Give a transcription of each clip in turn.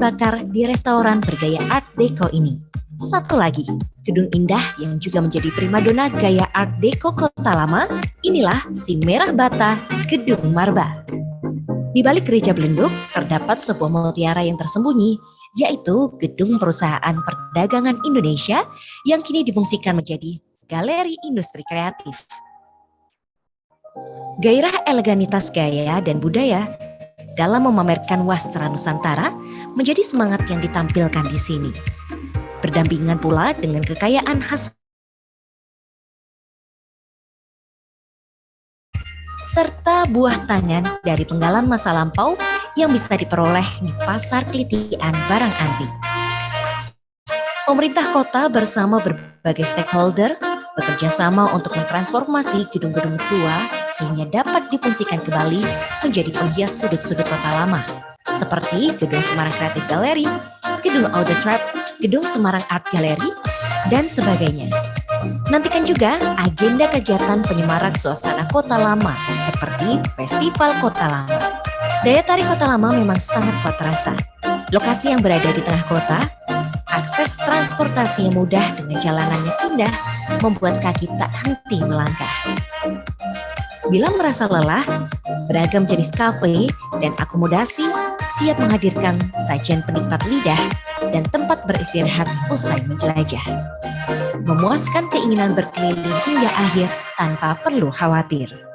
bakar di restoran bergaya Art Deco ini. Satu lagi, gedung indah yang juga menjadi primadona gaya Art Deco kota lama, inilah si merah bata Gedung Marba. Di balik gereja Belenduk terdapat sebuah mutiara yang tersembunyi, yaitu gedung perusahaan perdagangan Indonesia yang kini difungsikan menjadi galeri industri kreatif. Gairah eleganitas gaya dan budaya dalam memamerkan wastra Nusantara menjadi semangat yang ditampilkan di sini. Berdampingan pula dengan kekayaan khas serta buah tangan dari penggalan masa lampau yang bisa diperoleh di pasar kelitian barang antik. Pemerintah kota bersama berbagai stakeholder bekerja sama untuk mentransformasi gedung-gedung tua sehingga dapat difungsikan kembali menjadi penghias sudut-sudut kota lama, seperti Gedung Semarang Creative Gallery, Gedung Audio Trap, Gedung Semarang Art Gallery, dan sebagainya. Nantikan juga agenda kegiatan penyemarak suasana kota lama seperti Festival Kota Lama. Daya tarik kota lama memang sangat kuat terasa. Lokasi yang berada di tengah kota, akses transportasi yang mudah dengan jalanan yang indah membuat kaki tak henti melangkah. Bila merasa lelah, beragam jenis kafe dan akomodasi siap menghadirkan sajian penikmat lidah dan tempat beristirahat usai menjelajah. Memuaskan keinginan berkeliling hingga akhir tanpa perlu khawatir.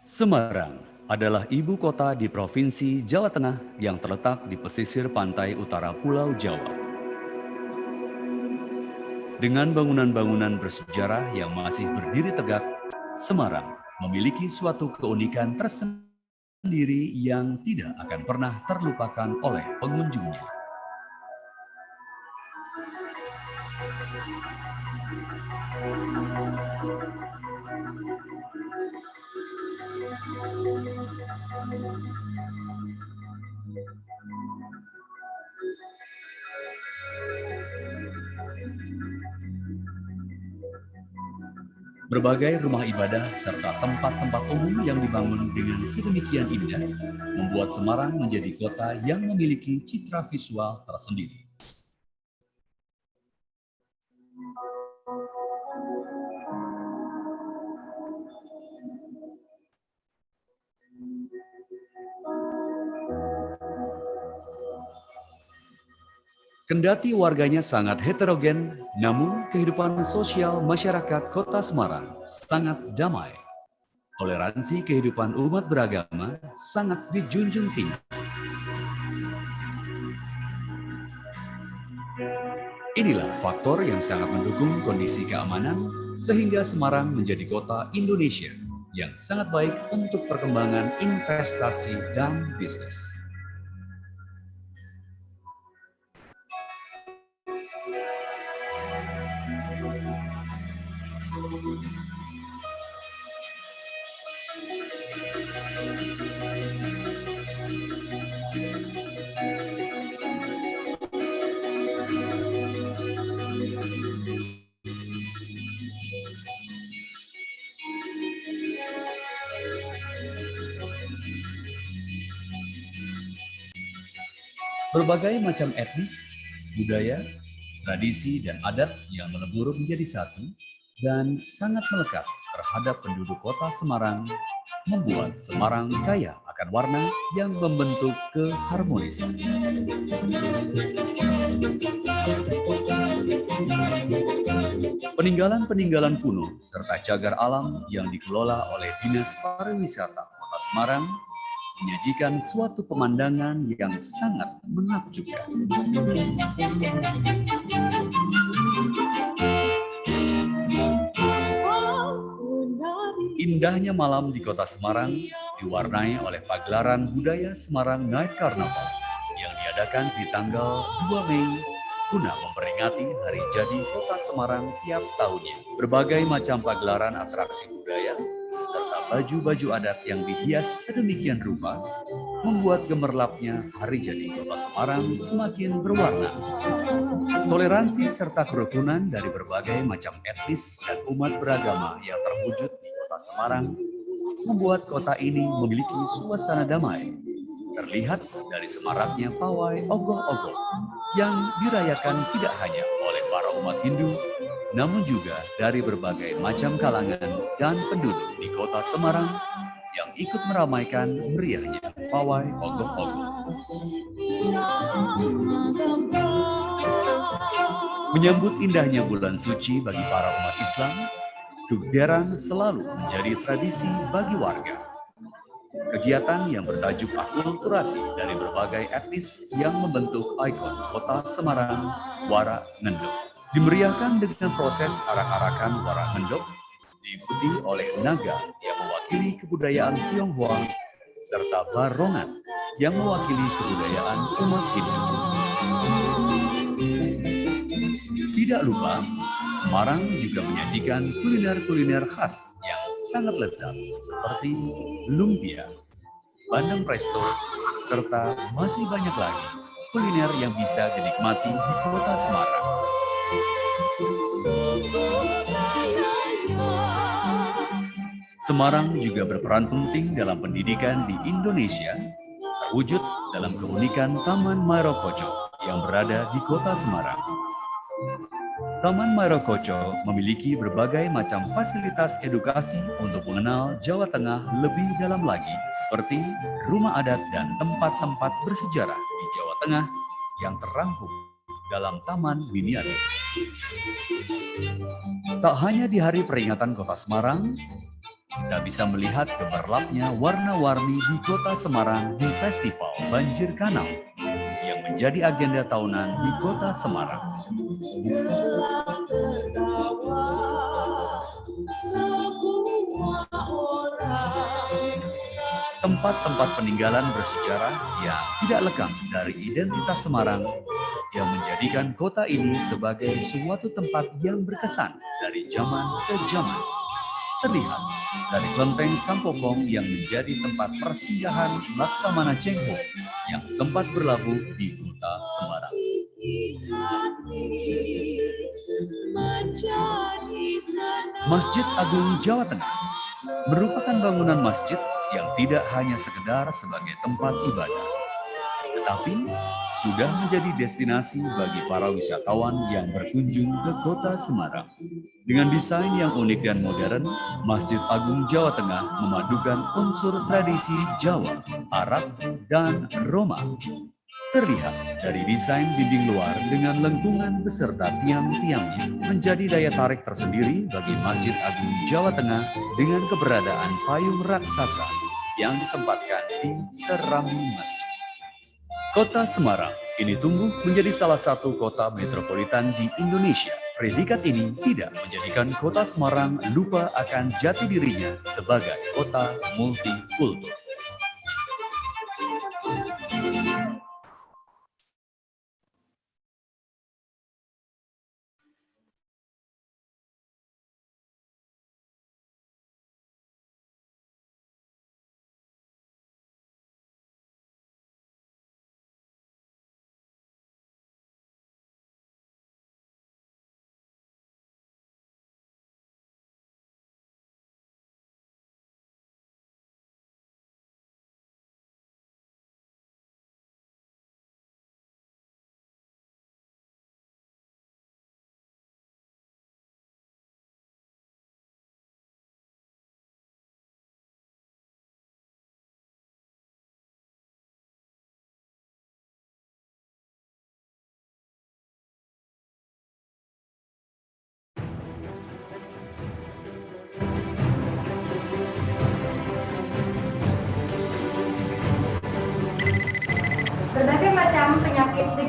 Semarang adalah ibu kota di Provinsi Jawa Tengah yang terletak di pesisir pantai utara Pulau Jawa. Dengan bangunan-bangunan bersejarah yang masih berdiri tegak, Semarang memiliki suatu keunikan tersendiri yang tidak akan pernah terlupakan oleh pengunjungnya. Berbagai rumah ibadah serta tempat-tempat umum yang dibangun dengan sedemikian indah membuat Semarang menjadi kota yang memiliki citra visual tersendiri. Kendati warganya sangat heterogen, namun kehidupan sosial masyarakat Kota Semarang sangat damai. Toleransi kehidupan umat beragama sangat dijunjung tinggi. Inilah faktor yang sangat mendukung kondisi keamanan sehingga Semarang menjadi kota Indonesia yang sangat baik untuk perkembangan investasi dan bisnis. Berbagai macam etnis, budaya, tradisi, dan adat yang melebur menjadi satu dan sangat melekat terhadap penduduk kota Semarang membuat Semarang kaya akan warna yang membentuk keharmonisan. Peninggalan-peninggalan kuno serta cagar alam yang dikelola oleh Dinas Pariwisata Kota Semarang menyajikan suatu pemandangan yang sangat menakjubkan. Indahnya malam di Kota Semarang diwarnai oleh pagelaran budaya Semarang Night Carnival yang diadakan di tanggal 2 Mei guna memperingati Hari Jadi Kota Semarang tiap tahunnya. Berbagai macam pagelaran atraksi budaya serta baju-baju adat yang dihias sedemikian rupa membuat gemerlapnya Hari Jadi Kota Semarang semakin berwarna. Toleransi serta kerukunan dari berbagai macam etnis dan umat beragama yang terwujud di Kota Semarang membuat kota ini memiliki suasana damai. Terlihat dari semaraknya pawai ogoh-ogoh yang dirayakan tidak hanya oleh para umat Hindu, namun juga dari berbagai macam kalangan dan penduduk di Kota Semarang yang ikut meramaikan meriahnya pawai ogoh-ogoh. Menyambut indahnya bulan suci bagi para umat Islam, Dugderan selalu menjadi tradisi bagi warga. Kegiatan yang bertajuk akulturasi dari berbagai etnis yang membentuk ikon Kota Semarang, Wara Ngendok. Dimeriahkan dengan proses arak-arakan Wara Ngendok, diikuti oleh naga yang mewakili kebudayaan Tionghoa, serta barongan yang mewakili kebudayaan umat Hindu. Tidak lupa, Semarang juga menyajikan kuliner-kuliner khas yang sangat lezat seperti lumpia, bandeng presto, serta masih banyak lagi kuliner yang bisa dinikmati di Kota Semarang. Semarang juga berperan penting dalam pendidikan di Indonesia, terwujud dalam keunikan Taman Mairokocho yang berada di Kota Semarang. Taman Mairokocho memiliki berbagai macam fasilitas edukasi untuk mengenal Jawa Tengah lebih dalam lagi, seperti rumah adat dan tempat-tempat bersejarah di Jawa Tengah yang terangkum dalam taman miniatur. Tak hanya di hari peringatan Kota Semarang, kita bisa melihat gemerlapnya warna-warni di Kota Semarang di Festival Banjir Kanal yang menjadi agenda tahunan di Kota Semarang. Tempat-tempat peninggalan bersejarah yang tidak lekang dari identitas Semarang yang menjadikan kota ini sebagai suatu tempat yang berkesan dari zaman ke zaman. Terlihat dari kelenteng Sampokong yang menjadi tempat persinggahan Laksamana Cheng Ho yang sempat berlabuh di Kota Semarang. Masjid Agung Jawa Tengah merupakan bangunan masjid yang tidak hanya sekedar sebagai tempat ibadah, tetapi sudah menjadi destinasi bagi para wisatawan yang berkunjung ke Kota Semarang. Dengan desain yang unik dan modern, Masjid Agung Jawa Tengah memadukan unsur tradisi Jawa, Arab, dan Roma. Terlihat dari desain dinding luar dengan lengkungan beserta tiang-tiangnya menjadi daya tarik tersendiri bagi Masjid Agung Jawa Tengah dengan keberadaan payung raksasa yang ditempatkan di serambi masjid. Kota Semarang kini tumbuh menjadi salah satu kota metropolitan di Indonesia. Predikat ini tidak menjadikan Kota Semarang lupa akan jati dirinya sebagai kota multikultur.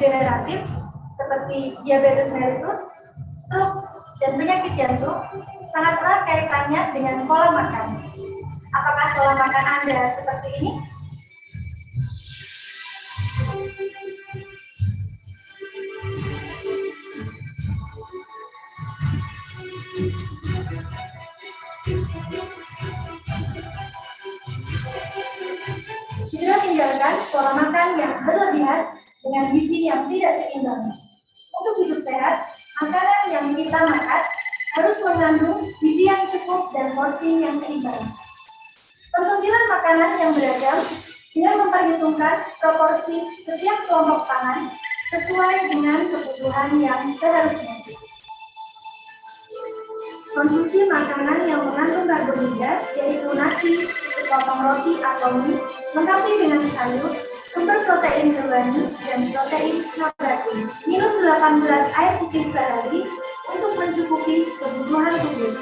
degeneratif seperti diabetes mellitus, stroke, dan penyakit jantung sangat erat kaitannya dengan pola makan. Apakah pola makan Anda seperti ini? Segera tinggalkan pola makan yang berlebihan dengan gizi yang tidak seimbang. Untuk hidup sehat, makanan yang kita makan harus mengandung gizi yang cukup dan porsi yang seimbang. Persediaan makanan yang beragam dengan memperhitungkan proporsi setiap kelompok pangan sesuai dengan kebutuhan yang seharusnya. Konsumsi makanan yang mengandung karbohidrat, yaitu nasi, sepotong roti atau mie, lengkapi dengan sayur, sumber protein hewani, dan protein nabati. Minum 18 air putih sehari untuk mencukupi kebutuhan tubuh.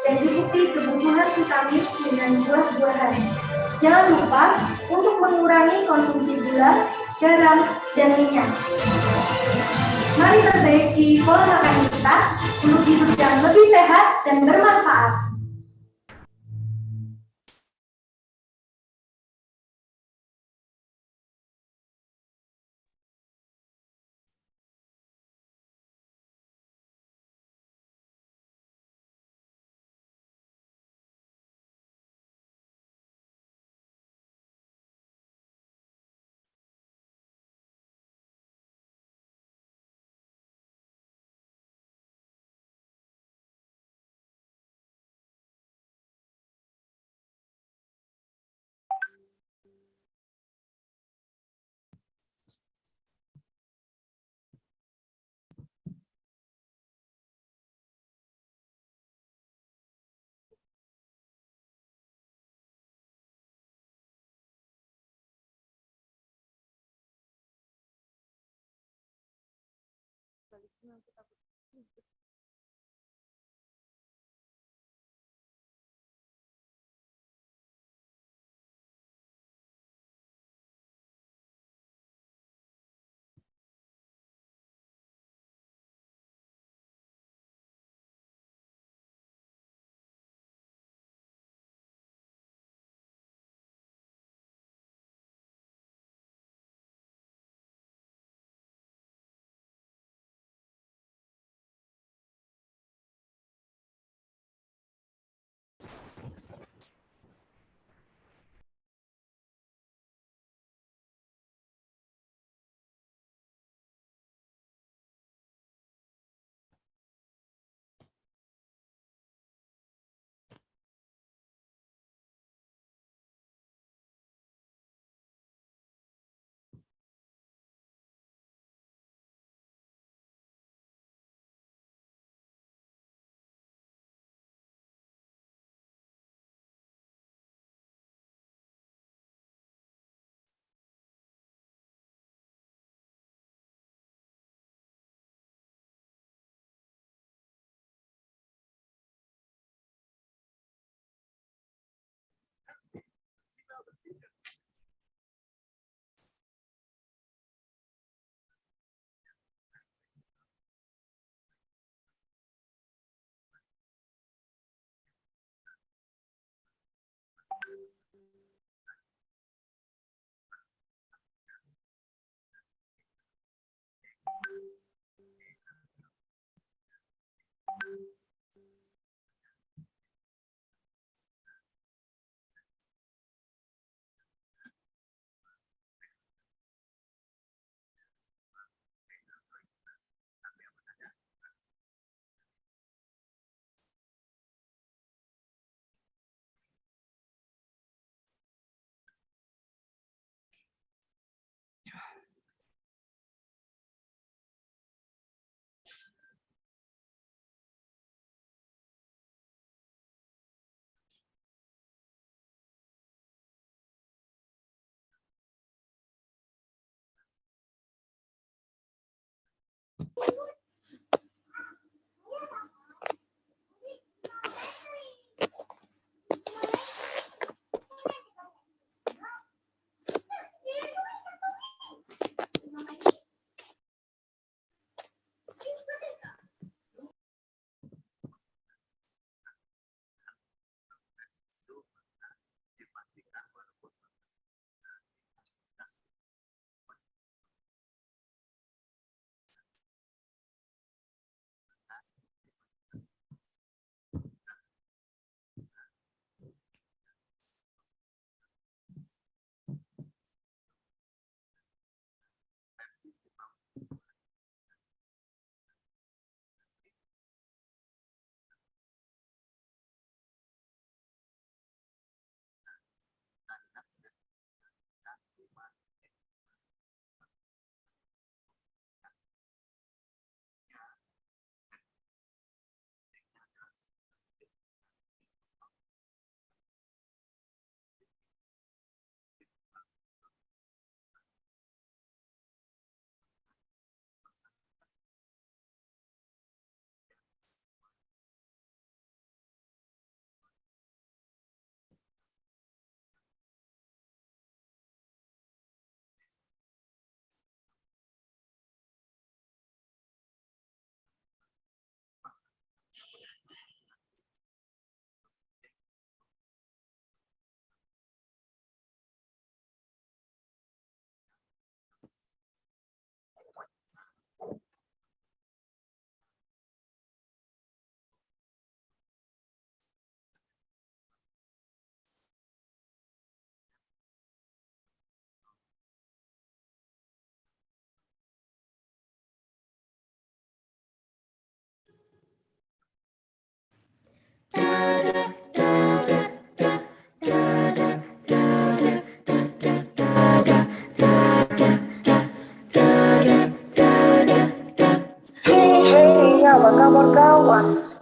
Dan cukupi kebutuhan vitamin dengan buah-buahan. Jangan lupa untuk mengurangi konsumsi gula, garam, dan minyak. Mari perbaiki pola makan kita untuk hidup yang lebih sehat dan bermanfaat.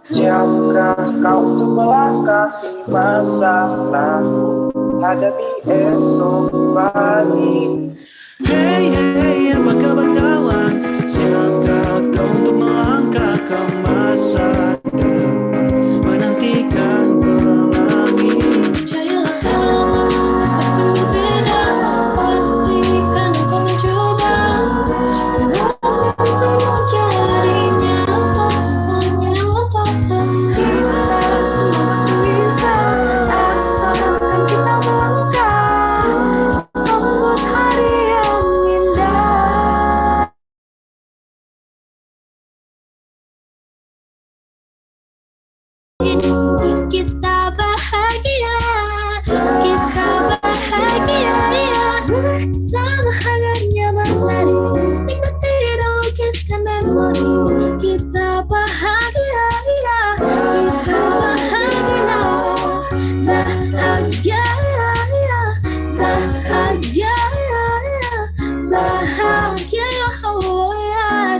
Siapkah kau untuk melangkahi masa lalu, hadapi esok pagi? Hey hey, apa kabar kawan? Siapkah kau untuk melangkah ke masa depan, menantikan pelangi? Percayalah kawan, masa akan berbeda. Pastikan kau mencoba buat mimpimu jadi nyata, nyata. Kita semua pasti bisa, asalkan kita melangkah. Sambut hari yang indah. Kita bahagia, kita bahagia, bersama hangat nyaman tadi, nikmati dan lukiskan memori. Kita bahagia, kita bahagia, bahagia, bahagia, bahagia, oh ya.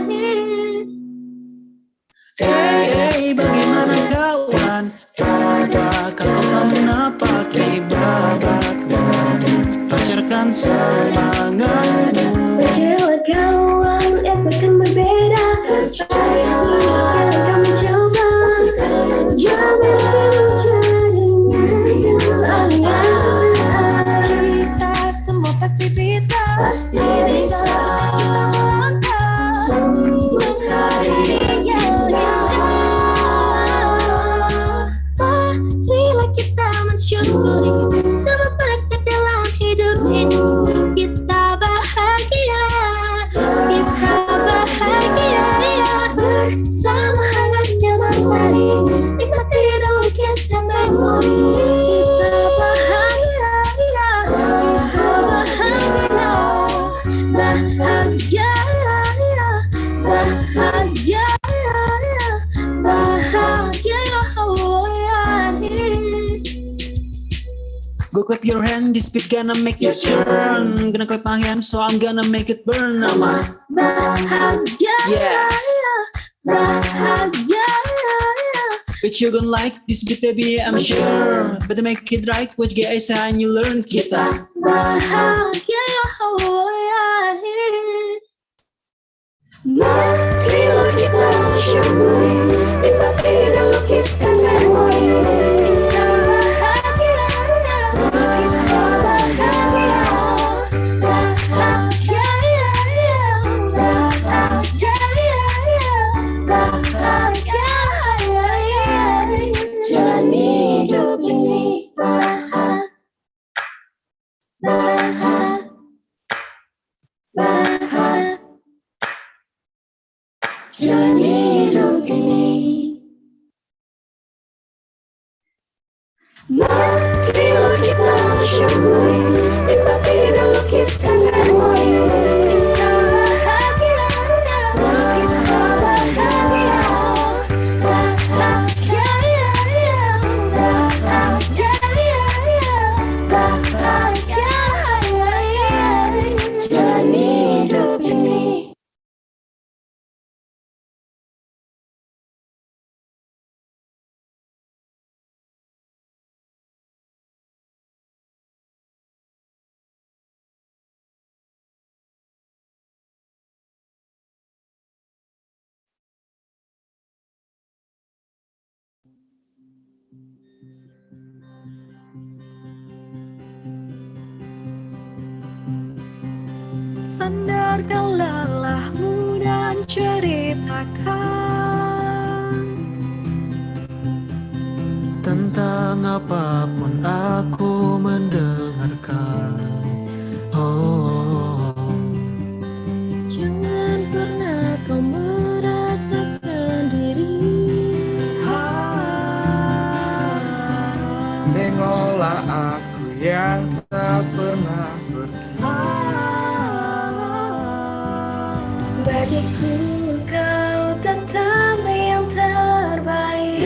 Hey hey, bagaimana kawan? Dapatkah kau menapaki babak baru? Pancarkan semangatmu. Percayalah kawan, esok akan berbeda. Pastikan kau mencoba jangan jadinya. Kita semua pasti bisa, pasti bisa. Kita melangkah sambut hari yang indah. Marilah kita mensyukuri semua berkat dalam hidup ini. Kita bahagia, kita bahagia, bersama hangatnya matahari, nikmati dan lukiskan memori. Kita bahagia, kita bahagia, bahagia, bahagia, bahagia, oh ya. Go clap your hand, this beat gonna make your turn. Gonna clap my hand, so I'm gonna make it burn. Bahagia, Yeah. bahagia, Bet you gonna like this beat, baby, I'm sure. Better make it right, watch guys and you learn. Kita bahagia, oh ya. Marilah kita mensyukuri, nikmati dan lukiskan memori. Kita bahagia, kita bahagia, bahagia, bahagia, bahagia. Jalani hidup ini bahagia, bahagia. Jalani hidup ini. Marilah kita mensyukuri, nikmati dan lukiskan memori. Kita bahagia, kita bahagia, bahagia, bahagia, bahagia. Jalani hidup ini. Sandarkan lelahmu dan ceritakan tentang apapun aku mendengarkan. Oh, jangan pernah kau merasa sendiri. Tengoklah aku yang tak pernah pergi. Bagiku kau tetap yang terbaik,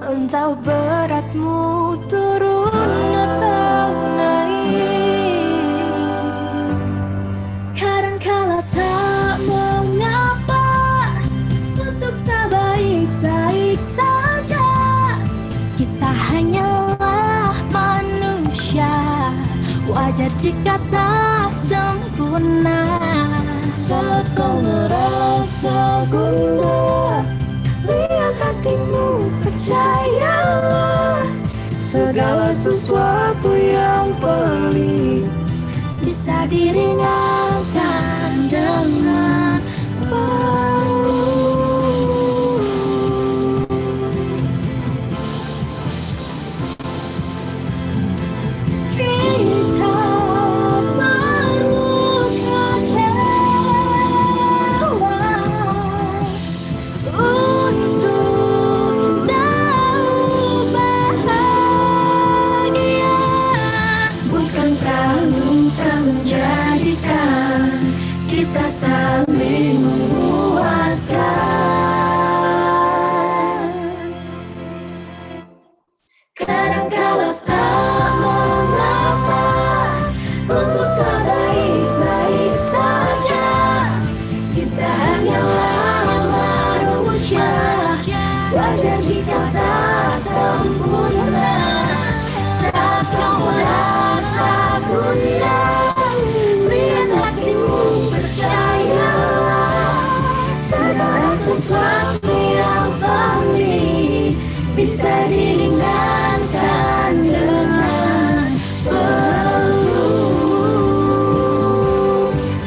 entah beratmu turun atau naik. Kadangkala tak mengapa Wajar jika tak sempurna. Saat kau merasa gundah, lihat hatimu, percayalah. Segala sesuatu yang pelik Bisa diringankan dengan peluk. Kita perlu kecewa untuk tahu bahagia. Bukankah luka menjadikan kita saling menguatkan? Kadangkala tak mengapa, untuk tak baik-baik saja. Kita hanyalah manusia, wajar jika tak sempurna. Saat kau merasa gundah, lihat hatimu, percayalah. Segala sesuatu yang pelik bisa diringankan dengan peluk.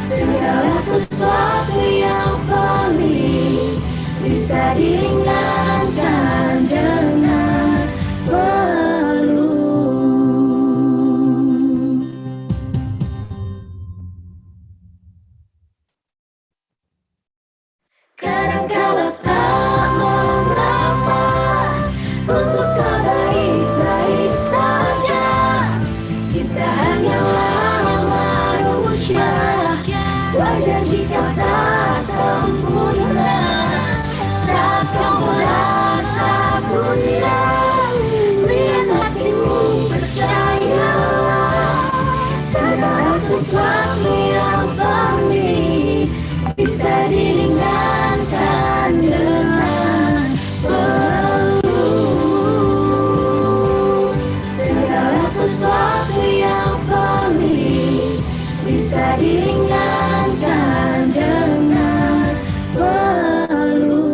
Segala sesuatu yang pelik bisa diringankan dengan peluk. Kadangkala tak mengapa, untuk tak baik-baik saja. Kita hanyalah manusia, wajar jika tak sempurna. Saat kau merasa gundah, lihat hatimu, percayalah. Segala sesuatu yang pelik bisa diringankan dengan peluk. Segala sesuatu yang pelik bisa diringankan dengan peluk.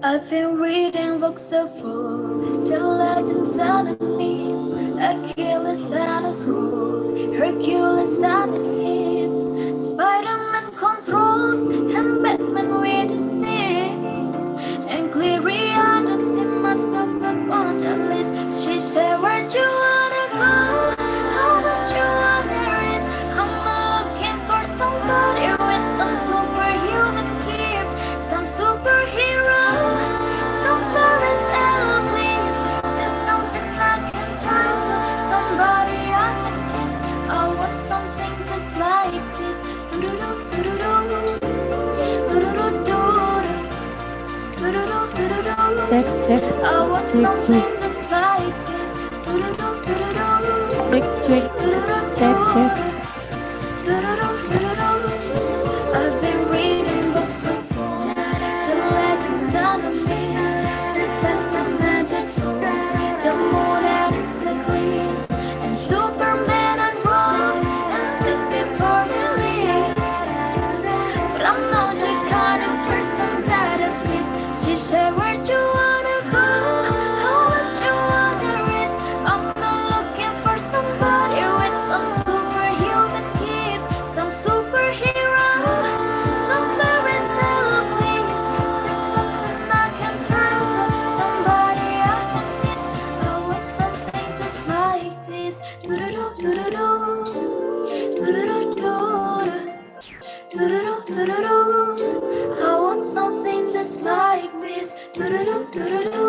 I've been reading books of old, the legends and the myths, Achilles and his wood, Hercules and his gifts, Spider-Man controls, and Batman with his fists, and Clearion and see myself upon the list. She said, where'd you wanna go? How would you wanna risk? I'm looking for somebody with some superhuman gift, some superhero. Cek I want something just like this. cek. I've been reading books of old, the legends and the myths, the testament are told, the moon and its eclipse, and Superman unrolls and sweet before he leaves. But I'm not the kind of person that it fits. She said, where'd you wanna go? How would you wanna risk? I'm not looking for somebody with some superhuman gift, some superhero, some fairy tale wings, just something I can turn to, somebody I can miss. I want something just like this. Do-do-do, do-do-do, do-do-do, I want something just like this. Do-do-do, do-do-do,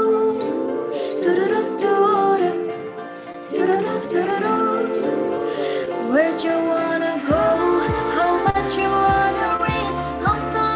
do-do-do, do-do-do. Where'd you wanna go? How much you wanna risk? I'm not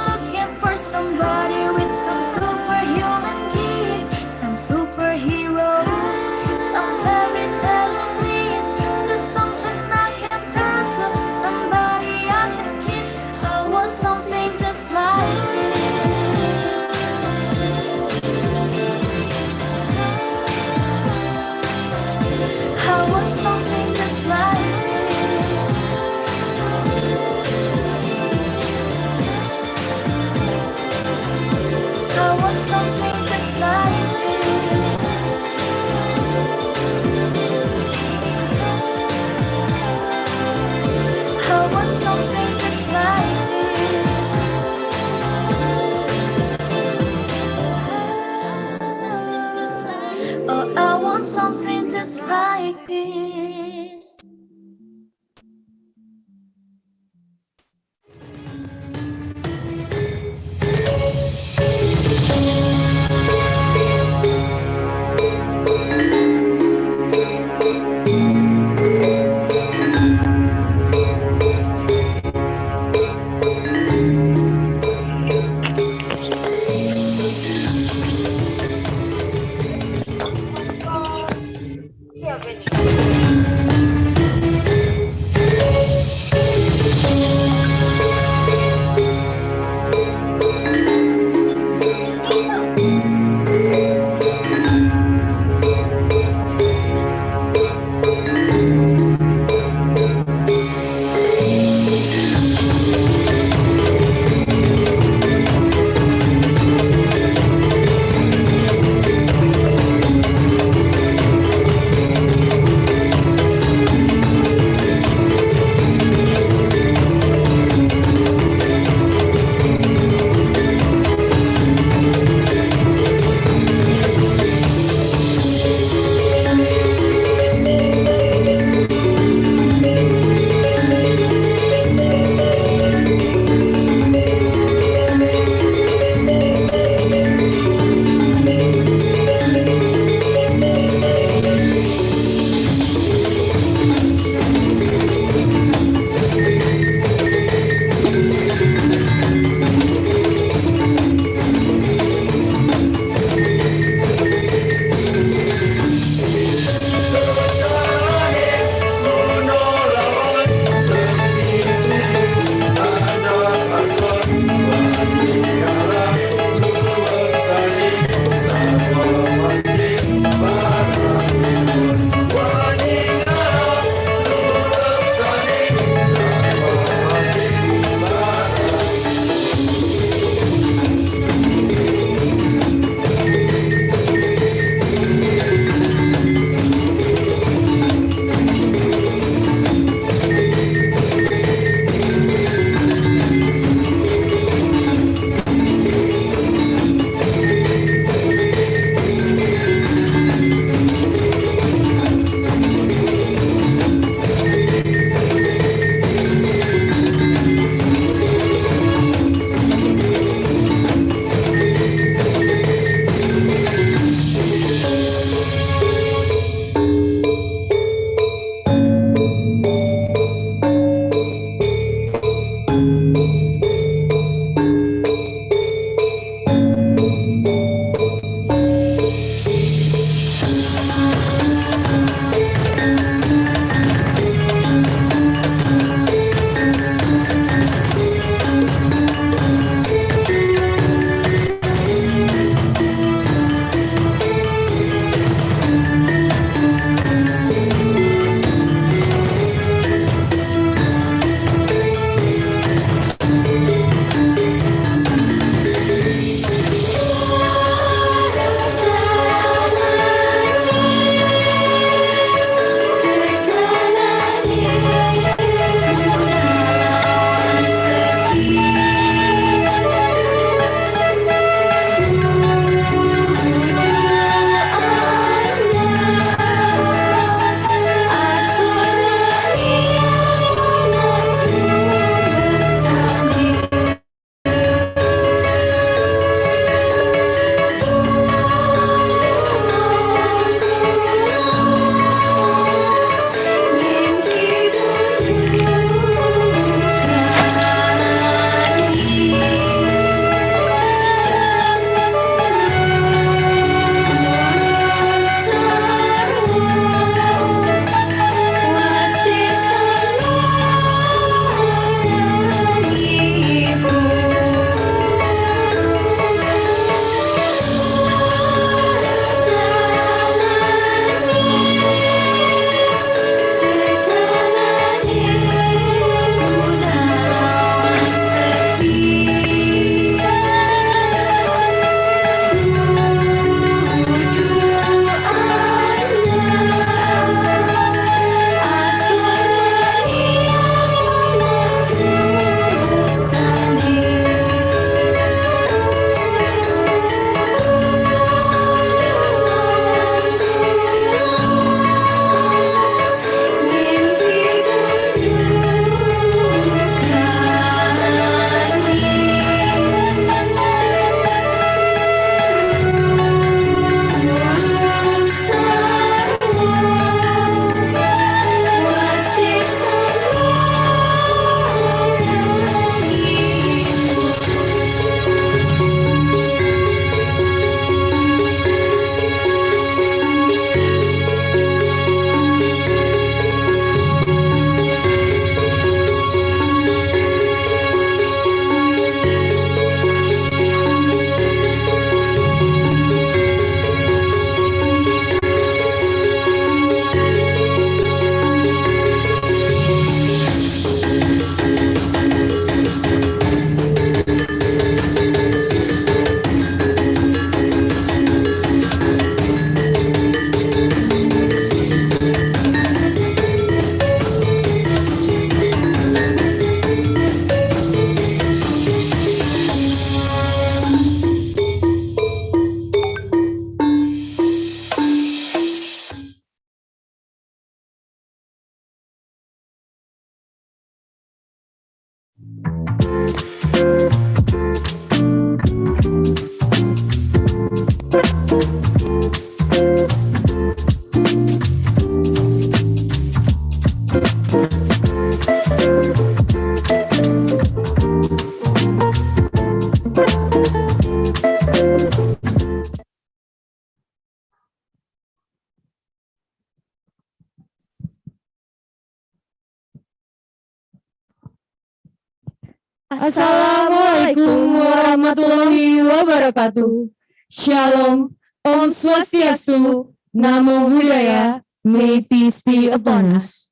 Assalamualaikum warahmatullahi wabarakatuh. Shalom, Om Swastiastu, Namo Buddhaya, may peace be upon us.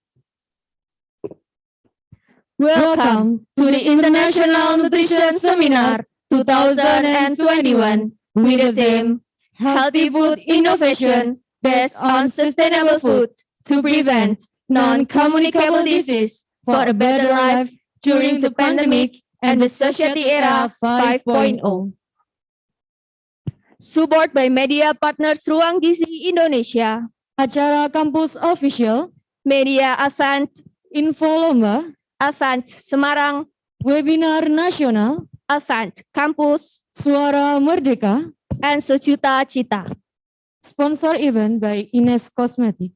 Welcome to the International Nutrition Seminar 2021 with the theme Healthy Food Innovation based on Sustainable Food to prevent non-communicable disease for a better life during the pandemic and the Society Era 5.0. Support by media partners Ruang Gizi Indonesia, acara kampus official, media event, info lomba, event Semarang, webinar nasional, event kampus, suara merdeka, and sejuta cita. Sponsor event by Ines Cosmetic.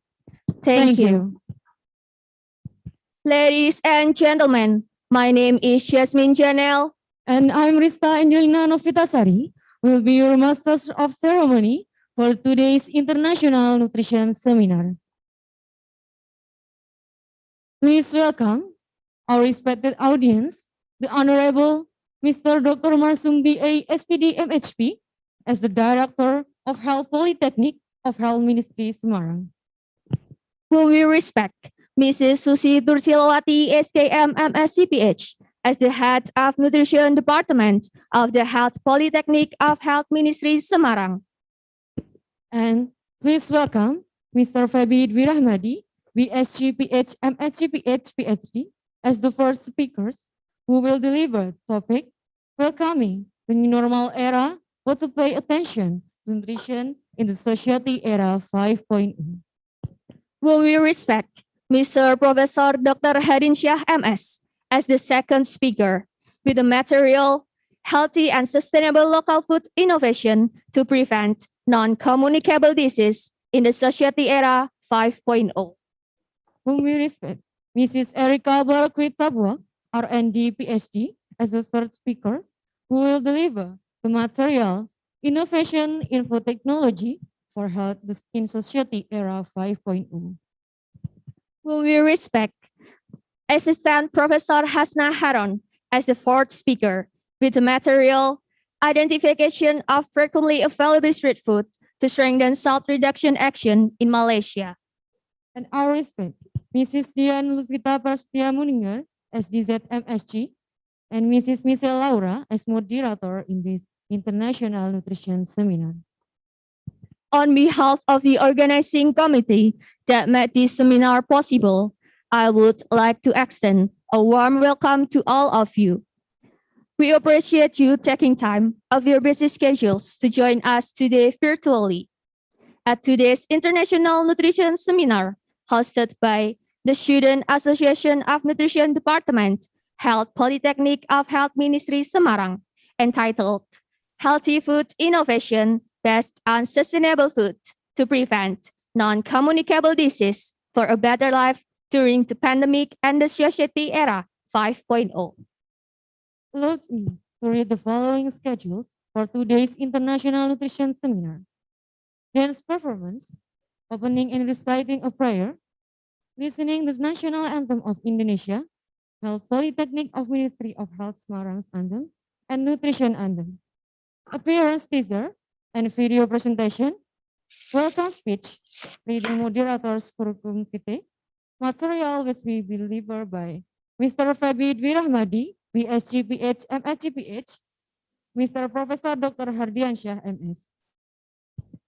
Thank you. Ladies and gentlemen, my name is Jasmine Janel, and I'm Rista Angelina Novitasari. Will be your masters of ceremony for today's International Nutrition Seminar. Please welcome our respected audience, the Honorable Mr. Dr. Marsum B.A. SPD MHP as the Director of Health Polytechnic of Health Ministry Semarang. Who we respect, Mrs. Susi Dursilawati SKM MSCPH as the Head of Nutrition Department of the Health Polytechnic of Health Ministry Semarang. And please welcome Mr. Febid Wirahmadi, BSGPH MSCPH PhD as the first speakers who will deliver the topic welcoming the new normal era, but to pay attention to nutrition in the Society Era 5.0. Will we respect Mr. Professor Dr. Hadinsyah MS as the second speaker with the material healthy and sustainable local food innovation to prevent non-communicable disease in the Society Era 5.0. Whom we respect Mrs. Erika Barakwit Tabwa, R&D PhD as the third speaker who will deliver the material innovation in food technology for health in Society Era 5.0. Will we respect Assistant Professor Hasna Haron as the fourth speaker with the material identification of frequently available street food to strengthen salt reduction action in Malaysia. And our respect, Mrs. Dian Luvita Prastia Muninger as DZMSG and Mrs. Michelle Laura as moderator in this International Nutrition Seminar. On behalf of the organizing committee that made this seminar possible, I would like to extend a warm welcome to all of you. We appreciate you taking time of your busy schedules to join us today virtually. At today's International Nutrition Seminar, hosted by the Student Association of Nutrition Department, Health Polytechnic of Health Ministry Semarang, entitled Healthy Food Innovation Based on Sustainable Food to Prevent Non-Communicable Disease for a Better Life during the Pandemic and the Society Era 5.0. Allow me to read the following schedules for today's International Nutrition Seminar. Dance performance, opening and reciting a prayer, listening the National Anthem of Indonesia, Health Polytechnic of Ministry of Health Semarang's Anthem, and Nutrition Anthem. Appearance teaser and video presentation, welcome speech, reading moderators curriculum vitae, material which will be delivered by Mr. Febid Wirahmadi, BSGPH MSGPH, Mr. Professor Dr. Hardiansyah MS.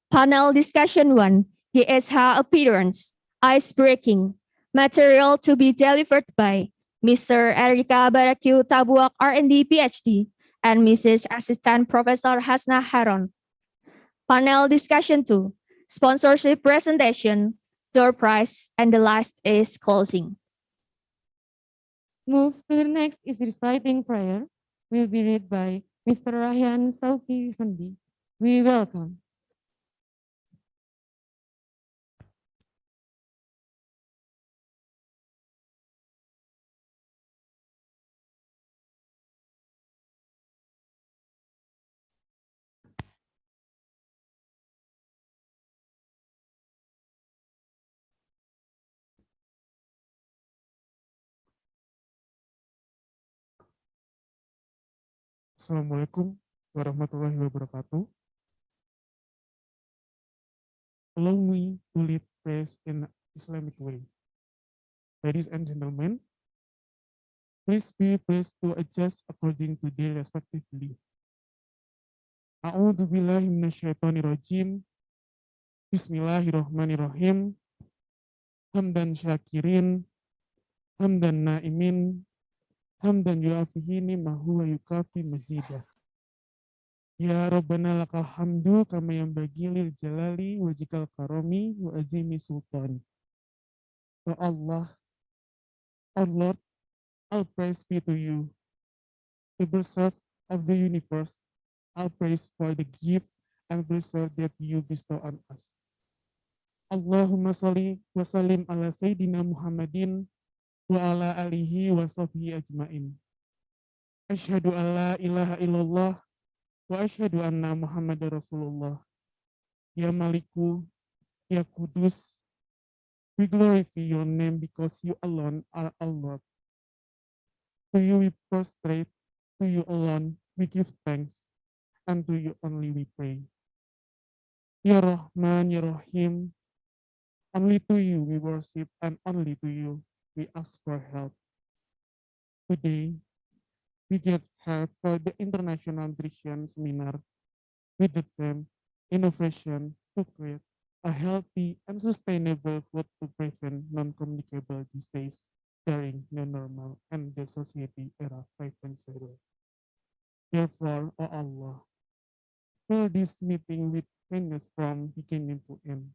Panel discussion 1, GSH appearance, ice breaking, material to be delivered by Mr. Erika Barakiu Tabuak R&D PhD and Mrs. Assistant Professor Hasna Haron. Panel discussion 2, sponsorship presentation, door prize, and the last is closing. Move to the next is reciting prayer. Will be read by Mr. Rayhan Sauki Handi. We welcome. Assalamualaikum warahmatullahi wabarakatuh. Allow me to lead praise in Islamic way. Ladies and gentlemen, please be pleased to adjust according to their respectively. A'udzu billahi minasyaitonir rajim. Bismillahirrahmanirrahim. Hamdan syakirin, hamdan naimin, hamdan yuafihi ni'mahu wa yukafi mazidah. Ya Rabbana lakal hamdu kama yang bagi lil jalali wajikal karomi wa azimi sultan. Oh Allah, our Lord, all praise be to you, the preserve of the universe. All praise for the gift and preserve that you bestow on us. Allahumma salli wa sallim ala Sayyidina Muhammadin wa ala alihi wa sahbihi ajmain. Asyhadu an la ilaha illallah wa asyhadu anna Muhammadar Rasulullah. Ya Maliku, Ya Kudus, we glorify your name because you alone are Allah. To you we prostrate, to you alone we give thanks, and to you only we pray. Ya Rahman, Ya Rahim, only to you we worship and only to you we ask for help. Today, we get help for the International Nutrition Seminar with the theme Innovation to Create a Healthy and Sustainable Food to Prevent Non-Communicable Disease during the normal and the society era 5.0. Therefore, O Allah, fill this meeting with kindness from beginning to end.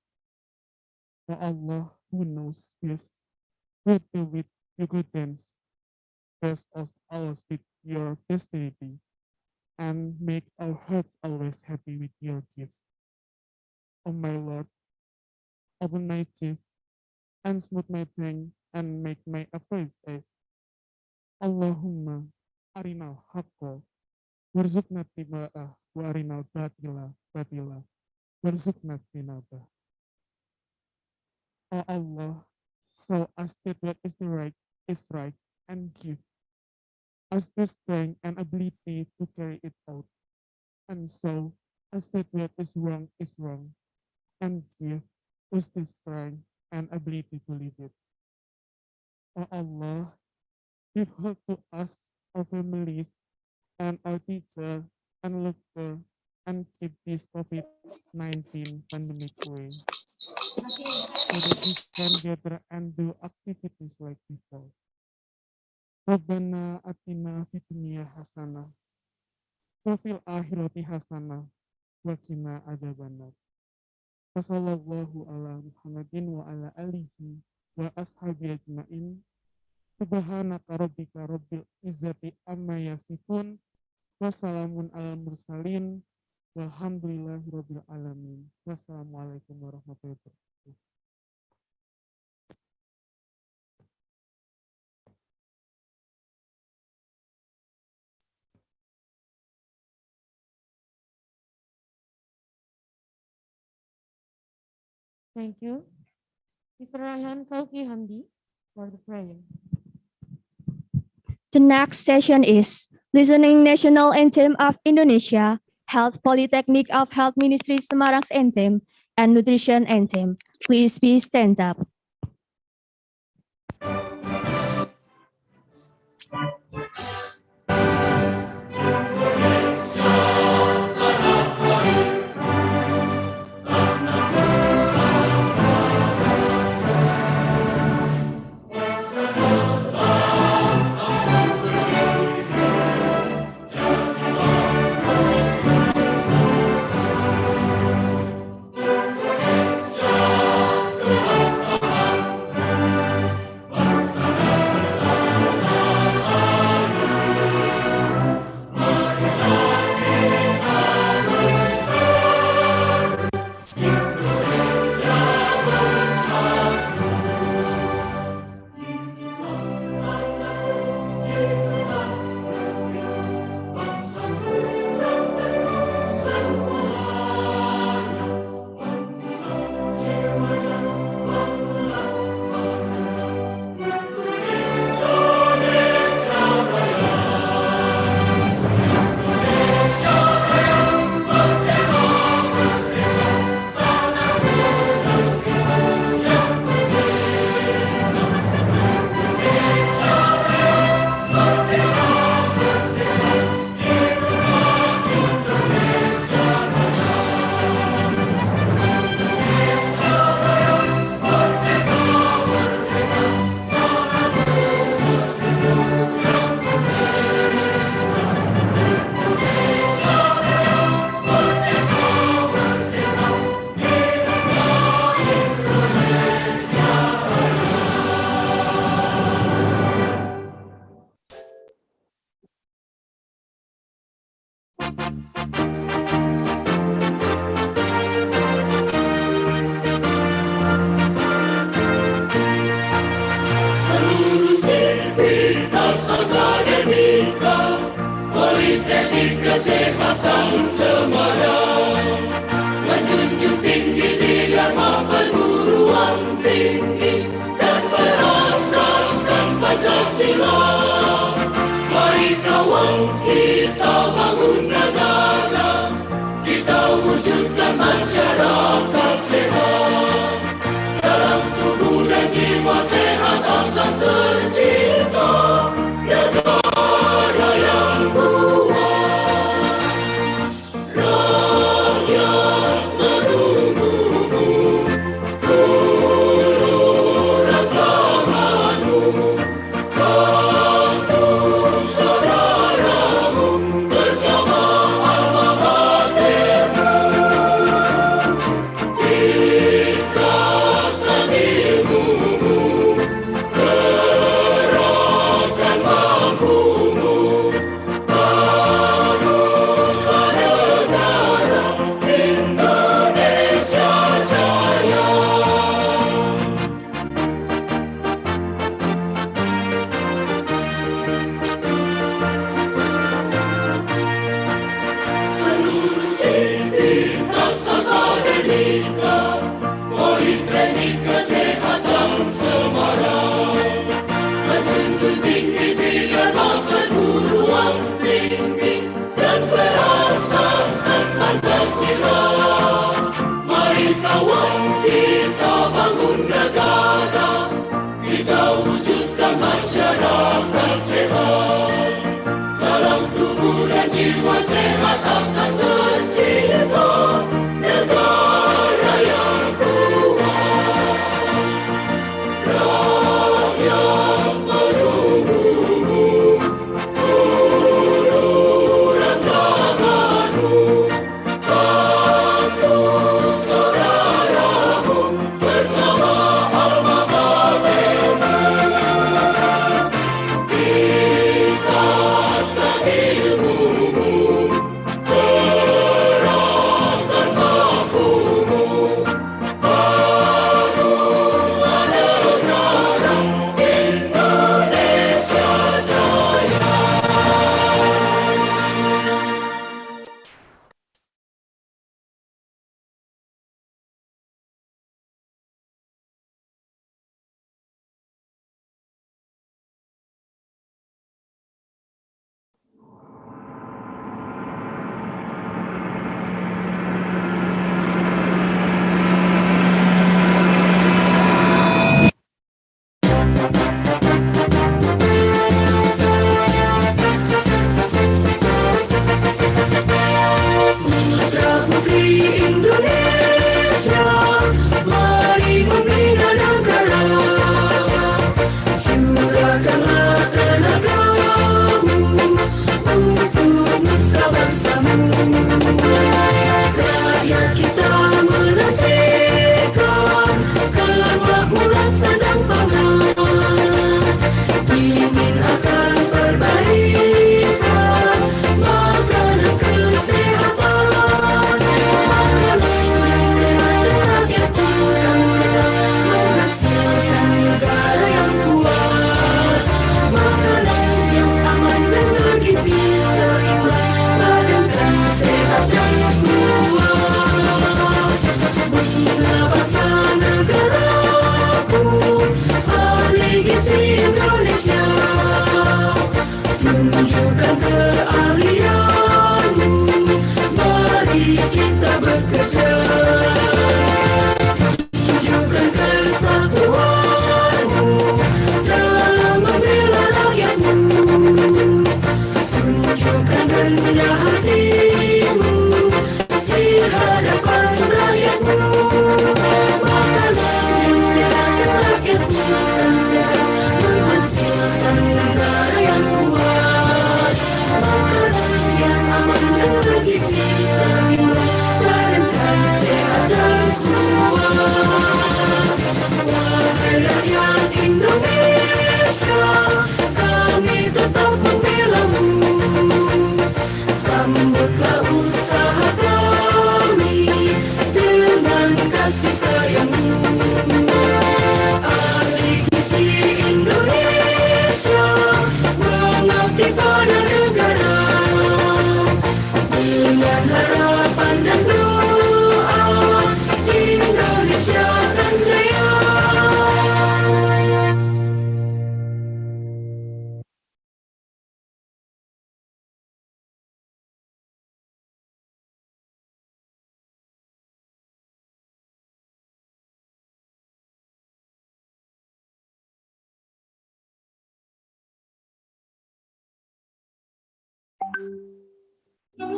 O Allah, who knows best, will do with your goodness, bless us always with your destiny, and make our hearts always happy with your gift. O my Lord, open my chest and smooth my tongue and make my affairs as Allahumma arinal haqqa warzuqna tiba'ah wa arinal batila warzuqna tinabah. O Allah, so as that what is the right is right and give us the strength and ability to carry it out. And so as that what is wrong and give us the strength and ability to live it. O Allah, give help to us, our families, and our teacher and lecturer, and keep this COVID-19 pandemic away, so that we can gather and do activities like before. Rabbana atina fid dunya hasanah wa fil akhirati hasanah wa qina adzabannar. Wassallallahu ala Muhammadin wa ala alihi wa ashabi ajmain. Subhanaka rabbika rabbil izzati amma yasifun. Wassalamun ala mursalin. Walhamdulillahi rabbil alamin. Wassalamualaikum warahmatullahi wabarakatuh. Thank you. Mr. Rayhan Sauki Handi for the prayer. The next session is Listening National Anthem of Indonesia, Health Polytechnic of Health Ministry Semarang's Anthem, and Nutrition Anthem. Please be stand up. Politeknik Kesehatan Semarang menjunjung tinggi Dharma perguruan tinggi dan berasaskan Pancasila. Mari kawan kita bangun negara, kita wujudkan masyarakat sehat. Dalam tubuh dan jiwa sehat akan tercipta negara yang kuat. Rakyat menunggumu, ulurkan tanganmu, bantu saudaramu bersama alma matermu. Tingkatkan ilmumu, gerakkan mampumu, bangunlah negara Indonesia Jaya. Seluruh sivitas akademika Politeknik Kesehatan Semarang menjunjung tinggi Dharma perguruan tinggi dan berasaskan Pancasila. Mari kawan kita bangun negara, kita wujudkan masyarakat sehat. Dalam tubuh dan jiwa sehat akan tercipta negara yang kuat. Rakyat menunggumu, ulurkan tanganmu, bantu saudaramu bersama alma matermu.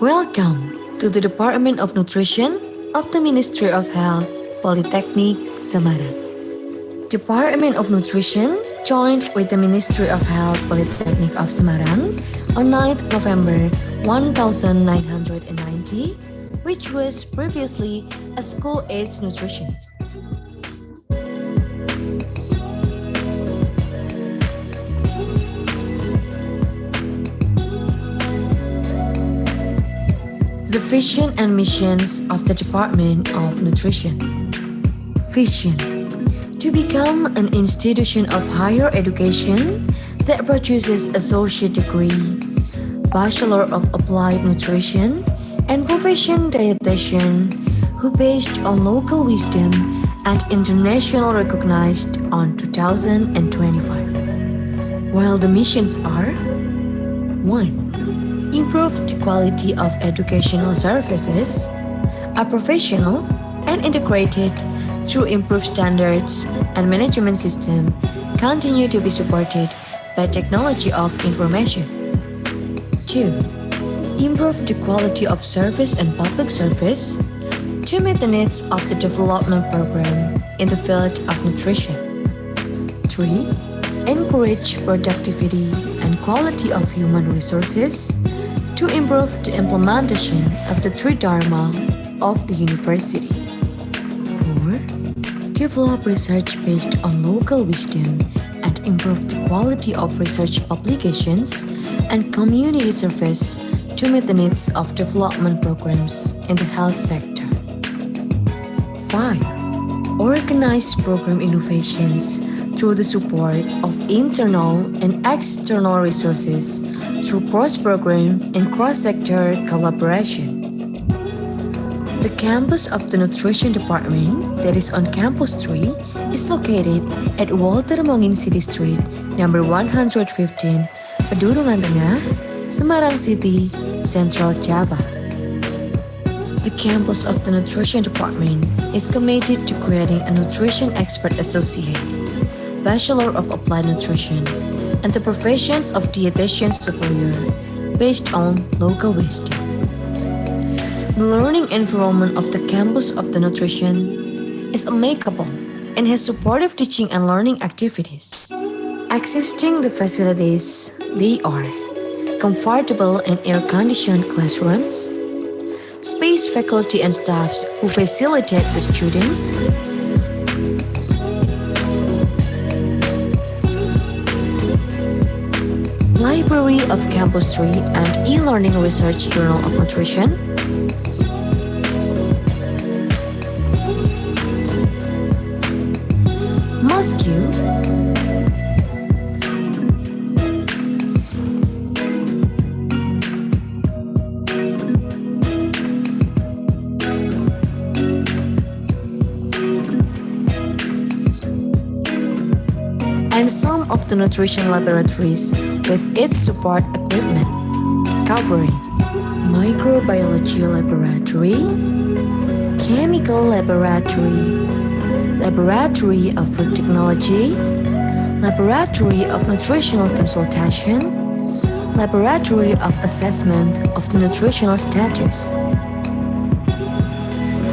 Welcome to the Department of Nutrition of the Ministry of Health, Polytechnic Semarang. Department of Nutrition joined with the Ministry of Health, Polytechnic of Semarang on 9th November 1990, which was previously a school-age nutritionist. The vision and missions of the Department of Nutrition. Vision: to become an institution of higher education that produces associate degree, Bachelor of Applied Nutrition, and profession dietitian who based on local wisdom and international recognized on 2025. While the missions are: 1. Improve the quality of educational services, are professional and integrated through improved standards and management system, continue to be supported by technology of information. 2. Improve the quality of service and public service to meet the needs of the development program in the field of nutrition. 3. Encourage productivity and quality of human resources to improve the implementation of the three dharma of the university. 4. Develop research based on local wisdom and improve the quality of research publications and community service to meet the needs of development programs in the health sector. 5. Organize program innovations through the support of internal and external resources through cross-program and cross-sector collaboration. The campus of the Nutrition Department, that is on Campus 3, is located at Walter Mongin City Street, number 115, Pedurungan Tengah, Semarang City, Central Java. The campus of the Nutrition Department is committed to creating a nutrition expert associate, Bachelor of Applied Nutrition, and the professions of dietitian superior based on local wisdom. The learning environment of the campus of the nutrition is amicable and has supportive teaching and learning activities. Existing the facilities, they are comfortable and air-conditioned classrooms, space faculty and staffs who facilitate the students, Library of Campus 3 and e-learning research journal of nutrition, mosque, and some of the nutrition laboratories with its support equipment, covering microbiology laboratory, chemical laboratory, laboratory of food technology, laboratory of nutritional consultation, laboratory of assessment of the nutritional status.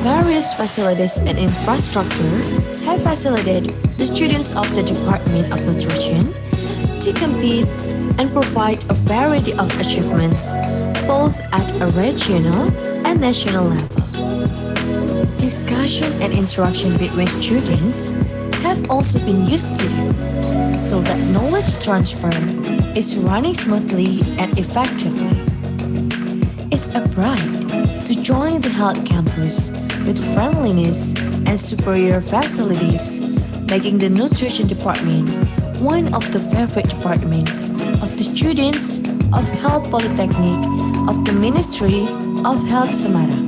Various facilities and infrastructure have facilitated the students of the Department of Nutrition to compete and provide a variety of achievements both at a regional and national level. Discussion and interaction between students have also been used today, so that knowledge transfer is running smoothly and effectively. It's a pride to join the health campus with friendliness and superior facilities, making the nutrition department one of the favorite departments of the students of Health Polytechnic of the Ministry of Health Semarang.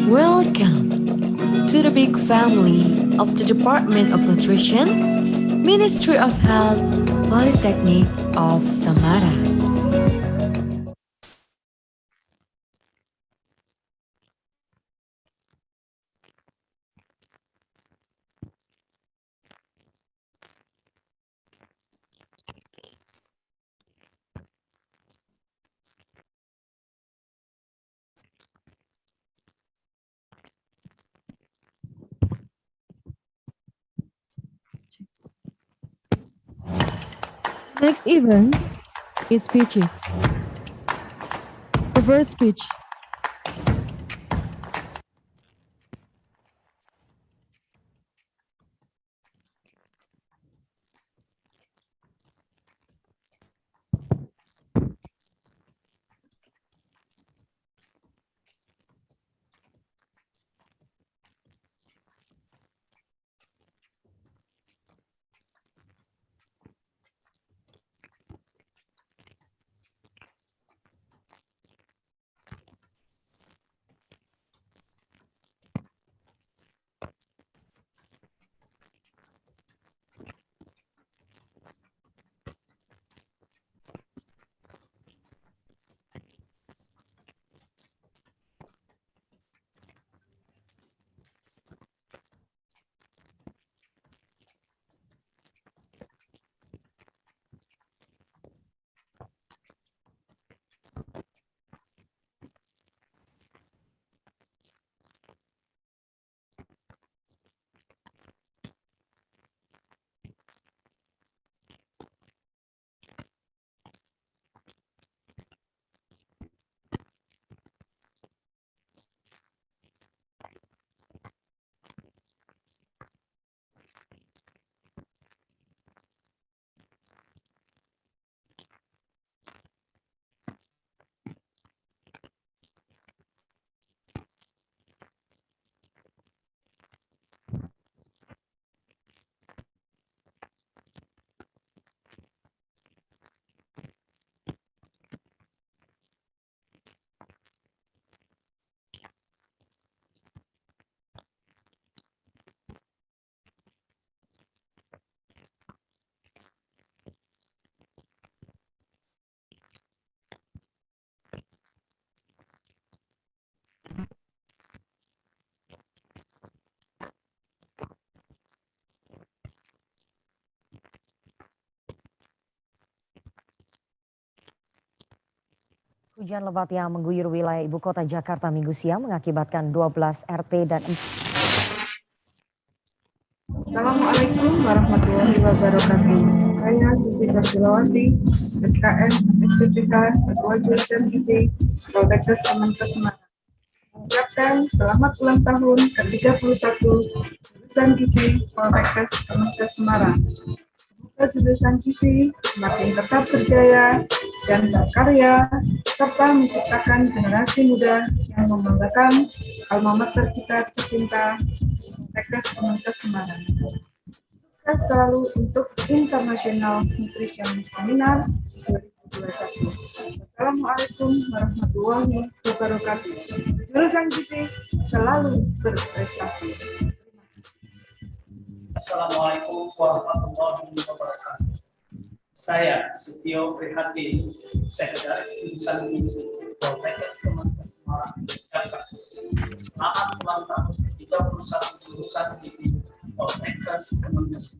Welcome to the big family of the Department of Nutrition, Ministry of Health, Polytechnic of Semarang. Next event is speeches. The first speech. Hujan lebat yang mengguyur wilayah ibu kota Jakarta Minggu siang mengakibatkan 12 RT dan Assalamualaikum warahmatullahi wabarakatuh. Saya Susi Persilawati, SKM, SCPK, Ketua Jurusan Gizi, Poltekkes Kemenkes Semarang. Mengucapkan selamat ulang tahun ke-31 Jurusan Gizi Poltekkes Kemenkes Semarang. Semoga jurusan gizi semakin tetap berjaya dan berkarya, serta menciptakan generasi muda yang membanggakan alma mater kita tercinta, Poltekkes Kemenkes Semarang. Sukses selalu untuk International Nutrition Seminar 2021. Assalamualaikum warahmatullahi wabarakatuh. Jurusan gizi selalu berprestasi. Assalamualaikum warahmatullahi wabarakatuh. Saya Setio Prihatin, Sekretaris Jurusan Gizi Poltekkes Kemenkes Semarang, Jakarta. Selamat ulang tahun ke-31 Jurusan Gizi Poltekkes Kemenkes.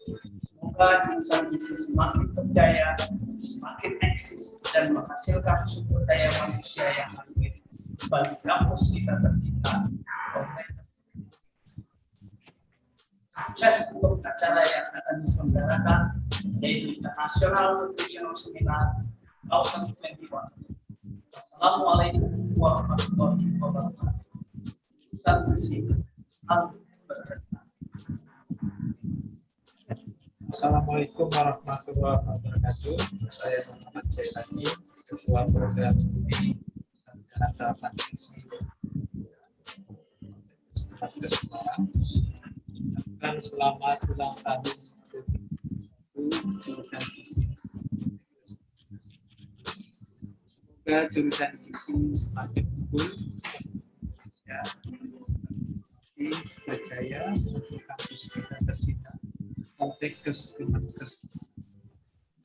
Semoga jurusan gizi semakin berjaya, semakin eksis, dan menghasilkan sumber daya manusia yang unggul bagi kampus kita tercinta, Poltekkes. Sukses untuk acara yang akan diselenggarakan, yaitu International Nutritional Seminar tahun 2021. Assalamualaikum warahmatullahi wabarakatuh. Jurusan gizi selalu berprestasi. Assalamualaikum warahmatullahi wabarakatuh. Saya Muhammad Jailani, Ketua Program Studi Sarjana Terapan Gizi Kemenkes Semarang. Dan selamat ulang tahun jurusan gizi. Semoga jurusan gizi semakin unggul, ya, masih berjaya untuk kampus kita tercinta, Poltekkes Kemenkes.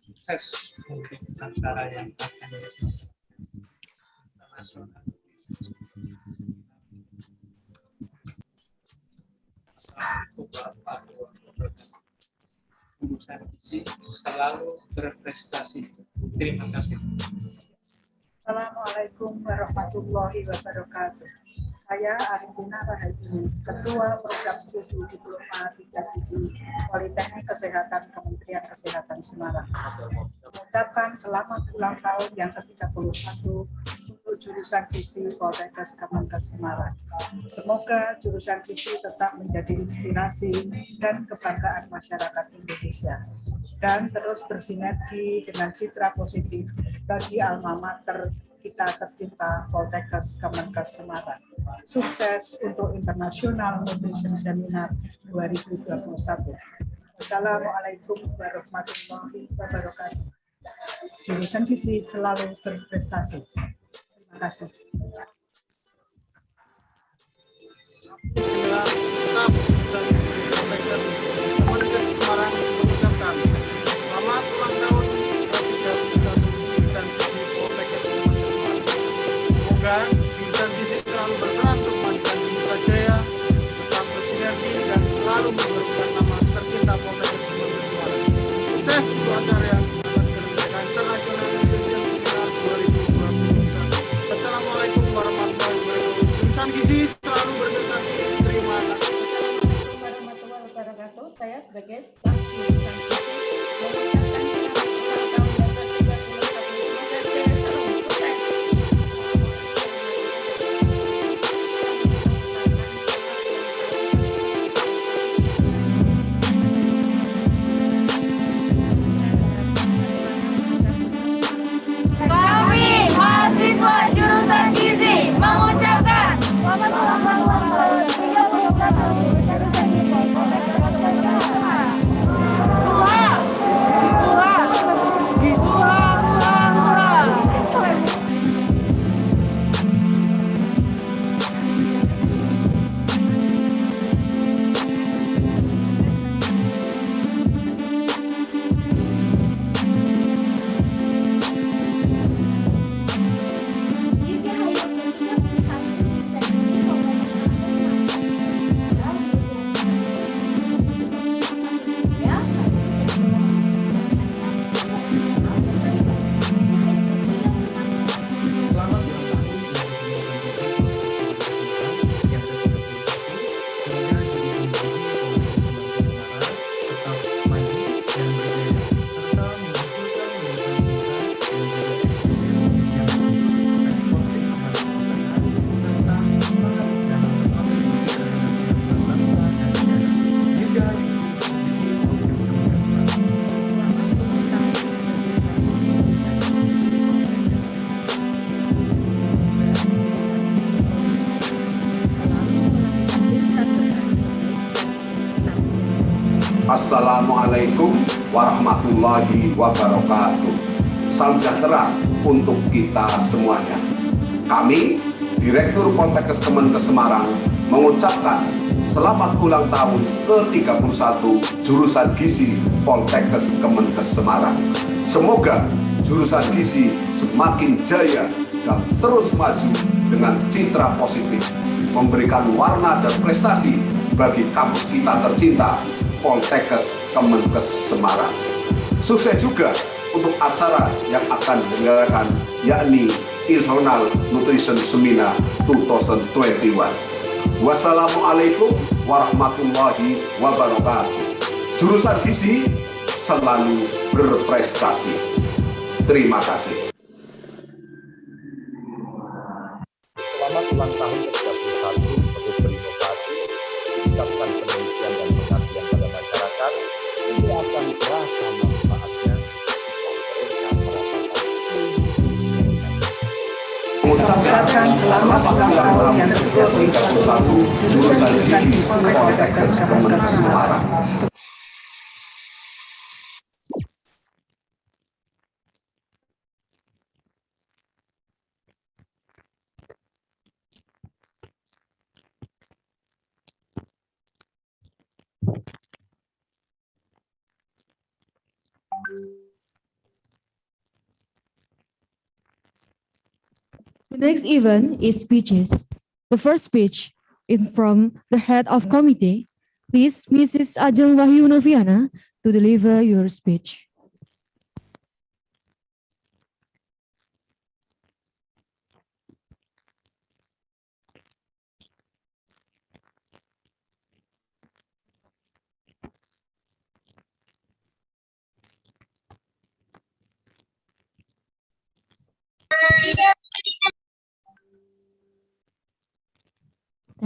Sukses untuk acara yang akan diselenggarakan nasional. Jurusan gizi selalu berprestasi. Terima kasih. Assalamualaikum warahmatullahi wabarakatuh. Saya Arifina Rahayu, Ketua Program Studi Diploma 3 Gizi Politeknik Kesehatan Kementerian Kesehatan Semarang. Mengucapkan selamat ulang tahun yang ke-31 untuk jurusan gizi Poltekkes Kemenkes Semarang. Semoga jurusan gizi tetap menjadi inspirasi dan kebanggaan masyarakat Indonesia dan terus bersinergi dengan citra positif bagi alma mater kita tercinta Poltekkes Kemenkes Semarang. Sukses untuk International Nutrition Seminar 2021. Wassalamualaikum warahmatullahi wabarakatuh. Jurusan gizi selalu berprestasi. Terima kasih. Bismillah, staf Kemenkes Semarang mengucapkan selamat ulang tahun ke-31 jurusan gizi Poltekkes Kemenkes Semarang. Semoga jurusan gizi selalu berperan untuk memajukan Indonesia Jaya, tetap bersinergi dan selalu mengharumkan nama tercinta Poltekkes Kemenkes Semarang. Sukses untuk acara yang akan diselenggarakan International Nutrition Seminar 2021. Assalamualaikum warahmatullahi wabarakatuh. Jurusan gizi selalu berprestasi. Terima kasih. Assalamualaikum warahmatullahi wabarakatuh. Saya sebagai staf jurusan gizi mengucapkan selamat ulang tahun yang ke-31. Semoga saya selalu sukses. Kami mahasiswa jurusan gizi mengucapkan selamat ulang tahun ke-31 jurusan gizi Poltekkes Kemenkes Semarang. Hurra! Hurra! Hurra! Hurra! Hurra! Selamat ulang tahun untuk jurusan gizi Poltekkes Kemenkes Semarang yang ke-31. Semoga jurusan gizi Poltekkes Kemenkes Semarang tetap maju dan berjaya serta menghasilkan lulusan lulusan dan juga eksekutif yang responsif terhadap kebutuhan serta semangat dalam berkontribusi terhadap kemajuan bangsa dan negara. Dirgahayu jurusan gizi Poltekkes Kemenkes Semarang. Assalamualaikum warahmatullahi wabarakatuh. Salam sejahtera untuk kita semuanya. Kami, Direktur Poltekkes Kemenkes Semarang, mengucapkan selamat ulang tahun ke-31 jurusan gizi Poltekkes Kemenkes Semarang. Semoga jurusan gizi semakin jaya dan terus maju dengan citra positif, memberikan warna dan prestasi bagi kampus kita tercinta Poltekkes Kemenkes Semarang. Sukses juga untuk acara yang akan diselenggarakan, yakni International Nutrition Seminar 2021. Wassalamualaikum warahmatullahi wabarakatuh. Jurusan gizi selalu berprestasi. Terima kasih. Selamat ulang tahun ke-31 untuk berinovasi, meningkatkan penelitian dan pengabdian pada masyarakat. Ini akan terasa manfaatnya jika mereka merasakan mengucapkan selamat ulang tahun yang ke-31 jurusan gizi Poltekkes Kemenkes Semarang. The next event is speeches. The first speech is from the head of committee. Please, Mrs. Ajeng Wahyu Noviana, to deliver your speech.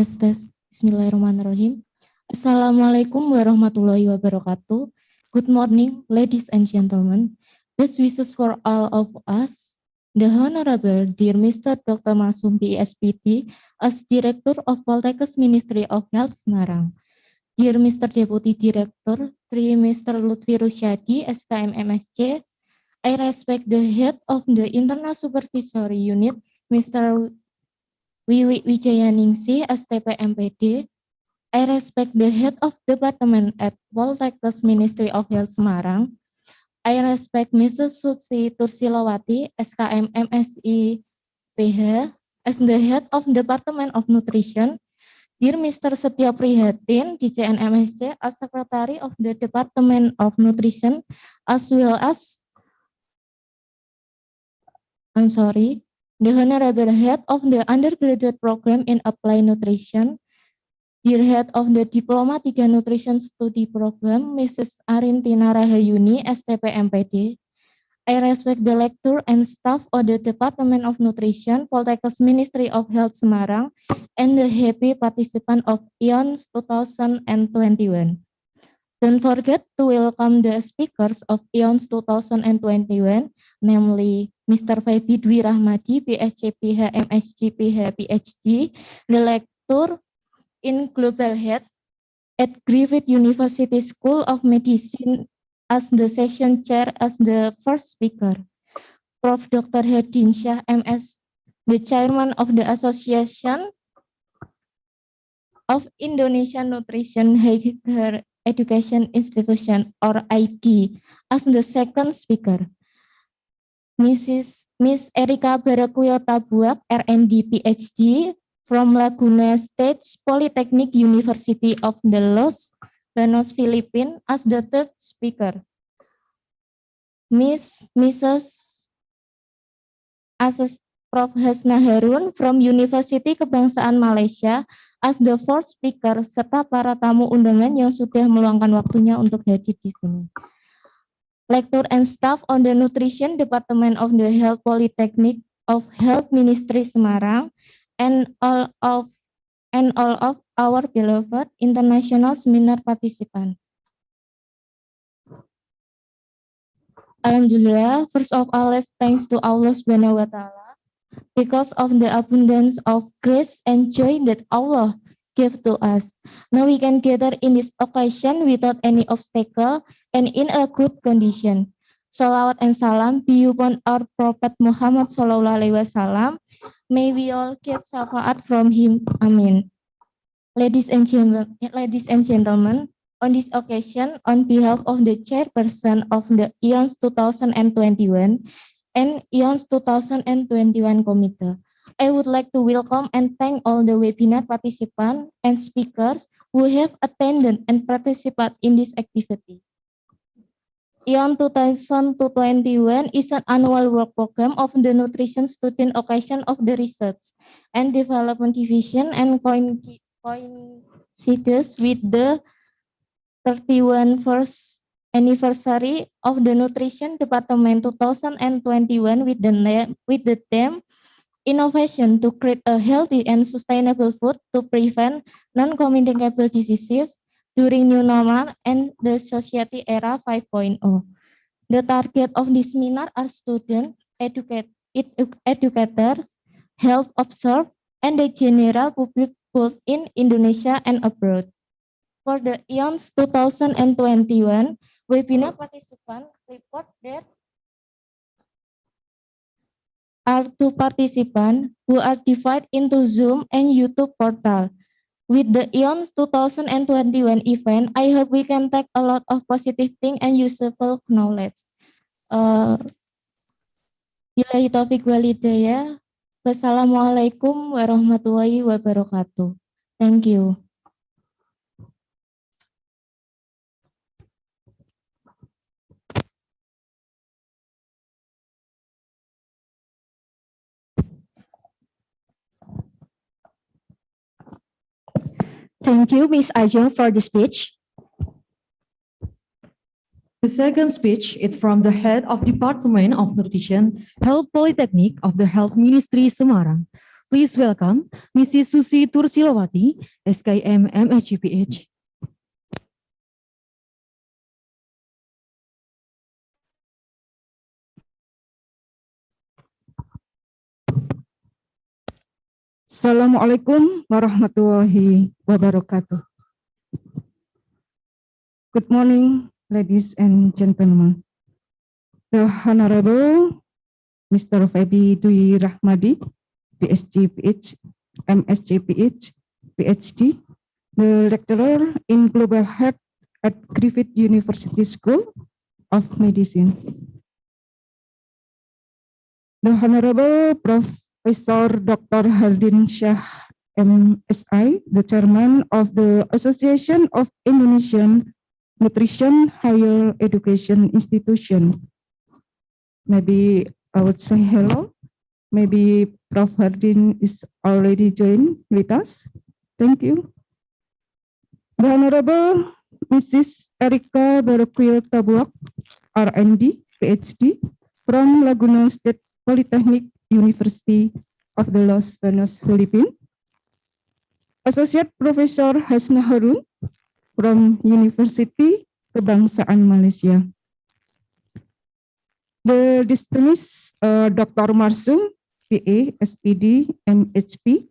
Tes. Bismillahirrahmanirrahim. Assalamualaikum warahmatullahi wabarakatuh. Good morning, ladies and gentlemen. Best wishes for all of us. The Honorable dear Mr. Dr. Marsumbi SPD as Director of Poltekkes Ministry of Health Semarang. Dear Mr. Deputy Director, Mr. Lutfi Rusyadi, SKM MSc, I respect the head of the Internal Supervisory Unit, Mr. Wiwi Wijayaningsih, STP MPD. I respect the head of department at Poltekkes Ministry of Health Semarang. I respect Mrs. Susi Tursilawati, SKM MSI PH, as the head of Department of Nutrition. Dear Mr. Setio Prihatin, DCN MSc, as Secretary of the Department of Nutrition, as well as, the Honorable Head of the Undergraduate Program in Applied Nutrition, dear Head of the Diploma 3 Nutrition Study Program, Mrs. Arintina Rahayuni, STP MPD. I respect the lecturer and staff of the Department of Nutrition, Poltekkes Ministry of Health Semarang, and the happy participant of IONS 2021. Don't forget to welcome the speakers of IONS 2021, namely Mr. Faibi Dwi Rahmadi, PhD, PH, MSc, PH, PhD, the lecturer in Global Health at Griffith University School of Medicine as the session chair as the first speaker. Prof. Dr. Hedin Shah, MS, the chairman of the Association of Indonesian Nutrition Higher Education Institution or ID as the second speaker. Miss Erika Barakuyota Buak, RND PhD from Laguna State Polytechnic University of the Los Banos, Philippines as the third speaker. Mrs. Prof. Hasna Harun from University Kebangsaan Malaysia as the fourth speaker, serta para tamu undangan yang sudah meluangkan waktunya untuk hadir di sini. Lecturer and staff on the Nutrition Department of the Health Polytechnic of Health Ministry Semarang, and all of our beloved international seminar participants. Alhamdulillah, first of all, let's thanks to Allah Subhanahu wa Ta'ala because of the abundance of grace and joy that Allah gave to us. Now we can gather in this occasion without any obstacle and in a good condition. Salawat and salam be upon our Prophet Muhammad Sallallahu Alaihi Wasallam. May we all get syafaat from him. Amin. Ladies and gentlemen, on this occasion, on behalf of the chairperson of the IONS 2021 and IONS 2021 Committee, I would like to welcome and thank all the webinar participants and speakers who have attended and participated in this activity. IONS 2021 is an annual work program of the Nutrition Student Occasion of the Research and Development Division and coincides with the 31st anniversary of the Nutrition Department 2021 with the theme Innovation to create a healthy and sustainable food to prevent non-communicable diseases during new normal and the society era 5.0. The target of this seminar are students, educators, health observers, and the general public both in Indonesia and abroad. For the IONS 2021 webinar participants report that are two participants who are divided into Zoom and YouTube portal. With the IONS 2021 event, I hope we can take a lot of positive things and useful knowledge. Billahi taufiq wal hidayah. Wassalamualaikum warahmatullahi wabarakatuh. Thank you. Thank you, Ms. Ajeng, for the speech. The second speech is from the head of Department of Nutrition, Health Polytechnic of the Health Ministry Semarang. Please welcome Mrs. Susi Tursilawati, SKM MHPH. Assalamualaikum warahmatullahi wabarakatuh. Good morning, ladies and gentlemen. The Honorable Mr. Febi Dwi Rahmadi, PhD, MSc, PhD, the lecturer in Global Health at Griffith University School of Medicine. The Honorable Professor Dr. Hardin Shah, MSI, the Chairman of the Association of Indonesian Nutrition Higher Education Institution. Maybe I would say hello. Maybe Prof. Hardin is already joined with us. Thank you. The Honorable Mrs. Erika Barokuil Tabuak, RND, PhD, from Laguna State Polytechnic University of the Los Banos, Philippines. Associate Professor Hasna Harun from University Kebangsaan Malaysia. The distinguished Dr. Marsum, PA, SPD, MHP,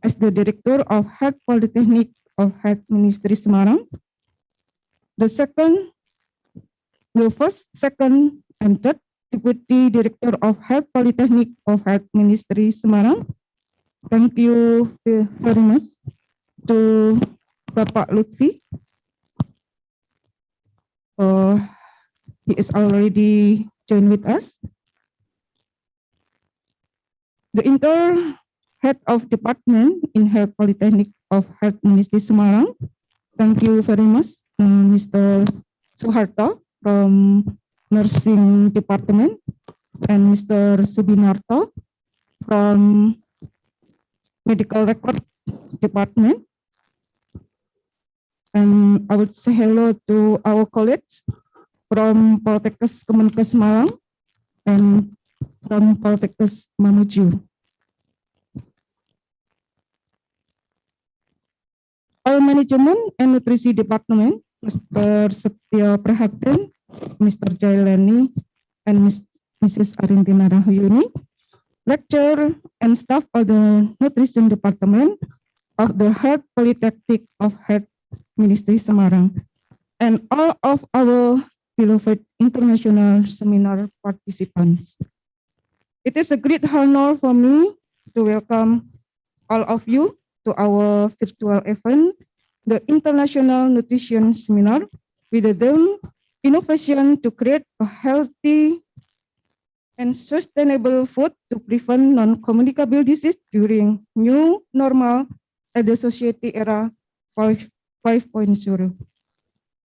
as the Director of Health Polytechnic of Health Ministry Semarang. The first, second, and third Deputy Director of Health Polytechnic of Health Ministry Semarang. Thank you very much to Bapak Lutfi. He is already joined with us. The Head of Department in Health Polytechnic of Health Ministry Semarang. Thank you very much, Mr. Suharto from Nursing Department and Mr. Subinarto from Medical Record Department. And I would say hello to our colleagues from Poltekkes Kemenkes Malang and from Poltekkes Mamuju. Our Management and Nutrisi Department, Mr. Setio Prihatin, Mr. Jailani, and Mrs. Arintina Rahuyuni, lecturer and staff of the Nutrition Department of the Health Polytechnic of Health Ministry Semarang, and all of our beloved international seminar participants. It is a great honor for me to welcome all of you to our virtual event, the International Nutrition Seminar, with the theme Innovation to Create a Healthy and Sustainable Food to Prevent Non-Communicable Disease During New Normal at the Society Era 5.0.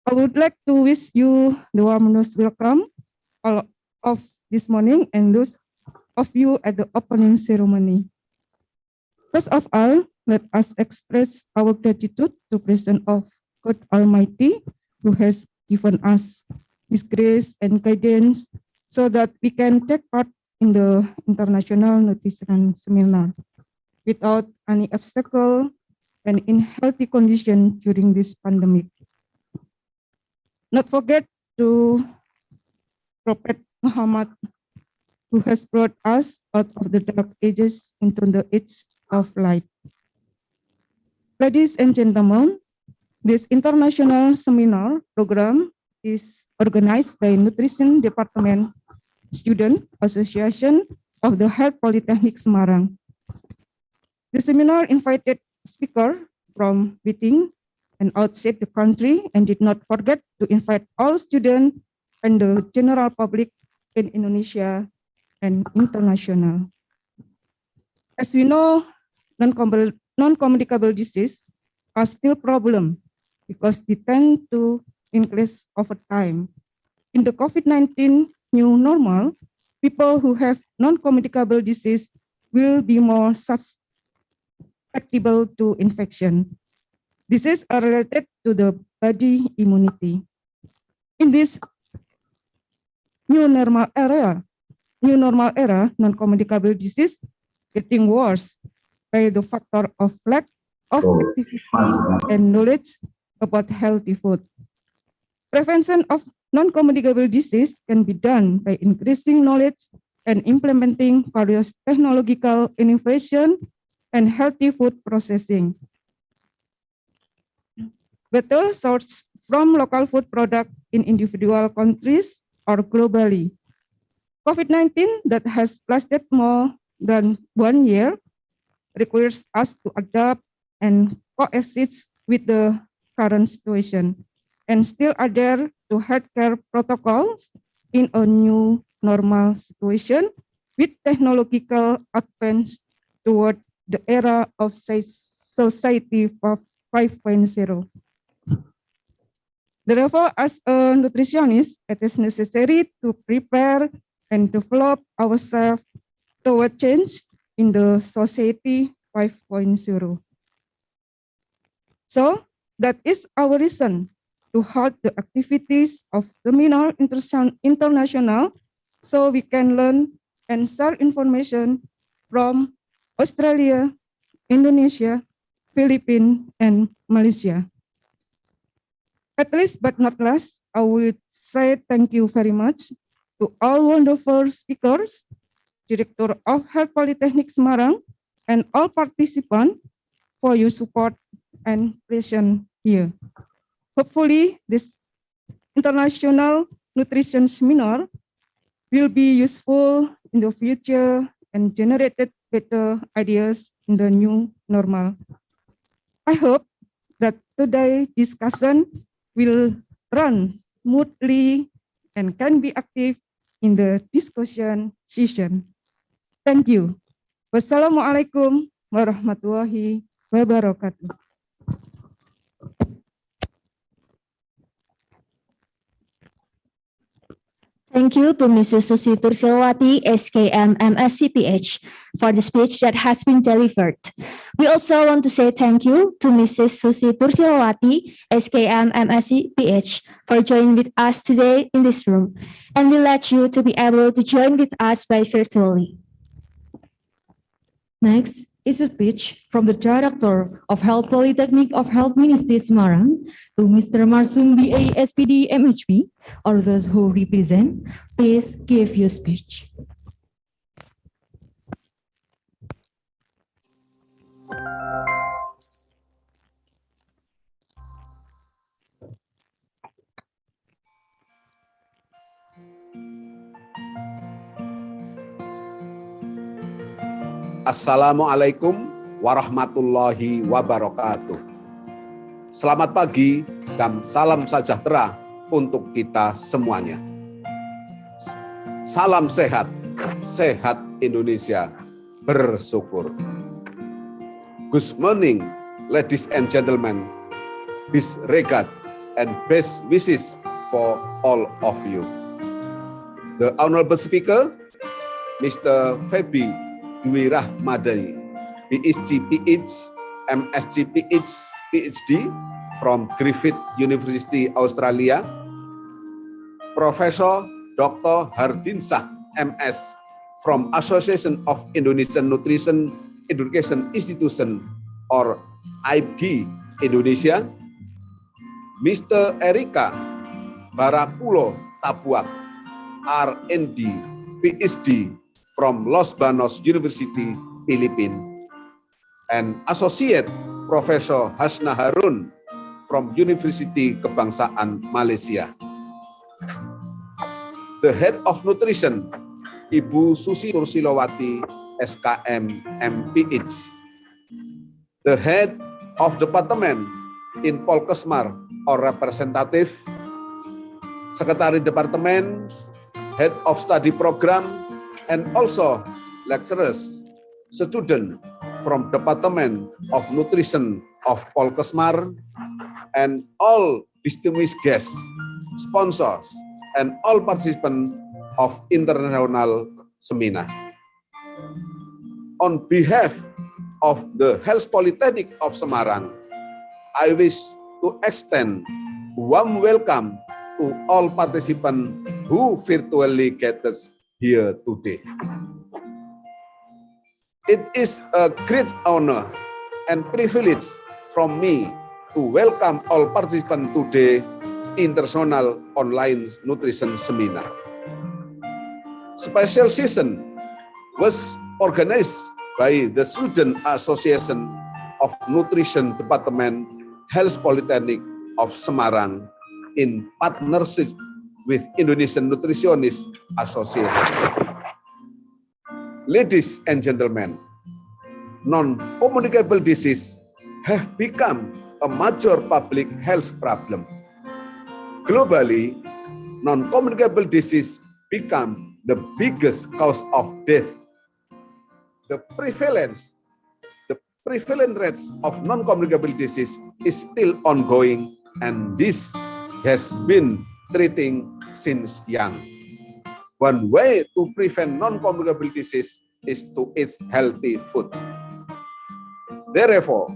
I would like to wish you the warmest welcome all of this morning and those of you at the opening ceremony. First of all, let us express our gratitude to President of God Almighty, who has given us His grace and guidance so that we can take part in the International Nutrition Seminar without any obstacle and in healthy condition during this pandemic. Not forget to Prophet Muhammad, who has brought us out of the dark ages into the age of light. Ladies and gentlemen, this international seminar program is organized by Nutrition Department Student Association of the Health Polytechnic Semarang. The seminar invited speakers from within and outside the country and did not forget to invite all students and the general public in Indonesia and international. As we know, non-communicable disease are still a problem because they tend to increase over time. In the COVID-19 new normal, people who have non-communicable disease will be more susceptible to infection. Diseases are related to the body immunity. In this new normal era, non-communicable disease getting worse by the factor of lack of activity and knowledge about healthy food. Prevention of non-communicable disease can be done by increasing knowledge and implementing various technological innovation and healthy food processing. Better source from local food products in individual countries or globally. COVID-19 that has lasted more than 1 year requires us to adapt and coexist with the current situation and still adhere to healthcare protocols in a new normal situation with technological advance toward the era of society 5.0. Therefore, as a nutritionist, it is necessary to prepare and develop ourselves toward change in the society 5.0. So that is our reason to hold the activities of Seminar International so we can learn and share information from Australia, Indonesia, Philippines, and Malaysia. At least but not last, I would say thank you very much to all wonderful speakers, Director of Health Polytechnic Semarang, and all participants for your support and presence here. Hopefully, this international nutrition seminar will be useful in the future and generated better ideas in the new normal. I hope that today's discussion will run smoothly and can be active in the discussion session. Thank you. Wassalamualaikum warahmatullahi wabarakatuh. Thank you to Mrs. Susi Tursilawati, SKM MSc for the speech that has been delivered. We also want to say thank you to Mrs. Susi Tursilawati, SKM MSc for joining with us today in this room, and we let you to be able to join with us by virtually. Next is a speech from the Director of Health Polytechnic of Health Ministry Semarang to Mr. Marsum BA SPD MHP, or those who represent. Please give your speech. Assalamualaikum warahmatullahi wabarakatuh. Selamat pagi dan salam sejahtera untuk kita semuanya. Salam sehat, sehat Indonesia, bersyukur. Good morning, ladies and gentlemen. Best regard and best wishes for all of you. The Honorable Speaker, Mr. Febi Dwi Rahmadani, PhD, MSc, PhD from Griffith University, Australia, Professor Dr. Hardinsah, MS from Association of Indonesian Nutrition Education Institution or IB Indonesia, Mr. Erika Barakulo Tabuak, R&D, PhD from Los Banos University, Philippines, and Associate Professor Hasna Harun from University Kebangsaan Malaysia. The Head of Nutrition, Ibu Susi Tursilawati, SKM MPH. The Head of Department in Polkesmar or Representative, Secretary Department, Head of Study Program, and also lecturers, students from Department of Nutrition of Polkesmar, and all distinguished guests, sponsors, and all participants of international seminar. On behalf of the Health Polytechnic of Semarang, I wish to extend warm welcome to all participants who virtually gathered here today. It is a great honor and privilege from me to welcome all participants today International Online Nutrition Seminar. Special session was organized by the Student Association of Nutrition Department Health Polytechnic of Semarang in partnership with Indonesian Nutritionist Association. Ladies and gentlemen, non-communicable disease have become a major public health problem. Globally, non-communicable disease become the biggest cause of death. The prevalent rates of non-communicable disease is still ongoing, and this has been treating since young. One way to prevent non-communicable disease is to eat healthy food. Therefore,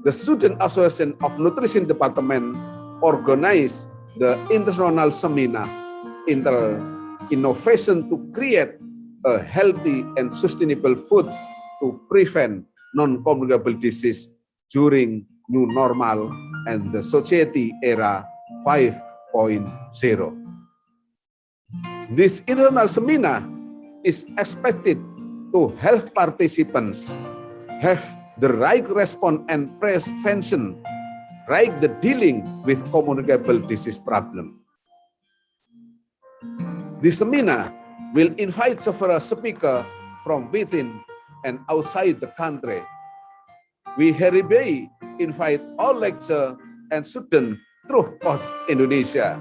the Student Association of Nutrition Department organized the international seminar innovation to create a healthy and sustainable food to prevent non-communicable disease during new normal and the society era 5.0. This international seminar is expected to help participants have the right response and prevention, right the dealing with communicable disease problem. This seminar will invite several speakers from within and outside the country. We hereby invite all lecturers and students throughout Indonesia,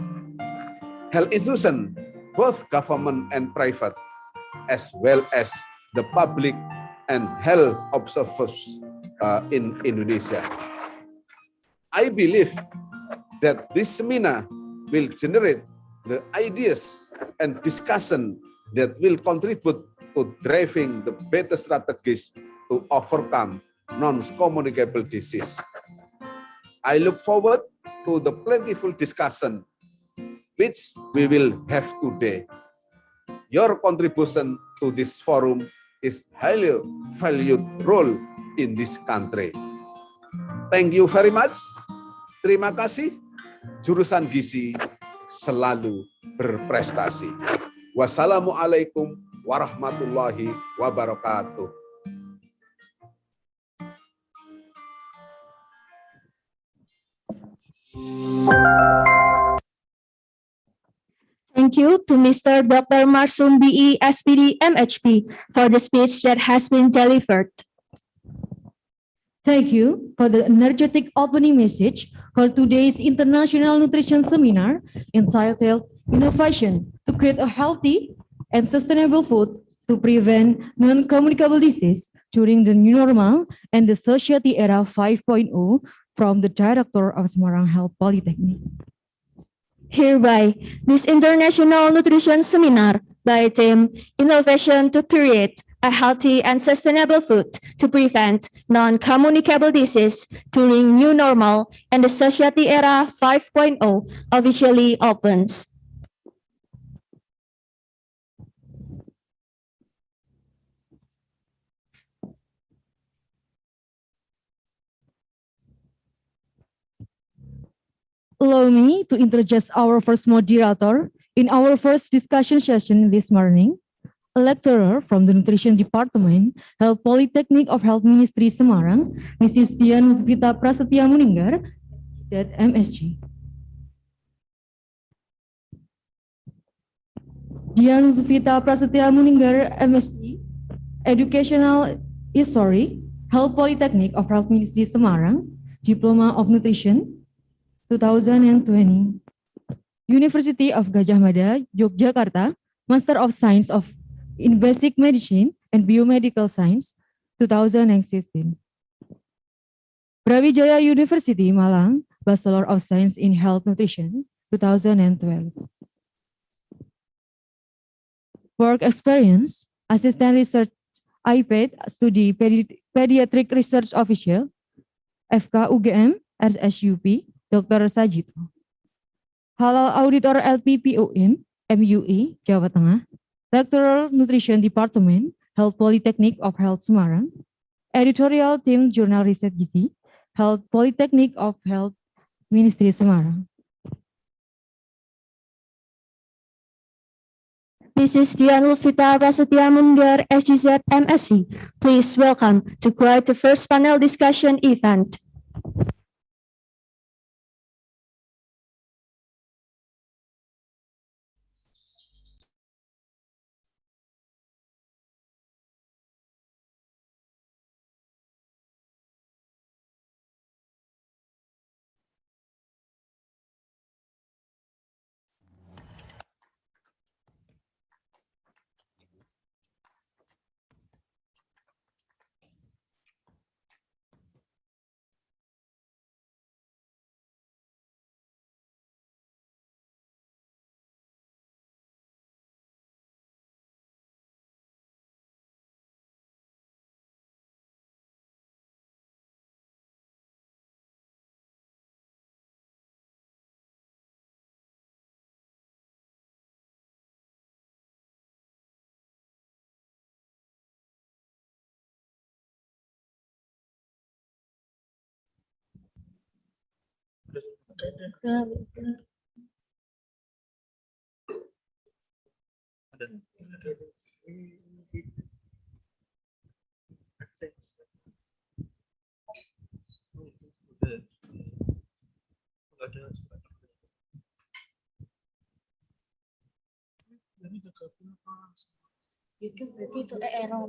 health institutions, both government and private, as well as the public and health observers in Indonesia. I believe that this seminar will generate the ideas and discussion that will contribute to driving the better strategies to overcome non-communicable disease. I look forward to the plentiful discussion which we will have today. Your contribution to this forum is highly valued role in this country. Thank you very much. Terima kasih. Jurusan gizi selalu berprestasi. Wassalamualaikum warahmatullahi wabarakatuh. Thank you to Mr. Dr. Marsum BE, SPD, MHP for the speech that has been delivered. Thank you for the energetic opening message for today's International Nutrition Seminar entitled Innovation to Create a Healthy and Sustainable Food to Prevent Non-Communicable Disease During the New Normal and the Society Era 5.0 from the Director of Semarang Health Polytechnic. Hereby, this International Nutrition Seminar by theme Innovation to Create a Healthy and Sustainable Food to Prevent Non-Communicable Disease During New Normal and the Society Era 5.0 officially opens. Allow me to introduce our first moderator in our first discussion session this morning, a lecturer from the Nutrition Department, Health Polytechnic of Health Ministry Semarang, Mrs. Dian Lutfita Prasetya Muninggar, MSc. Dian Lutfita Prasetya Muninggar, MSc, Educational History, Health Polytechnic of Health Ministry Semarang, Diploma of Nutrition, 2020. University of Gajah Mada, Yogyakarta, Master of Science in Basic Medicine and Biomedical Science, 2016. Brawijaya University, Malang, Bachelor of Science in Health Nutrition, 2012. Work experience, Assistant Research IPED, Studi Pediatric Research Official, FK UGM, RSUP, Dr. Sajito. Halal Auditor LPPOM, MUI, Jawa Tengah, Lecturer Nutrition Department, Health Polytechnic of Health Semarang. Editorial Team Jurnal Riset Gizi, Health Polytechnic of Health Ministry Semarang. Mrs. Dian Lufita Prasetya Munir, SGZ MSc. Please welcome to guide the first panel discussion event. Itu berarti itu error.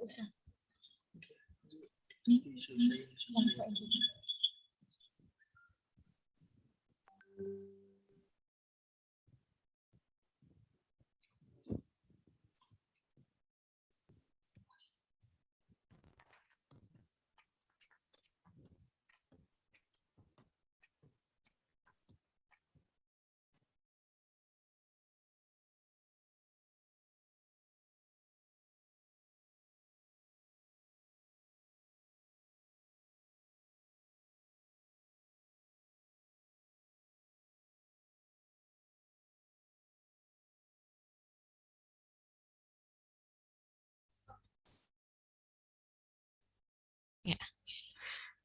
Usah. Nih, langsung. Yeah.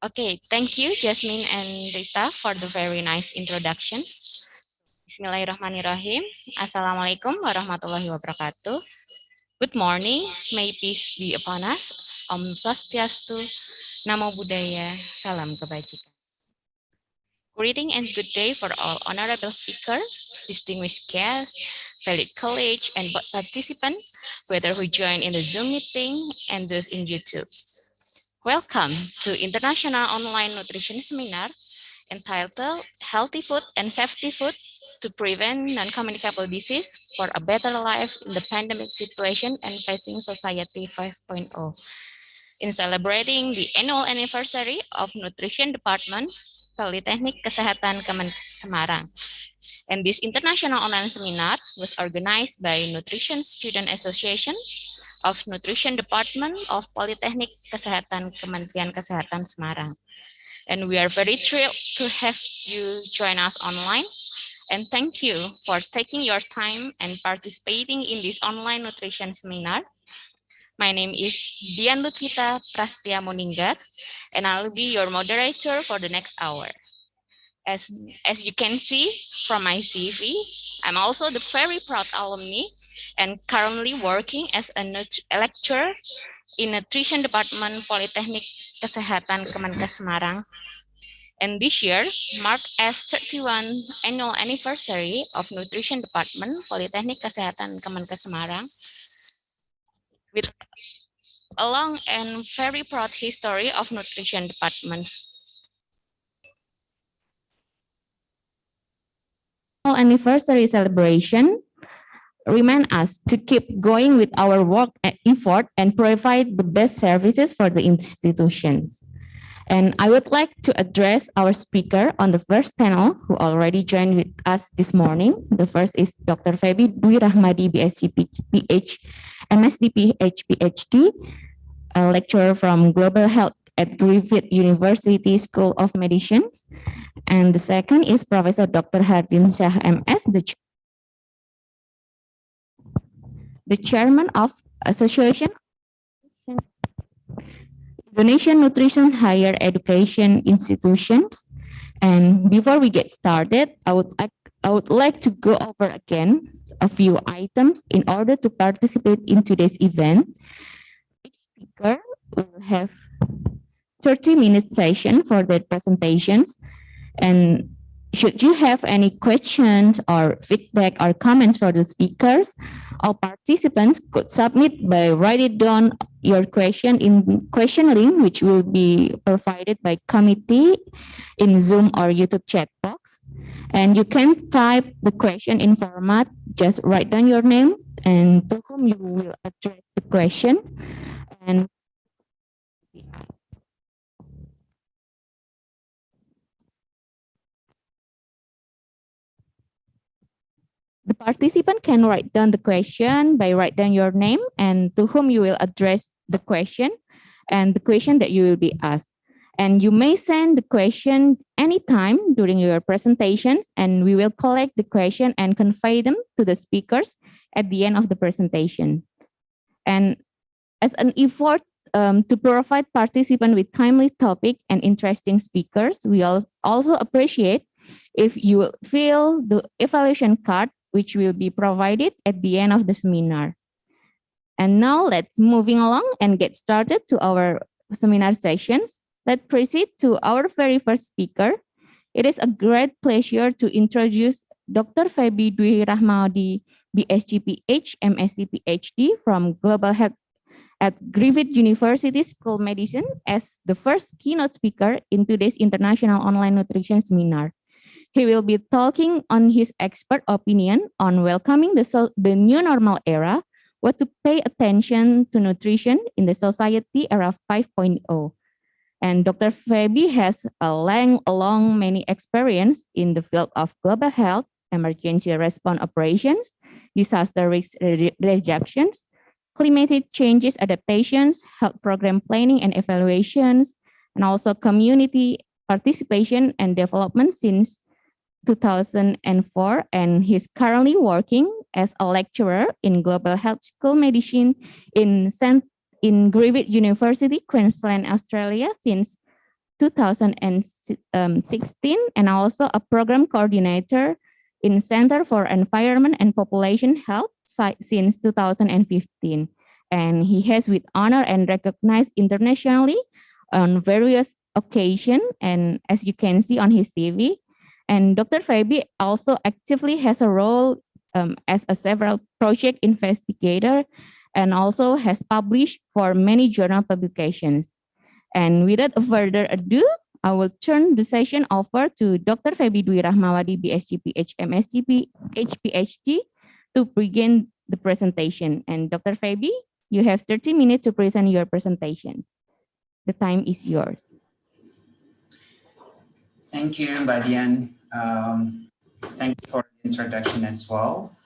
Okay, thank you, Jasmine and Rita, for the very nice introduction. Bismillahirrahmanirrahim. Assalamualaikum warahmatullahi wabarakatuh. Good morning, may peace be upon us. Om Swastiastu, Namo Buddhaya, Salam Kebajikan. Greeting and good day for all honorable speaker, distinguished guests, valued colleagues, and participants, whether who join in the Zoom meeting and those in YouTube. Welcome to International Online Nutrition Seminar entitled Healthy Food and Safety Food to Prevent Non-Communicable Disease for a Better Life in the Pandemic Situation and Facing Society 5.0. In celebrating the annual anniversary of Nutrition Department, Politeknik Kesehatan Kemenkes Semarang. And this international online seminar was organized by Nutrition Student Association of Nutrition Department of Politeknik Kesehatan Kementerian Kesehatan Semarang. And we are very thrilled to have you join us online. And thank you for taking your time and participating in this online nutrition seminar. My name is Dian Lutfita Prasetya Muninggar, and I'll be your moderator for the next hour. As you can see from my CV, I'm also the very proud alumni and currently working as a lecturer in Nutrition Department Politeknik Kesehatan Kemenkes Semarang. And this year marked as 31 annual anniversary of Nutrition Department Politeknik Kesehatan Kemenkes Semarang, with a long and very proud history of Nutrition Department. Anniversary celebration remind us to keep going with our work and effort and provide the best services for the institutions. And I would like to address our speaker on the first panel who already joined with us this morning. The first is Dr. Febi Dwi Rahmadi, BSc PH, MSc PH, PhD. a lecturer from Global Health at Griffith University School of Medicine. And the second is Professor Dr. Hardin Shah MS, the chairman of Association Indonesian Nutrition Higher Education Institutions. And before we get started, I would like to go over again a few items in order to participate in today's event. Each speaker will have 30-minute session for their presentations. And should you have any questions or feedback or comments for the speakers, all participants could submit by writing down your question in question link, which will be provided by committee in Zoom or YouTube chat box. And you can type the question in format, just write down your name and to whom you will address the question. And the participant can write down the question by write down your name and to whom you will address the question and the question that you will be asked. And you may send the question anytime during your presentations, and we will collect the question and convey them to the speakers at the end of the presentation. And as an effort to provide participants with timely topic and interesting speakers, we also appreciate if you will fill the evaluation card, which will be provided at the end of the seminar. And now let's moving along and get started to our seminar sessions. Let's proceed to our very first speaker. It is a great pleasure to introduce Dr. Feby Dwi Rahmawati, BSc-PH, MSc-PhD from Global Health at Griffith University School of Medicine as the first keynote speaker in today's International Online Nutrition Seminar. He will be talking on his expert opinion on welcoming the new normal era, what to pay attention to nutrition in the society era 5.0. And Dr. Feby has a long many experience in the field of global health, emergency response operations, disaster risk reductions, climate changes adaptations, health program planning and evaluations, and also community participation and development since 2004, and he's currently working as a lecturer in Global Health School Medicine in Griffith University, Queensland, Australia since 2016, and also a program coordinator in Center for Environment and Population Health since 2015. And he has with honor and recognized internationally on various occasions, and as you can see on his CV. And Dr. Feby also actively has a role as a several project investigator and also has published for many journal publications. And without further ado, I will turn the session over to Dr. Feby Dwi Rahmawati, BSc-PH, MSc-PH, PhD, to begin the presentation. And Dr. Feby, you have 30 minutes to present your presentation. The time is yours. Thank you, Mbak Dian. Thank you for the introduction as well.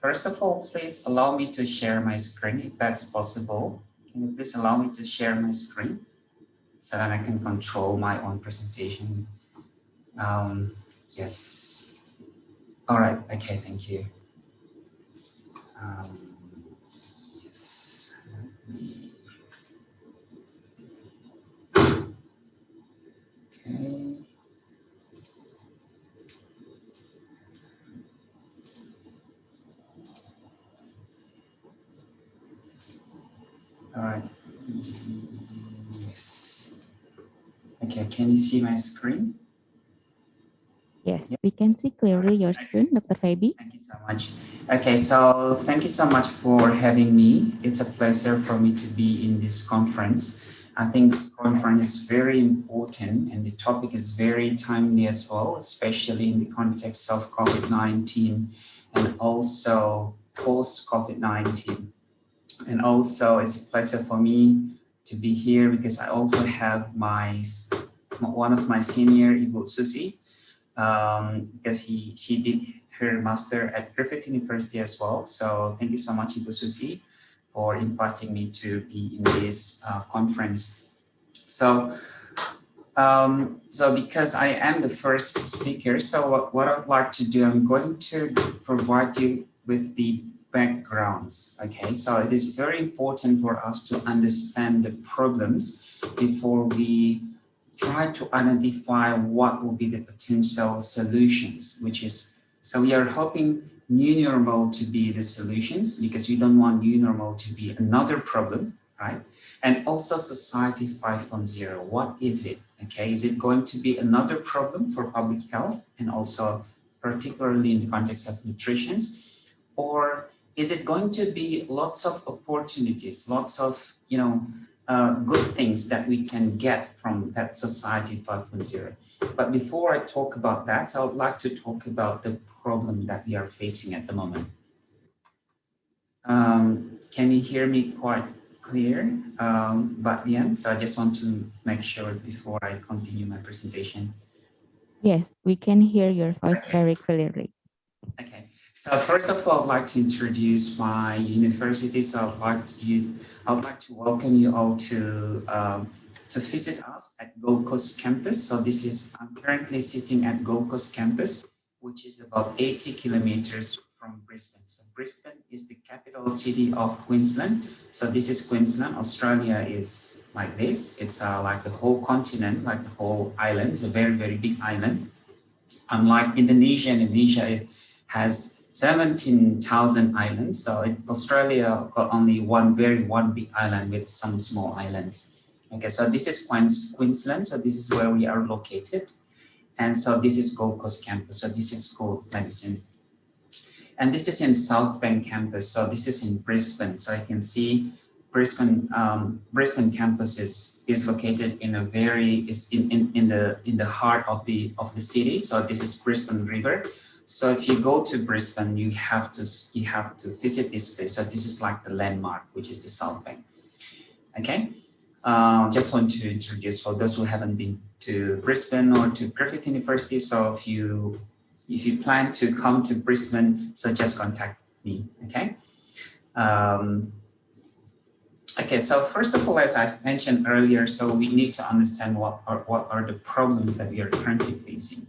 First of all, please allow me to share my screen if that's possible. Can you please allow me to share my screen so that I can control my own presentation? Yes. All right. Okay. Thank you. Yes. Okay. All right. Yes. Okay, can you see my screen? Yes, we can see clearly your screen, Dr. Feby. Thank you so much. Okay, so thank you so much for having me. It's a pleasure for me to be in this conference. I think this conference is very important and the topic is very timely as well, especially in the context of COVID-19 and also post-COVID-19. And also it's a pleasure for me to be here because I also have one of my senior, Ibu Susi, because she did her master at Griffith University as well. So thank you so much, Ibu Susi, for inviting me to be in this conference. So, because I am the first speaker, so what I'd like to do, I'm going to provide you with the backgrounds. Okay, so it is very important for us to understand the problems before we try to identify what will be the potential solutions, which is, so we are hoping new normal to be the solutions, because we don't want new normal to be another problem, right? And also society 5.0, what is it? Okay, is it going to be another problem for public health and also particularly in the context of nutrition? Or is it going to be lots of opportunities, lots of, good things that we can get from that society 5.0? But before I talk about that, I would like to talk about the problem that we are facing at the moment. Can you hear me quite clear? But yeah, so I just want to make sure before I continue my presentation. Yes, we can hear your voice very clearly. Okay, so first of all, I'd like to introduce my university. So I would like to welcome you all to visit us at Gold Coast campus. So I'm currently sitting at Gold Coast campus, which is about 80 kilometers from Brisbane. So Brisbane is the capital city of Queensland. So this is Queensland. Australia is like this. It's like the whole continent, like the whole island. It's a very, very big island. Unlike Indonesia, it has 17,000 islands. So Australia got only one big island with some small islands. Okay, so this is Queensland. So this is where we are located. And so this is Gold Coast campus. So this is School of Medicine. And this is in South Bank campus. So this is in Brisbane. So you can see Brisbane campus is located in in the heart of the city. So this is Brisbane River. So if you go to Brisbane, you have to visit this place. So this is like the landmark, which is the South Bank. Okay. Just want to introduce for those who haven't been to Brisbane or to Griffith University. So if you plan to come to Brisbane, so just contact me. Okay. Okay, so first of all, as I mentioned earlier, so we need to understand what are the problems that we are currently facing.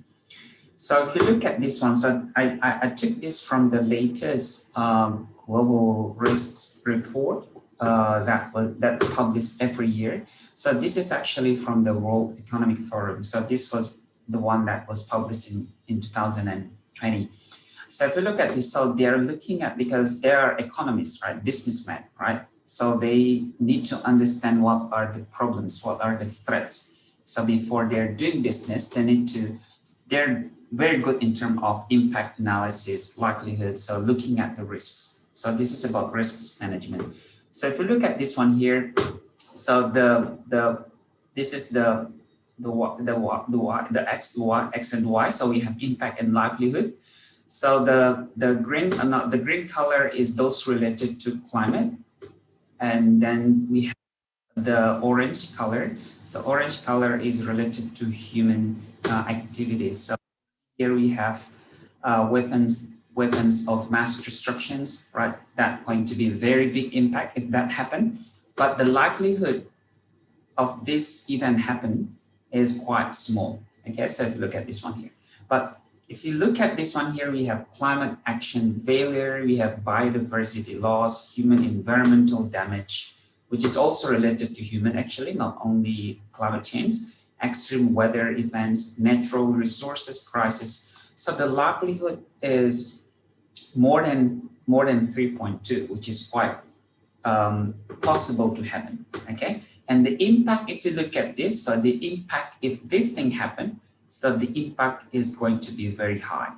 So if you look at this one, so I took this from the latest global risks report that published every year. So this is actually from the World Economic Forum. So this was the one that was published in 2020. So if you look at this, so they're looking at, because they are economists, right, businessmen, right? So they need to understand what are the problems, what are the threats. So before they're doing business, they're very good in terms of impact analysis, likelihood, so looking at the risks. So this is about risks management. So if you look at this one here, so this is the X and Y. So we have impact and livelihood. So the green color is those related to climate. And then we have the orange color. So orange color is related to human activities. So here we have weapons of mass destructions, right? That's going to be a very big impact if that happens. But the likelihood of this event happen is quite small. Okay, so if you look at this one here. But if you look at this one here, we have climate action failure, we have biodiversity loss, human environmental damage, which is also related to human, actually, not only climate change, extreme weather events, natural resources crisis. So the likelihood is more than 3.2, which is quite possible to happen. Okay, and the impact, if you look at this, so the impact if this thing happen, so the impact is going to be very high.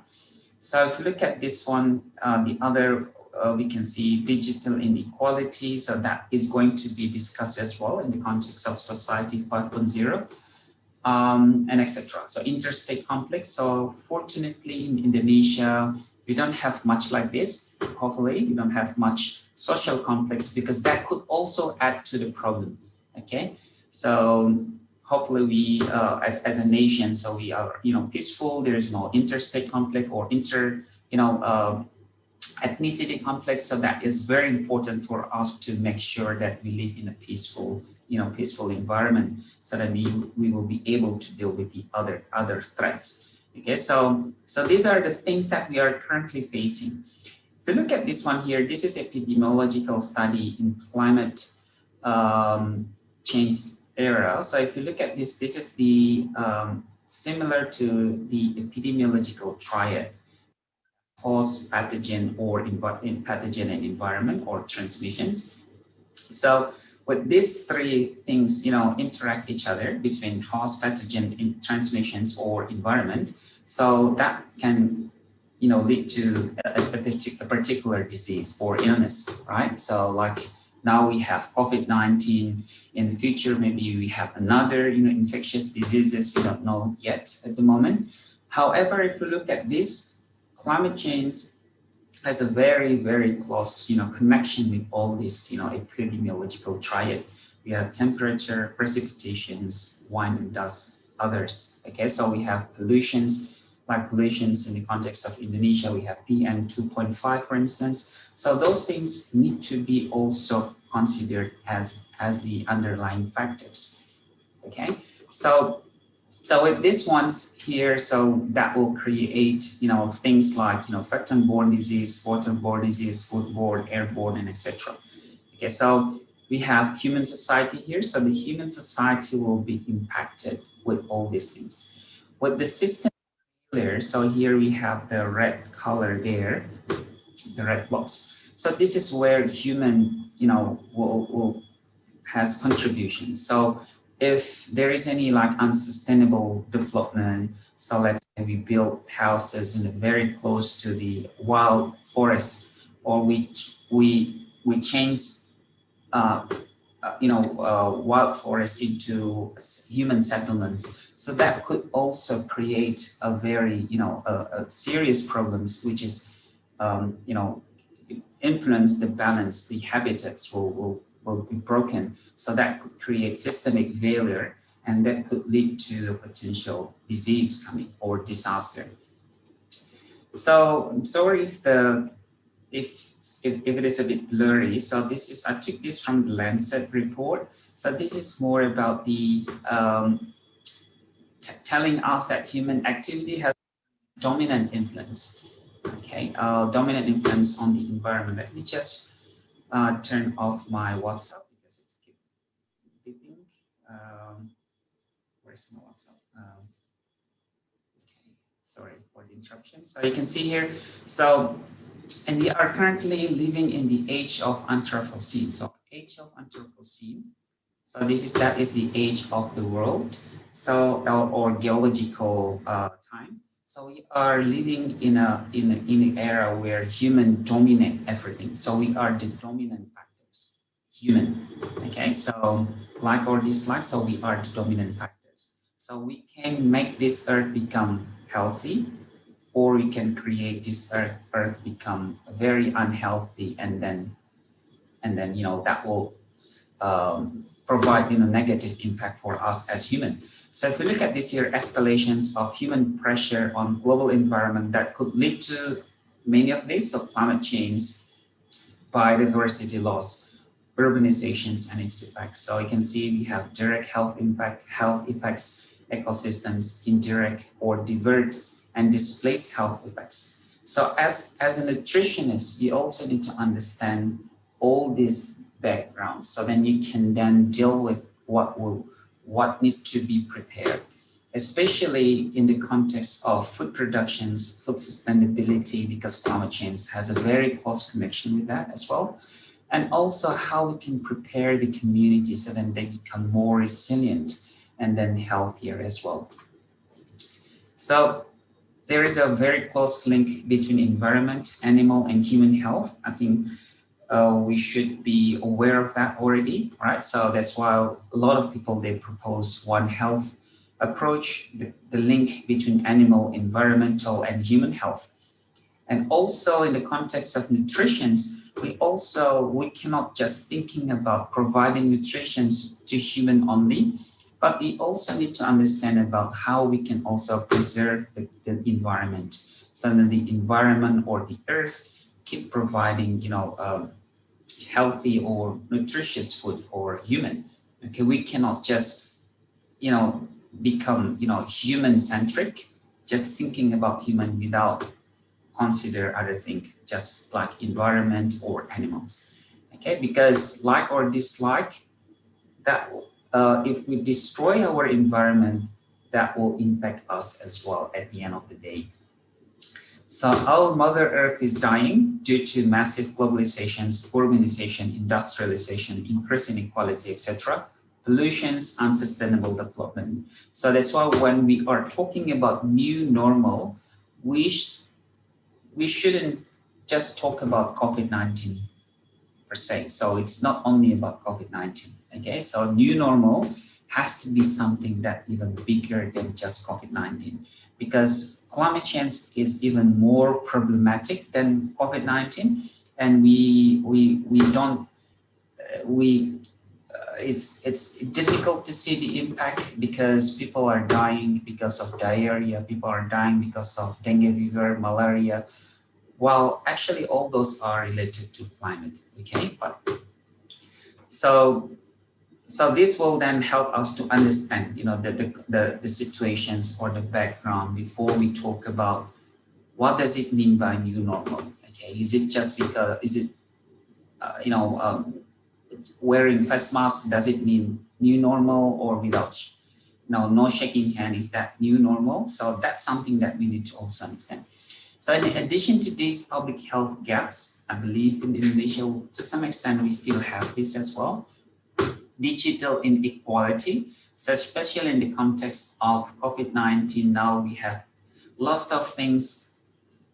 So if you look at this one, the other, we can see digital inequality. So that is going to be discussed as well in the context of society 5.0, and etc. So interstate conflicts. So fortunately in Indonesia, we don't have much like this. Hopefully we don't have much social conflicts, because that could also add to the problem. Okay, so hopefully we, as a nation, so we are, peaceful. There is no interstate conflict or ethnicity conflicts. So that is very important for us to make sure that we live in a peaceful, peaceful environment, so that we will be able to deal with the other threats. Okay, so these are the things that we are currently facing. If you look at this one here, this is epidemiological study in climate change era. So if you look at this, this is the similar to the epidemiological triad: host, pathogen, or pathogen and environment, or transmissions. So with these three things, interact each other between host, pathogen, transmissions, or environment. So that can, lead to a particular disease or illness, right? So like now we have COVID-19. In the future, maybe we have another, infectious diseases we don't know yet at the moment. However, if you look at this, climate change has a very, very close, connection with all this, epidemiological triad. We have temperature, precipitations, wind and dust, others. Okay, so we have pollutions, like pollutions in the context of Indonesia, we have PM 2.5, for instance. So those things need to be also considered as the underlying factors. Okay, so with these ones here, so that will create, things like, vector-borne disease, waterborne disease, foodborne, airborne, and etc. Okay, so we have human society here. So the human society will be impacted with all these things. With the system there, so here we have the red color there, the red box. So this is where human, will has contributions. So if there is any like unsustainable development, so let's say we build houses in very close to the wild forest, or we change wild forest into human settlements. So that could also create a very, a serious problems, which is, influence the balance, the habitats will be broken. So that could create systemic failure, and that could lead to a potential disease coming or disaster. So I'm sorry if it is a bit blurry. So this is, I took this from the Lancet report. So this is more about the telling us that human activity has dominant influence. Okay, dominant influence on the environment. Let me just turn off my WhatsApp because it's beeping. Where's my WhatsApp? Okay, sorry for the interruption. So you can see here. So, and we are currently living in the age of Anthropocene. So age of Anthropocene. So that is the age of the world. So or geological time. So we are living in an era where human dominate everything. So we are the dominant factors, human. Okay, so like or dislike, so we are the dominant factors. So we can make this earth become healthy, or we can create this earth become very unhealthy, and then that will provide negative impact for us as human. So if we look at this here, escalations of human pressure on global environment that could lead to many of these, so climate change, biodiversity loss, urbanizations and its effects. So you can see we have direct health effects, ecosystems, indirect or divert and displaced health effects. So as a nutritionist, you also need to understand all these backgrounds, so then you can then deal with what need to be prepared, especially in the context of food productions, food sustainability, because climate change has a very close connection with that as well. And also how we can prepare the community so then they become more resilient and then healthier as well. So there is a very close link between environment, animal and human health. I think we should be aware of that already, right? So that's why a lot of people, they propose One Health approach, the link between animal, environmental and human health. And also in the context of nutrition, we cannot just thinking about providing nutrition to human only, but we also need to understand about how we can also preserve the environment. So that the environment or the earth keep providing, healthy or nutritious food for human. Okay, we cannot just, become, human-centric, just thinking about human without consider other things, just like environment or animals. Okay, because like or dislike, that if we destroy our environment, that will impact us as well at the end of the day. So our Mother Earth is dying due to massive globalizations, urbanization, industrialization, increase inequality, etc., pollutions, unsustainable development. So that's why when we are talking about new normal, we shouldn't just talk about COVID-19 per se. So it's not only about COVID-19. Okay, so new normal has to be something that even bigger than just COVID-19, because climate change is even more problematic than COVID-19, and it's difficult to see the impact because people are dying because of diarrhea, people are dying because of dengue fever, malaria, while actually all those are related to climate. Okay, but so this will then help us to understand, the situations or the background before we talk about what does it mean by new normal. Okay, is it just because wearing face mask, does it mean new normal, or without no shaking hand, is that new normal? So that's something that we need to also understand. So in addition to these public health gaps, I believe in Indonesia, to some extent, we still have this as well. Digital inequality, so especially in the context of COVID-19, now we have lots of things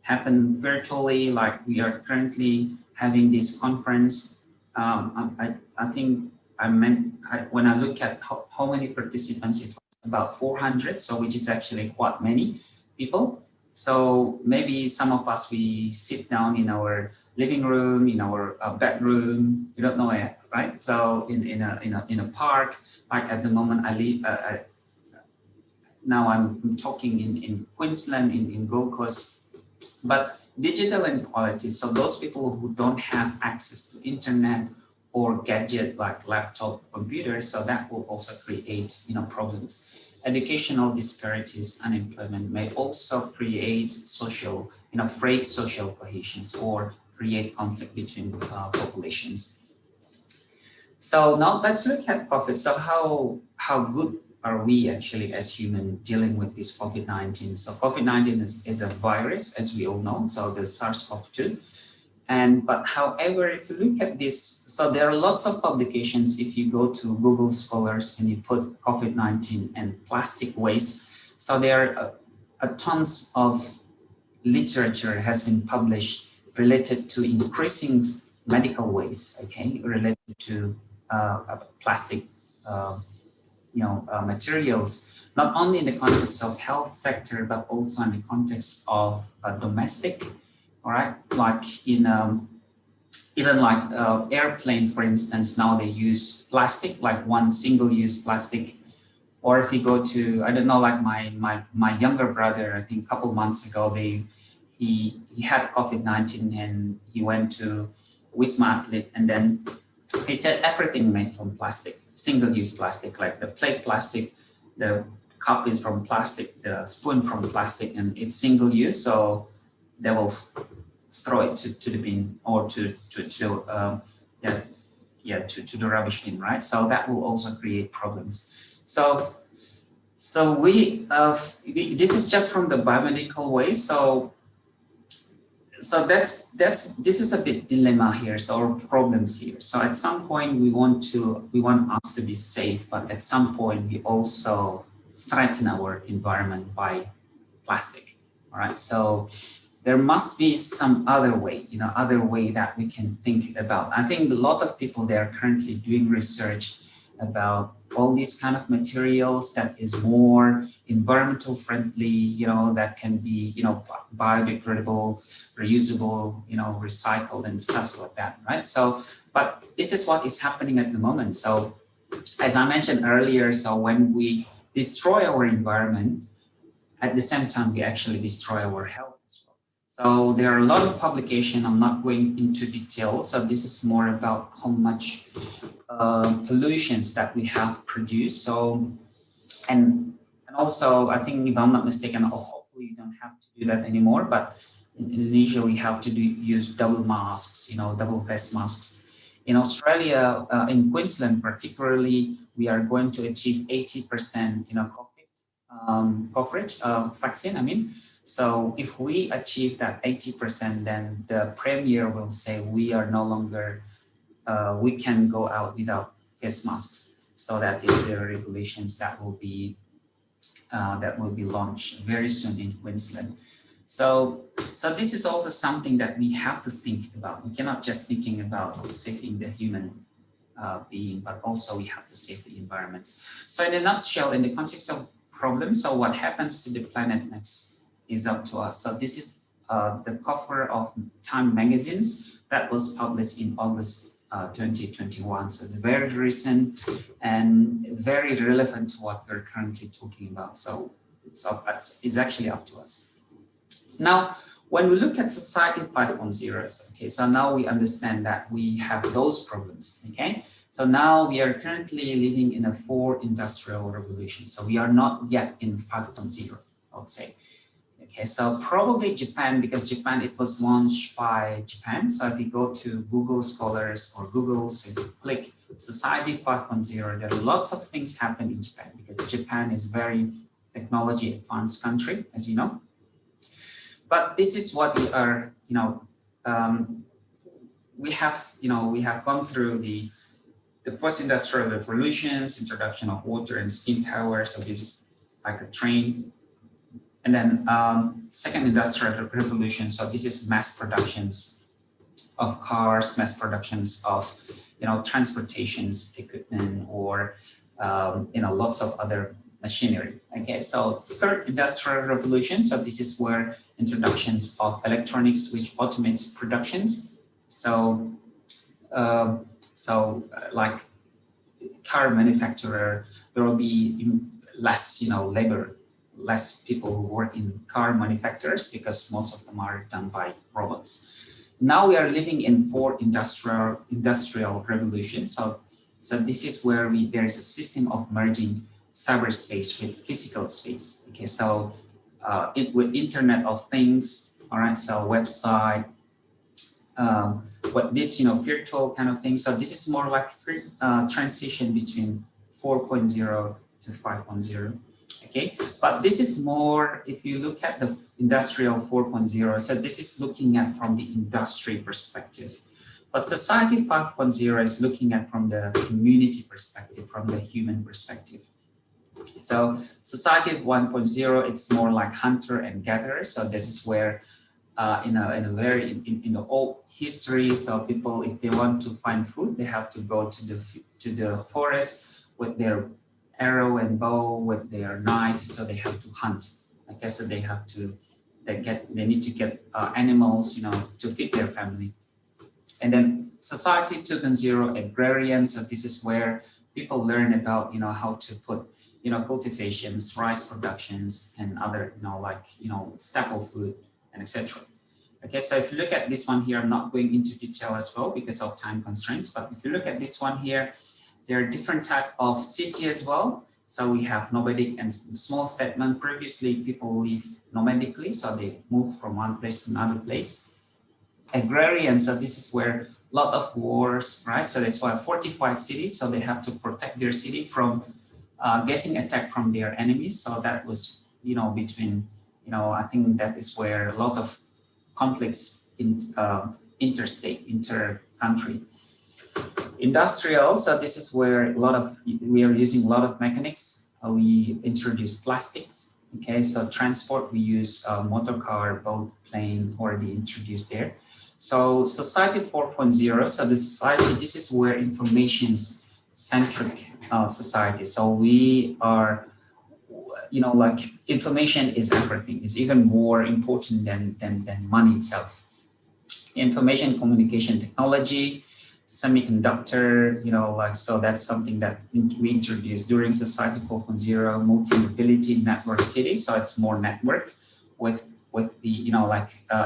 happen virtually, like we are currently having this conference. I think when I look at how many participants, it was about 400, so which is actually quite many people. So maybe some of us, we sit down in our living room, in our bedroom, we don't know it, right? So in a park, like at the moment I live, now I'm talking in Queensland, in Gold Coast, but digital inequality, so those people who don't have access to internet or gadget like laptop, computers, so that will also create, problems. Educational disparities, unemployment may also create social, frayed social cohesions or create conflict between populations. So now let's look at COVID. So how good are we actually as humans dealing with this COVID-19? So COVID-19 is a virus, as we all know, so the SARS-CoV-2. But however, if you look at this, so there are lots of publications. If you go to Google Scholars and you put COVID-19 and plastic waste, so there are tons of literature has been published related to increasing medical waste, okay, related to plastic, materials, not only in the context of health sector, but also in the context of domestic. All right, like in even like airplane, for instance, now they use plastic, like one single-use plastic. Or if you go to, I don't know, like my younger brother, I think a couple months ago, he had COVID-19 and he went to Wisma Athlete, and then he said everything made from plastic, single-use plastic, like the plate plastic, the cup is from plastic, the spoon from plastic, and it's single-use, so they will throw it to the bin or to the rubbish bin, right? So that will also create problems. So this is just from the biomedical way. So this is a bit dilemma here, so our problems here. So at some point we want us to be safe, but at some point we also threaten our environment by plastic. All right, so there must be some other way, other way that we can think about. I think a lot of people, they are currently doing research about all these kind of materials that is more environmental friendly, that can be, biodegradable, reusable, recycled and stuff like that, right? So, but this is what is happening at the moment. So as I mentioned earlier, so when we destroy our environment, at the same time, we actually destroy our health as well. So there are a lot of publication. I'm not going into detail. So this is more about how much pollutions that we have produced. So, and also I think if I'm not mistaken, hopefully you don't have to do that anymore, but in Indonesia we have to use double masks, double face masks. In Australia, in Queensland particularly, we are going to achieve 80% COVID coverage, vaccine, I mean. So if we achieve that 80%, then the Premier will say we are no longer, we can go out without face masks. So that is the regulations that will be launched very soon in Queensland. So this is also something that we have to think about. We cannot just thinking about saving the human being, but also we have to save the environment. So in a nutshell, in the context of problems, so what happens to the planet next is up to us. So this is the cover of Time magazines that was published in August 2021. So it's very recent and very relevant to what we're currently talking about. So it's actually up to us. Now, when we look at society 5.0, okay, so now we understand that we have those problems, okay? So now we are currently living in a 4th industrial revolution. So we are not yet in 5.0, I would say. Okay, so probably Japan, because Japan, it was launched by Japan. So if you go to Google Scholars or Google, so if you click Society 5.0, there are lots of things happen in Japan because Japan is very technology advanced country, as you know. But this is what we are, we have gone through the post-industrial revolutions, introduction of water and steam power. So this is like a train. And then second industrial revolution. So this is mass productions of cars, mass productions of, transportations equipment, or, lots of other machinery. Okay, so third industrial revolution. So this is where introductions of electronics, which automates productions. So, like car manufacturer, there will be less, labor, less people who work in car manufacturers because most of them are done by robots. Now we are living in 4th industrial revolution. So this is where there is a system of merging cyberspace with physical space. Okay, so with Internet of Things, all right, so website, what this, virtual kind of thing. So this is more like transition between 4.0 to 5.0. Okay, but this is more, if you look at the industrial 4.0, so this is looking at from the industry perspective. But society 5.0 is looking at from the community perspective, from the human perspective. So society 1.0, it's more like hunter and gatherer. So this is where in the old history, so people, if they want to find food, they have to go to the forest with their arrow and bow, with their knife, so they have to hunt. Okay, so they need to get animals, to feed their family. And then society 2.0, agrarian. So this is where people learn about, how to put, cultivations, rice productions, and other, staple food, and etc. Okay, so if you look at this one here, I'm not going into detail as well because of time constraints, but if you look at this one here, there are different type of city as well. So we have nomadic and small settlement. Previously, people live nomadically, so they move from one place to another place. Agrarian, so this is where a lot of wars, right? So that's why fortified cities, so they have to protect their city from getting attacked from their enemies. So that was, between, I think that is where a lot of conflicts in interstate, inter-country. Industrial, so this is where we are using a lot of mechanics. We introduce plastics. Okay, so transport, we use motor car, boat, plane, already introduced there. So society 4.0, so the society, this is where information's centric society. So we are, like information is everything. It's even more important than money itself. Information communication technology, semiconductor, so that's something that we introduced during society 4.0, multi-mobility network city. So it's more network with with the,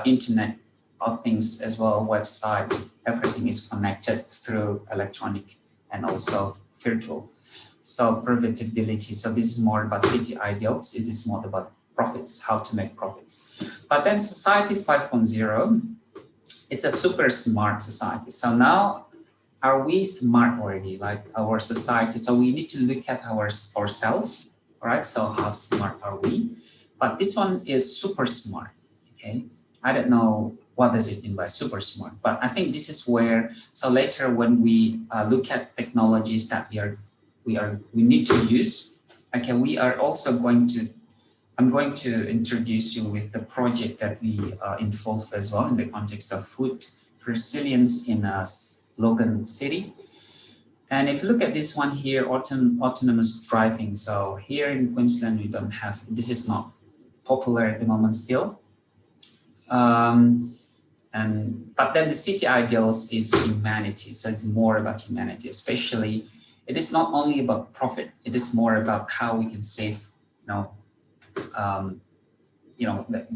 internet of things as well, website, everything is connected through electronic and also virtual. So profitability. So this is more about city ideals. It is more about profits, how to make profits. But then society 5.0, it's a super smart society. So now, are we smart already, like our society? So we need to look at ourselves, right? So how smart are we? But this one is super smart, okay? I don't know what does it mean by super smart, but I think this is where, so later when we look at technologies that we need to use, okay, we are also going to, I'm going to introduce you with the project that we involved as well in the context of food resilience in Logan City. And if you look at this one here, autonomous driving. So here in Queensland, we don't have, this is not popular at the moment still. But then the city ideals is humanity. So it's more about humanity, especially, it is not only about profit, it is more about how we can save, the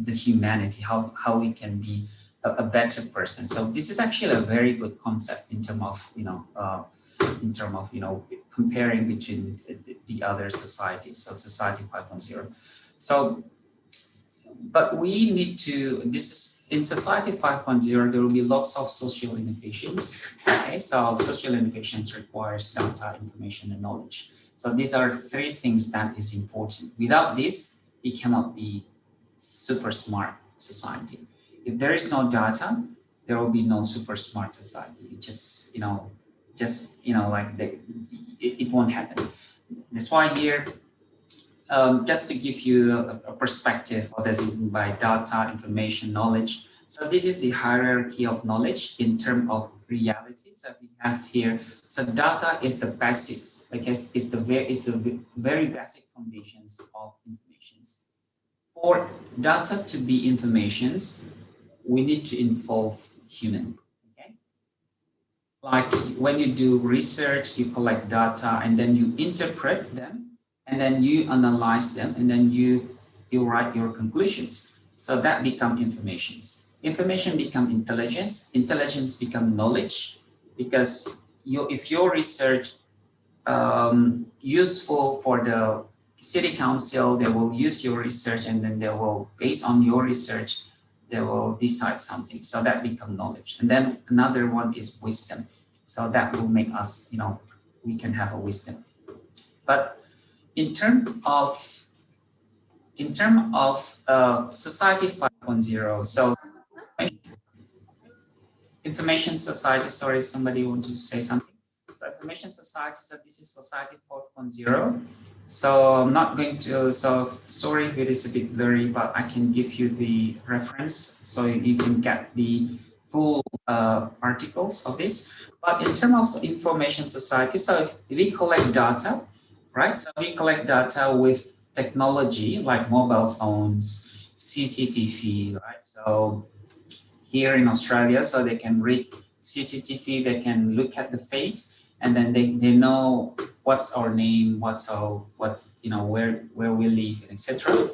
humanity, how we can be a better person. So this is actually a very good concept in terms of, comparing between the other societies, so society 5.0. So, but we need to, this is, in society 5.0, there will be lots of social innovations. Okay, so social innovations requires data, information, and knowledge. So these are three things that is important. Without this, it cannot be super smart society. If there is no data, there will be no super smart society. It just, it won't happen. That's why here, just to give you a perspective, what does it mean by data, information, knowledge. So this is the hierarchy of knowledge in terms of reality. So we have here, so data is the basis, because it's the very basic foundations of informations. For data to be informations, we need to involve human. Okay, like when you do research, you collect data and then you interpret them, and then you analyze them, and then you write your conclusions. So that become informations. Information become intelligence. Intelligence become knowledge, because if your research useful for the city council, they will use your research, and then they will, based on your research, they will decide something. So that become knowledge. And then another one is wisdom. So that will make us, we can have a wisdom. But in terms of society 5.0, so information society, sorry, somebody want to say something? So information society, so this is society 4.0. So I'm not going to, so sorry if it is a bit blurry, but I can give you the reference so you can get the full articles of this. But in terms of information society, so if we collect data, right? So we collect data with technology like mobile phones, CCTV, right? So here in Australia, so they can read CCTV, they can look at the face, and then they know what's our name, what's where we live, etc.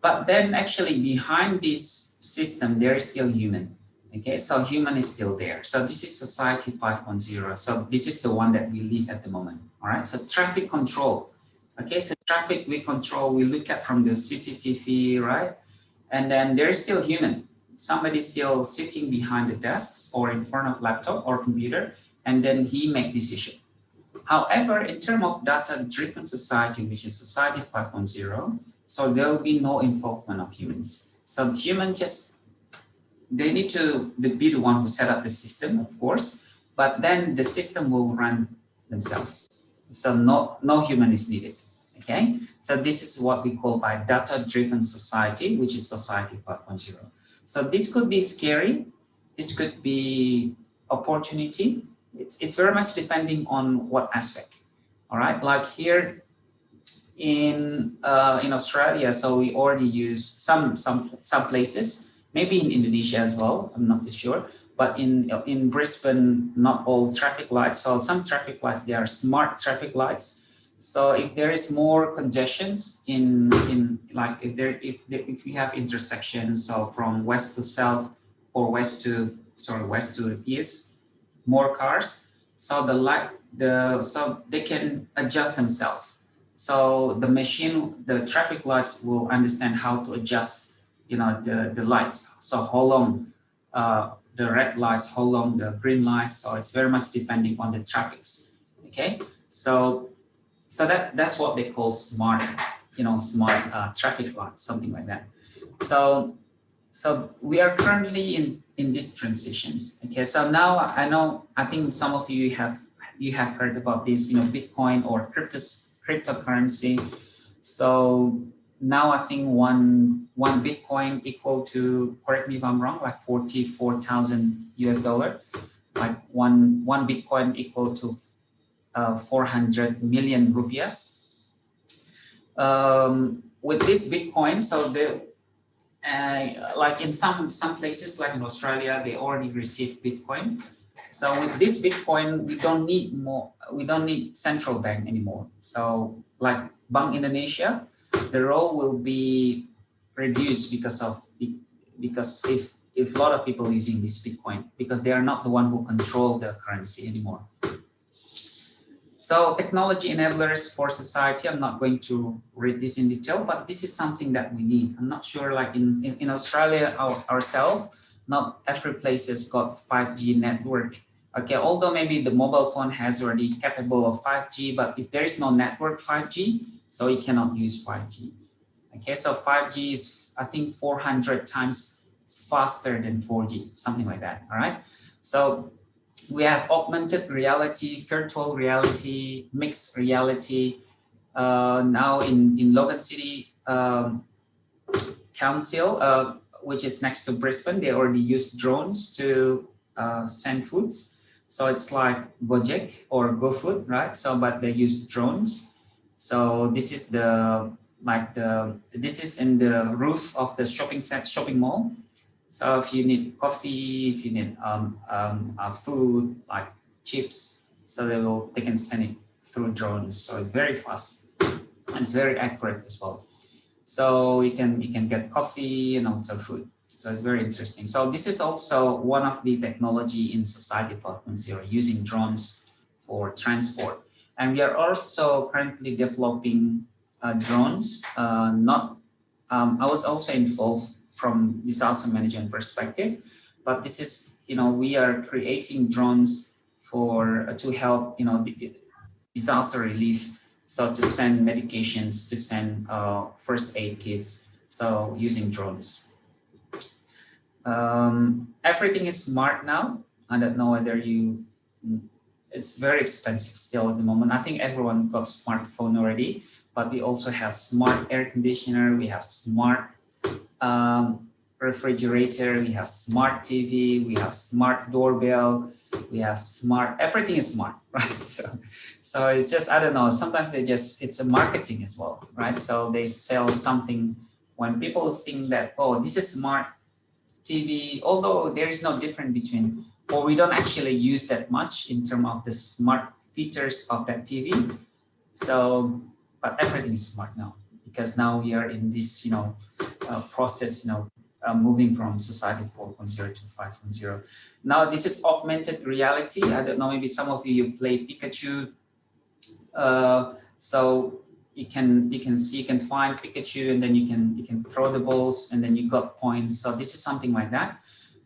But then actually behind this system, there is still human. Okay, so human is still there. So this is society 5.0. So this is the one that we live at the moment. All right, so traffic control. Okay, so traffic we control, we look at from the CCTV, right? And then there is still human. Somebody still sitting behind the desks or in front of laptop or computer, and then he make decision. However, in terms of data-driven society, which is society 5.0, so there will be no involvement of humans. So human just, they need to be the one who set up the system, of course, but then the system will run themselves. So no human is needed. Okay, so this is what we call by data-driven society, which is society 5.0. So this could be scary, this could be opportunity. It's very much depending on what aspect. All right, like here in Australia, so we already use some places, maybe in Indonesia as well, I'm not too sure. But in Brisbane, not all traffic lights. So some traffic lights, they are smart traffic lights. So if there is more congestions in like if we have intersections, so from west to south or west to east, more cars, so so they can adjust themselves. So the traffic lights will understand how to adjust, the lights. So how long the red lights, how long the green lights. So it's very much depending on the traffics. Okay, so that's what they call smart, smart traffic lights, something like that. So we are currently in these transitions. Okay, so now I think some of you have heard about this, Bitcoin or cryptocurrency. So now I think one Bitcoin equal to, correct me if I'm wrong, like 44,000 US dollar. Like one Bitcoin equal to 400 million rupiah. With this Bitcoin, so like in some places, like in Australia, they already received Bitcoin. So with this Bitcoin, we don't need central bank anymore. So like Bank Indonesia, the role will be reduced because if a lot of people using this Bitcoin, because they are not the one who control the currency anymore. So technology enablers for society, I'm not going to read this in detail, but this is something that we need. I'm not sure, like in Australia ourselves, not every place has got 5G network. Okay, although maybe the mobile phone has already capable of 5G, but if there is no network 5G, so you cannot use 5G. Okay, so 5G is, I think, 400 times faster than 4G, something like that, all right? So we have augmented reality, virtual reality, mixed reality. Now in Logan City Council, which is next to Brisbane, they already use drones to send foods. So it's like Gojek or GoFood, right? So, but they use drones. So this is this is in the roof of the shopping mall. So if you need coffee, if you need food like chips, so they can send it through drones. So it's very fast and it's very accurate as well. So you can get coffee and also food. So it's very interesting. So this is also one of the technology in Society 4.0, using drones for transport. And we are also currently developing drones. I was also involved from disaster management perspective, but this is, we are creating drones to help, disaster relief. So to send medications, to send first aid kits, so using drones. Everything is smart now. I don't know whether it's very expensive still at the moment. I think everyone got smartphone already, but we also have smart air conditioner, we have smart refrigerator, we have smart TV, we have smart doorbell, we have smart, everything is smart, right? So it's just, I don't know, sometimes it's a marketing as well, right? So they sell something when people think that, oh, this is smart TV, although there is no difference between, or we don't actually use that much in terms of the smart features of that TV. So, but everything is smart now, because now we are in this, process, moving from Society 4.0 to 5.0. Now this is augmented reality. I don't know, maybe some of you play Pikachu. So you can find Pikachu, and then you can throw the balls, and then you got points. So this is something like that.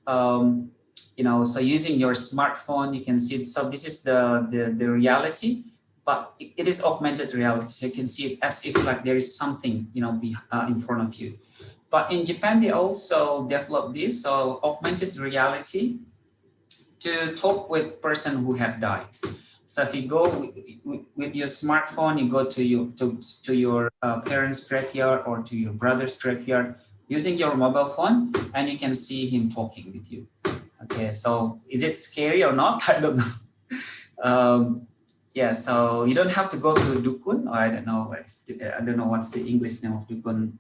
So using your smartphone, you can see it. So this is the reality, but it is augmented reality. So you can see it as if like there is something, in front of you. But in Japan, they also developed this, so augmented reality, to talk with person who have died. So if you go with your smartphone, you go to your parents' graveyard or to your brother's graveyard using your mobile phone, and you can see him talking with you. Okay, so is it scary or not? I don't know. Yeah, so you don't have to go to Dukun, or I don't know what's the English name of Dukun.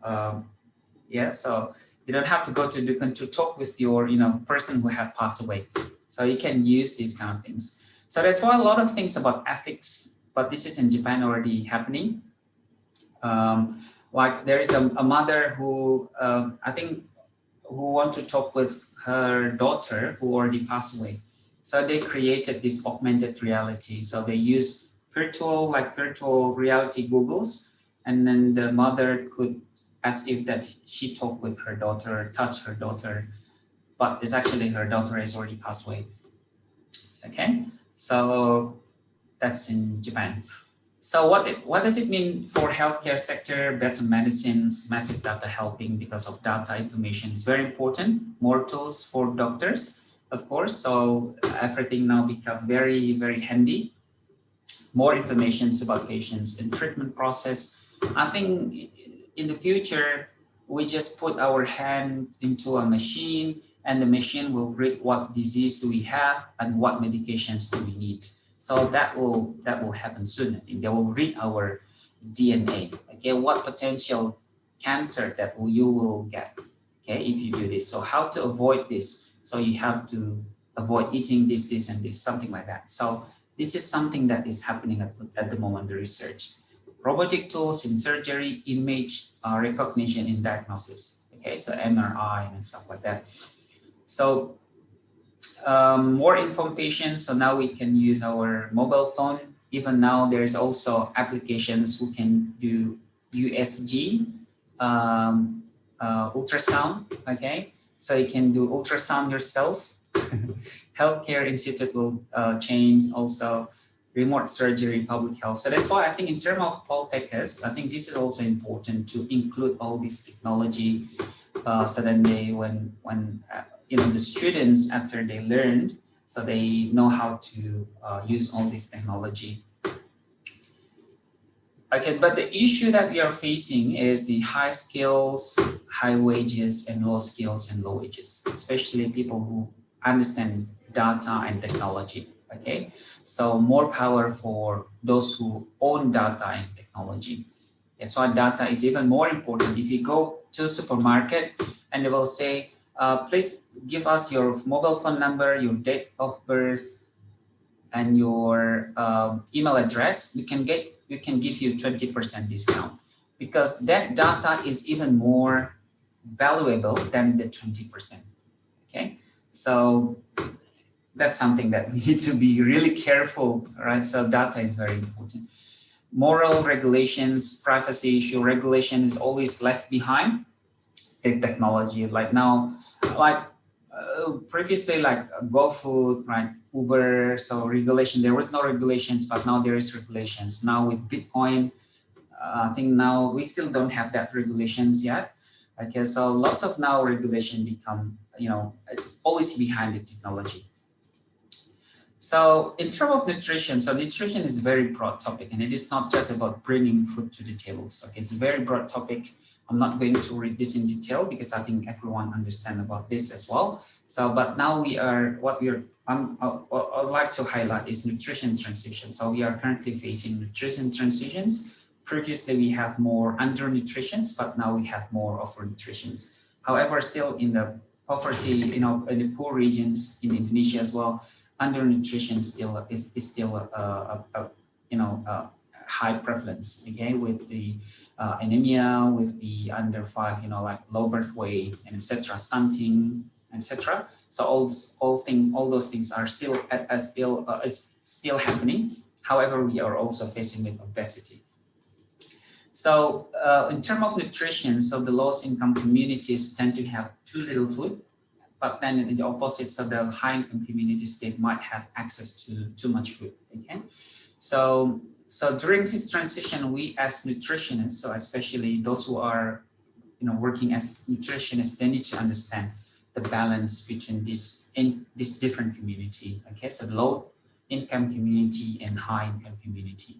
Yeah, so you don't have to go to Dukun to talk with your person who have passed away. So you can use these kind of things. So there's why a lot of things about ethics but this is in Japan already happening. Like there is a mother who I think who want to talk with her daughter who already passed away. So they created this augmented reality. So they use virtual reality goggles, and then the mother could, as if that she talked with her daughter, touch her daughter, but it's actually her daughter has already passed away. Okay, so that's in Japan. So what does it mean for healthcare sector? Better medicines, massive data helping, because of data information is very important. More tools for doctors, of course. So everything now become very, very handy. More information about patients and treatment process. I think in the future, we just put our hand into a machine and the machine will read what disease do we have and what medications do we need. So that will happen soon. I think they will read our DNA. Okay, what potential cancer that you will get. Okay, if you do this. So how to avoid this? So you have to avoid eating this, and this, something like that. So this is something that is happening at the moment. The research, robotic tools in surgery, image recognition in diagnosis. Okay, so MRI and stuff like that. So more informed patients. So now we can use our mobile phone. Even now, there's also applications who can do USG ultrasound. Okay, so you can do ultrasound yourself. Healthcare institute will change also. Remote surgery, public health. So that's why I think in terms of Poltekkes, I think this is also important to include all this technology, so then they when you know the students after they learned, so they know how to use all this technology. Okay, but the issue that we are facing is the high skills, high wages, and low skills and low wages, especially people who understand data and technology. Okay, so more power for those who own data and technology. That's why data is even more important. If you go to a supermarket and they will say, please give us your mobile phone number, your date of birth, and your email address, we can give you 20% discount, because that data is even more valuable than the 20%. Okay, so that's something that we need to be really careful, right? So data is very important. Moral regulations, privacy issue, regulation is always left behind. The technology, like now, like previously, like GoFood, right? Uber, so regulation, there was no regulations, but now there is regulations. Now with Bitcoin, I think now we still don't have that regulations yet. Okay, so lots of now regulation become, you know, it's always behind the technology. So in terms of nutrition, so nutrition is a very broad topic, and it is not just about bringing food to the tables. Okay, it's a very broad topic. I'm not going to read this in detail because I think everyone understands about this as well. So, but now I'd like to highlight is nutrition transition. So we are currently facing nutrition transitions. Previously, we have more undernutritions, but now we have more overnutritions. However, still in the poverty, you know, in the poor regions in Indonesia as well, undernutrition still is still a high prevalence. Okay, with the anemia, with the under 5, you know, like low birth weight and etc., stunting, etc. So all those things are still still happening. However, we are also facing with obesity. So in terms of nutrition, so the lowest income communities tend to have too little food, but then in the opposite, so the high income communities, they might have access to too much food. Okay, so during this transition, we as nutritionists, so especially those who are, you know, working as nutritionists, they need to understand the balance between this different community. Okay, so low income community and high income community.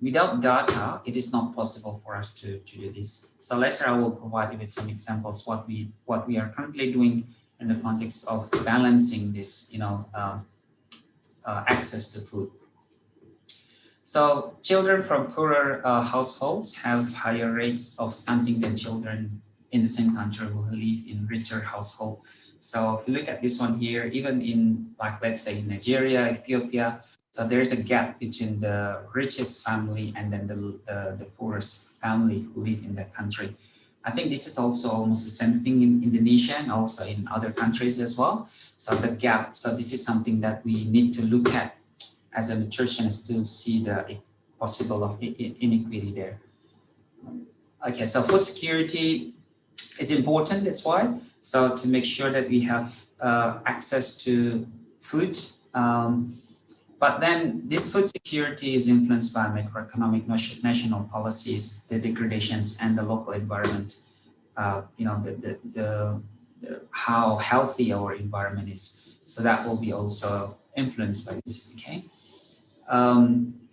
Without data, it is not possible for us to do this. So later I will provide you with some examples what we are currently doing in the context of balancing this, you know, access to food. So children from poorer households have higher rates of stunting than children in the same country who live in richer household. So if you look at this one here, even in, like, let's say in Nigeria, Ethiopia, So there's a gap between the richest family and then the poorest family who live in that country. I think this is also almost the same thing in Indonesia and also in other countries as well. So the gap, so this is something that we need to look at as a nutritionist to see the possible of inequity there. Okay, so food security is important, that's why. So to make sure that we have access to food, but then this food security is influenced by macroeconomic national policies, the degradations and the local environment, you know, how healthy our environment is. So that will be also influenced by this, okay?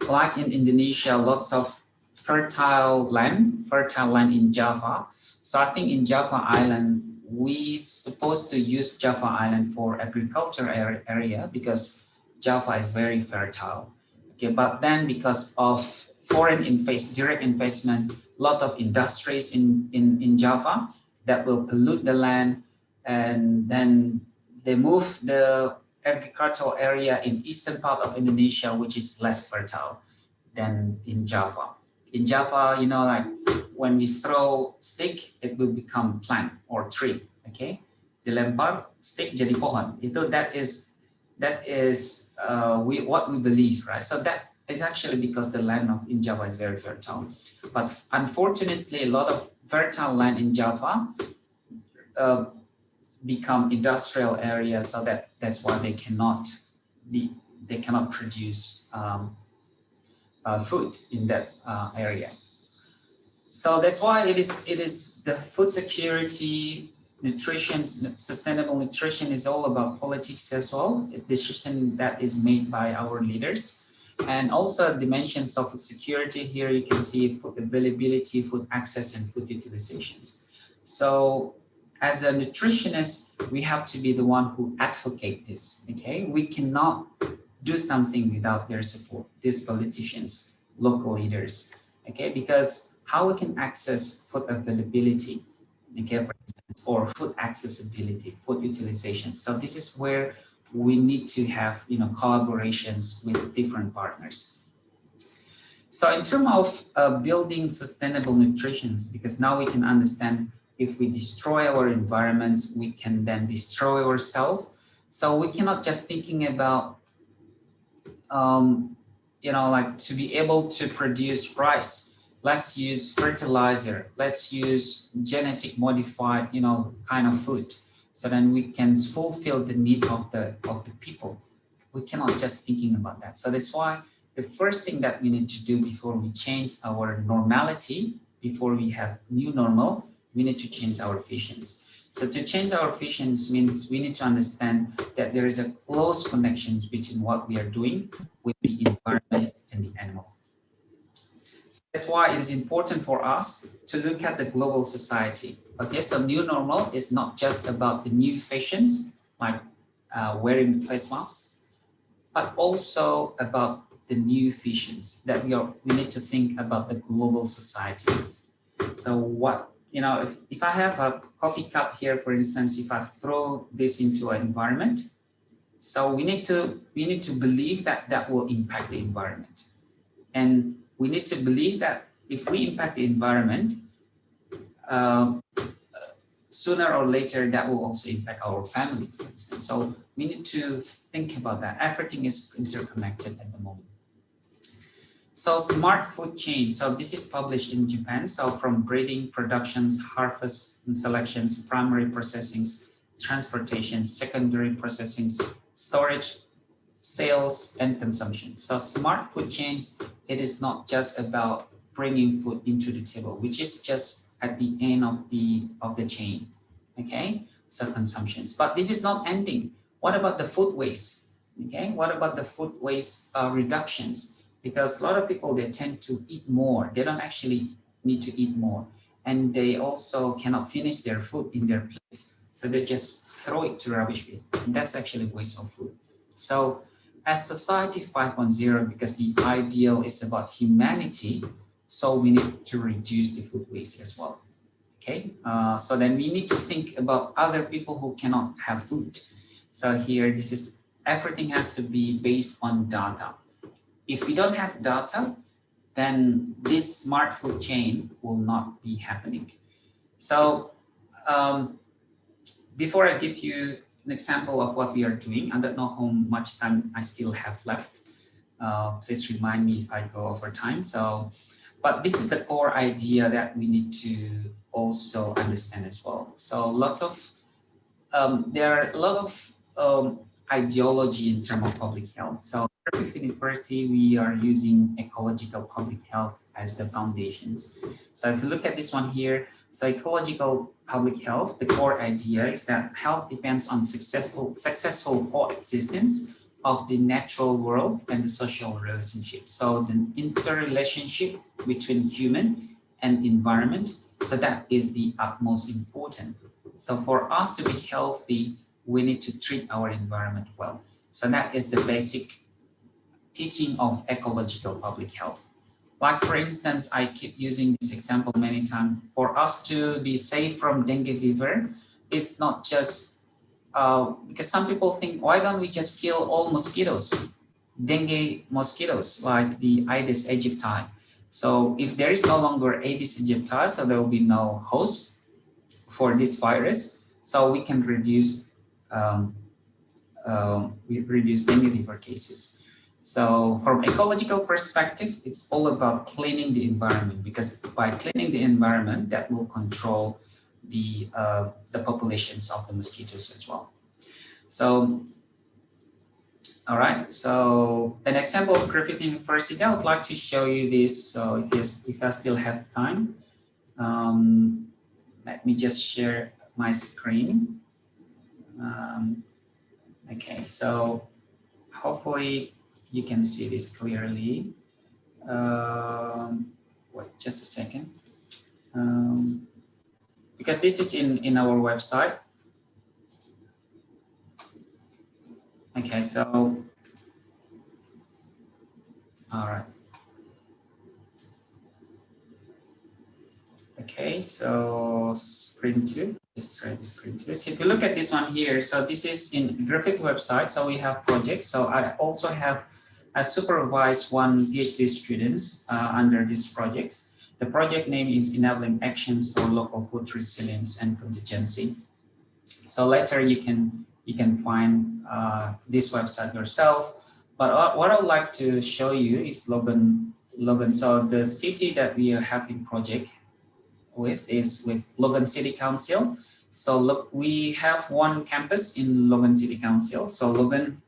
Like in Indonesia, lots of fertile land in Java. So I think in Java Island, we supposed to use Java Island for agriculture area because Java is very fertile. Okay, but then because of foreign direct investment, lot of industries in Java that will pollute the land, and then they move the agricultural area in eastern part of Indonesia, which is less fertile than in Java. In Java, you know, like when we throw stick, it will become plant or tree. Okay, dilempar stick jadi pohon. That is what we believe, right? So that is actually because the land in Java is very fertile. But unfortunately, a lot of fertile land in Java become industrial areas, so that's why they cannot produce food in that area. So that's why it is the food security, nutrition, sustainable nutrition is all about politics as well. A decision that is made by our leaders, and also dimensions of food security. Here you can see food availability, food access, and food utilizations. So as a nutritionist, we have to be the one who advocate this. Okay, we cannot do something without their support. These politicians, local leaders. Okay, because how we can access food availability, okay, for instance, or food accessibility, food utilization. So this is where we need to have, you know, collaborations with different partners. So in terms of building sustainable nutrition, because now we can understand if we destroy our environment, we can then destroy ourselves. So we cannot just thinking about, you know, like to be able to produce rice. Let's use fertilizer. Let's use genetic modified, you know, kind of food, so then we can fulfill the need of the people. We cannot just thinking about that. So that's why the first thing that we need to do before we change our normality, before we have new normal, we need to change our visions. So to change our visions means we need to understand that there is a close connection between what we are doing with the environment and the animal. That's why it is important for us to look at the global society. Okay, so new normal is not just about the new fashions like wearing face masks, but also about the new visions that we need to think about the global society. So what, you know, if I have a coffee cup here, for instance, if I throw this into an environment, so we need to believe that that will impact the environment. And we need to believe that if we impact the environment, sooner or later that will also impact our family, for instance. So we need to think about that. Everything is interconnected at the moment. So smart food chain. So this is published in Japan. So from breeding, productions, harvest and selections, primary processings, transportation, secondary processings, storage, sales and consumption. So smart food chains, it is not just about bringing food into the table, which is just at the end of the chain. Okay, so consumptions. But this is not ending. What about the food waste? Okay, what about the food waste reductions? Because a lot of people, they tend to eat more. They don't actually need to eat more. And they also cannot finish their food in their plates. So they just throw it to rubbish bin. And that's actually waste of food. So as society 5.0, because the ideal is about humanity, so we need to reduce the food waste as well. Okay, so then we need to think about other people who cannot have food. So here, everything has to be based on data. if we don't have data, then this smart food chain will not be happening. So before I give you an example of what we are doing, I don't know how much time I still have left. Please remind me if I go over time. So, but this is the core idea that we need to also understand as well. So lots of, there are a lot of ideology in terms of public health. So at Griffith University, we are using ecological public health as the foundations. So if you look at this one here, so ecological public health, the core idea is that health depends on successful coexistence of the natural world and the social relationship. So the interrelationship between human and environment, so that is the utmost important. So for us to be healthy, we need to treat our environment well. So that is the basic teaching of ecological public health. Like for instance, I keep using this example many times. For us to be safe from dengue fever, it's not just because some people think, why don't we just kill all mosquitoes, dengue mosquitoes, like the Aedes aegypti. So if there is no longer Aedes aegypti, so there will be no host for this virus, so we can reduce dengue fever cases. So from ecological perspective, it's all about cleaning the environment, because by cleaning the environment, that will control the populations of the mosquitoes as well. So, all right. So an example of Griffith University, I would like to show you this. So if I still have time, let me just share my screen. Okay. So hopefully you can see this clearly. Wait just a second. Because this is in our website. Okay, so, all right. Okay, so screen 2, just try the screen 2. So if you look at this one here, so this is in Griffith website, so we have projects. So I also have supervised one PhD students under these projects. The project name is Enabling Actions for Local Food Resilience and Contingency. So later you can find this website yourself. But what I would like to show you is Logan. So the city that we are having project with is with Logan City Council. So look, we have one campus in Logan City Council. So Logan,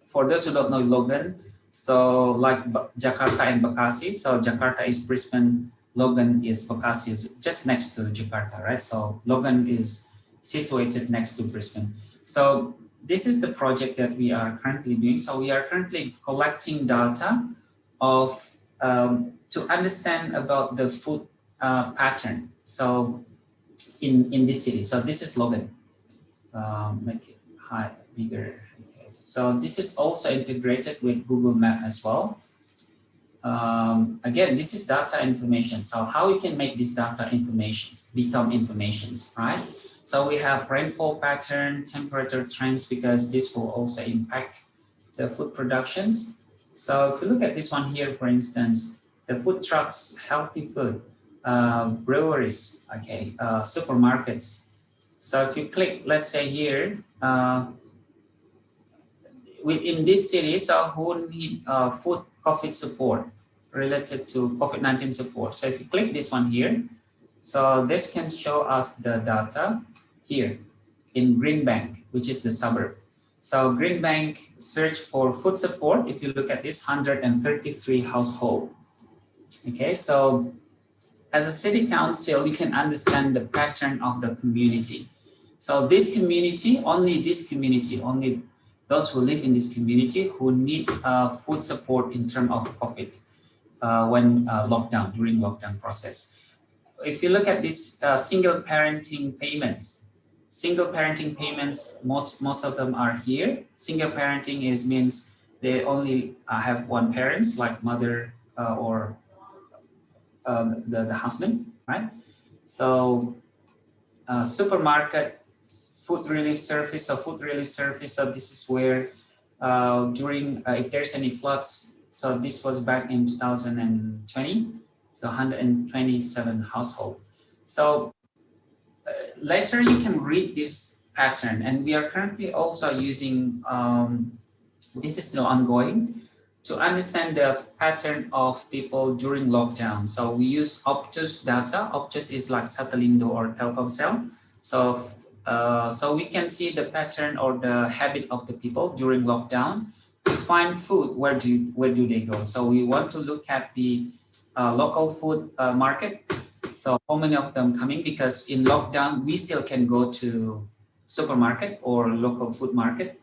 for those who don't know Logan, so like Jakarta and Bekasi. So Jakarta is Brisbane, Logan is Bekasi, is just next to Jakarta, right? So Logan is situated next to Brisbane. So this is the project that we are currently doing. So we are currently collecting data of to understand about the food pattern. So in this city. So this is Logan. Make it high, bigger. Okay. So this is also integrated with Google Map as well. Again, this is data information. So how we can make this data informations become informations, right? So we have rainfall pattern, temperature trends, because this will also impact the food productions. So if you look at this one here, for instance, the food trucks, healthy food, breweries, okay, supermarkets. So if you click, let's say here, within this city, so who need food COVID support related to COVID-19 support. So if you click this one here, so this can show us the data here in Greenbank, which is the suburb. So Greenbank search for food support. If you look at this, 133 household. Okay, so as a city council, you can understand the pattern of the community. So this community, only those who live in this community who need food support in terms of COVID when during lockdown process. If you look at this single parenting payments, most of them are here. Single parenting means they only have one parent, like mother or the husband, right? So supermarket, food relief service. So this is where during if there's any floods. So this was back in 2020, so 127 households. So later you can read this pattern, and we are currently also using, this is still ongoing, to understand the pattern of people during lockdown. So we use Optus data. Optus is like Satelindo or Telkomsel. So so we can see the pattern or the habit of the people during lockdown. To find food, where do they go? So we want to look at the local food market. So how many of them coming? Because in lockdown we still can go to supermarket or local food market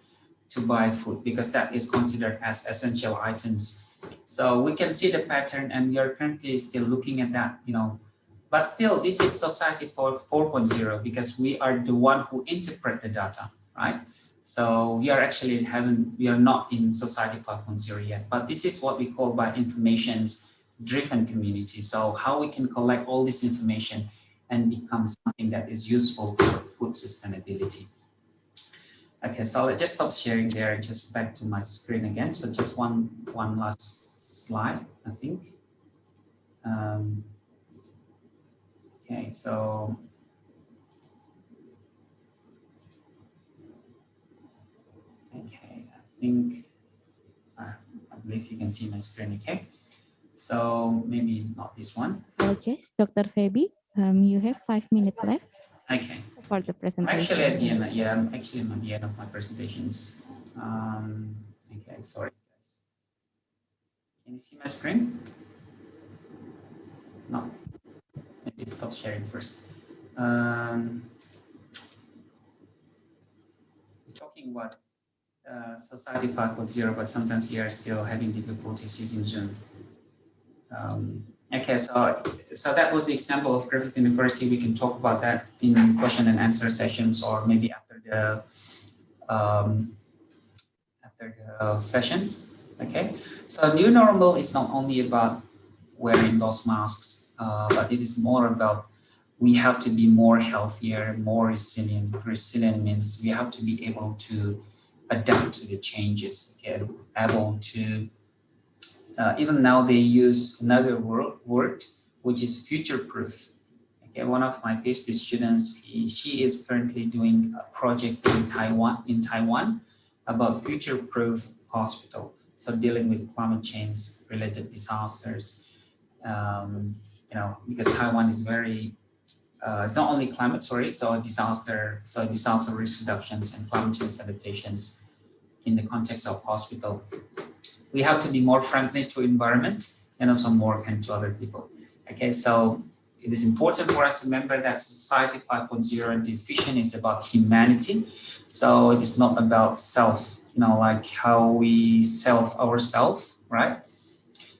to buy food, because that is considered as essential items. So we can see the pattern, and we are currently still looking at that, but still this is society for 4.0, because we are the one who interpret the data, right? So we are actually we are not in society 5.0 yet, but this is what we call by informations driven community. So how we can collect all this information and become something that is useful for food sustainability. Okay, so I'll just stop sharing there, just back to my screen again. So just one last slide, I think. Okay, so okay, I believe you can see my screen. Okay, so maybe not this one. Okay, Dr. Feby, you have 5 minutes left. Okay. For the presentation. Actually, at the end, yeah, I'm actually at the end of my presentations. Okay, sorry guys. Can you see my screen? No. Let me stop sharing first. We're talking about Society 5.0, but sometimes we are still having difficulties using Zoom. Okay, so that was the example of Griffith University. We can talk about that in question and answer sessions, or maybe after the sessions. Okay, so new normal is not only about wearing those masks, but it is more about we have to be more healthier, more resilient. Resilient means we have to be able to adapt to the changes, okay, able to even now they use another word which is future-proof. Okay, one of my PhD students, she is currently doing a project in Taiwan about future-proof hospital. So dealing with climate change related disasters, because Taiwan is very, it's not only climate, so disaster risk reductions and climate change adaptations in the context of hospital. We have to be more friendly to environment and also more kind to other people. Okay, so it is important for us to remember that Society 5.0 definition is about humanity. So it is not about self, like how we self ourselves, right?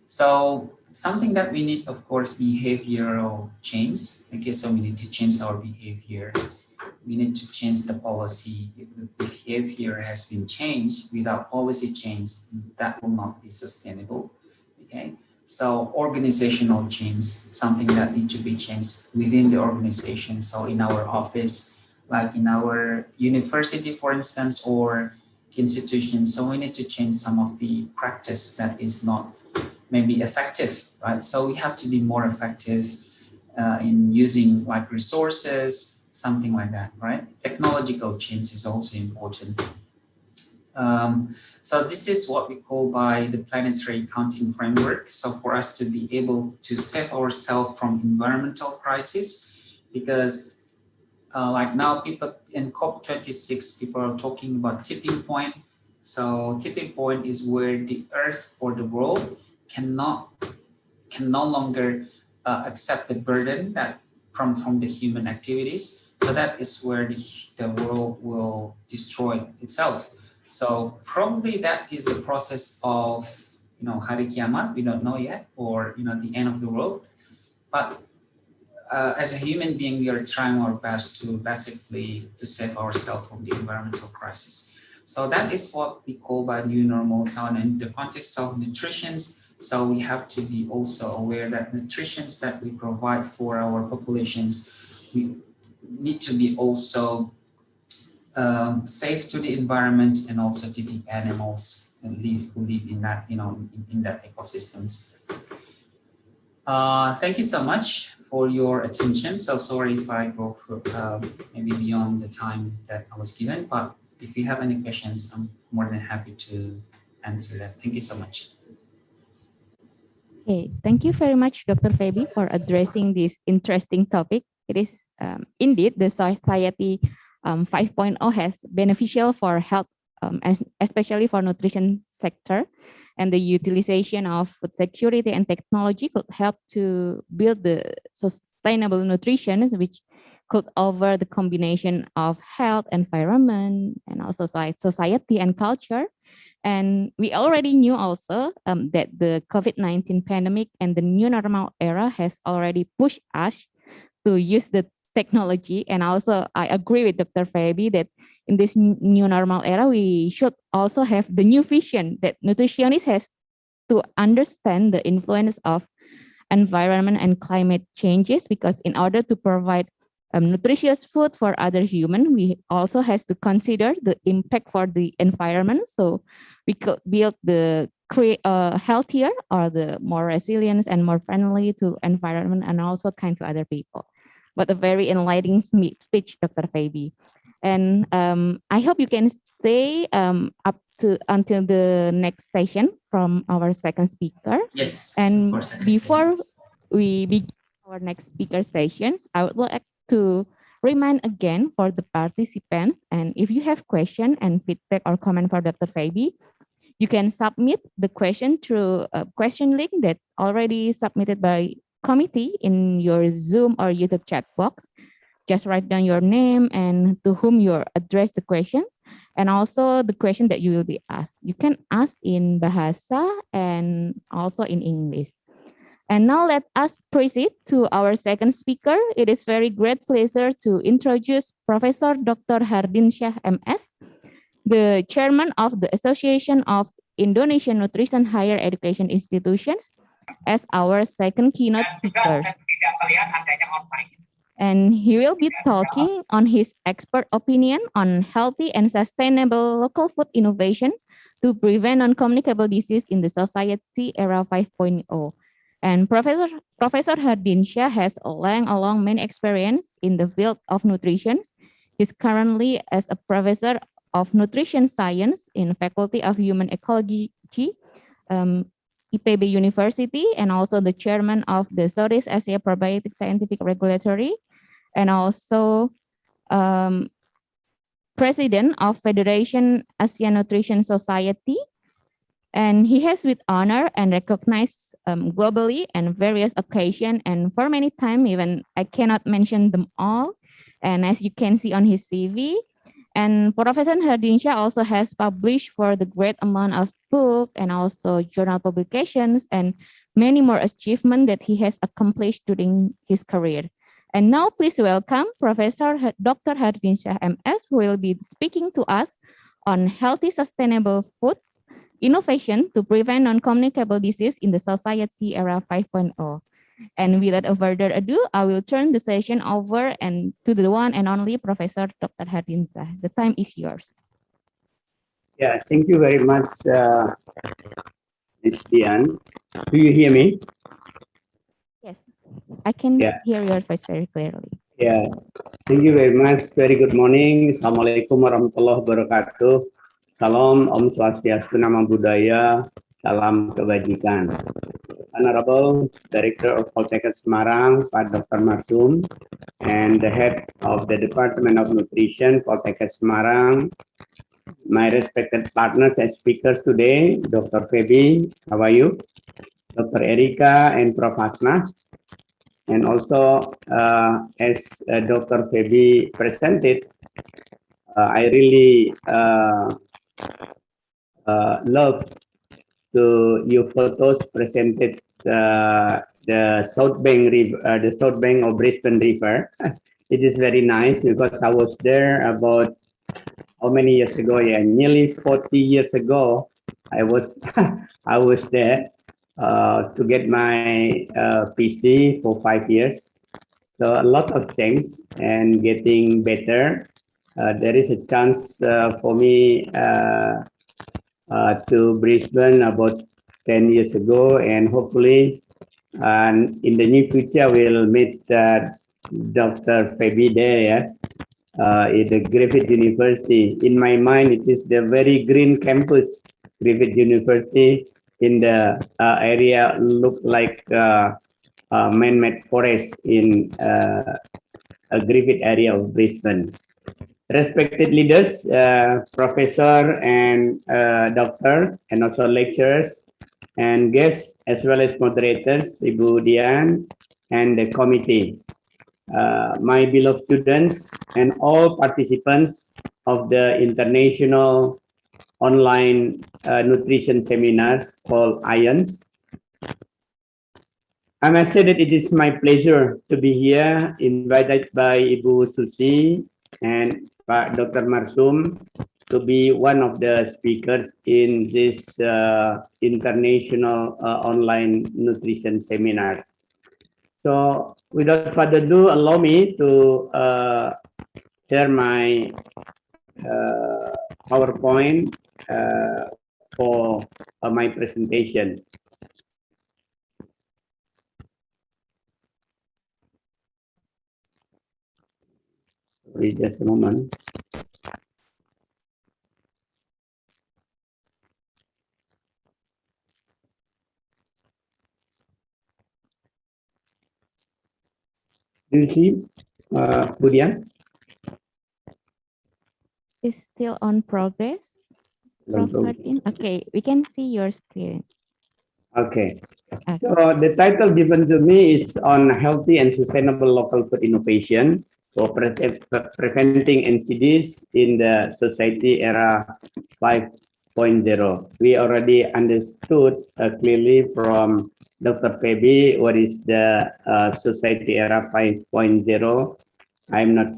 So something that we need, of course, behavioral change. Okay, so we need to change our behavior. We need to change the policy. If the behavior has been changed without policy change, that will not be sustainable. Okay, so organizational change, something that needs to be changed within the organization. So in our office, like in our university, for instance, or institutions, so we need to change some of the practice that is not maybe effective, right? So we have to be more effective in using like resources, something like that, right? Technological change is also important. So this is what we call by the planetary accounting framework. So for us to be able to save ourselves from environmental crisis, because like now people in COP26, people are talking about tipping point. So tipping point is where the earth or the world can no longer accept the burden that from the human activities. So that is where the world will destroy itself. So probably that is the process of Hari Kiamat. We don't know yet, or the end of the world. But as a human being, we are trying our best to basically to save ourselves from the environmental crisis. So that is what we call by new normal. So in the context of nutrition, so we have to be also aware that nutrition that we provide for our populations, we need to be also safe to the environment and also to the animals and who live in that, in that ecosystems. Thank you so much for your attention. So sorry if I go for, maybe beyond the time that I was given, but if you have any questions, I'm more than happy to answer that. Thank you so much. Okay, thank you very much, Dr. Feby, for addressing this interesting topic. It is indeed the society 5.0 has beneficial for health, especially for nutrition sector, and the utilization of food security and technology could help to build the sustainable nutrition, which could over the combination of health, environment, and also society and culture. And we already knew also that the COVID-19 pandemic and the new normal era has already pushed us to use the technology. And also I agree with Dr. Feby that in this new normal era, we should also have the new vision that nutritionist has to understand the influence of environment and climate changes, because in order to provide nutritious food for other human, we also has to consider the impact for the environment. So we could build the create healthier or the more resilient and more friendly to environment and also kind to other people. But a very enlightening speech, Dr. Feby. And I hope you can stay up to until the next session from our second speaker. Yes. And of course, before we begin our next speaker sessions, I would like to remind again for the participants, and if you have question and feedback or comment for Dr. Feby, you can submit the question through a question link that already submitted by committee in your Zoom or YouTube chat box. Just write down your name and to whom you address the question, and also the question that you will be asked. You can ask in Bahasa and also in English. And now let us proceed to our second speaker. It is very great pleasure to introduce Professor Dr. Hardinsyah MS, the chairman of the Association of Indonesian Nutrition Higher Education Institutions, as our second keynote speaker. And he will be talking on his expert opinion on healthy and sustainable local food innovation to prevent non-communicable disease in the society era 5.0. And Professor Hardinsyah has a long many experience in the field of nutrition. He's currently as a professor of nutrition science in Faculty of Human Ecology, IPB University, and also the chairman of the Southeast Asia Probiotic Scientific Regulatory, and also president of Federation Asian Nutrition Society. And he has with honor and recognized globally and various occasions, and for many times, even I cannot mention them all. And as you can see on his CV, and Professor Hardinsyah also has published for the great amount of book and also journal publications and many more achievements that he has accomplished during his career. And now please welcome Professor Dr. Hardinsyah MS, who will be speaking to us on healthy sustainable food innovation to prevent non-communicable disease in the society era 5.0. And without further ado, I will turn the session over and to the one and only Professor Dr. Hardinsyah. The time is yours. Yeah, thank you very much, Ms. Dian. Do you hear me? Yes, I can hear your voice very clearly. Yeah, thank you very much. Very good morning. Assalamualaikum warahmatullahi wabarakatuh. Salam, Om Swastiastu, Namo Buddhaya, Salam Kebajikan. Honorable Director of Poltekkes Semarang, Pak Dr. Marsum, and the head of the Department of Nutrition, Poltekkes Semarang, my respected partners and speakers today, Dr. Feby, how are you? Dr. Erika and Prof. Hasna. And also, as Dr. Feby presented, I really love to your photos presented the South Bank River, the South Bank of Brisbane River. It is very nice because I was there about how many years ago? Yeah, nearly 40 years ago. I was I was there to get my PhD for 5 years. So a lot of things and getting better. there is a chance for me to Brisbane about 10 years ago, and hopefully in the near future we'll meet Dr. Fabi there, yes, at the Griffith University. In my mind, it is the very green campus, Griffith University, in the area look like man-made forest in a Griffith area of Brisbane. Respected leaders, professor and doctor, and also lecturers and guests, as well as moderators, Ibu Dian, and the committee, my beloved students, and all participants of the international online nutrition seminars called IONS. I must say that it is my pleasure to be here, invited by Ibu Susi and Pak Dr. Marsum to be one of the speakers in this international online nutrition seminar. So without further ado, allow me to share my PowerPoint for my presentation. Wait just a moment. Do you see, Budian? Is still on progress. Okay, we can see your screen. Okay. So the title given to me is on healthy and sustainable local food innovation for preventing NCDs in the society era 5.0. We already understood clearly from Dr. Febi what is the society era 5.0. I'm not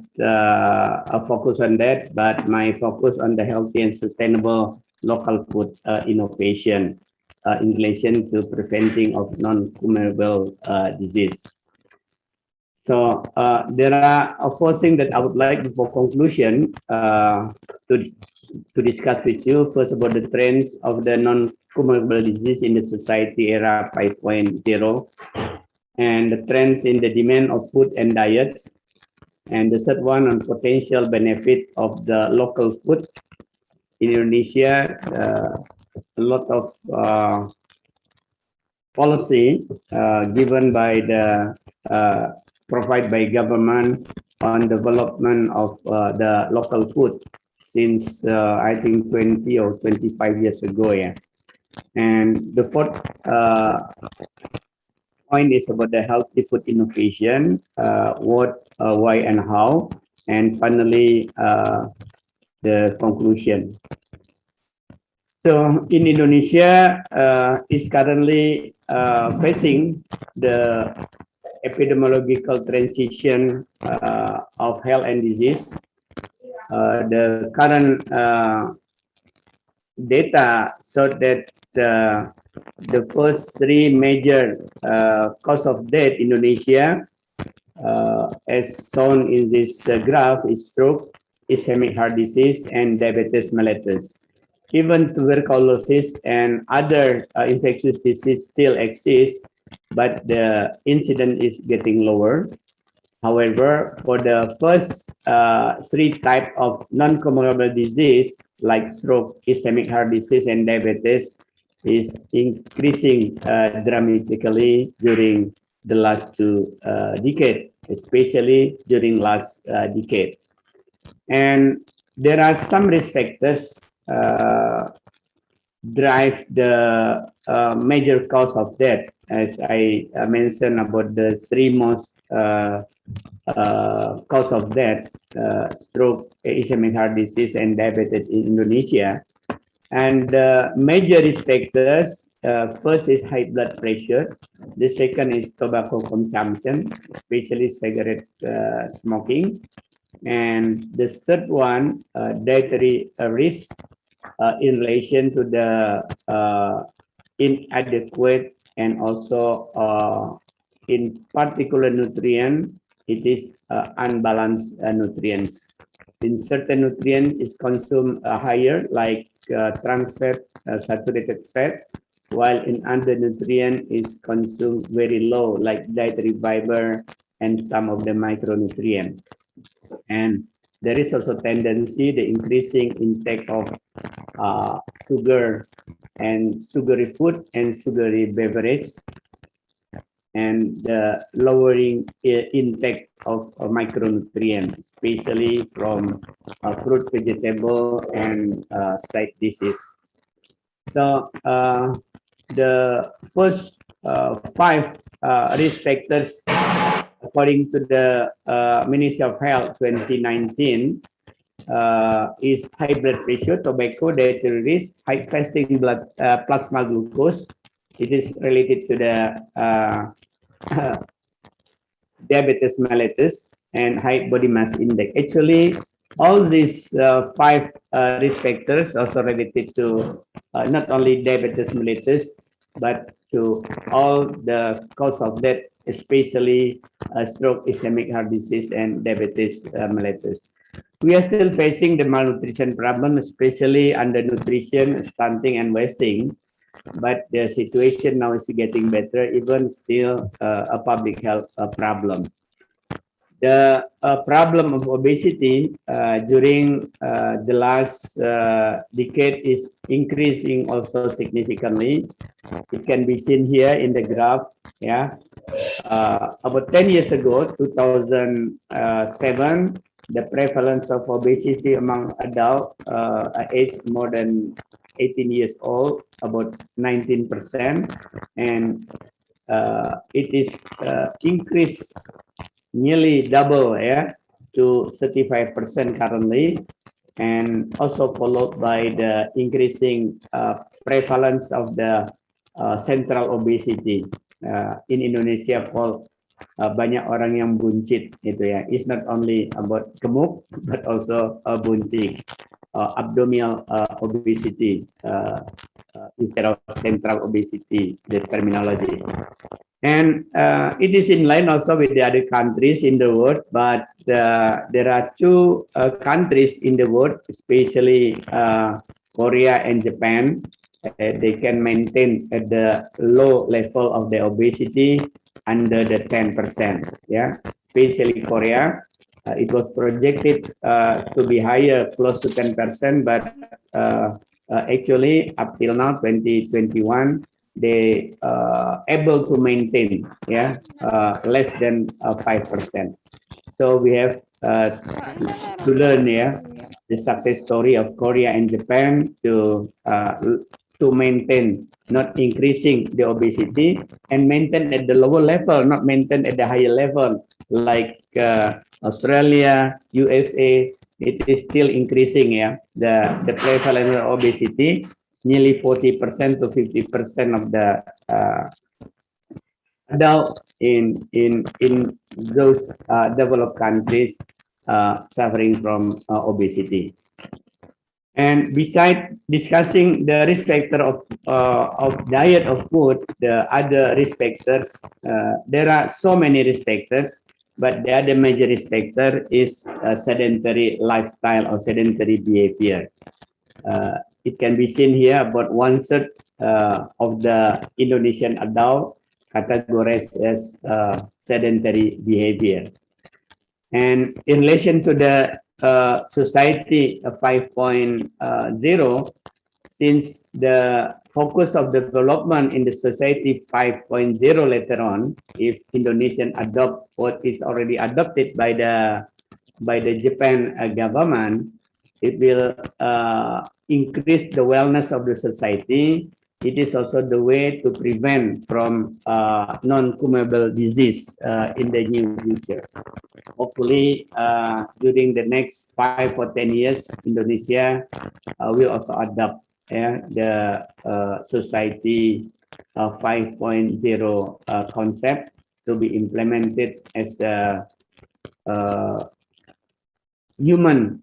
focused on that, but my focus on the healthy and sustainable local food innovation in relation to preventing of non-communicable disease. So there are four things that I would like for conclusion to discuss with you. First, about the trends of the non-communicable disease in the society era 5.0, and the trends in the demand of food and diets. And the third one on potential benefit of the local food in Indonesia. A lot of policy given by the provided by government on development of the local food since I think 20 or 25 years ago. Yeah, and the fourth point is about the healthy food innovation, what, why, and how, and finally the conclusion. So in Indonesia is currently facing the epidemiological transition of health and disease. The current data showed that the first three major cause of death in Indonesia, as shown in this graph, is stroke, ischemic heart disease, and diabetes mellitus. Even tuberculosis and other infectious disease still exist, but the incidence is getting lower. However, for the first three types of non-communicable disease, like stroke, ischemic heart disease, and diabetes, is increasing dramatically during the last two decades, especially during last decade. And there are some risk factors drive the major cause of death, as I mentioned about the three most cause of death, stroke, ischemic heart disease, and diabetes in Indonesia. And major risk factors, first is high blood pressure. The second is tobacco consumption, especially cigarette smoking. And the third one, dietary risk in relation to the inadequate and also in particular nutrient, it is unbalanced nutrients. in certain nutrient is consumed higher, like trans fat, saturated fat, while in other nutrient is consumed very low, like dietary fiber and some of the micronutrient. And there is also tendency the increasing intake of sugar and sugary food and sugary beverage, and the lowering intake of micronutrients, especially from fruit, vegetable, and side dishes. So the first 5 risk factors, according to the Ministry of Health 2019, is high blood pressure, tobacco, dietary risk, high fasting blood plasma glucose. It is related to the diabetes mellitus and high body mass index. Actually, all these 5 risk factors also related to not only diabetes mellitus, but to all the cause of death, especially stroke, ischemic heart disease, and diabetes mellitus. We are still facing the malnutrition problem, especially undernutrition, stunting, and wasting. But the situation now is getting better, even still a public health problem. The problem of obesity during the last decade is increasing also significantly. It can be seen here in the graph. Yeah, about 10 years ago, 2007, the prevalence of obesity among adults aged more than 18 years old, about 19%, and it is increased nearly double, yeah, to 35% currently, and also followed by the increasing prevalence of the central obesity. In Indonesia, banyak orang yang buncit gitu ya. It's not only about gemuk, but also buncit, abdominal obesity instead of central obesity, the terminology. And it is in line also with the other countries in the world, but there are 2 countries in the world, especially Korea and Japan. They can maintain at the low level of the obesity under the 10%. Yeah, especially Korea. It was projected to be higher, close to 10%, but actually up till now, 2021, they able to maintain, yeah, less than 5%. So we have to learn, yeah, the success story of Korea and Japan to maintain, not increasing the obesity, and maintain at the lower level, not maintain at the higher level, like Australia, USA. It is still increasing, yeah, the prevalence of obesity. Nearly 40% to 50% of the adult in those developed countries suffering from obesity. And besides discussing the risk factor of diet of food, the other risk factors, there are so many risk factors, but the other major risk factor is sedentary lifestyle or sedentary behavior. It can be seen here, about 1/3 of the Indonesian adult categorized as sedentary behavior. And in relation to the society 5.0, since the focus of development in the society 5.0 later on, if Indonesian adopt what is already adopted by the Japan government, it will increase the wellness of the society. It is also the way to prevent from non-communicable disease in the near future. Hopefully, during the next 5 or 10 years, Indonesia will also adopt the society 5.0 concept to be implemented as the human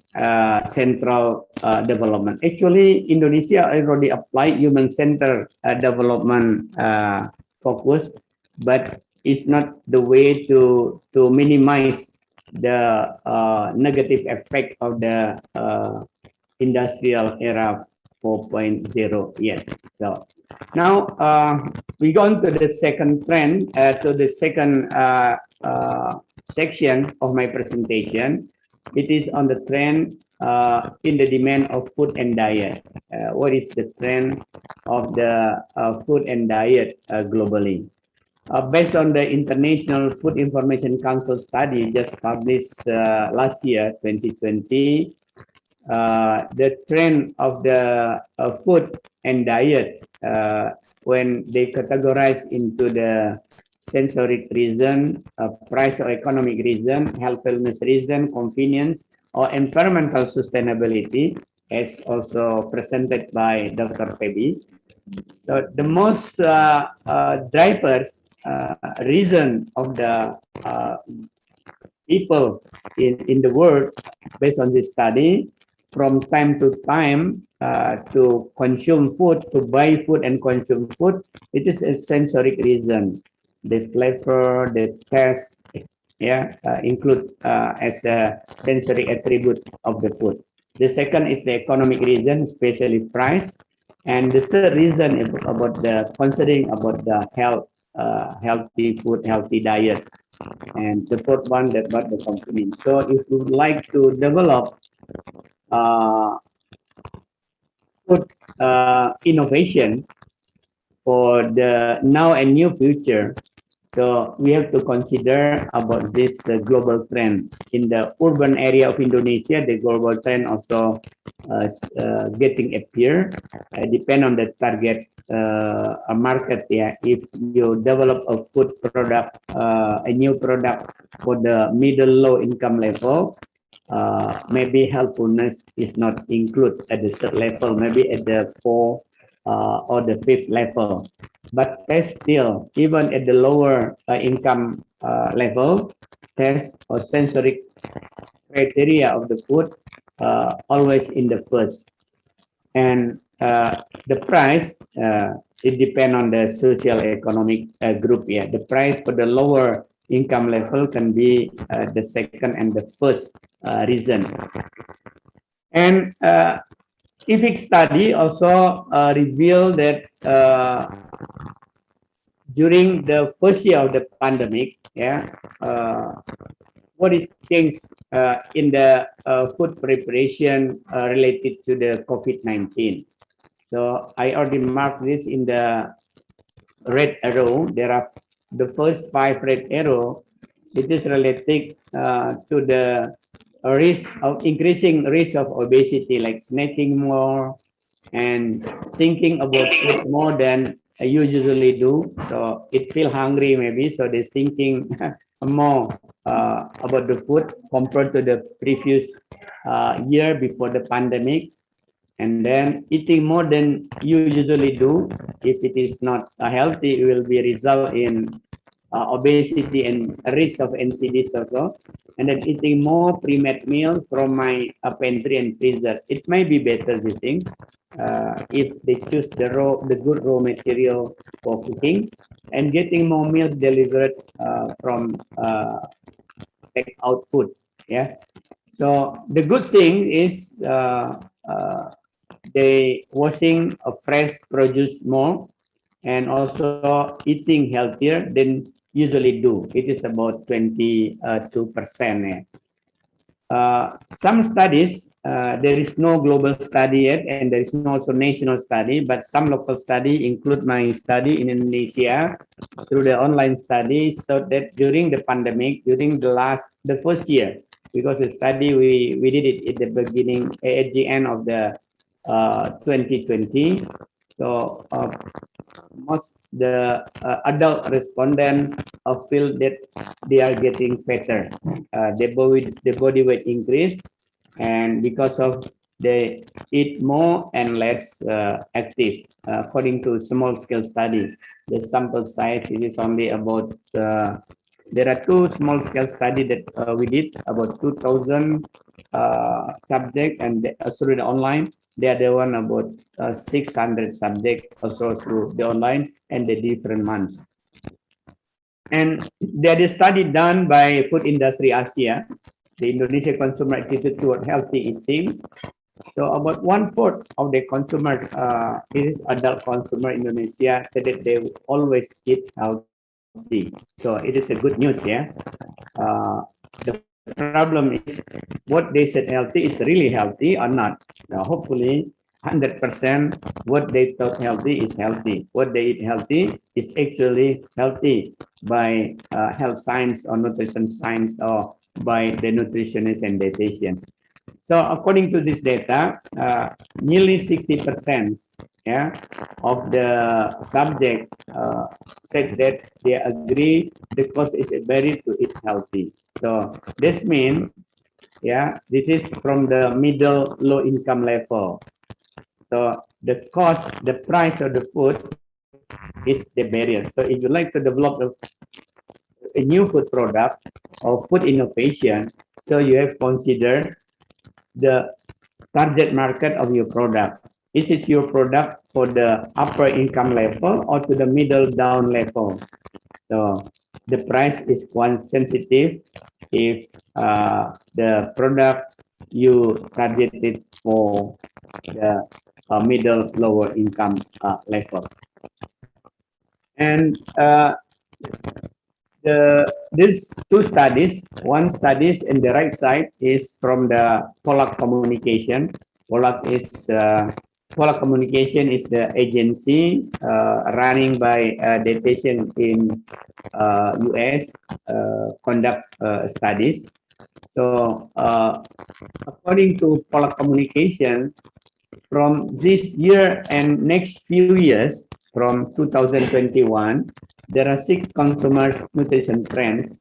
central development. Actually, Indonesia already applied human centered development focus, but it's not the way to minimize the negative effect of the industrial era 4.0 yet. So now we go on to the second trend, to the second section of my presentation. It is on the trend in the demand of food and diet. What is the trend of the food and diet globally? Based on the International Food Information Council study just published last year, 2020, the trend of the food and diet when they categorize into the sensory reason, price or economic reason, health wellness reason, convenience, or environmental sustainability, as also presented by Dr. Febi. So the most drivers reason of the people in the world based on this study from time to time to consume food, to buy food and consume food, it is a sensory reason. The flavor, the taste, include as a sensory attribute of the food. The second is the economic reason, especially price. And the third reason is about the considering about the health, healthy food, healthy diet. And the fourth one that about the convenience. So if you would like to develop food innovation for the now and new future, so we have to consider about this global trend. In the urban area of Indonesia, the global trend also getting appear. Depend on the target market. Yeah, if you develop a food product, a new product for the middle low income level, maybe helpfulness is not included at the third level, maybe at the fourth or the fifth level. But test still, even at the lower income level, test or sensory criteria of the food always in the first. And the price, it depends on the social economic group. Yeah, the price for the lower income level can be the second and the first reason. And EFIC study also revealed that during the first year of the pandemic, what is changed in the food preparation related to the COVID-19. So I already marked this in the red arrow. There are the first 5 red arrow. It is related to the risk of increasing risk of obesity, like snacking more and thinking about food more than you usually do. So it feel hungry maybe, so they're thinking more about the food compared to the previous year before the pandemic. And then eating more than you usually do, if it is not healthy, it will be result in obesity and risk of NCDs also. And then eating more pre-made meals from my pantry and freezer. It may be better, these things, if they choose the good raw material for cooking, and getting more meals delivered from take out food. Yeah. So the good thing is they washing fresh produce more and also eating healthier than usually do. It is about 22%. Some studies, there is no global study yet, and there is no also national study, but some local study include my study in Indonesia through the online study, so that during the pandemic, during the first year, because the study we did it at the beginning, at the end of the 2020. So most the adult respondent feel that they are getting fatter. The body weight increase, and because of they eat more and less active. According to small scale study, the sample size is only about. There are 2 small scale study that we did about 2,000 subject, and through the online. The other one about 600 subject also through the online and the different months. And there is a study done by Food Industry Asia, the Indonesia Consumer Attitude Toward Healthy Eating. So about 1/4 of the consumer, is adult consumer in Indonesia, said that they always eat healthy. So it is a good news, yeah. The problem is what they said healthy is really healthy or not. Now, hopefully 100% what they thought healthy is healthy. What they eat healthy is actually healthy by health science or nutrition science or by the nutritionists and dietitians. So according to this data, nearly 60%, yeah, of the subject said that they agree the cost is very to eat healthy. So this means, yeah, this is from the middle low income level. So the cost, the price of the food is the barrier. So if you like to develop a new food product or food innovation, so you have considered the target market of your product. Is it your product for the upper income level or to the middle down level? So the price is quite sensitive if the product you targeted for the middle lower income level. And these two studies, one studies in the right side is from the Polak Communication. Polak Communication is the agency running by dietitian in US conduct studies. So according to Polak Communication, from this year and next few years, from 2021, there are 6 consumer nutrition trends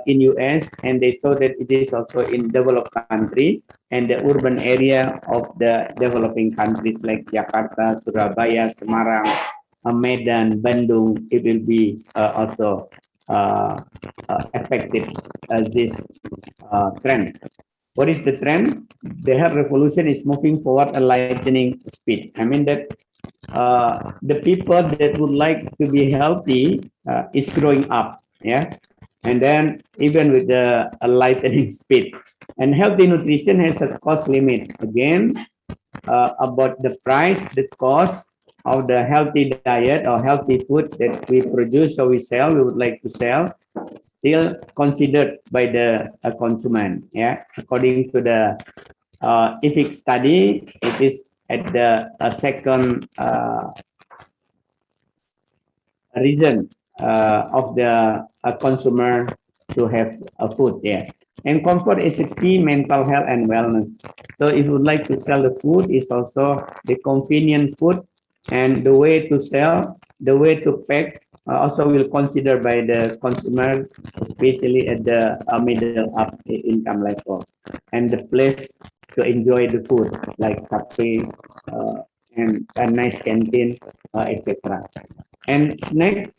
in US, and they saw that it is also in developed country and the urban area of the developing countries like Jakarta, Surabaya, Semarang, Medan, Bandung. It will be also affected as this trend. What is the trend? The health revolution is moving forward at lightning speed. I mean that the people that would like to be healthy is growing up, yeah, and then even with the lightning speed. And healthy nutrition has a cost limit. Again, about the price, the cost of the healthy diet or healthy food that we produce or we sell, we would like to sell, still considered by the consumer. Yeah, according to the ethics study, it is at the second reason of the consumer to have a food there. And comfort is a key mental health and wellness. So if you would like to sell the food, is also the convenient food and the way to sell, the way to pack, also will consider by the consumer, especially at the middle up income level, and the place to enjoy the food like cafe and a nice canteen, etc. And snack,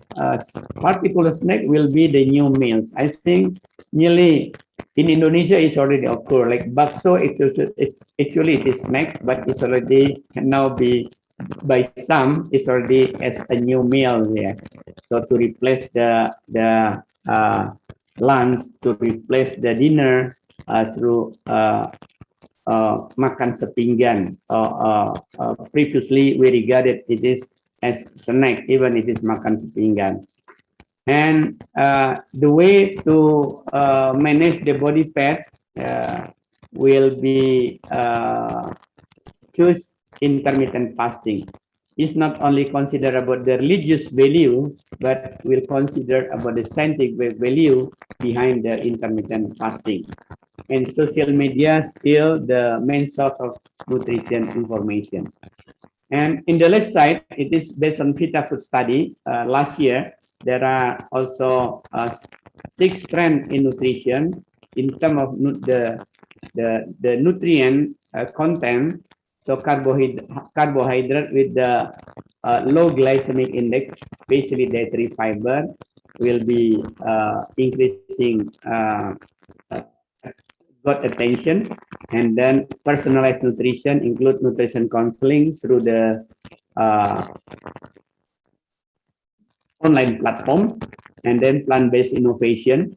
particular snack will be the new meals. I think nearly in Indonesia it's already occurred. Like bakso, actually it is snack, but it's already can now be by some it's already as a new meal there. So to replace the lunch, to replace the dinner through makan sepinggan. Previously we regarded it is as snack, even it is makan sepinggan. And the way to manage the body fat will be choose intermittent fasting. It's not only consider about the religious value, but will consider about the scientific value behind the intermittent fasting. And social media still the main source of nutrition information. And in the left side, it is based on Vita Food study. Last year, there are also 6 trends in nutrition in terms of the nutrient content. So carbohydrate with the low glycemic index, especially dietary fiber, will be increasing got attention. And then personalized nutrition include nutrition counseling through the online platform. and then plant-based innovation.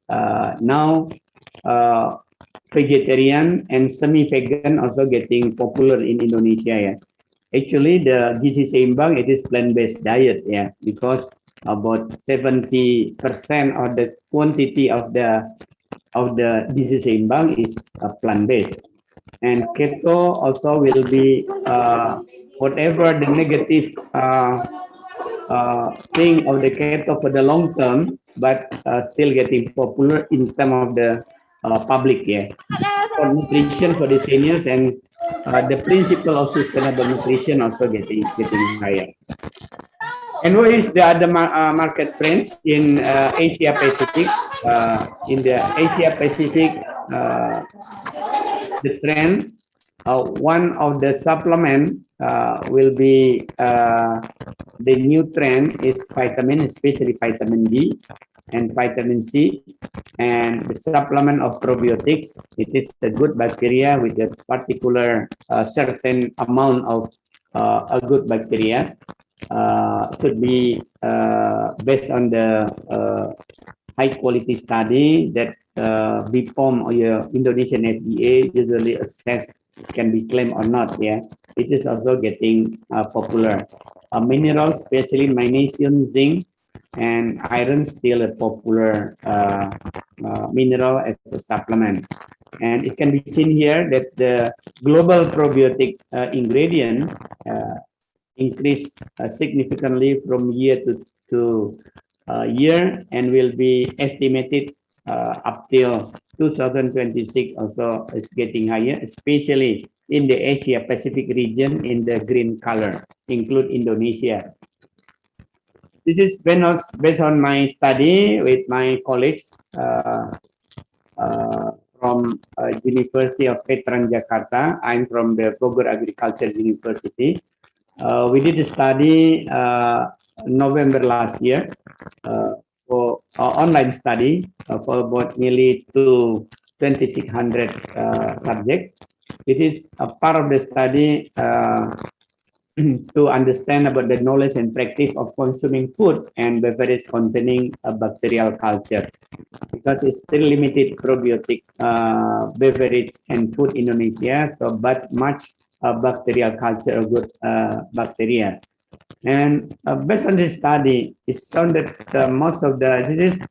Now, vegetarian and semi-vegan also getting popular in Indonesia. Yeah, actually the gizi seimbang, it is plant-based diet. Yeah, because about 70% of the quantity of the gizi seimbang is plant-based, and keto also will be whatever the negative thing of the keto for the long term, but still getting popular in terms of the public. Yeah, for nutrition for the seniors, and the principle of sustainable nutrition also getting higher. And what is the other market trends in Asia Pacific? In the Asia Pacific, the trend, one of the supplement will be the new trend is vitamin, especially vitamin D and vitamin C, and the supplement of probiotics. It is a good bacteria with a particular certain amount of a good bacteria. Should be based on the high quality study that BPOM or your Indonesian FDA usually assess can be claimed or not. Yeah, it is also getting popular. Minerals, especially magnesium, zinc, and iron, still a popular mineral as a supplement. And it can be seen here that the global probiotic ingredient increased significantly from year to year, and will be estimated up till 2026 also is getting higher, especially in the Asia Pacific region in the green color, include Indonesia. This is based on my study with my colleagues from University of Veteran Jakarta. I'm from the Bogor Agriculture University. We did a study November last year for online study for about nearly 2,600 subjects. It is a part of the study to understand about the knowledge and practice of consuming food and beverage containing a bacterial culture, because it's still limited probiotic beverage and food in Indonesia, so but much bacterial culture of good bacteria. And based on this study, it shown that most of the disease,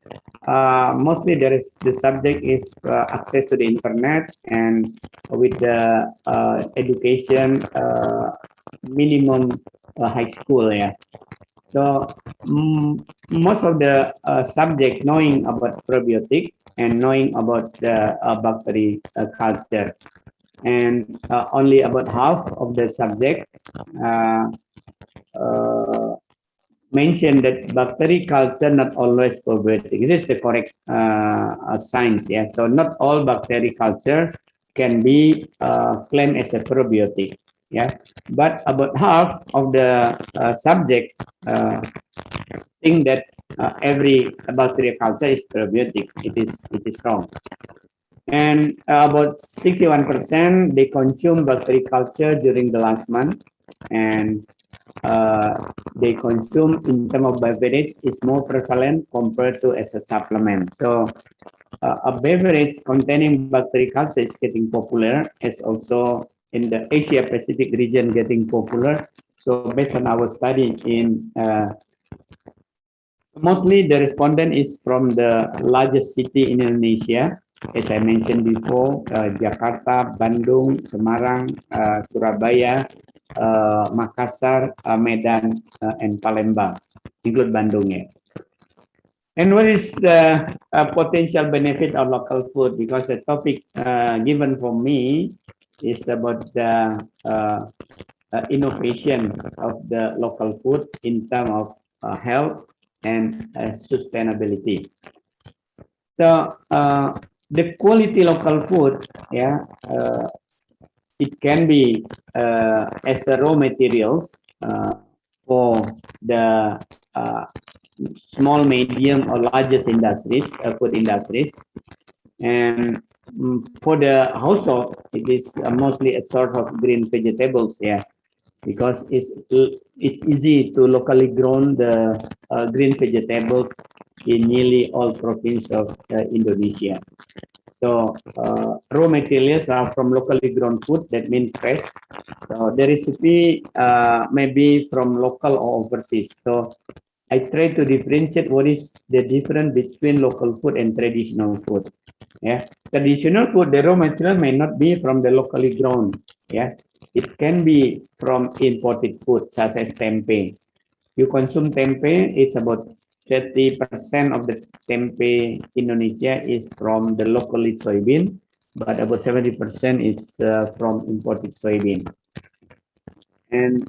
mostly there is the subject is access to the internet, and with the education minimum high school. Yeah, so most of the subject knowing about probiotic and knowing about the bacteria culture, and only about half of the subject mentioned that bacteria culture not always probiotic. This is the correct science. Yeah, so not all bacteria culture can be claimed as a probiotic. Yeah, but about half of the subject think that every bacteria culture is probiotic. It is wrong. And about 61% they consume bacteria culture during the last month, and they consume in terms of beverage is more prevalent compared to as a supplement. So a beverage containing bacteria culture is getting popular, as also in the Asia Pacific region getting popular. So based on our study in mostly the respondent is from the largest city in Indonesia, as I mentioned before, Jakarta, Bandung, Semarang, Surabaya, Makassar, Medan, and Palembang, include Bandung. Yeah. And what is the potential benefit of local food? Because the topic given for me is about the innovation of the local food in terms of health and sustainability. So the quality local food, yeah, it can be as a raw materials for the small, medium, or largest industries, food industries, and for the household, it is mostly a sort of green vegetables. Yeah, because it's easy to locally grown the green vegetables in nearly all provinces of Indonesia. So raw materials are from locally grown food, that means fresh. So the recipe may be from local or overseas. So I try to differentiate what is the difference between local food and traditional food. Yeah, traditional food, the raw material may not be from the locally grown. Yeah, it can be from imported food such as tempeh. You consume tempeh, it's about 30% of the tempeh Indonesia is from the locally soybean, but about 70% is from imported soybean. And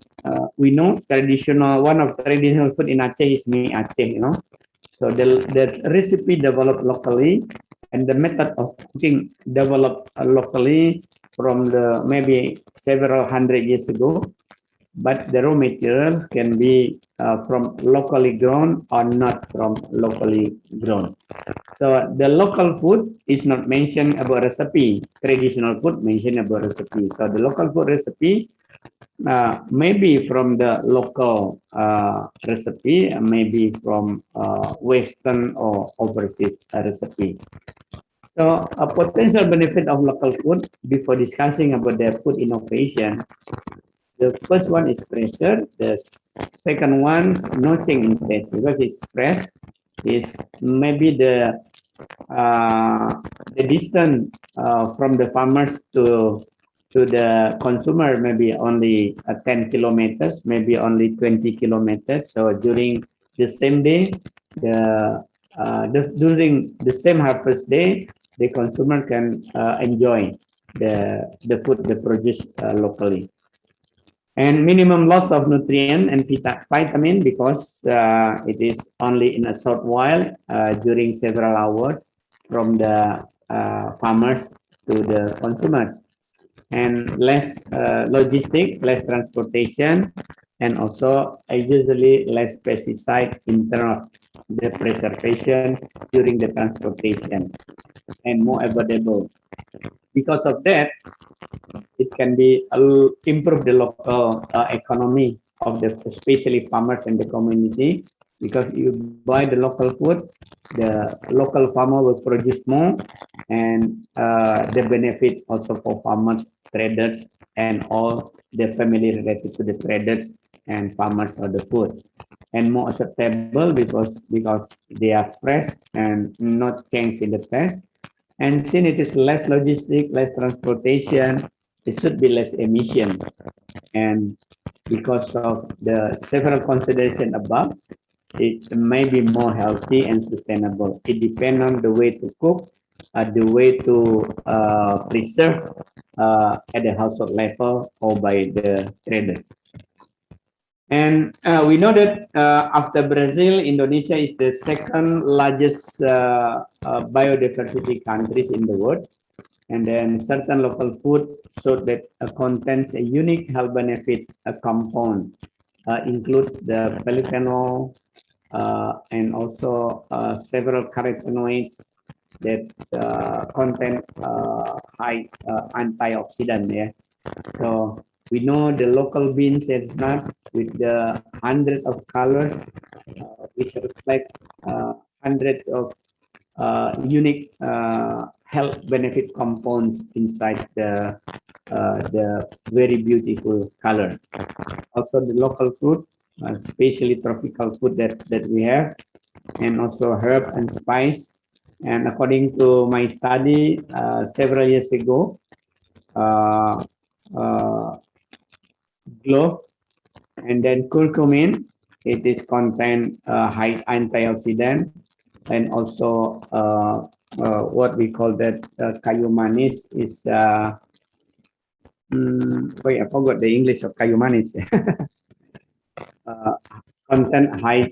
we know one of traditional food in Aceh is mie Aceh, you know. So the recipe developed locally and the method of cooking developed locally from the maybe several hundred years ago, but the raw materials can be from locally grown or not from locally grown. So the local food is not mentioned about recipe. Traditional food mentioned about recipe. So the local food recipe maybe from the local recipe, maybe from Western or overseas recipe. So a potential benefit of local food before discussing about the food innovation. The first one is fresher. The second one is no change in taste because it's fresh. Is maybe the distance from the farmers to the consumer maybe only 10 kilometers, maybe only 20 kilometers. So during the same day, during the same harvest day, the consumer can enjoy the food they produce locally. And minimum loss of nutrient and vitamin because it is only in a short while during several hours from the farmers to the consumers. And less logistic, less transportation, and also usually less pesticide in terms of the preservation during the transportation and more available. Because of that, it can be improve the local economy of the especially farmers and the community, because you buy the local food, the local farmer will produce more, and the benefit also for farmers, traders, and all the family related to the traders and farmers of the food, and more acceptable because they are fresh and not changed in the taste. And since it is less logistic, less transportation, it should be less emission. And because of the several considerations above, it may be more healthy and sustainable. It depends on the way to cook, the way to preserve at the household level or by the traders. And we know that after Brazil, Indonesia is the second largest biodiversity country in the world. And then certain local food showed that contains a unique health benefit compound, include the polyphenol and also several carotenoids that contain high antioxidant. Yeah, so we know the local beans and nuts with the hundreds of colors, which reflect hundreds of unique health benefit compounds inside the very beautiful color. Also the local fruit, especially tropical food that we have, and also herb and spice. And according to my study several years ago, clove and then curcumin, it is contain high antioxidant, and also what we call that kayu manis is wait, I forgot the English of kayu manis. Contain high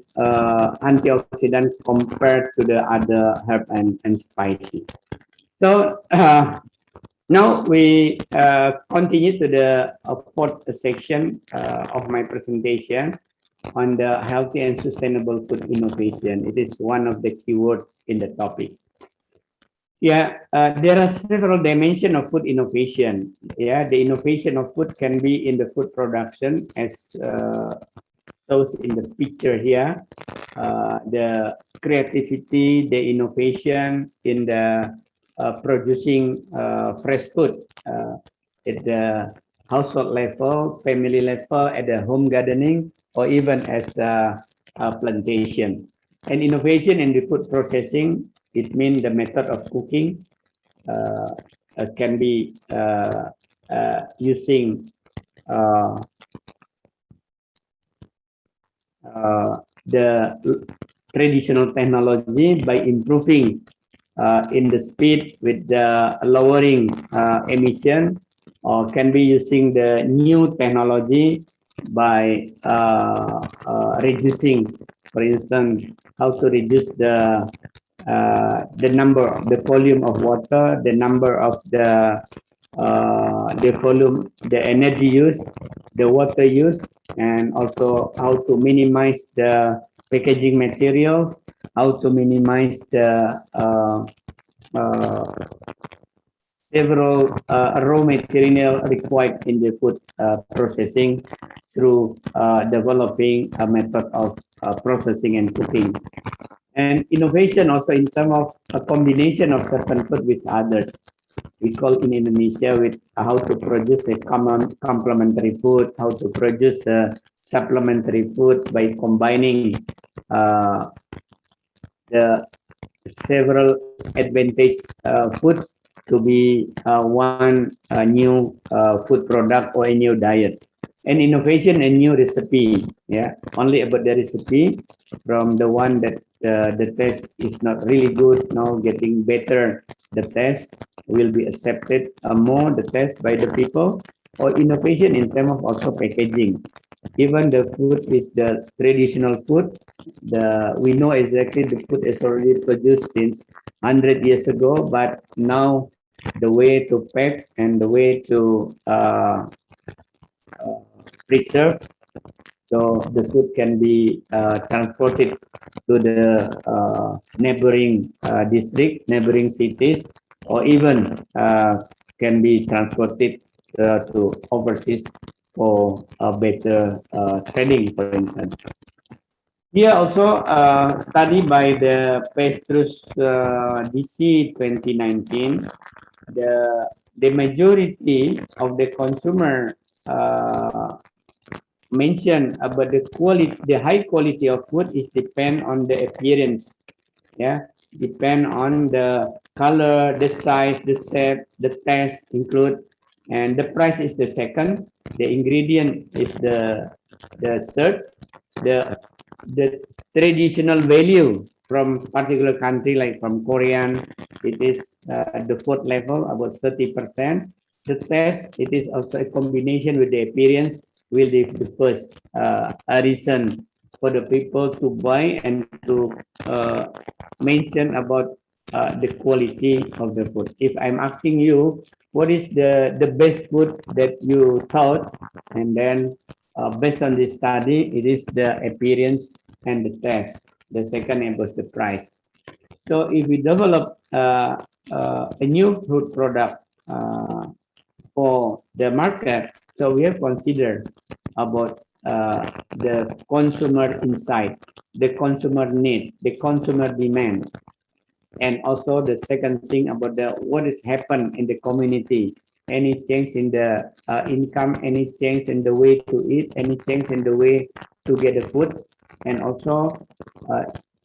antioxidant compared to the other herb and spicy. So now we continue to the fourth section of my presentation on the healthy and sustainable food innovation. It is one of the keywords in the topic. Yeah, there are several dimensions of food innovation. Yeah, the innovation of food can be in the food production, as shows in the picture here. The creativity, the innovation in the producing fresh food at the household level, family level, at the home gardening, or even as a plantation. And innovation in the food processing, it means the method of cooking can be using uh, the traditional technology by improving in the speed with the lowering emission, or can be using the new technology by reducing, for instance, how to reduce the number, the volume of water, the number of the volume, the energy use, the water use, and also how to minimize the packaging materials, how to minimize the several raw material required in the food processing through developing a method of processing and cooking. And innovation also in terms of a combination of certain food with others. We call in Indonesia with how to produce a common complementary food, how to produce a supplementary food by combining the several advantage foods to be one new food product or a new diet. And innovation and new recipe, yeah, only about the recipe from the one that the test is not really good, now getting better, the test will be accepted more, the test by the people, or innovation in terms of also packaging. Even the food is the traditional food, we know exactly the food is already produced since 100 years ago, but now the way to pack and the way to preserve, so the food can be transported to the neighboring district, neighboring cities, or even can be transported to overseas for a better trading, for instance. Here also a study by the Petrus DC 2019, the majority of the consumer mention about the quality, the high quality of food is depend on the appearance, yeah, depend on the color, the size, the shape, the taste include, and the price is the second, the ingredient is the third, the traditional value from particular country, like from Korean, it is at the fourth level, about 30%. The taste, it is also a combination with the appearance, will be the first a reason for the people to buy and to mention about the quality of the food. If I'm asking you, what is the best food that you thought, and then based on this study, it is the appearance and the taste. The second was the price. So if we develop a new food product for the market, so we have considered about the consumer insight, the consumer need, the consumer demand, and also the second thing about the what has happened in the community, any change in the income, any change in the way to eat, any change in the way to get the food, and also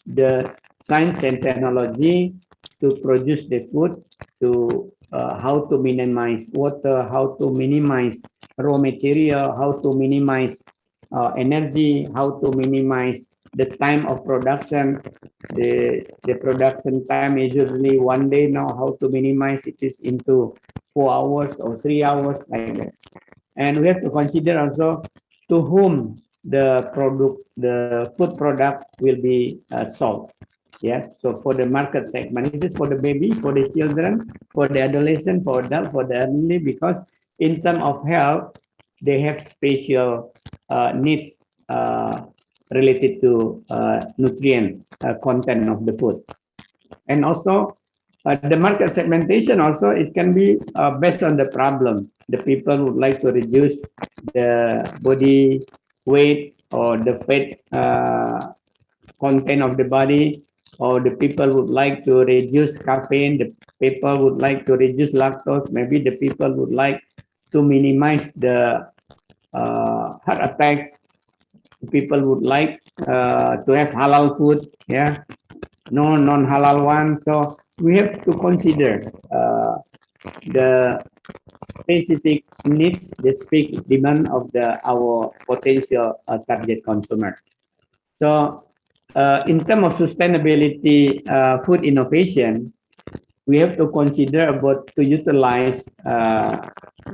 the science and technology to produce the food, to how to minimize water, how to minimize raw material, how to minimize energy, how to minimize the time of production. The production time is usually 1 day, now how to minimize it is into 4 hours or 3 hours, like that. And we have to consider also to whom the food product will be sold. Yeah, so for the market segment, is it for the baby, for the children, for the adolescent, for adult, for the elderly? Because in terms of health, they have special needs related to nutrient content of the food. And also The market segmentation also, it can be based on the problem. The people would like to reduce the body weight or the fat content of the body, or the people would like to reduce caffeine, the people would like to reduce lactose, maybe the people would like to minimize the heart attacks, people would like to have halal food, yeah, no non-halal one. So we have to consider the specific needs, the specific demand of our potential target consumer. So in terms of sustainability food innovation, we have to consider about to utilize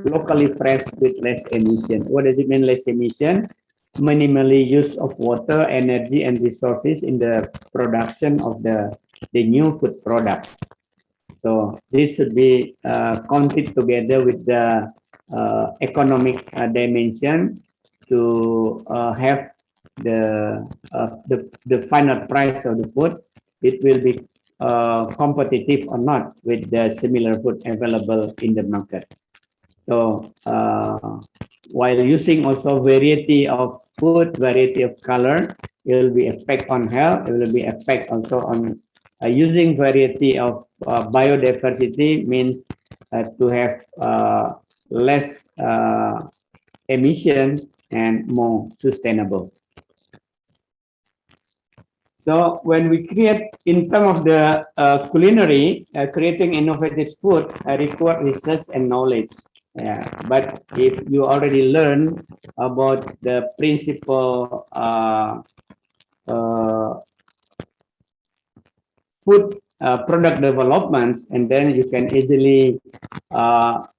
locally fresh with less emission. What does it mean, less emission? Minimally use of water, energy, and resources in the production of the new food product. So this should be counted together with the economic dimension to have the final price of the food. It will be competitive or not with the similar food available in the market. So while using also variety of food, variety of color, it will be effect on health. It will be effect also on using variety of biodiversity, means to have less emission and more sustainable. So when we create, in terms of the culinary, creating innovative food require research and knowledge. Yeah, but if you already learn about the principle food product developments, and then you can easily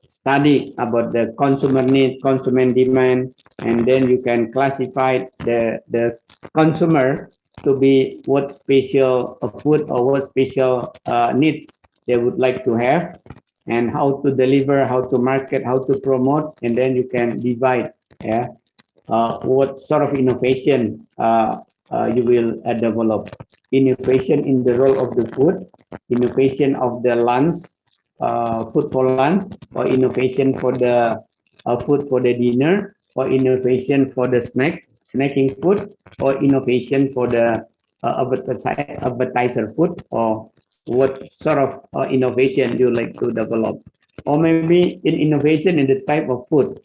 study about the consumer need, consumer demand, and then you can classify the consumer to be what special food or what special need they would like to have, and how to deliver, how to market, how to promote, and then you can divide, yeah, what sort of innovation you will develop. Innovation in the role of the food, innovation of the lunch, food for lunch, or innovation for the food for the dinner, or innovation for the snacking food, or innovation for the appetizer food, or what sort of innovation you like to develop. Or maybe in innovation in the type of food.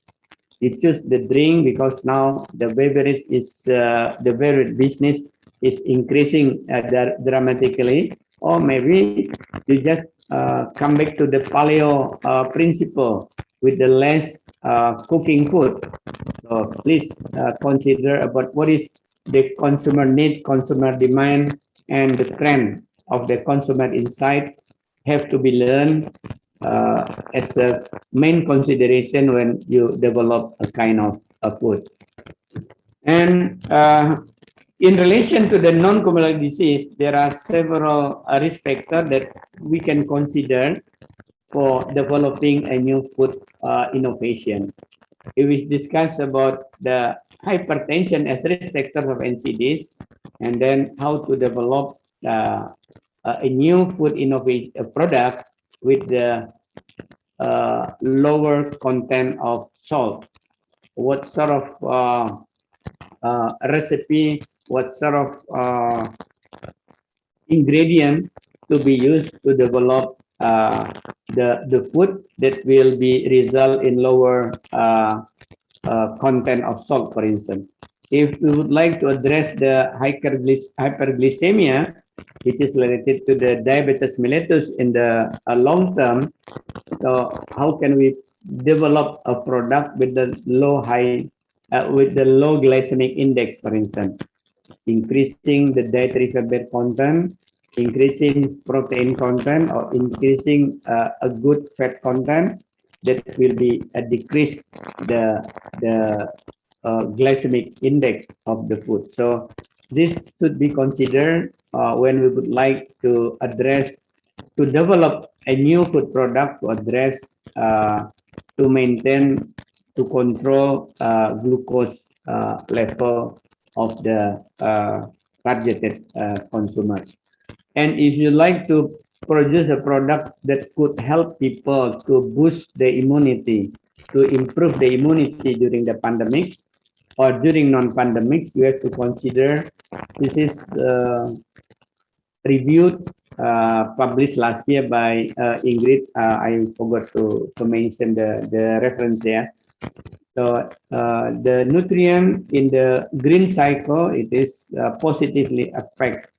You choose the drink because now the beverage is the beverage business is increasing dramatically, or maybe you just come back to the paleo principle with the less cooking food. So please consider about what is the consumer need, consumer demand, and the trend of the consumer insight have to be learned as a main consideration when you develop a kind of food. And in relation to the non-communicable disease, there are several risk factors that we can consider for developing a new food innovation. If we discuss about the hypertension as risk factor of NCDs, and then how to develop a new food innovation product with the lower content of salt. What sort of recipe, what sort of ingredient to be used to develop the food that will be result in lower content of salt, for instance. If we would like to address the hyperglycemia, which is related to the diabetes mellitus in the long term, so how can we develop a product with the low glycemic index, for instance, increasing the dietary fiber content, increasing protein content, or increasing a good fat content that will be decrease the glycemic index of the food. So this should be considered when we would like to address, to develop a new food product to address, to maintain, to control glucose level of the targeted consumers. And if you like to produce a product that could help people to boost their immunity, to improve the immunity during the pandemics or during non-pandemics, we have to consider this is reviewed, published last year by Ingrid. I forgot to mention the reference there. So the nutrient in the green cycle, it is positively affect,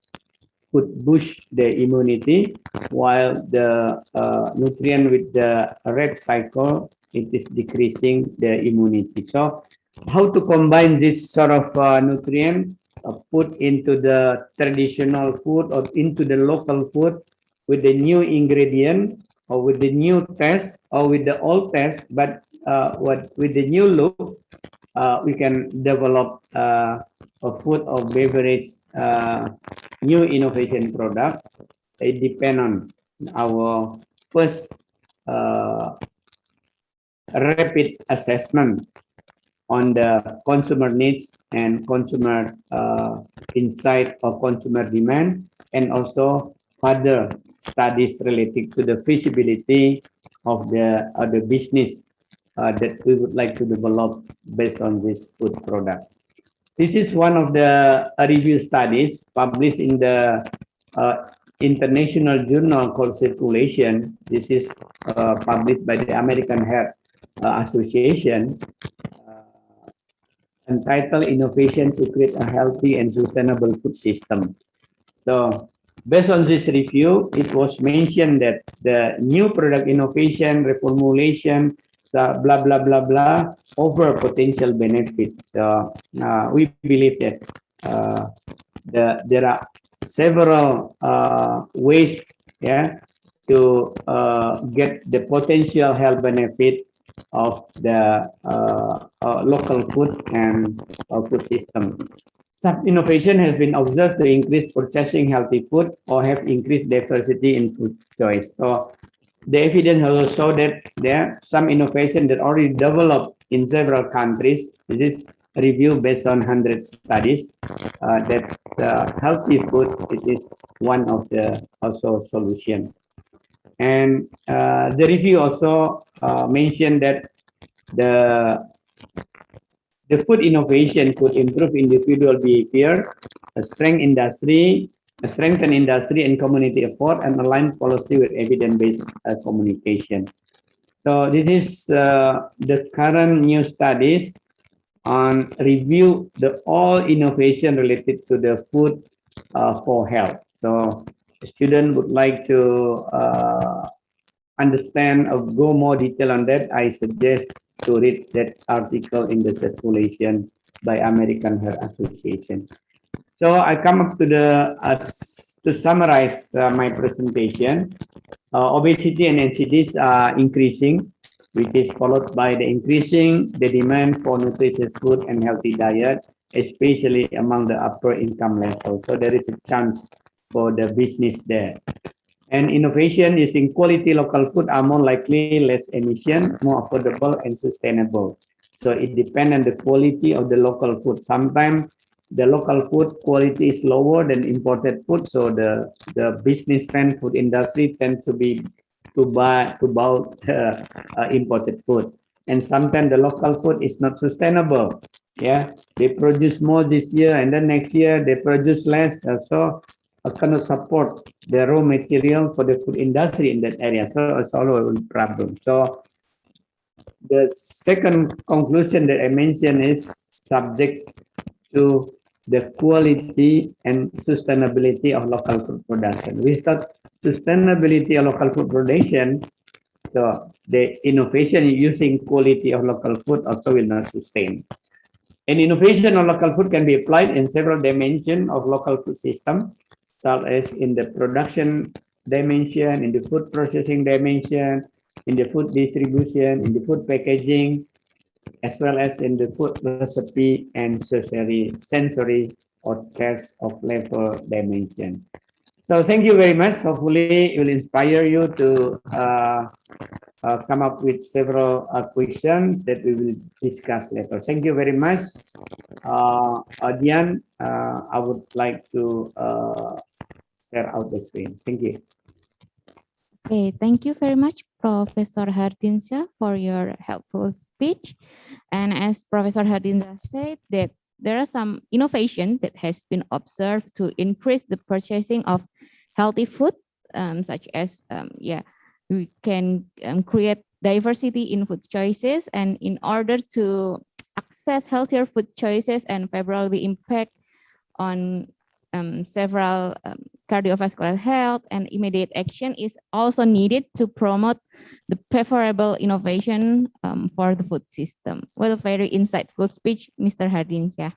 could boost the immunity, while the nutrient with the red cycle, it is decreasing the immunity. So how to combine this sort of nutrient put into the traditional food or into the local food with the new ingredient or with the new test or with the old test, but with the new look, we can develop a food or beverage new innovation product. It depends on our first rapid assessment on the consumer needs and consumer insight or consumer demand, and also further studies related to the feasibility of the business that we would like to develop based on this food product. This is one of the review studies published in the international journal called Circulation. This is published by the American Heart Association, entitled Innovation to Create a Healthy and Sustainable Food System. So based on this review, it was mentioned that the new product innovation, reformulation, so blah, blah, blah, blah, over potential benefits. So we believe that there are several ways, yeah, to get the potential health benefit of the local food and food system. Some innovation has been observed to increase purchasing healthy food or have increased diversity in food choice. So the evidence also show that there are some innovation that already developed in several countries. This is a review based on 100 studies that healthy food, it is one of the also solution. And the review also mentioned that the food innovation could improve individual behavior, strengthen industry and community effort, and align policy with evidence-based communication. So this is the current new studies on review the all innovation related to the food for health. So the student would like to understand or go more detail on that, I suggest to read that article in the Circulation by American Heart Association. So I come up to the to summarize my presentation. Obesity and NCDs are increasing, which is followed by the increasing the demand for nutritious food and healthy diet, especially among the upper income level. So there is a chance for the business there. And innovation using quality local food are more likely, less emission, more affordable and sustainable. So it depends on the quality of the local food. Sometimes the local food quality is lower than imported food. So the business trend food industry tends to buy imported food. And sometimes the local food is not sustainable. Yeah, they produce more this year and then next year they produce less. So cannot support the raw material for the food industry in that area. So it's always a problem. So the second conclusion that I mentioned is subject to the quality and sustainability of local food production. Without sustainability of local food production, so the innovation using quality of local food also will not sustain. And innovation of local food can be applied in several dimensions of local food system, such as in the production dimension, in the food processing dimension, in the food distribution, in the food packaging, as well as in the food recipe and sensory or taste of flavor dimension. So thank you very much. Hopefully it will inspire you to come up with several questions that we will discuss later. Thank you very much. Dian, I would like to share out the screen. Thank you. Okay, thank you very much, Professor Hardinsyah, for your helpful speech. And as Professor Hardinsyah said, that there are some innovation that has been observed to increase the purchasing of healthy food, such as we can create diversity in food choices, and in order to access healthier food choices and favorably impact on several cardiovascular health, and immediate action is also needed to promote the favorable innovation for the food system. Well, a very insightful speech, Mr. Hardinsyah.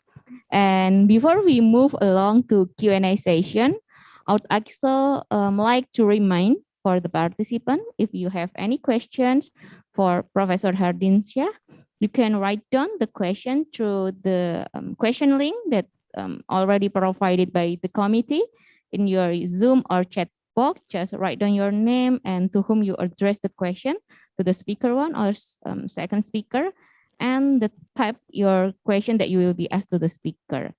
And before we move along to Q&A session, I would also like to remind for the participant, if you have any questions for Professor Hardinsyah, you can write down the question through the question link that already provided by the committee in your Zoom or chat box. Just write down your name and to whom you address the question, to the speaker one or second speaker, and the type your question that you will be asked to the speaker.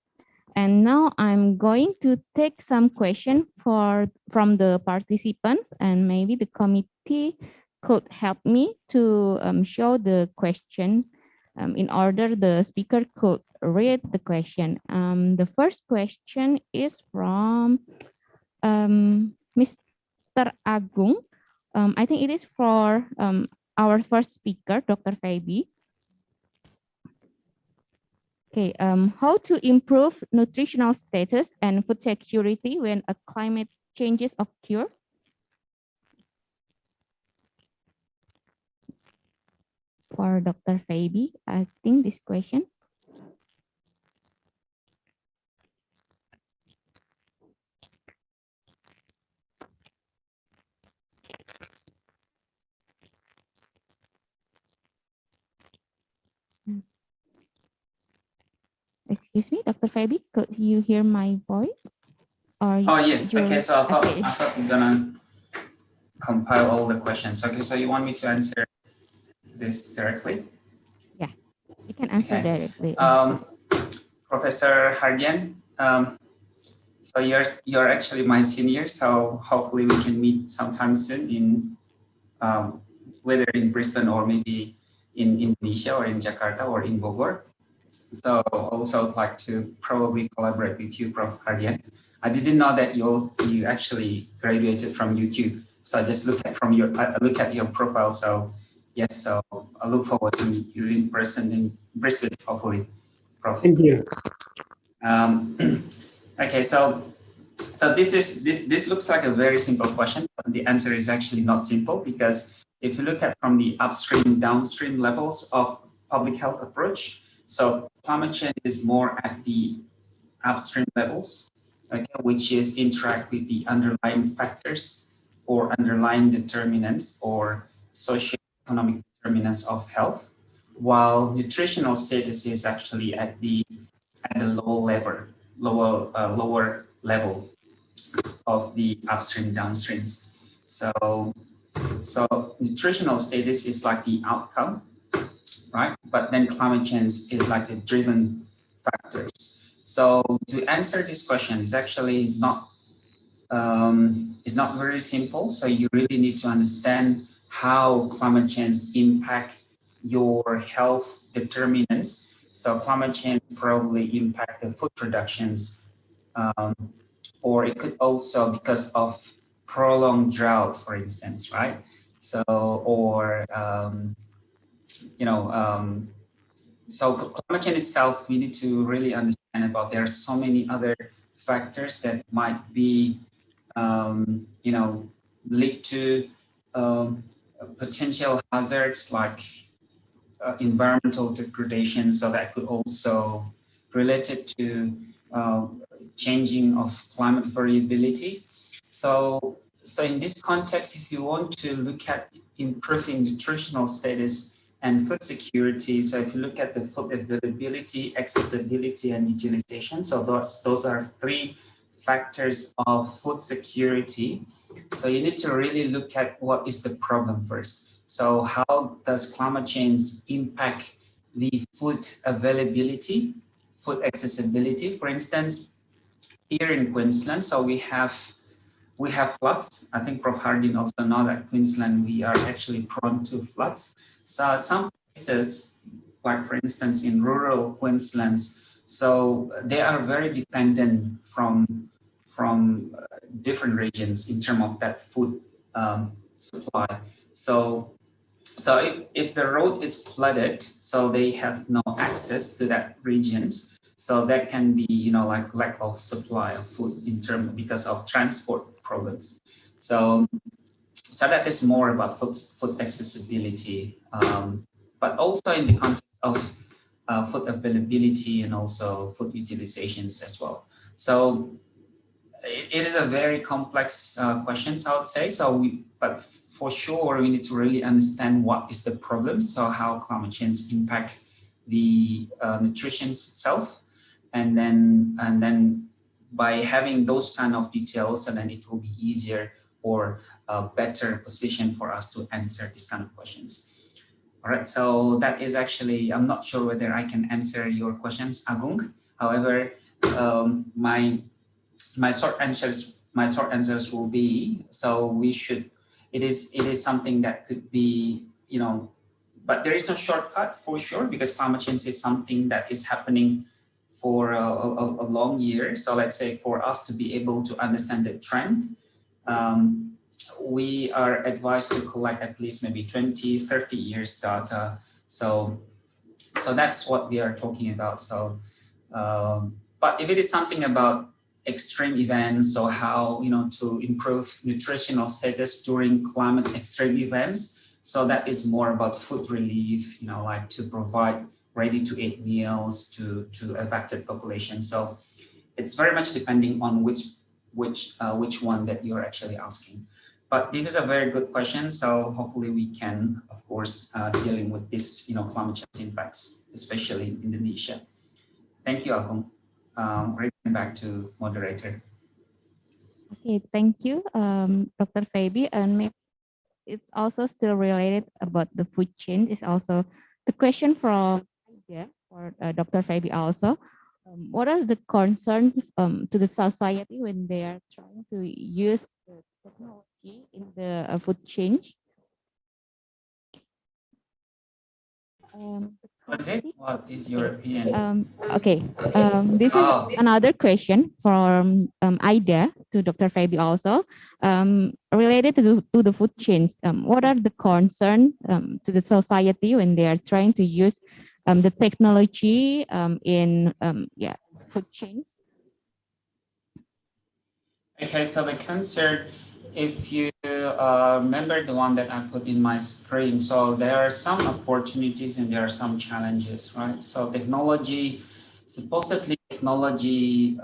And now I'm going to take some question from the participants, and maybe the committee could help me to show the question in order the speaker could read the question. The first question is from Mr. Agung. I think it is for our first speaker, Dr. Feby. Okay, how to improve nutritional status and food security when a climate changes occur? For Dr. Feby, I think this question. Excuse me, Dr. Feby, could you hear my voice? Or Oh, yes. Okay, so I thought we're gonna compile all the questions. Okay, so you want me to answer this directly? Yeah, you can answer directly. Professor Hardian, so you're actually my senior, so hopefully we can meet sometime soon in whether in Brisbane or maybe in Indonesia or in Jakarta or in Bogor. So also I'd like to probably collaborate with you, Prof. Hardian. I didn't know that you actually graduated from YouTube. So I just look at your profile. So yes, so I look forward to meet you in person in Brisbane, hopefully, Prof. Thank you. Okay, so this looks like a very simple question, but the answer is actually not simple, because if you look at from the upstream, downstream levels of public health approach, so climate change is more at the upstream levels, okay, which is interact with the underlying factors or underlying determinants or socio-economic determinants of health, while nutritional status is actually at the lower level of the upstream downstreams. So nutritional status is like the outcome, right? But then climate change is like the driven factors. So to answer this question is actually it's not very simple. So you really need to understand how climate change impact your health determinants. So climate change probably impact the food productions, or it could also because of prolonged drought, for instance, right? So or so climate change itself, we need to really understand about. There are so many other factors that might be, lead to potential hazards like environmental degradation. So that could also related to changing of climate variability. So in this context, if you want to look at improving nutritional status and food security, so if you look at the food availability, accessibility, and utilization, so those are three factors of food security. So you need to really look at what is the problem first. So how does climate change impact the food availability, food accessibility? For instance, here in Queensland, so we have we have floods. I think Prof. Hardin also know that Queensland, we are actually prone to floods. So some places, like for instance in rural Queensland, so they are very dependent from different regions in terms of that food supply. So if the road is flooded, so they have no access to that regions. So that can be, like lack of supply of food in terms because of transport problems. So that is more about food accessibility, but also in the context of food availability and also food utilizations as well. So it is a very complex questions, I would say. But for sure, we need to really understand what is the problem. So how climate change impact the nutrition itself, and then by having those kind of details, and then it will be easier or a better position for us to answer these kind of questions. All right, so that is actually, I'm not sure whether I can answer your questions, Agung. However, my short answers will be, so we should, it is something that could be, but there is no shortcut for sure, because climate change is something that is happening for a long year. So let's say for us to be able to understand the trend, we are advised to collect at least maybe 20, 30 years data. So that's what we are talking about. So, but if it is something about extreme events, or how, to improve nutritional status during climate extreme events, so that is more about food relief, like to provide ready-to-eat meals to affected population. So it's very much depending on which one that you're actually asking. But this is a very good question. So hopefully we can, of course, dealing with this, climate change impacts, especially in Indonesia. Thank you, Agung. Return back to moderator. Okay, thank you, Dr. Fabi. And maybe it's also still related about the food chain. Is also the question from Aida or Dr. Fabi also. What are the concerns to the society when they are trying to use the technology in the food chain? What is it? What is your opinion? Okay, this is another question from Aida to Dr. Fabi also, related to the food chains. What are the concerns to the society when they are trying to use the technology in food chains? Okay, so the concern, if you remember the one that I put in my screen, so there are some opportunities and there are some challenges, right? So technology, supposedly technology,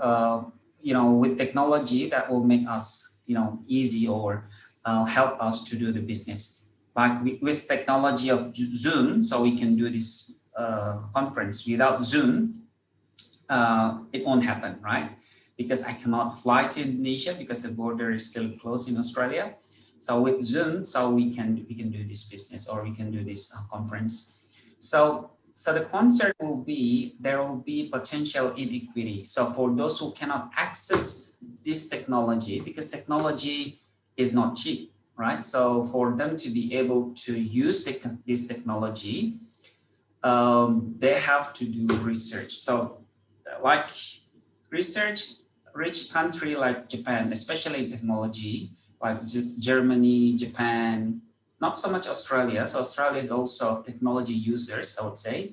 with technology that will make us, easy or help us to do the business. Like with technology of Zoom, so we can do this conference. Without Zoom, it won't happen, right? Because I cannot fly to Indonesia because the border is still closed in Australia. So with Zoom, so we can do this business, or we can do this conference. So the concern will be, there will be potential inequity. So for those who cannot access this technology, because technology is not cheap, right? So for them to be able to use this technology, they have to do research. So like rich country like Japan, especially in technology, like Germany, Japan, not so much Australia. So Australia is also technology users, I would say.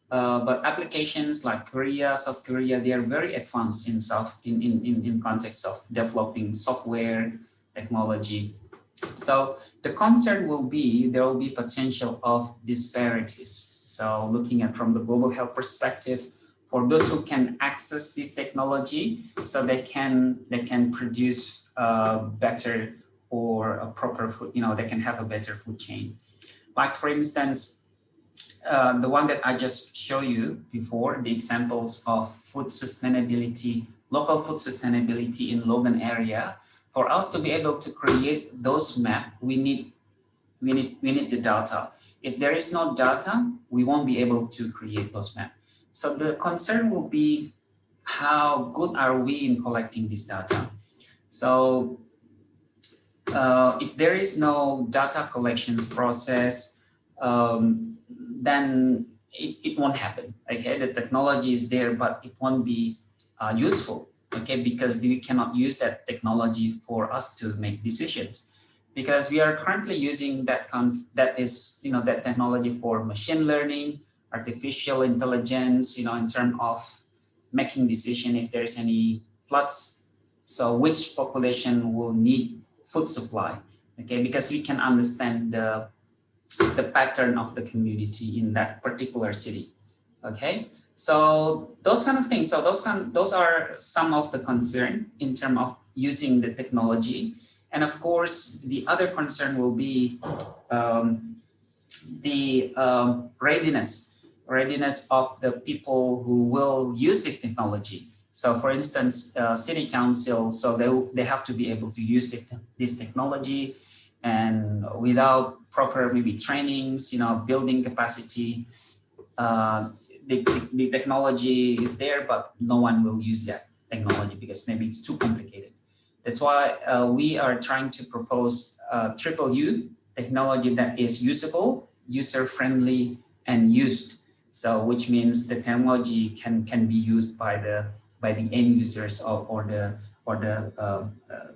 But applications like Korea, South Korea, they are very advanced in context of developing software technology. So the concern will be, there will be potential of disparities. So looking at from the global health perspective, for those who can access this technology, so they can produce better or a proper food, they can have a better food chain. Like for instance, the one that I just showed you before, the examples of food sustainability, local food sustainability in Logan area. For us to be able to create those maps, we need the data. If there is no data, we won't be able to create those maps. So the concern will be, how good are we in collecting this data? So if there is no data collections process, then it won't happen. Okay, the technology is there, but it won't be useful. Okay, because we cannot use that technology for us to make decisions, because we are currently using that that technology for machine learning, artificial intelligence, in terms of making decision if there's any floods. So which population will need food supply? Okay, because we can understand the pattern of the community in that particular city. Okay, so those kind of things. So those are some of the concern in terms of using the technology. And of course, the other concern will be the readiness of the people who will use this technology. So for instance, city council, so they have to be able to use this technology, and without proper maybe trainings, building capacity, the technology is there, but no one will use that technology because maybe it's too complicated. That's why we are trying to propose triple U technology that is usable, user-friendly, and used. So which means the technology can be used by the end users or the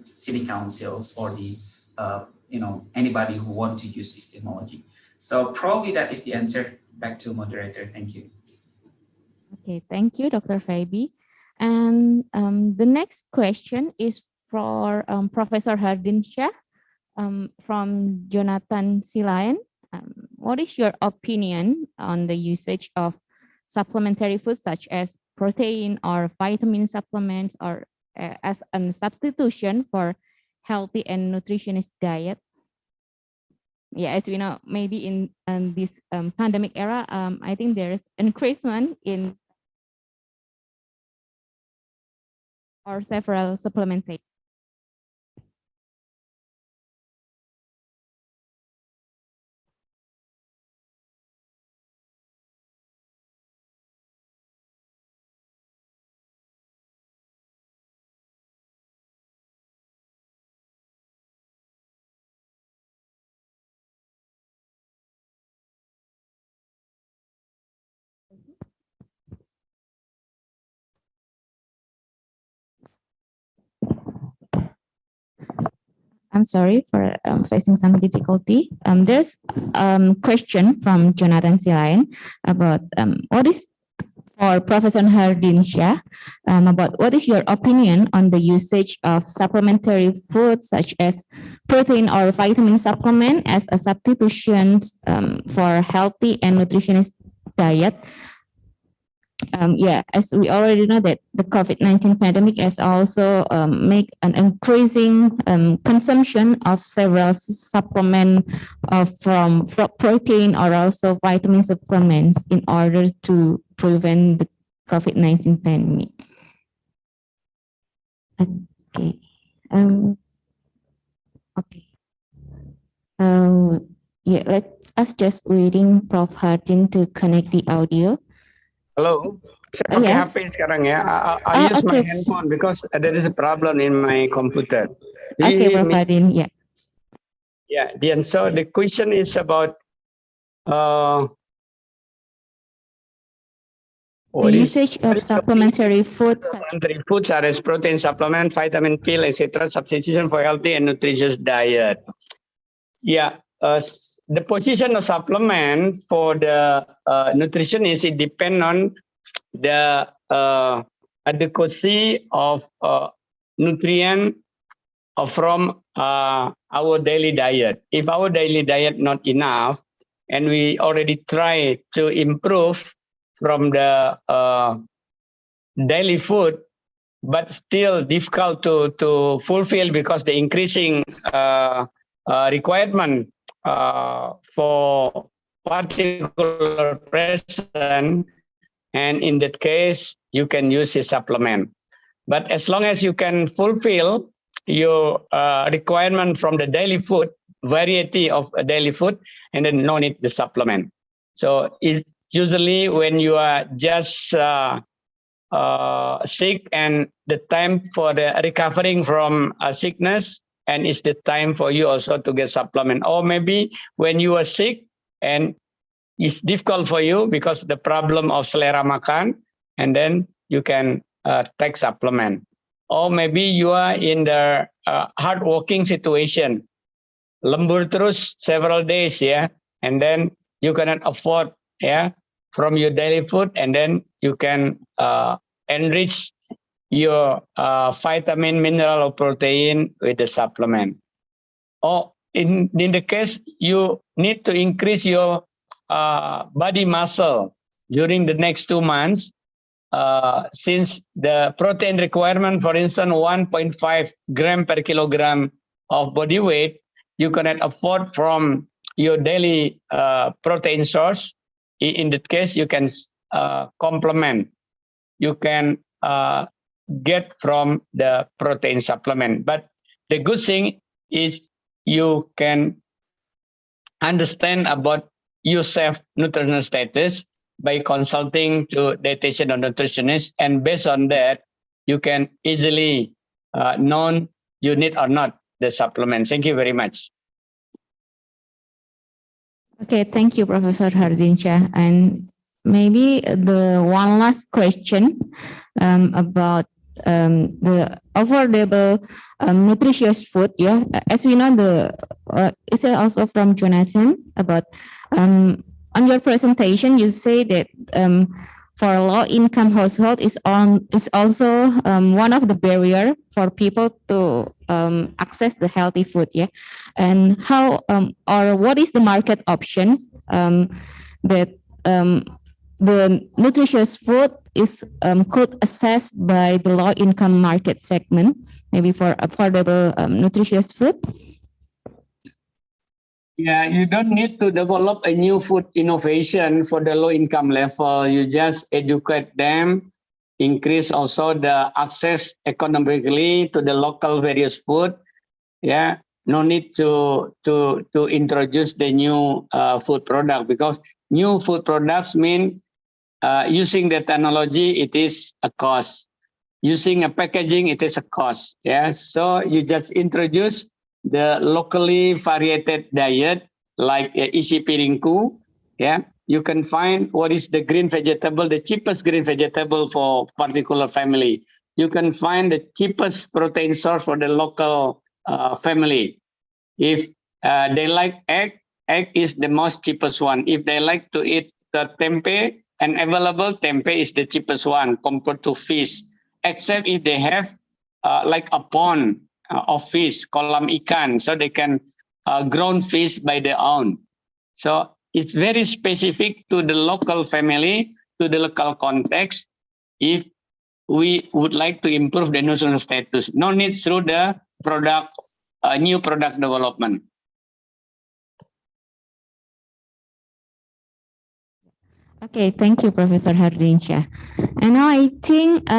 city councils or the anybody who want to use this technology. So probably that is the answer. Back to moderator. Thank you. Okay, thank you, Dr. Feby. And the next question is for Professor Hardinsyah from Jonathan Silayan. What is your opinion on the usage of supplementary foods such as protein or vitamin supplements or as a substitution for healthy and nutritious diet? Yeah, as we know, maybe in this pandemic era, I think there's increasement in or several supplementation. I'm sorry for facing some difficulty. There's question from Jonathan Silayan about what is for Professor Hardinsyah about what is your opinion on the usage of supplementary foods such as protein or vitamin supplement as a substitution for healthy and nutritious diet? Yeah, as we already know that the COVID-19 pandemic has also make an increasing consumption of several supplements from protein or also vitamin supplements in order to prevent the COVID-19 pandemic. Okay. Okay. Yeah, let us just waiting Prof. Hardin to connect the audio. Halo, saya pakai Yes. HP sekarang ya. I use my handphone because there is a problem in my computer. Do you Okay, hear Prof. me? Hardin, yeah. Yeah, and so the question is about The usage of supplementary foods. Supplementary foods such as protein supplement, vitamin pill, etc. Substitution for healthy and nutritious diet. Yeah, the position of supplement for the nutrition is it depend on the adequacy of nutrient from our daily diet. If our daily diet not enough, and we already try to improve from the daily food, but still difficult to fulfill because the increasing requirement for particular person, and in that case you can use a supplement. But as long as you can fulfill your requirement from the daily food, variety of daily food, and then no need the supplement. So it's usually when you are just sick and the time for the recovering from sickness, and it's the time for you also to get supplement. Or maybe when you are sick and it's difficult for you because the problem of selera makan, and then you can take supplement. Or maybe you are in the hard working situation, lembur terus several days, yeah, and then you cannot afford, yeah, from your daily food, and then you can enrich your vitamin, mineral, or protein with the supplement. Or in the case you need to increase your body muscle during the next 2 months, since the protein requirement, for instance, 1.5 gram per kilogram of body weight, you cannot afford from your daily protein source. In that case, you can complement. You can get from the protein supplement. But the good thing is you can understand about yourself nutritional status by consulting to dietitian or nutritionist, and based on that, you can easily know you need or not the supplement. Thank you very much. Okay, thank you, Professor Hardinsyah. And maybe the one last question about the affordable nutritious food. Yeah, as we know, it's also from Jonathan about on your presentation, you say that for a low-income household is also one of the barrier for people to access the healthy food. Yeah, and how or what is the market options that the nutritious food is could access by the low-income market segment, maybe for affordable nutritious food? Yeah, you don't need to develop a new food innovation for the low income level. You just educate them, increase also the access economically to the local various food. Yeah, no need to introduce the new food product, because new food products mean using the technology, it is a cost. Using a packaging, it is a cost. Yeah, so you just introduce the locally variated diet like isi piringku. Yeah, you can find what is the green vegetable, the cheapest green vegetable for particular family. You can find the cheapest protein source for the local family. If they like egg is the most cheapest one. If they like to eat the tempeh, and available tempeh is the cheapest one compared to fish, except if they have like a pond of fish, kolam ikan, so they can grown fish by their own. So it's very specific to the local family, to the local context. If we would like to improve the nutritional status, no need through the product, new product development. Okay, thank you, Professor Hardinsyah. And now I think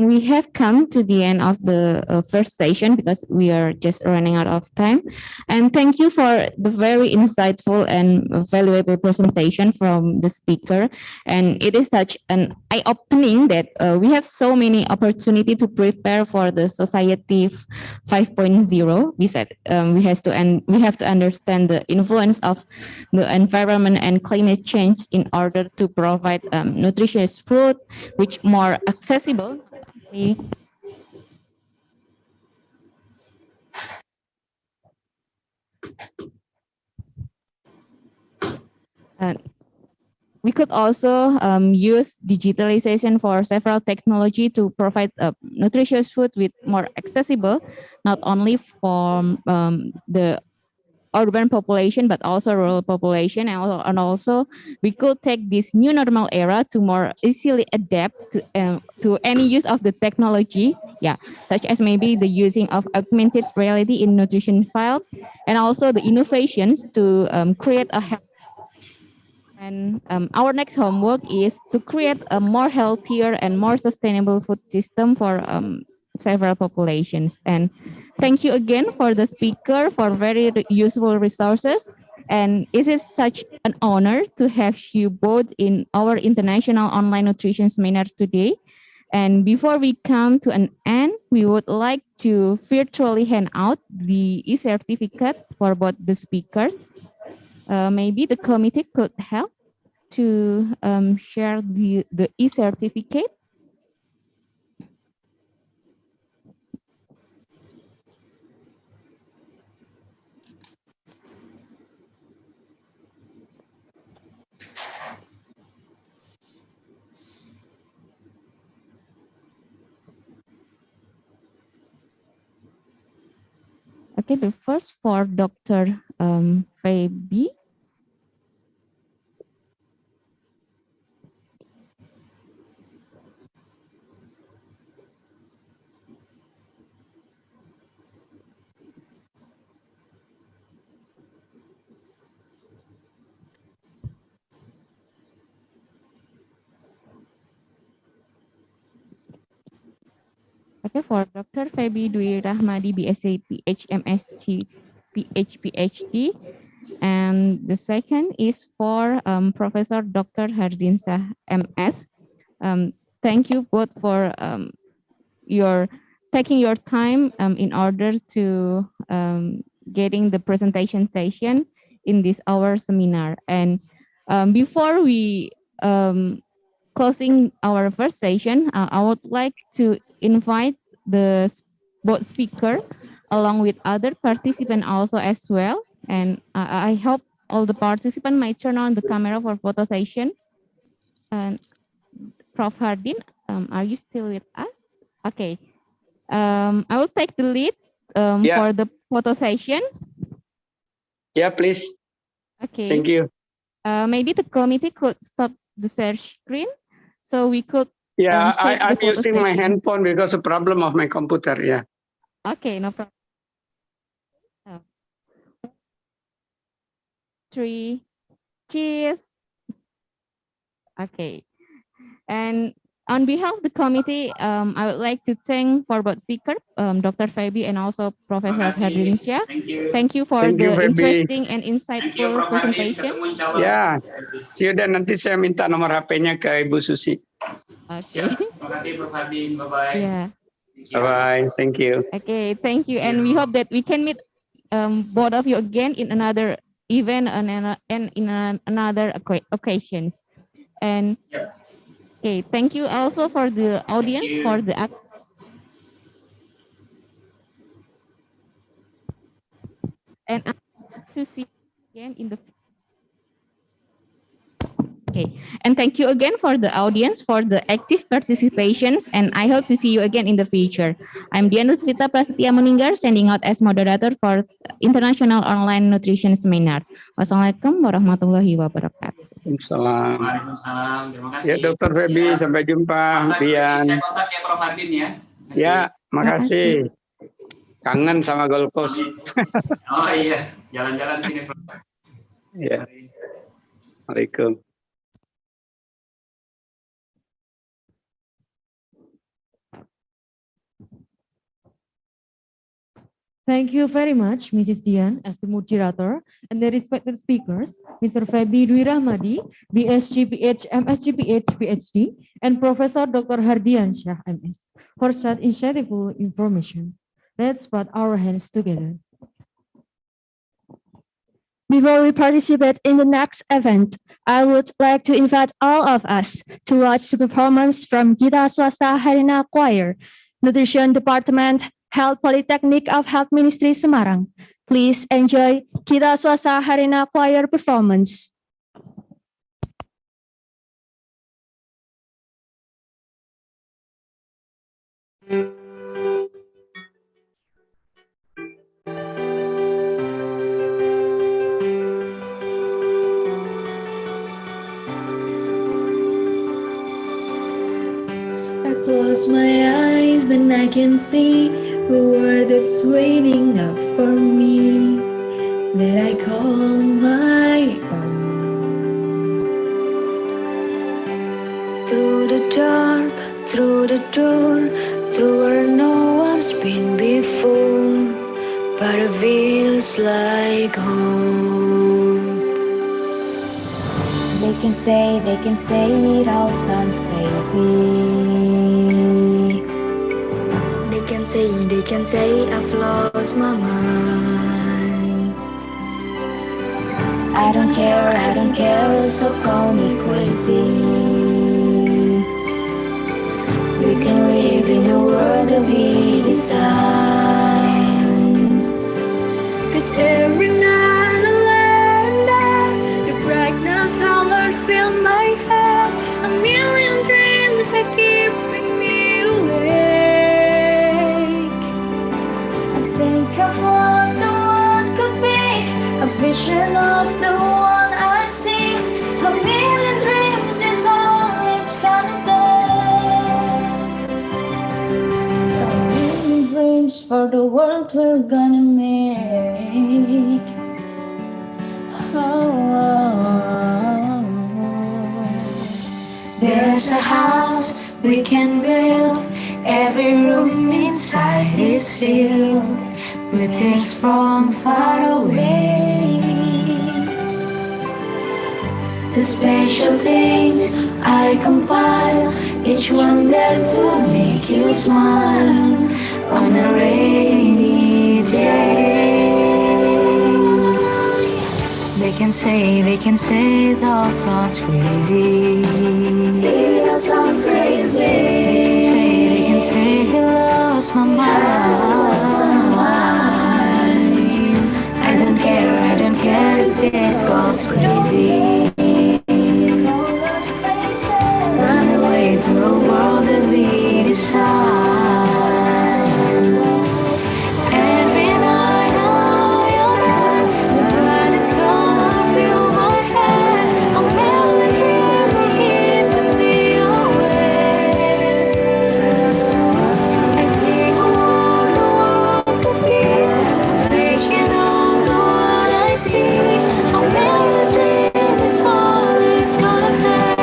we have come to the end of the first session because we are just running out of time. And thank you for the very insightful and valuable presentation from the speaker. And it is such an eye-opening that we have so many opportunity to prepare for the society 5.0. We said we have to understand the influence of the environment and climate change in order to provide nutritious food which more accessible. We could also use digitalization for several technology to provide nutritious food with more accessible, not only from the urban population, but also rural population. And also we could take this new normal era to more easily adapt to any use of the technology, yeah, such as maybe the using of augmented reality in nutrition field, and also the innovations to create a health. And our next homework is to create a more healthier and more sustainable food system for several populations. And thank you again for the speaker for very useful resources. And it is such an honor to have you both in our International Online Nutrition Seminar today. And before we come to an end, we would like to virtually hand out the e-certificate for both the speakers. Maybe the committee could help to share the e-certificate. Okay, the first for Dr. Feby. Okay, for Dr. Feby Dwi Rahmadi, BSc, PhD, PhD. And the second is for Professor Dr. Hardinsa, MS. Thank you both for your taking your time in order to getting the presentation session in this hour seminar. And before we closing our first session, I would like to invite the both speaker along with other participants also as well. And I hope all the participants might turn on the camera for photo session. And Prof. Hardin, are you still with us? Okay. I will take the lead for the photo sessions. Yeah, please. Okay. Thank you. Maybe the committee could stop the share screen so we could. Yeah, take the I'm photo using my session. handphone because of problem of my computer. Yeah. Okay, no problem. 3, cheers. Okay. And on behalf of the committee, I would like to thank for both speakers, Dr. Feby and also Professor Hardinsyah. Thank you for Thank you, the Feby. interesting and insightful presentation. Ya, sudah nanti saya minta nomor HP-nya ke Ibu Susi. Okay. Terima kasih Prof. Hardin. Bye-bye. Yeah. Bye-bye. Thank you. Okay, thank you. And we hope that we can meet both of you again in another event and in another occasions. And okay, thank you also for the audience for the and I hope to see you again in the okay. And thank you again for the audience for the active participations, and I hope to see you again in the future. I'm Diana Vita Prasetya Meninggar, sending out as moderator for International Online Nutrition Seminar. Wassalamualaikum warahmatullahi wabarakatuh. Waalaikumsalam. Waalaikumsalam. Terima kasih. Ya, Dr. Feby, sampai jumpa. Bian. Saya kontak ya Prof. Hardin ya. Ya, makasih. Kangen sama Gold Coast. Oh iya, jalan-jalan sini Prof. Ya. Waalaikumsalam. Thank you very much, Mrs. Dian, as the moderator, and the respected speakers, Mr. Feby Dwi Rahmadi, BSc, MSc, PhD, and Professor Dr. Hardiansyah, MS, for such insightful information. Let's put our hands together. Before we participate in the next event, I would like to invite all of us to watch the performance from Gita Swasta Harina Choir, Nutrition Department, Health Polytechnic of Health Ministry Semarang. Please enjoy Gita Swasta Harina Choir performance. I close my eyes, then I can see a world that's waiting up for me, that I call my own. Through the dark, through where no one's been before, but it feels like home. They can say it all sounds crazy. They can they can say I've lost my mind. I don't care, so call me crazy. We can live in a world that we design. 'Cause every night I learn that the brightness colors fill my head. A million dreams are keeping me awake. I think of what the world could be, a vision of the one I see. A million dreams is all it's gonna take. A million dreams for the world we're gonna make. There's a house we can build, every room inside is filled with things from far away. The special things I compile, each one there to make you smile on a rainy day. They can say that sounds crazy. Say that sounds crazy. They can say he lost my mind. I don't care if this goes crazy. Run away to a world that we design. Every night on your head, the bright is gonna fill my head. A million dreams are keeping me awake. I think of what the world could be, a vision of the one I see. A million dreams is all it's gonna take.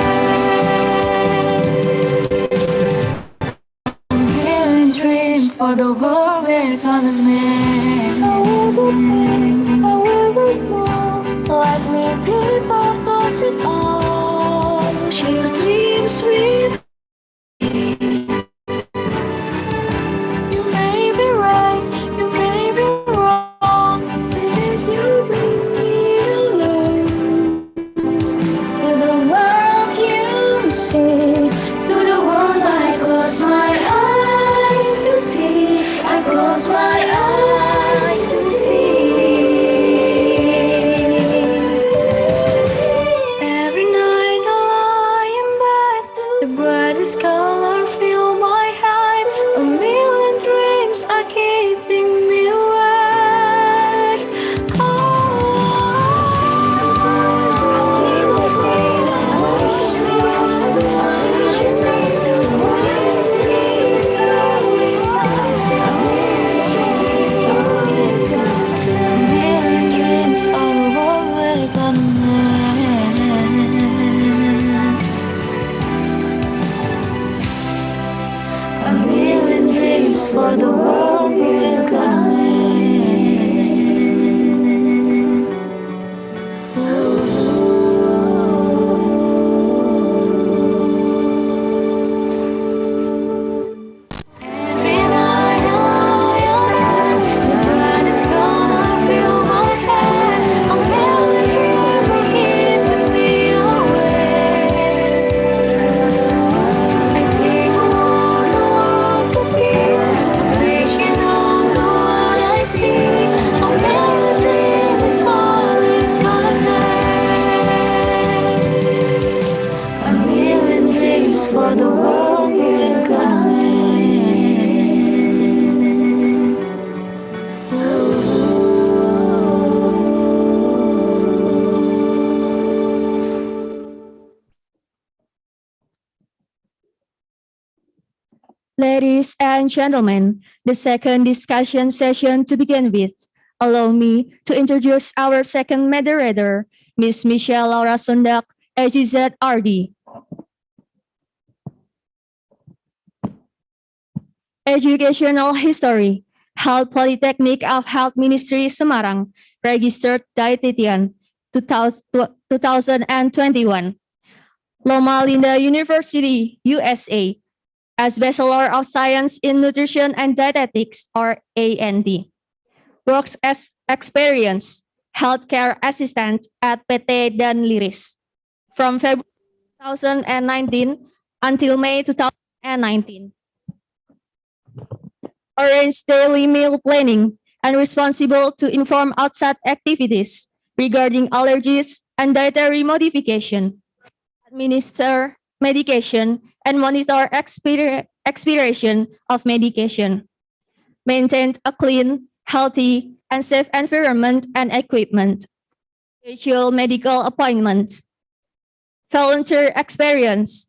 A million dreams for the world we're gonna make. However small, let me be part of it all. Share dreams with me. You may be right, you may be wrong. Said you bring me alone. To the world you see, to the world I close my eyes to see. I close my eyes to see. Every night I lie in bed, the brightest color fill my head. A million dreams are keeping me awake. For the world we're gonna Every night on your head, the bright is gonna fill my head. A million dreams are keeping me awake. I think of what the world could be, a vision of the one I see. A million dreams is all it's gonna take. A million dreams for the world we're gonna make. Ladies and gentlemen, the second discussion session to begin with. Allow me to introduce our second moderator, Ms. Michelle Laura Sundak, AGZ-RD. Educational History, Health Polytechnic of Health Ministry Semarang, Registered Dietitian, 2021. Loma Linda University, USA, as Bachelor of Science in Nutrition and Dietetics, or A&D. Works as experience, healthcare assistant at PT Dan Liris from February 2019 until May 2019. Arrange daily meal planning and responsible to inform outside activities regarding allergies and dietary modification, administer medication, and monitor expiration of medication. Maintain a clean, healthy, and safe environment and equipment. Schedule medical appointments. Volunteer experience.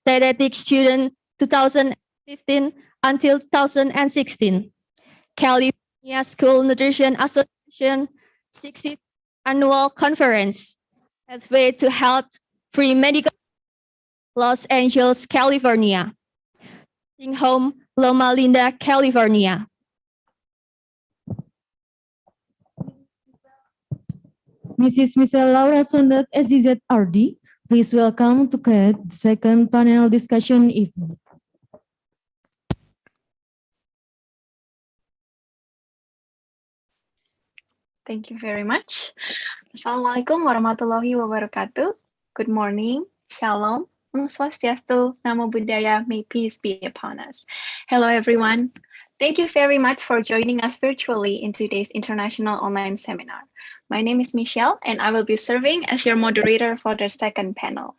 Dietetic student 2015 until 2016. California School Nutrition Association 60th Annual Conference. Pathway to Health Free Medical, Los Angeles, California. Nursing Home, Loma Linda, California. Mrs. Michelle Laura Sundet, SZRD, please welcome to the second panel discussion evening. Thank you very much. Assalamualaikum warahmatullahi wabarakatuh. Good morning. Shalom. Om Swastiastu. Namo Buddhaya. May peace be upon us. Hello, everyone. Thank you very much for joining us virtually in today's international online seminar. My name is Michelle, and I will be serving as your moderator for the second panel.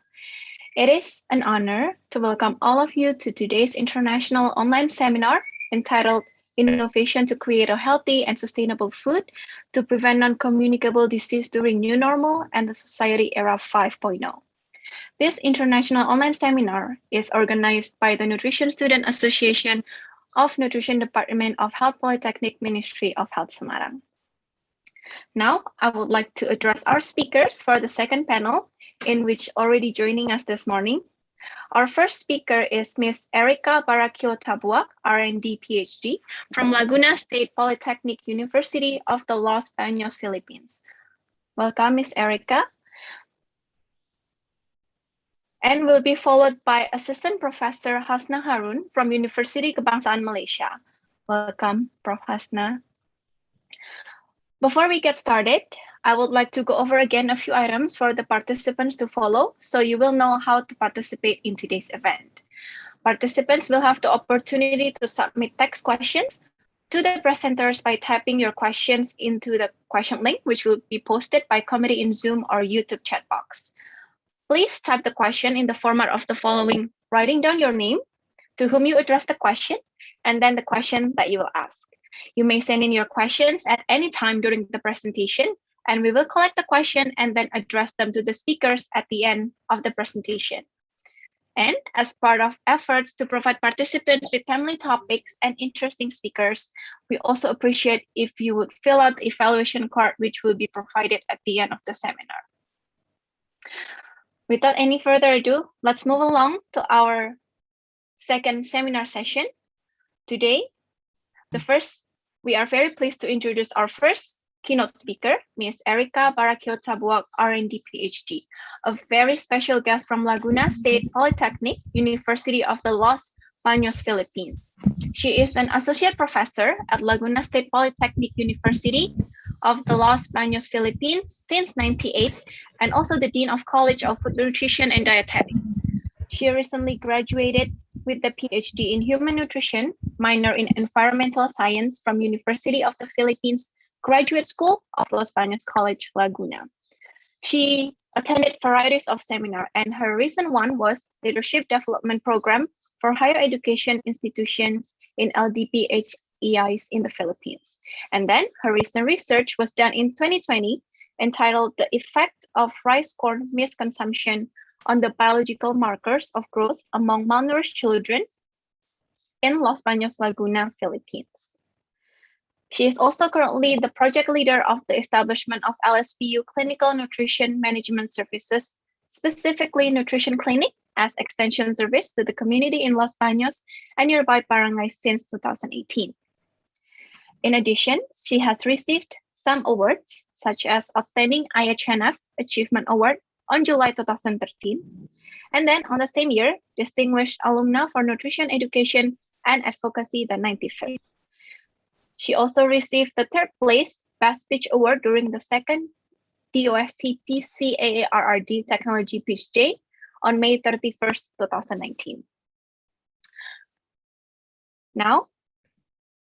It is an honor to welcome all of you to today's international online seminar entitled Innovation to Create a Healthy and Sustainable Food to Prevent Non-Communicable Disease During New Normal and the Society Era 5.0. This international online seminar is organized by the Nutrition Student Association of Nutrition Department of Health Polytechnic Ministry of Health Semarang. Now, I would like to address our speakers for the second panel, in which already joining us this morning. Our first speaker is Ms. Erica Barakio Tabuak, R&D PhD from Laguna State Polytechnic University of the Los Baños, Philippines. Welcome, Ms. Erica. And will be followed by Assistant Professor Hasna Harun from University Kebangsaan Malaysia. Welcome, Prof. Hasna. Before we get started, I would like to go over again a few items for the participants to follow, so you will know how to participate in today's event. Participants will have the opportunity to submit text questions to the presenters by typing your questions into the question link, which will be posted by committee in Zoom or YouTube chat box. Please type the question in the format of the following, writing down your name, to whom you address the question, and then the question that you will ask. You may send in your questions at any time during the presentation, and we will collect the question and then address them to the speakers at the end of the presentation. And as part of efforts to provide participants with timely topics and interesting speakers, we also appreciate if you would fill out the evaluation card, which will be provided at the end of the seminar. Without any further ado, let's move along to our second seminar session. Today, we are very pleased to introduce our first keynote speaker, Ms. Erica Barakio Tabuak, R&D PhD, a very special guest from Laguna State Polytechnic, University of the Los Baños, Philippines. She is an associate professor at Laguna State Polytechnic University of the Los Baños, Philippines since '98, and also the Dean of College of Food Nutrition and Dietetics. She recently graduated with the PhD in Human Nutrition, minor in Environmental Science from University of the Philippines Graduate School of Los Baños College, Laguna. She attended varieties of seminars, and her recent one was Leadership Development Program for Higher Education Institutions in LDPHEIs in the Philippines. And then her recent research was done in 2020, entitled The Effect of Rice Corn Misconsumption on the Biological Markers of Growth Among Malnourished Children in Los Baños, Laguna, Philippines. She is also currently the project leader of the establishment of LSPU Clinical Nutrition Management Services, specifically Nutrition Clinic, as extension service to the community in Los Baños and nearby barangays since 2018. In addition, she has received some awards, such as Outstanding IHNF Achievement Award on July 2013, And then on the same year, Distinguished Alumna for Nutrition Education and Advocacy, the 95th. She also received the third place Best Speech Award during the second DOST PCAARRD Technology Pitch Day on May 31st, 2019. Now,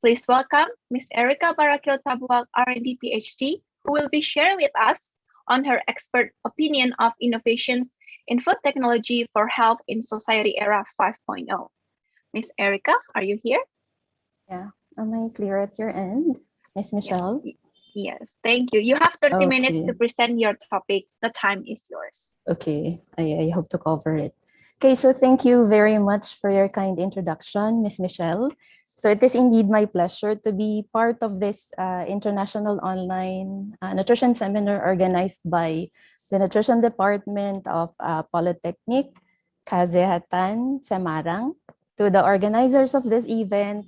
please welcome Ms. Erica Barakil Tabuak, R&D PhD, who will be sharing with us on her expert opinion of innovations in food technology for health in society era 5.0. Ms. Erica, are you here? Yeah. Am I clear at your end, Ms. Michelle? Yes, thank you. You have 30 minutes Okay. to present your topic. The time is yours. Okay, I hope to cover it. Okay, so thank you very much for your kind introduction, Ms. Michelle. So it is indeed my pleasure to be part of this international online nutrition seminar organized by the Nutrition Department of Polytechnic, Kesehatan, Semarang. To the organizers of this event,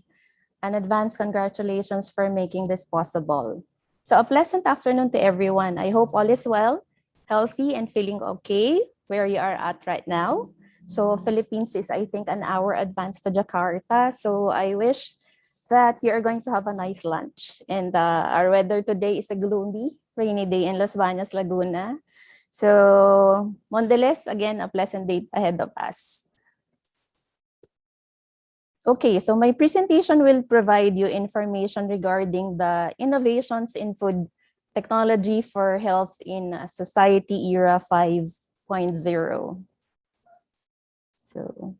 an advance congratulations for making this possible. So a pleasant afternoon to everyone. I hope all is well, healthy, and feeling okay where you are at right now. So Philippines is, I think, an hour advance to Jakarta. So I wish that you are going to have a nice lunch. And our weather today is a gloomy, rainy day in Los Baños, Laguna. So nonetheless, again, a pleasant day ahead of us. Okay, so my presentation will provide you information regarding the innovations in food technology for health in society era 5.0. So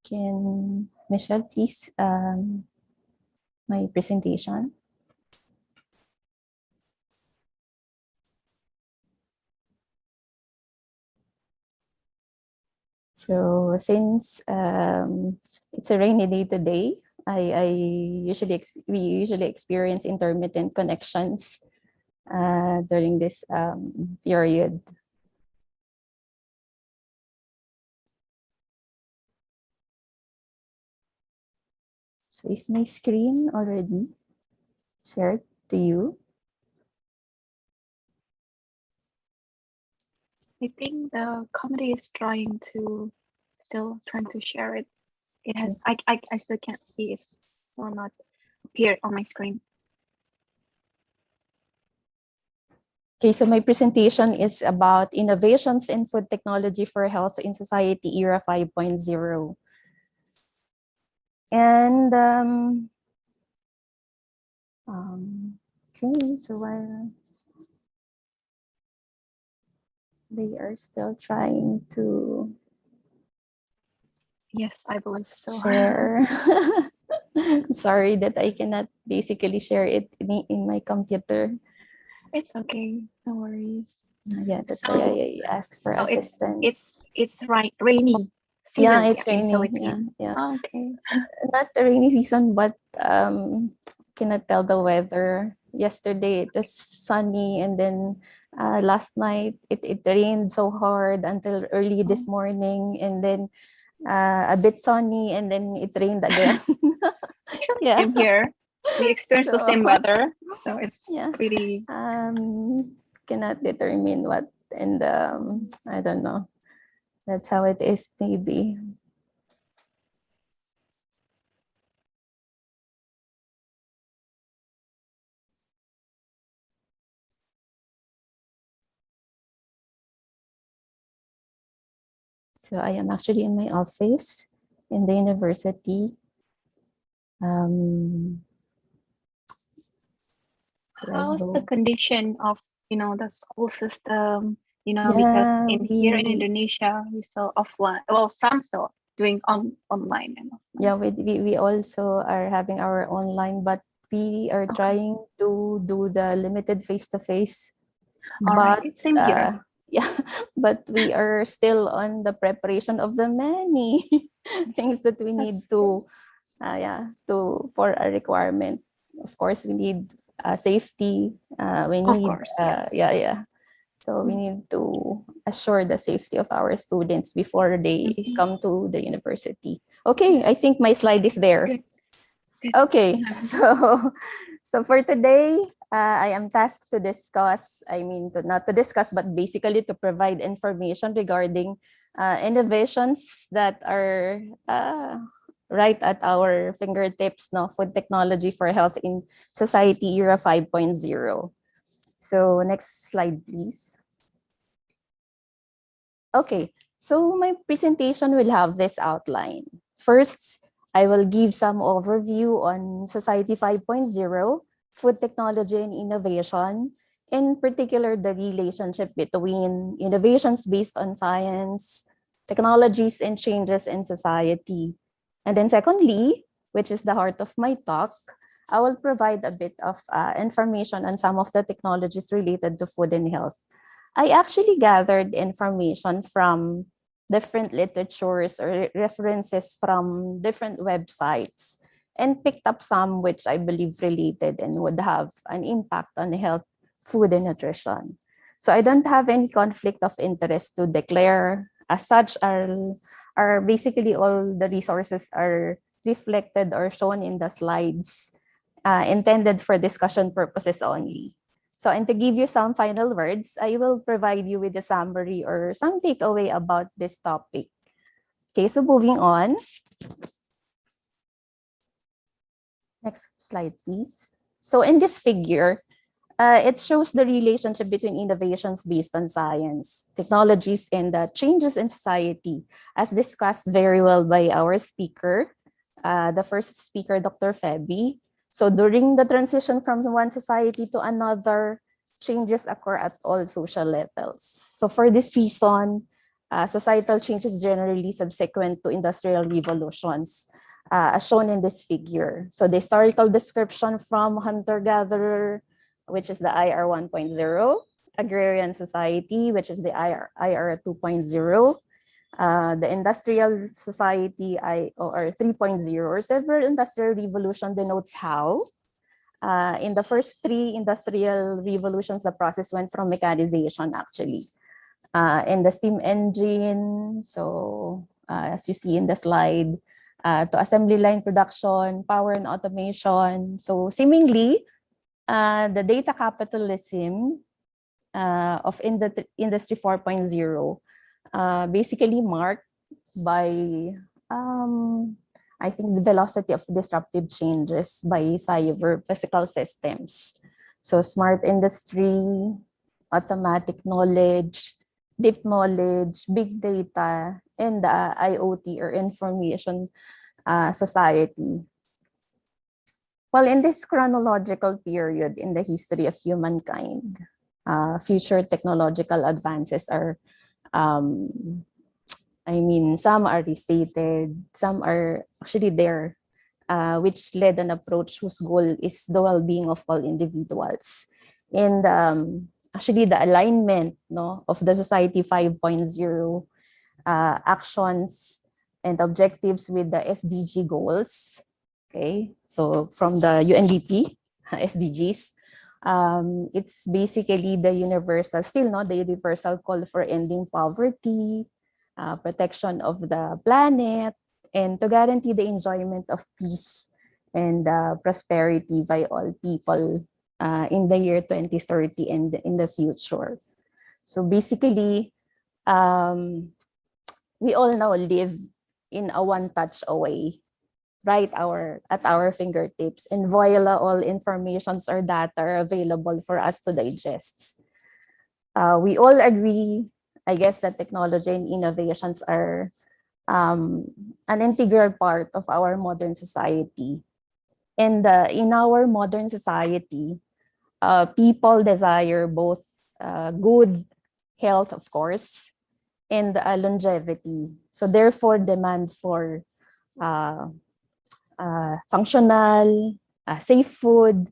can Michelle please my presentation? So since it's a rainy day today, we usually experience intermittent connections during this period. So is my screen already shared to you? I think the committee is still trying to share it. It has, I still can't see, it's still not appeared on my screen. Okay, so my presentation is about innovations in food technology for health in society era 5.0. And okay, so while they are still trying to Yes, I believe so. share. Sorry that I cannot basically share it in my computer. It's okay, no worries. Yeah, that's why I asked for assistance. It's rainy season. Yeah, it's in rainy. Philippines. Yeah. Oh, okay. Not the rainy season, but cannot tell the weather. Yesterday it was sunny, and then last night it rained so hard until early this morning, and then a bit sunny, and then it rained again. Yeah. Same here. We experience the same weather, so it's pretty. Cannot determine what, and I don't know. That's how it is, maybe. So I am actually in my office in the university. How's the condition of the school system? Because here in Indonesia we still offline. Well, some still doing online and offline. Yeah, we also are having our online, but we are trying to do the limited face-to-face. All But right, same here. yeah, but we are still on the preparation of the many things that we need to for a requirement. Of course, we need safety. We need so we need to assure the safety of our students before they come to the university. Okay, I think my slide is there. Okay, so for today, I am tasked to discuss, not to discuss, but basically to provide information regarding innovations that are right at our fingertips, no, food technology for health in society era 5.0. So next slide, please. Okay, so my presentation will have this outline. First, I will give some overview on Society 5.0, food technology and innovation, in particular the relationship between innovations based on science, technologies and changes in society. And then secondly, which is the heart of my talk, I will provide a bit of information on some of the technologies related to food and health. I actually gathered information from different literatures or references from different websites and picked up some which I believe related and would have an impact on health, food, and nutrition. So I don't have any conflict of interest to declare. As such, are basically all the resources are reflected or shown in the slides intended for discussion purposes only. So, and to give you some final words, I will provide you with a summary or some takeaway about this topic. Okay, so moving on. Next slide, please. So in this figure, it shows the relationship between innovations based on science, technologies, and the changes in society, as discussed very well by our speaker, the first speaker, Dr. Feby. So during the transition from one society to another, changes occur at all social levels. So for this reason, societal changes generally subsequent to industrial revolutions, as shown in this figure. So the historical description from hunter-gatherer, which is the IR 1.0, agrarian society, which is the IR 2.0, the industrial society or 3.0, or several industrial revolution denotes how in the first three industrial revolutions, the process went from mechanization actually. In the steam engine, so as you see in the slide, to assembly line production, power and automation. So seemingly, the data capitalism of Industry 4.0 basically marked by, I think, the velocity of disruptive changes by cyber physical systems. So smart industry, automatic knowledge, deep knowledge, big data, and the IoT or information society. Well, in this chronological period in the history of humankind, future technological advances are, some are restated, some are actually there, which led an approach whose goal is the well-being of all individuals. And actually the alignment, no, of the Society 5.0 actions and objectives with the SDG goals. Okay, so from the UNDP SDGs, it's basically the universal, still not the universal call for ending poverty, protection of the planet, and to guarantee the enjoyment of peace and prosperity by all people in the year 2030 and in the future. So basically, we all now live in a one touch away, right at our fingertips, and voila, all informations or data are available for us to digest. We all agree, I guess, that technology and innovations are an integral part of our modern society. And in our modern society, people desire both good health, of course, and longevity. So therefore, demand for functional, safe food,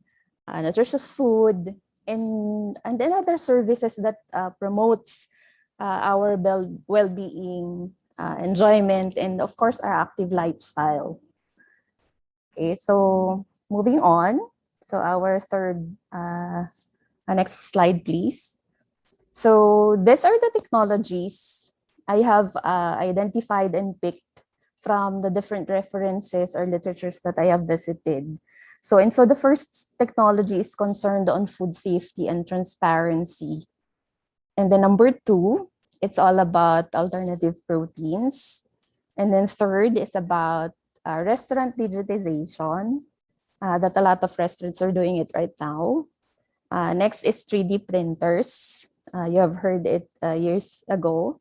nutritious food, and then other services that promotes our well-being, enjoyment, and of course our active lifestyle. Okay, so moving on. So our third, next slide, please. So these are the technologies I have identified and picked from the different references or literatures that I have visited. So the first technology is concerned on food safety and transparency. And then number two, it's all about alternative proteins. And then third is about restaurant digitization, that a lot of restaurants are doing it right now. Next is 3D printers. You have heard it years ago.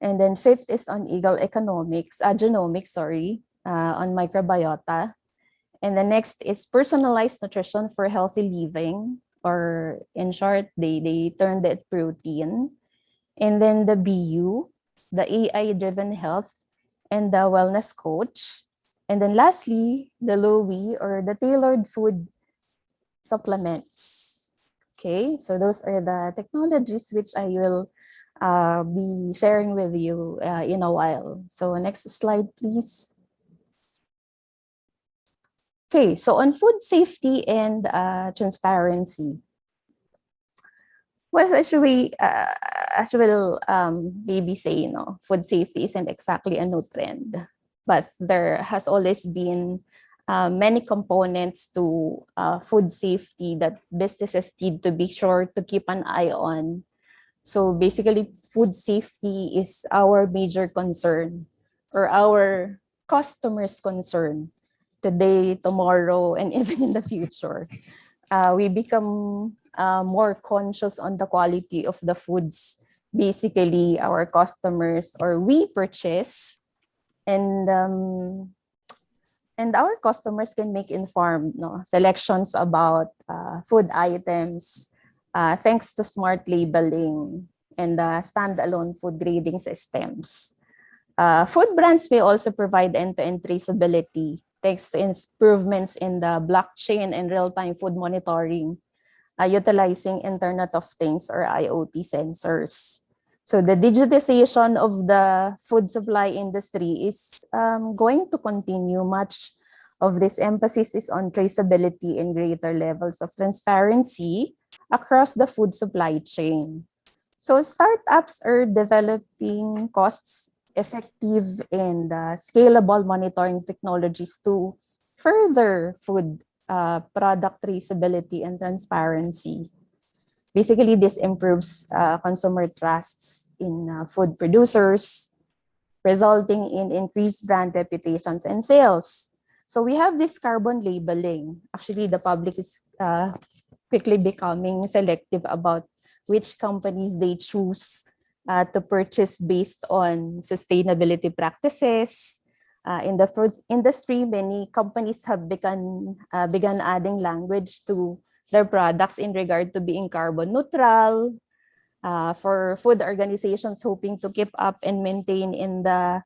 And then fifth is on genomics, on microbiota. And the next is personalized nutrition for healthy living, or in short, they termed it protein. And then the BU, the AI-driven health and the wellness coach. And then lastly, the LOWE, or the tailored food supplements. Okay, so those are the technologies which I will be sharing with you in a while. So next slide, please. Okay, so on food safety and transparency. Well, as will maybe say, food safety isn't exactly a new trend, but there has always been many components to food safety that businesses need to be sure to keep an eye on. So basically, food safety is our major concern, or our customers' concern, today, tomorrow, and even in the future. We become more conscious on the quality of the foods basically our customers or we purchase, and our customers can make informed selections about food items thanks to smart labeling and standalone food grading systems. Food brands may also provide end-to-end traceability thanks to improvements in the blockchain and real-time food monitoring, utilizing Internet of Things or IoT sensors. So the digitization of the food supply industry is going to continue. Much of this emphasis is on traceability and greater levels of transparency across the food supply chain. So startups are developing cost-effective and scalable monitoring technologies to further food product traceability and transparency. Basically, this improves consumer trusts in food producers, resulting in increased brand reputations and sales. So we have this carbon labeling. Actually, the public is quickly becoming selective about which companies they choose to purchase based on sustainability practices. In the food industry, many companies have begun adding language to their products in regard to being carbon neutral. For food organizations hoping to keep up and maintain in the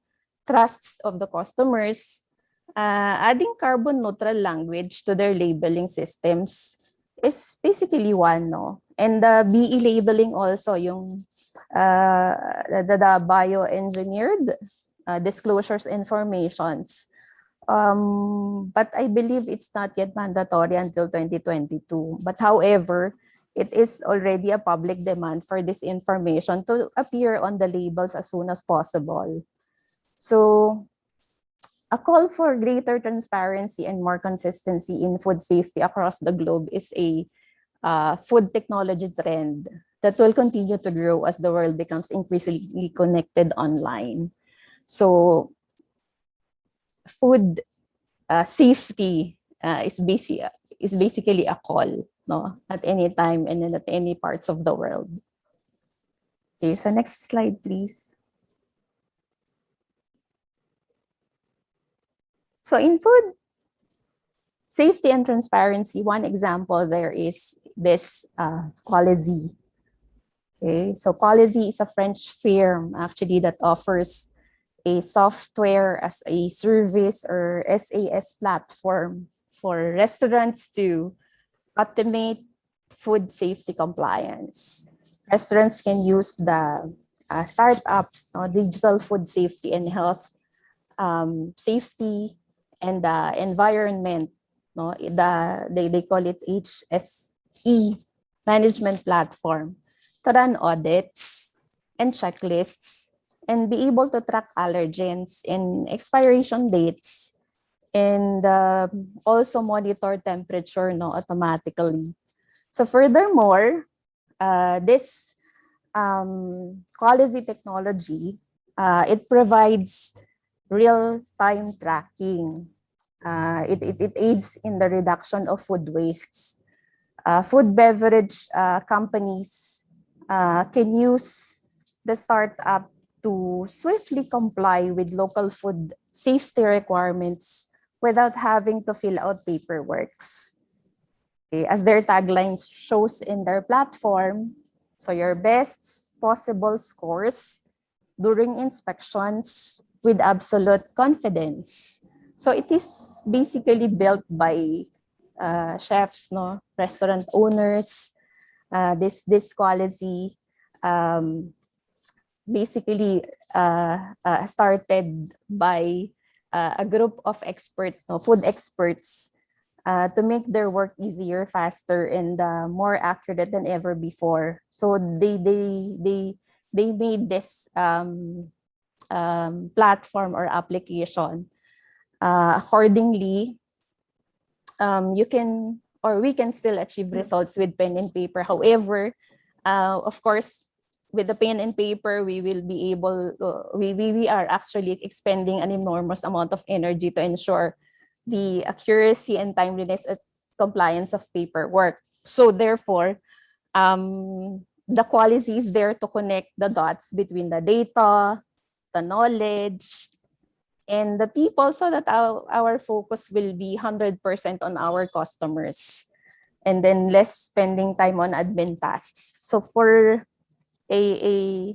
trusts of the customers, adding carbon neutral language to their labeling systems is basically one, and the BE labeling also, yung the bioengineered disclosures informations. But I believe it's not yet mandatory until 2022. But however, it is already a public demand for this information to appear on the labels as soon as possible. So a call for greater transparency and more consistency in food safety across the globe is a food technology trend that will continue to grow as the world becomes increasingly connected online. So food safety is basically a call, at any time and at any parts of the world. Okay, so next slide, please. So in food safety and transparency, one example there is this Qualizy. Okay, so Qualizy is a French firm actually that offers a software as a service or SaaS platform for restaurants to automate food safety compliance. Restaurants can use the startups, digital food safety and health safety and the environment. They call it HSE management platform to run audits and checklists and be able to track allergens and expiration dates, and also monitor temperature automatically. So furthermore, this quality technology, it provides real-time tracking. It aids in the reduction of food wastes. Food beverage companies can use the startup to swiftly comply with local food safety requirements without having to fill out paperwork. Okay, as their tagline shows in their platform, so your best possible scores during inspections with absolute confidence. So it is basically built by chefs, restaurant owners. This quality basically started by a group of experts, food experts, to make their work easier, faster, and more accurate than ever before. So they made this platform or application. Accordingly, you can, or we can still achieve results with pen and paper. However, of course, with the pen and paper, we will be able, we are actually expending an enormous amount of energy to ensure the accuracy and timeliness and compliance of paperwork. So therefore, the quality is there to connect the dots between the data, the knowledge, and the people, so that our focus will be 100% on our customers, and then less spending time on admin tasks. So for a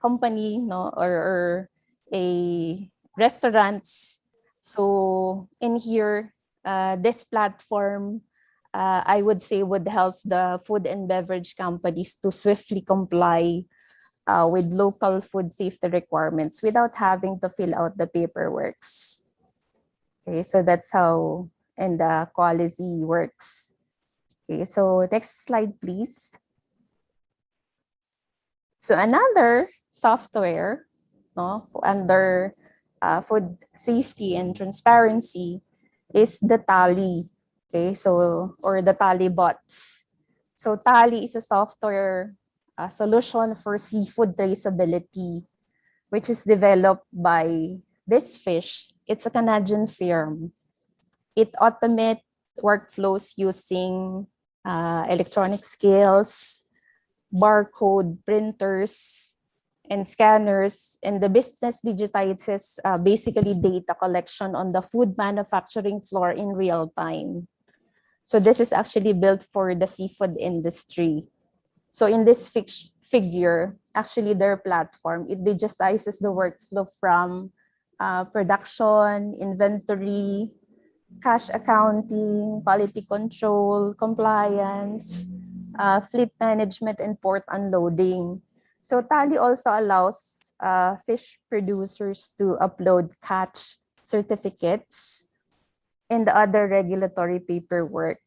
company, or a restaurants, so in here, this platform, I would say, would help the food and beverage companies to swiftly comply with local food safety requirements without having to fill out the paperwork. Okay, so that's how and the quality works. Okay, so next slide, please. So another software, under food safety and transparency is the Tally. Okay, so, or the Tally bots. So Tally is a software solution for seafood traceability, which is developed by this fish. It's a Canadian firm. It automates workflows using electronic scales, barcode printers, and scanners, and the business digitizes basically data collection on the food manufacturing floor in real time. So this is actually built for the seafood industry. So in this figure, actually their platform, it digitizes the workflow from production, inventory, cash accounting, quality control, compliance, fleet management, and port unloading. So Tally also allows fish producers to upload catch certificates and the other regulatory paperwork.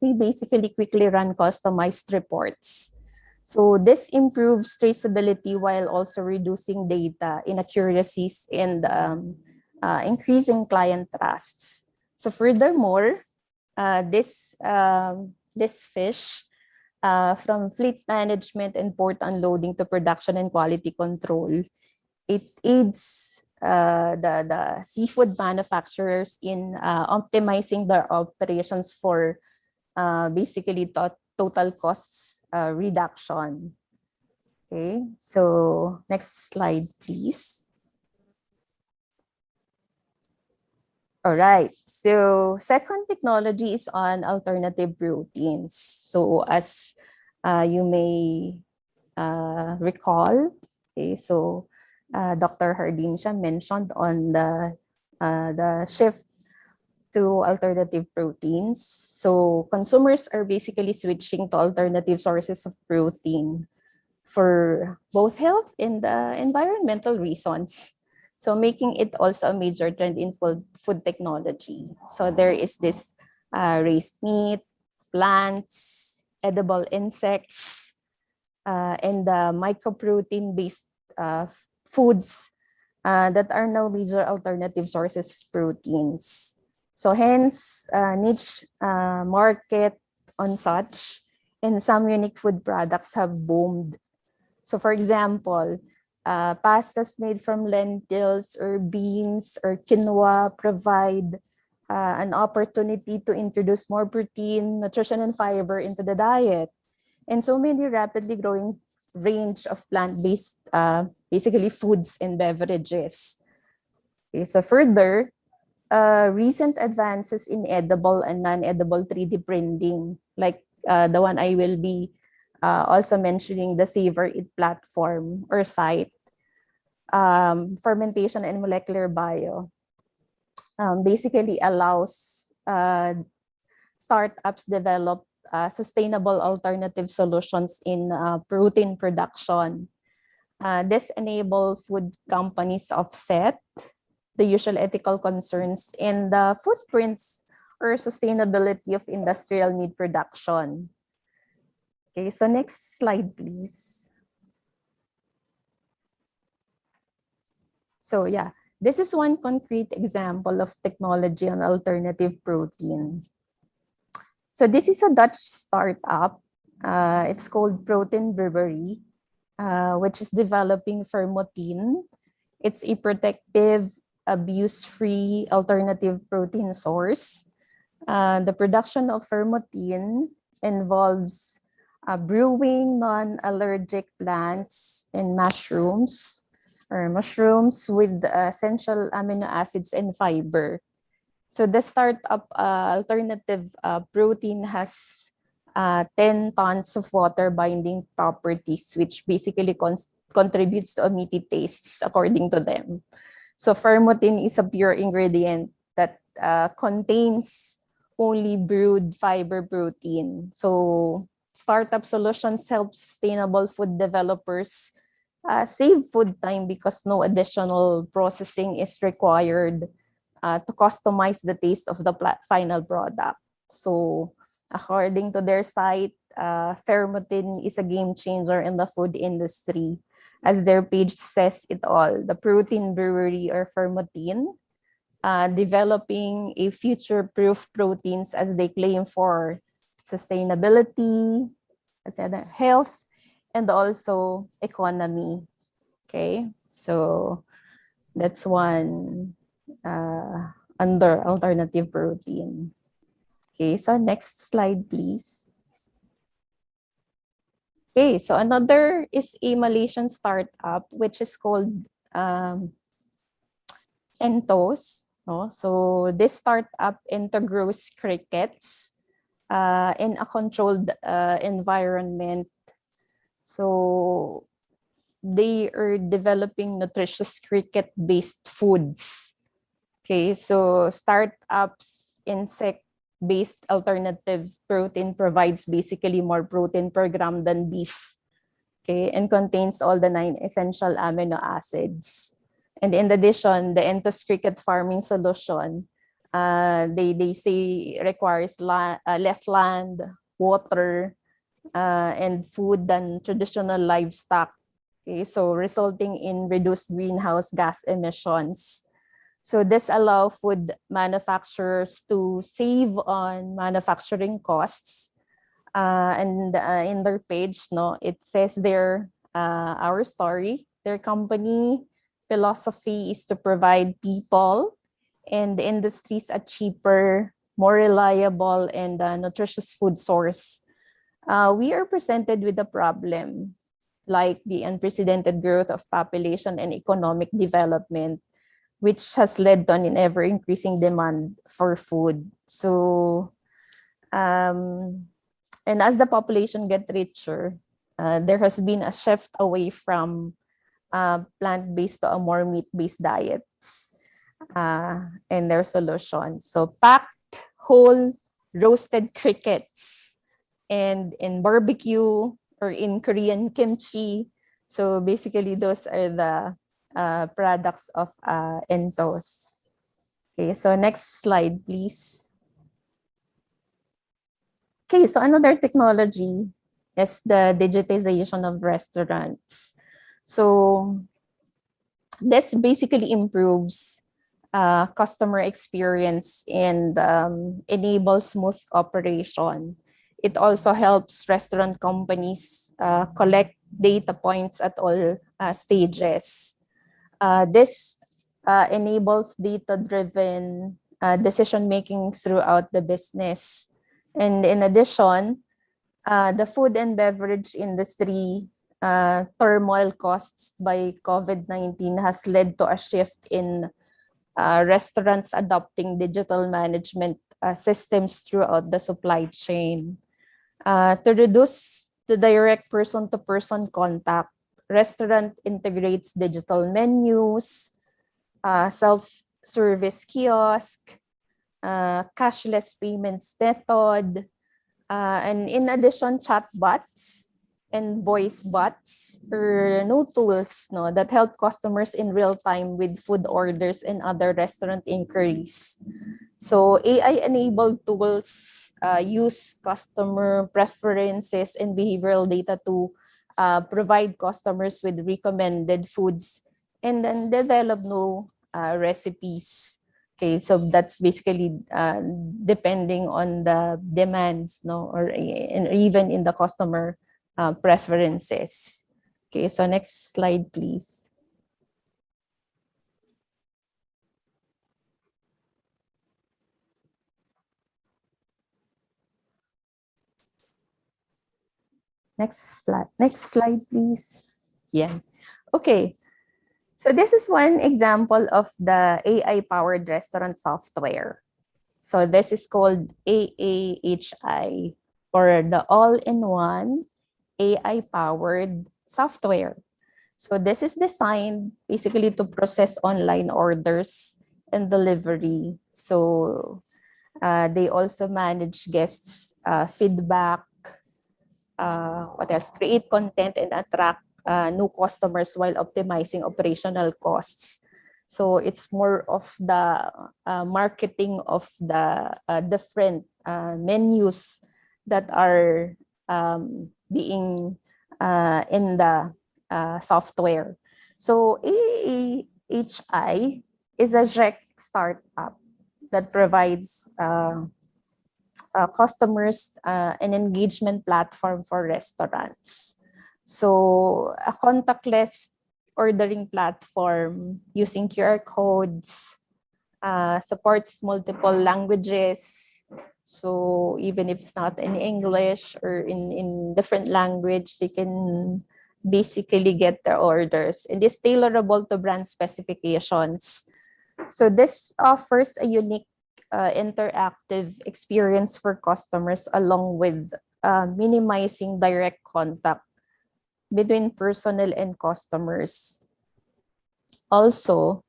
We basically quickly run customized reports. So this improves traceability while also reducing data inaccuracies and increasing client trusts. So furthermore, this fish, from fleet management and port unloading to production and quality control, it aids the seafood manufacturers in optimizing their operations for basically total costs reduction. Okay, so next slide, please. All right, so second technology is on alternative proteins. So as you may recall, okay, so Dr. Hardinsha mentioned on the shift to alternative proteins. So consumers are basically switching to alternative sources of protein for both health and environmental reasons. So making it also a major trend in food technology. So there is this raised meat, plants, edible insects, and microprotein-based foods that are now major alternative sources of proteins. So hence, niche market on such, and some unique food products have boomed. So for example, pastas made from lentils or beans or quinoa provide an opportunity to introduce more protein, nutrition, and fiber into the diet. And so many rapidly growing range of plant-based, basically foods and beverages. Okay, so further, recent advances in edible and non-edible 3D printing, like the one I will be also mentioning, the Savor It platform or site, fermentation and molecular bio, basically allows startups develop sustainable alternative solutions in protein production. This enables food companies offset the usual ethical concerns in the footprints or sustainability of industrial meat production. Okay, so next slide, please. So yeah, this is one concrete example of technology on alternative protein. So this is a Dutch startup. It's called Protein Brewery, which is developing fermotine. It's a protective, abuse-free alternative protein source. The production of fermotine involves brewing non-allergic plants and mushrooms with essential amino acids and fiber. So the startup alternative protein has 10 tons of water binding properties, which basically contributes to meaty tastes according to them. So fermotine is a pure ingredient that contains only brewed fiber protein. So startup solutions help sustainable food developers save food time because no additional processing is required to customize the taste of the final product. So according to their site, fermotine is a game changer in the food industry. As their page says it all, the Protein Brewery or fermotine, developing a future-proof proteins as they claim for sustainability, etc., health, and also economy. Okay, so that's one under alternative protein. Okay, so next slide, please. Okay, so another is a Malaysian startup, which is called Entos. No? So this startup grows crickets in a controlled environment. So they are developing nutritious cricket-based foods. Okay, so startups insect-based alternative protein provides basically more protein per gram than beef. Okay, and contains all the 9 essential amino acids. And in addition, the Entos cricket farming solution, they say requires less land, water, and food than traditional livestock. Okay, so resulting in reduced greenhouse gas emissions. So this allows food manufacturers to save on manufacturing costs. And in their page, no, it says there, our story, their company philosophy is to provide people and the industries a cheaper, more reliable, and nutritious food source. We are presented with a problem like the unprecedented growth of population and economic development, which has led to an ever-increasing demand for food. So, and as the population gets richer, there has been a shift away from plant-based to a more meat-based diets and their solutions. So packed, whole, roasted crickets, and in barbecue or in Korean kimchi. So basically, those are the products of Entos. Okay, so next slide, please. Okay, so another technology is the digitization of restaurants. So this basically improves customer experience and enables smooth operation. It also helps restaurant companies collect data points at all stages. This enables data-driven decision-making throughout the business. And in addition, the food and beverage industry turmoil caused by COVID-19 has led to a shift in restaurants adopting digital management systems throughout the supply chain. To reduce the direct person-to-person contact, restaurant integrates digital menus, self-service kiosk, cashless payments method, and in addition, chatbots and voice bots or new tools that help customers in real time with food orders and other restaurant inquiries. So AI-enabled tools use customer preferences and behavioral data to provide customers with recommended foods and then develop new recipes. Okay, so that's basically depending on the demands, or even in the customer preferences. Okay, so next slide, please. Next slide, please. Yeah. Okay. So this is one example of the AI-powered restaurant software. So this is called AAHI, or the all-in-one AI-powered software. So this is designed basically to process online orders and delivery. So they also manage guests' feedback, what else? Create content and attract new customers while optimizing operational costs. So it's more of the marketing of the different menus that are being in the software. So AAHI is a Czech startup that provides customers an engagement platform for restaurants. So a contactless ordering platform using QR codes, supports multiple languages. So even if it's not in English or in different language, they can basically get their orders. And it's tailorable to brand specifications. So this offers a unique interactive experience for customers, along with minimizing direct contact between personnel and customers. Also,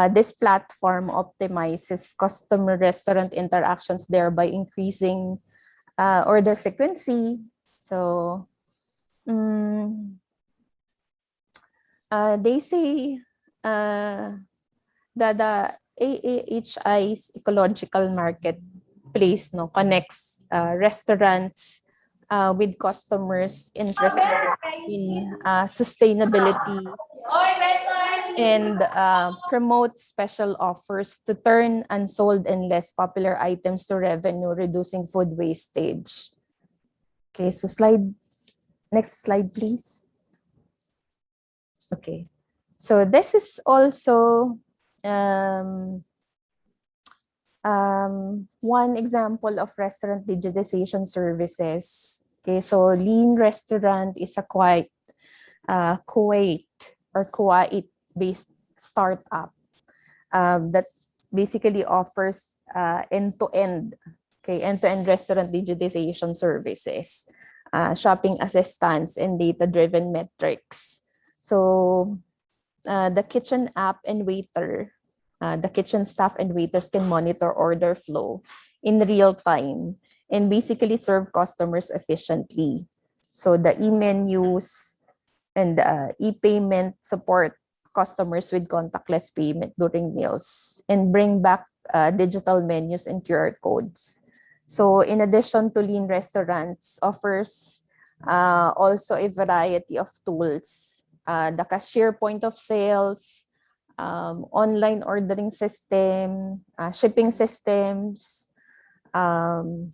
this platform optimizes customer restaurant interactions, thereby increasing order frequency. So they say that the AAHI's ecological marketplace connects restaurants with customers interested in sustainability and promote special offers to turn unsold and less popular items to revenue, reducing food wastage. Okay, so next slide, please. Okay, so this is also one example of restaurant digitization services. Okay, so Lean Restaurant is a Kuwait-based startup that basically offers end-to-end restaurant digitization services, shopping assistance, and data-driven metrics. So the kitchen app and waiter, the kitchen staff and waiters can monitor order flow in real time and basically serve customers efficiently. So the e-menus and e-payment support customers with contactless payment during meals and bring back digital menus and QR codes. So in addition to Lean Restaurants offers Also a variety of tools, the cashier point of sales, online ordering system, shipping systems, and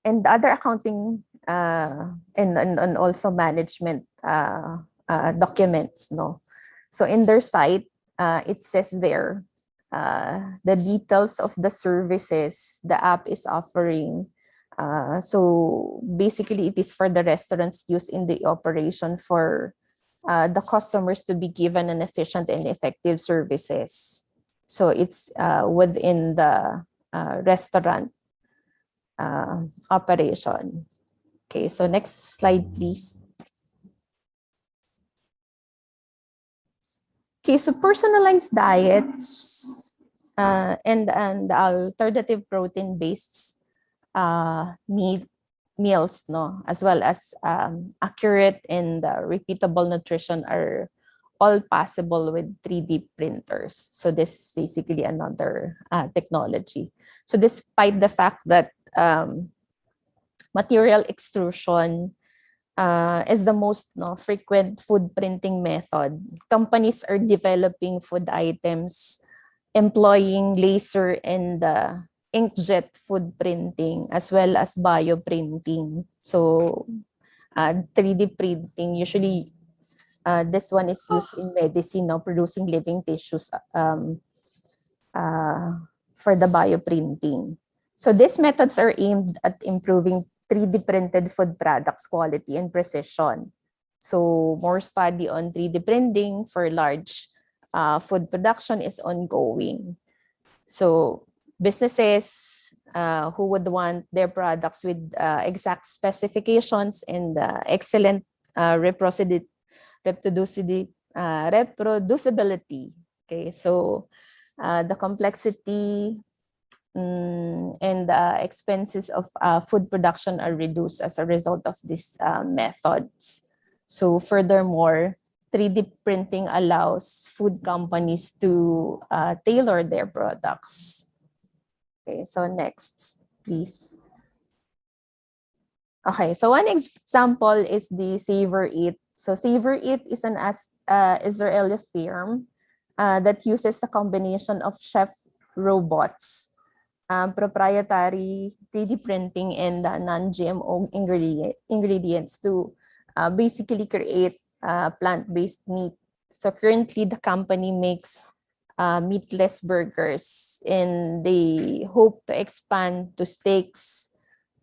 other accounting and also management documents. No, so in their site, it says there the details of the services the app is offering. So basically, it is for the restaurants used in the operation for the customers to be given an efficient and effective services. So it's within the restaurant operation. Okay, so next slide, please. Okay, so personalized diets and alternative protein-based meals, no, as well as accurate and repeatable nutrition are all possible with 3D printers. So this is basically another technology. So despite the fact that material extrusion is the most frequent food printing method, companies are developing food items employing laser and inkjet food printing as well as bioprinting. So 3D printing, usually this one is used in medicine, producing living tissues for the bioprinting. So these methods are aimed at improving 3D printed food products quality and precision. So more study on 3D printing for large food production is ongoing. So businesses who would want their products with exact specifications and excellent reproducibility. Okay, so the complexity and expenses of food production are reduced as a result of these methods. So furthermore, 3D printing allows food companies to tailor their products. Okay, so next, please. Okay, so one example is the Savor It. So Savor It is an Israeli firm that uses a combination of chef robots, proprietary 3D printing, and non-GMO ingredients to basically create plant-based meat. So currently the company makes meatless burgers, and they hope to expand to steaks,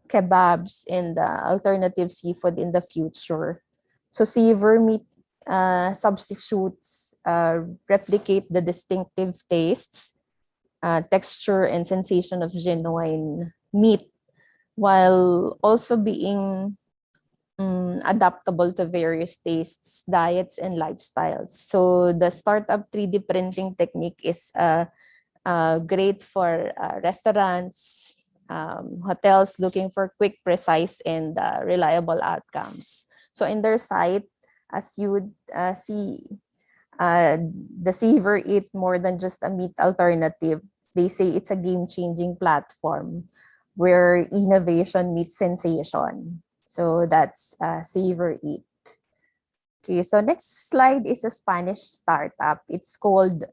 kebabs, and alternative seafood in the future. So Savor Meat substitutes replicate the distinctive tastes, texture, and sensation of genuine meat, while also being adaptable to various tastes, diets, and lifestyles. So the startup 3D printing technique is great for restaurants, hotels looking for quick, precise, and reliable outcomes. So in their site, as you would see, the Savor It more than just a meat alternative. They say it's a game-changing platform where innovation meets sensation. So that's Savor It. Okay, so next slide is a Spanish startup. It's called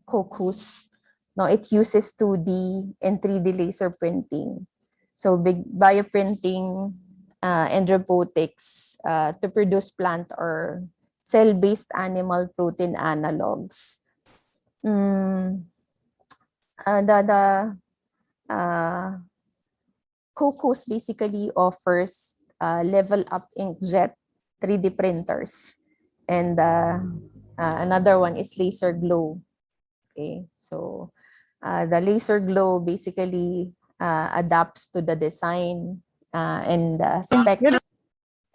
Cocus. No, it uses 2D and 3D laser printing. So big bioprinting and robotics to produce plant or cell-based animal protein analogs. Cocos basically offers level up inkjet 3D printers, and another one is laser glow. Okay, so the laser glow basically adapts to the design and specs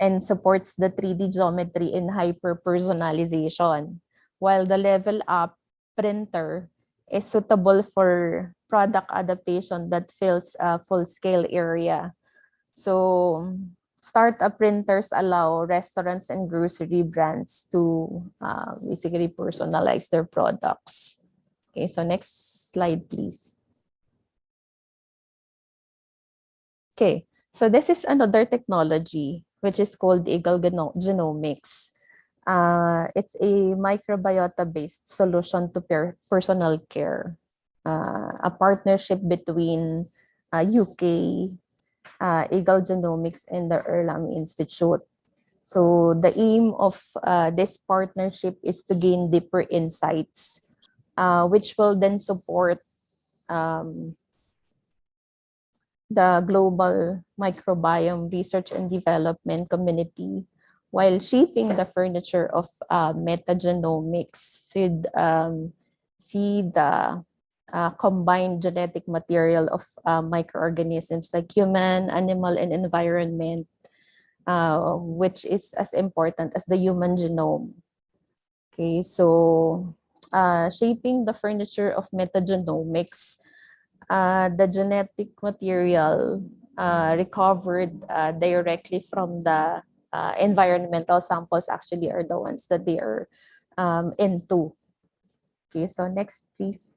and supports the 3D geometry and hyper-personalization, while the level up printer is suitable for product adaptation that fills a full-scale area. So startup printers allow restaurants and grocery brands to basically personalize their products. Okay, so next slide, please. Okay, So this is another technology which is called Eagle Genomics. It's a microbiota-based solution to personal care, a partnership between UK, Eagle Genomics, and the Erlang Institute. So the aim of this partnership is to gain deeper insights, which will then support the global microbiome research and development community while shaping the furniture of metagenomics. So you'd see the combined genetic material of microorganisms like human, animal, and environment, which is as important as the human genome. Okay, so shaping the furniture of metagenomics, the genetic material recovered directly from the environmental samples actually are the ones that they are into. Okay, so next, please.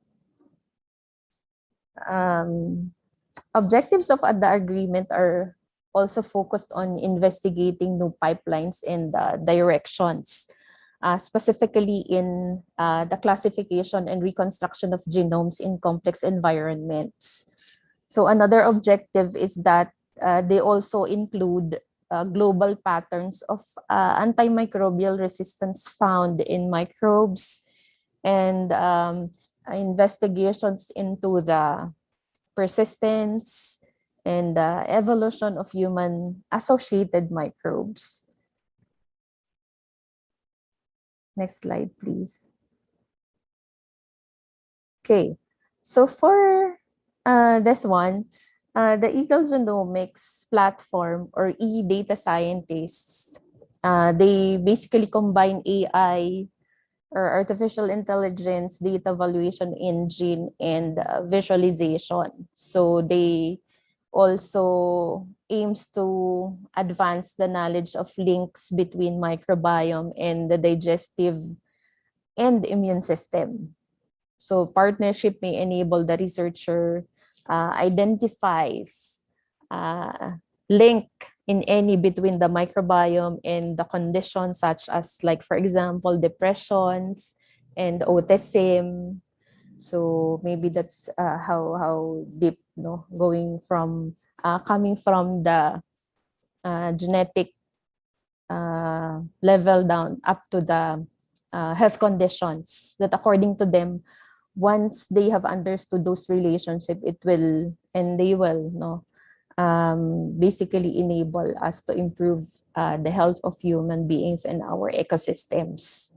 Objectives of the agreement are also focused on investigating new pipelines and directions, specifically in the classification and reconstruction of genomes in complex environments. So another objective is that they also include global patterns of antimicrobial resistance found in microbes and investigations into the persistence and evolution of human-associated microbes. Next slide, please. Okay, so for this one, the Eagle Genomics platform or e-data scientists, they basically combine AI or artificial intelligence, data evaluation engine, and visualization. So they also aims to advance the knowledge of links between microbiome and the digestive and immune system. So partnership may enable the researcher identifies link in any between the microbiome and the conditions such as, like, for example, depressions and autism. So maybe that's how deep, going from coming from the genetic level down up to the health conditions that according to them, once they have understood those relationships, it will and they will basically enable us to improve the health of human beings and our ecosystems.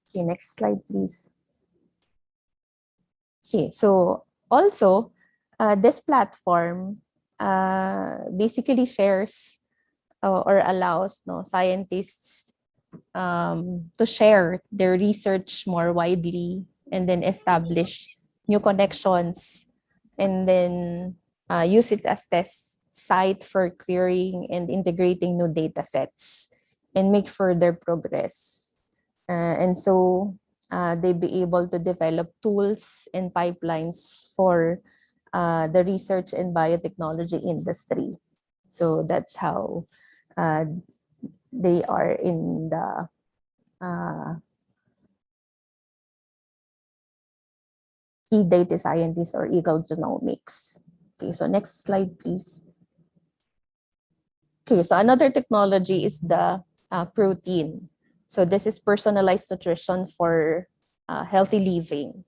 Okay, next slide, please. Okay, so also this platform basically shares or allows scientists to share their research more widely and then establish new connections and then use it as test site for querying and integrating new data sets and make further progress. And so they be able to develop tools and pipelines for the research and biotechnology industry. So that's how they are in the e-data scientist or Eagle Genomics. Okay, so next slide, please. Okay, so another technology is the protein. So this is personalized nutrition for healthy living.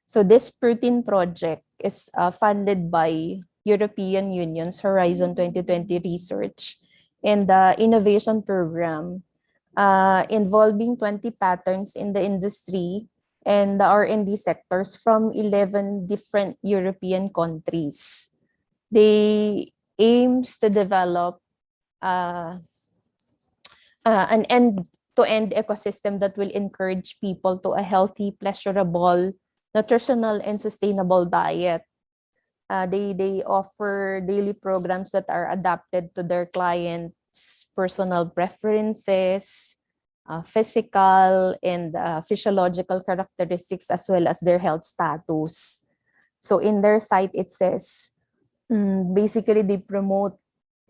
So this protein project is funded by European Union's Horizon 2020 research and the innovation program involving 20 patterns in the industry and the R&D sectors from 11 different European countries. They aims to develop an end-to-end ecosystem that will encourage people to a healthy, pleasurable, nutritional, and sustainable diet. They offer daily programs that are adapted to their clients' personal preferences, physical and physiological characteristics, as well as their health status. So in their site, it says, Basically, they promote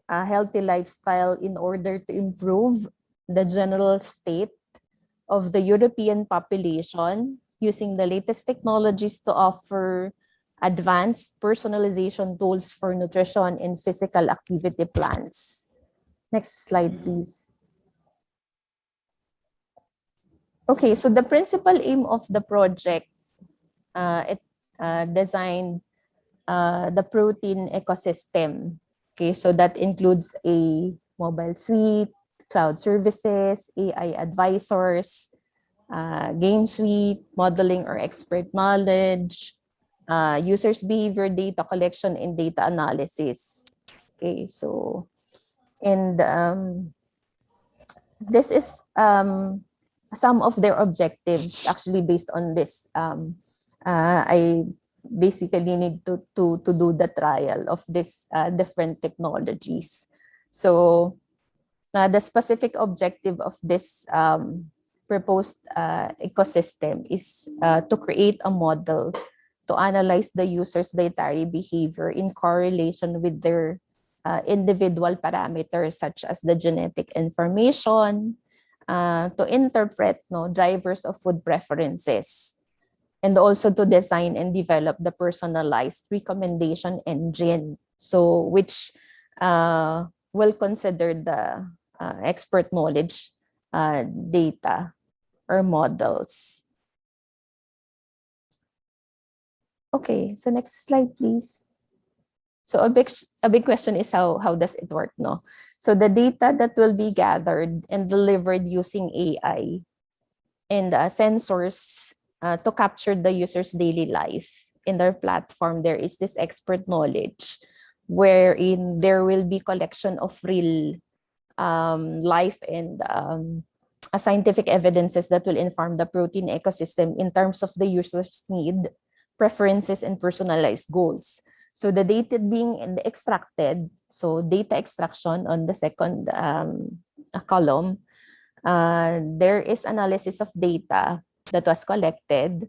a healthy lifestyle in order to improve the general state of the European population using the latest technologies to offer advanced personalization tools for nutrition and physical activity plans. Next slide, please. Okay, so the principal aim of the project, it designed the protein ecosystem. Okay, so that includes a mobile suite, cloud services, AI advisors, game suite, modeling or expert knowledge, users' behavior data collection and data analysis. Okay, so, and this is some of their objectives actually based on this. I basically need to do the trial of this different technologies. So the specific objective of this proposed ecosystem is to create a model to analyze the user's dietary behavior in correlation with their individual parameters such as the genetic information, to interpret drivers of food preferences, and also to design and develop the personalized recommendation engine, so which will consider the expert knowledge data or models. Okay, so next slide, please. So a big question is how does it work, no? So the data that will be gathered and delivered using AI and sensors to capture the user's daily life in their platform, there is this expert knowledge wherein there will be collection of real life and scientific evidences that will inform the protein ecosystem in terms of the user's need, preferences, and personalized goals. So the data being extracted, so data extraction on the second column, there is analysis of data that was collected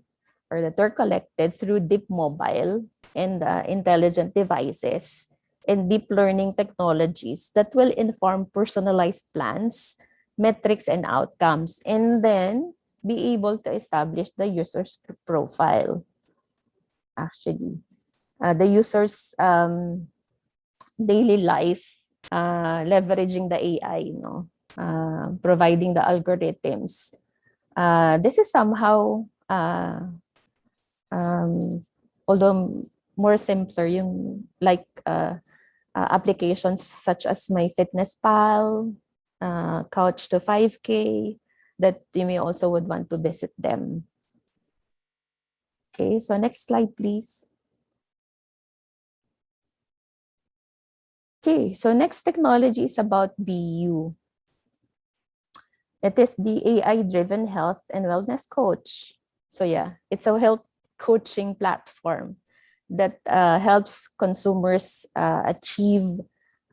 or that were collected through deep mobile and intelligent devices and deep learning technologies that will inform personalized plans, metrics, and outcomes, and then be able to establish the user's profile. Actually, the user's daily life, leveraging the AI, providing the algorithms. This is somehow, although more simpler, yung like applications such as MyFitnessPal, Couch to 5K, that you may also would want to visit them. Okay, so next slide, please. Okay, so next technology is about BU. It is the AI-driven health and wellness coach. So yeah, it's a health coaching platform that helps consumers achieve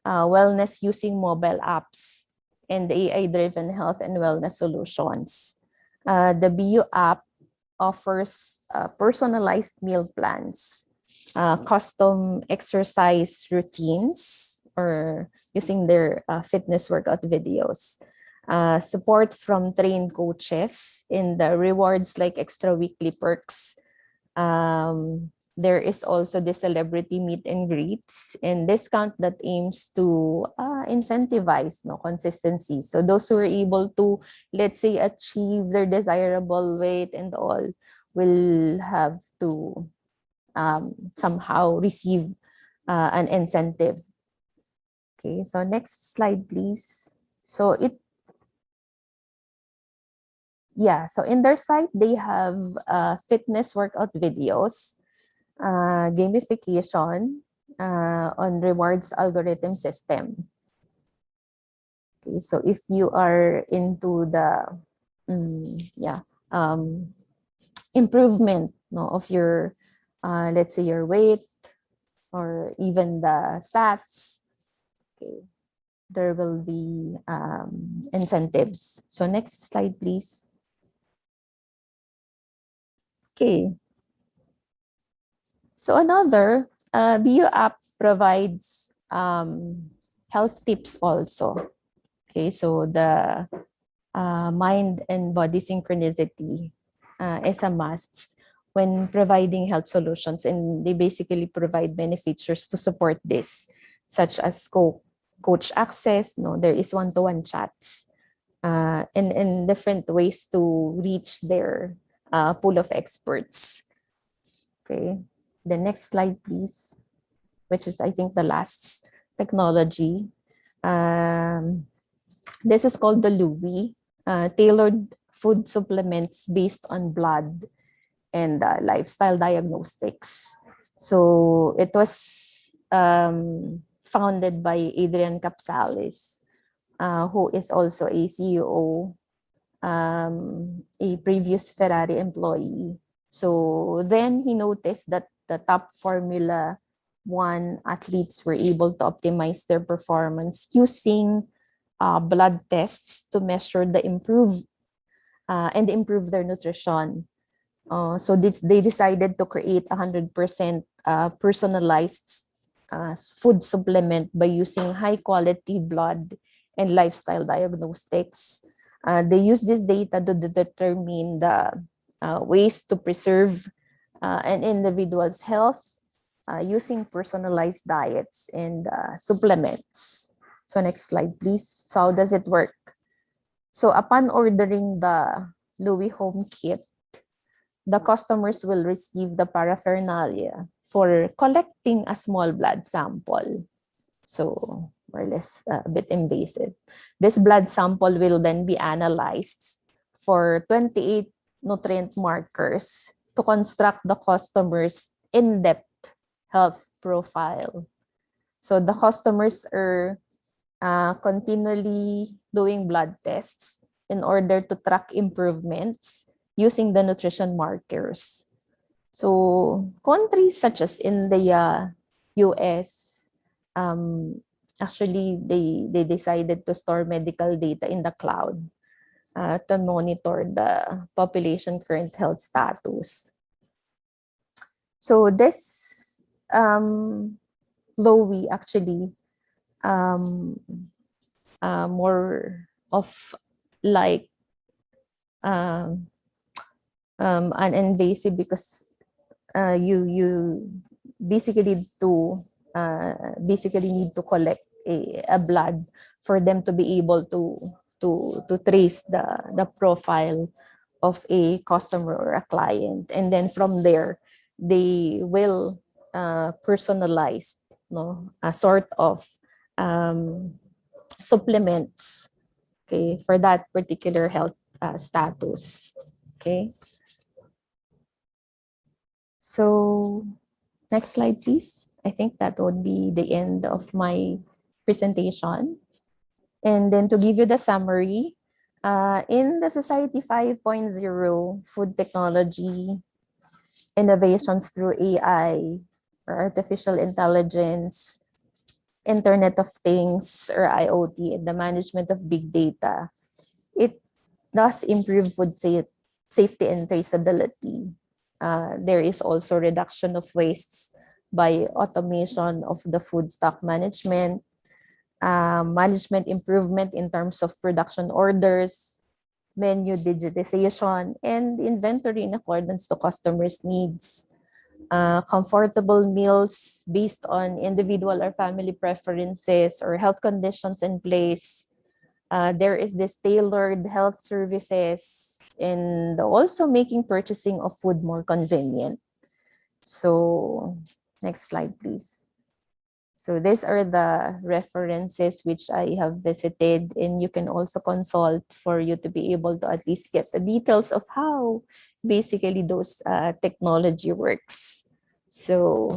wellness using mobile apps and AI-driven health and wellness solutions. The BU app offers personalized meal plans, custom exercise routines, or using their fitness workout videos, support from trained coaches, in the rewards like extra weekly perks. There is also the celebrity meet and greets and discount that aims to incentivize consistency. So those who are able to, let's say, achieve their desirable weight and all will have to somehow receive an incentive. Okay, so next slide, please. So so in their site, they have fitness workout videos, gamification on rewards algorithm system. Okay, so if you are into the improvement of your, let's say, your weight or even the stats, okay, there will be incentives. So next slide, please. Okay. So another BU app provides health tips also. Okay, so the mind and body synchronicity is a must when providing health solutions, and they basically provide many features to support this, such as coach access. No, there is one-to-one chats, and different ways to reach their pool of experts. Okay, the next slide, please, which is I think the last technology. This is called the Louis, tailored food supplements based on blood and lifestyle diagnostics. So it was founded by Adrian Capsalis, who is also a CEO, a previous Ferrari employee. So then he noticed that the top Formula One athletes were able to optimize their performance using blood tests to measure the improve their nutrition. So they decided to create 100% personalized food supplement by using high quality blood and lifestyle diagnostics. They use this data to determine the ways to preserve an individual's health using personalized diets and supplements. So next slide, please. So how does it work? So upon ordering the Louis Home Kit, the customers will receive the paraphernalia for collecting a small blood sample. So more or less a bit invasive. This blood sample will then be analyzed for 28 nutrient markers to construct the customer's in-depth health profile. So the customers are continually doing blood tests in order to track improvements using the nutrition markers. So countries such as India, US, actually they decided to store medical data in the cloud to monitor the population current health status. So this Lowy actually more of like an invasive, because you basically need to collect a blood for them to be able to trace the profile of a customer or a client, and then from there they will personalize a sort of supplements, okay, for that particular health status. Okay, so next slide, please. I think that would be the end of my presentation. And then to give you the summary, in the Society 5.0, food technology, innovations through AI or artificial intelligence, Internet of Things or IoT, and the management of big data, it does improve food safety and traceability. There is also reduction of wastes by automation of the food stock management, management improvement in terms of production orders, menu digitization, and inventory in accordance to customers' needs. Comfortable meals based on individual or family preferences or health conditions in place. There is this tailored health services, and also making purchasing of food more convenient. So next slide, please. So these are the references which I have visited, and you can also consult for you to be able to at least get the details of how basically those technology works. So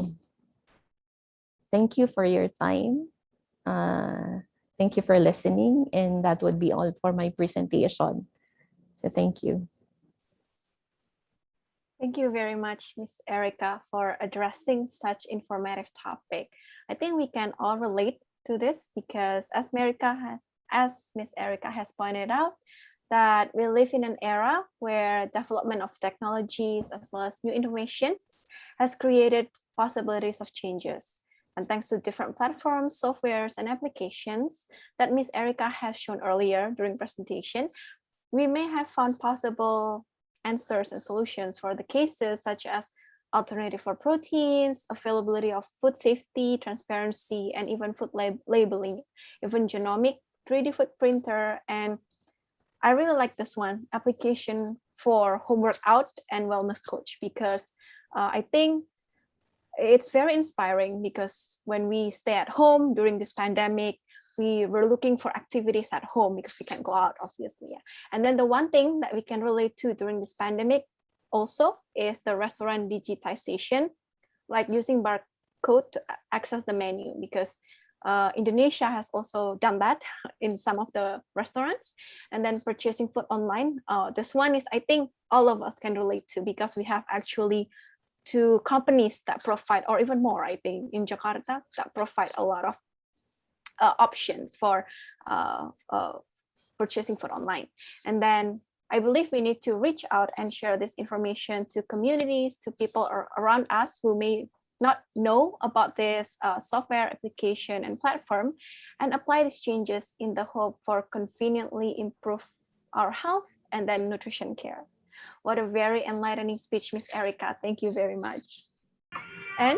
thank you for your time. Thank you for listening, and that would be all for my presentation. So thank you. Thank you very much, Ms. Erica, for addressing such informative topic. I think we can all relate to this because as Ms. Erica has pointed out, that we live in an era where development of technologies as well as new innovations has created possibilities of changes. And thanks to different platforms, softwares, and applications that Ms. Erica has shown earlier during presentation, we may have found possible answers and solutions for the cases such as alternative for proteins, availability of food safety, transparency, and even food labeling, even genomic 3D food printer. And I really like this one, application for home workout and wellness coach, because I think it's very inspiring, because when we stay at home during this pandemic, we were looking for activities at home because we can't go out, obviously. Yeah. And then the one thing that we can relate to during this pandemic also is the restaurant digitization, like using barcode to access the menu, because Indonesia has also done that in some of the restaurants. And then purchasing food online. This one is, I think all of us can relate to, because we have actually 2 companies that provide, or even more, I think, in Jakarta, that provide a lot of options for purchasing food online. And then I believe we need to reach out and share this information to communities, to people around us who may not know about this software application and platform, and apply these changes in the hope for conveniently improve our health and then nutrition care. What a very enlightening speech, Ms. Erica. Thank you very much. And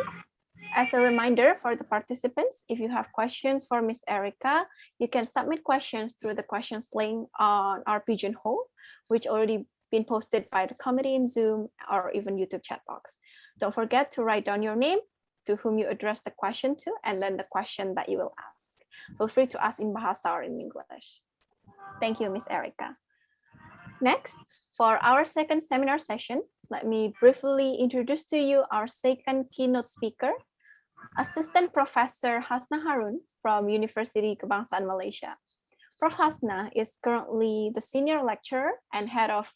as a reminder for the participants, if you have questions for Ms. Erica, you can submit questions through the questions link on our Pigeonhole, which already been posted by the committee in Zoom or even YouTube chat box. Don't forget to write down your name, to whom you address the question to, and then the question that you will ask. Feel free to ask in Bahasa or in English. Thank you, Ms. Erica. Next, for our second seminar session, let me briefly introduce to you our second keynote speaker, Assistant Professor Hasna Harun from University Kebangsaan Malaysia. Prof. Hasna is currently the Senior Lecturer and Head of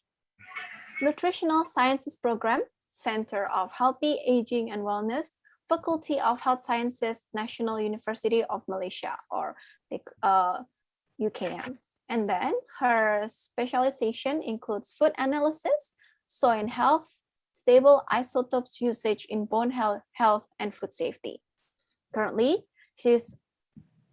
Nutritional Sciences Program, Center of Healthy Aging and Wellness, Faculty of Health Sciences, National University of Malaysia, or UKM. And then her specialization includes food analysis, soil health, stable isotopes usage in bone health and food safety. Currently, she's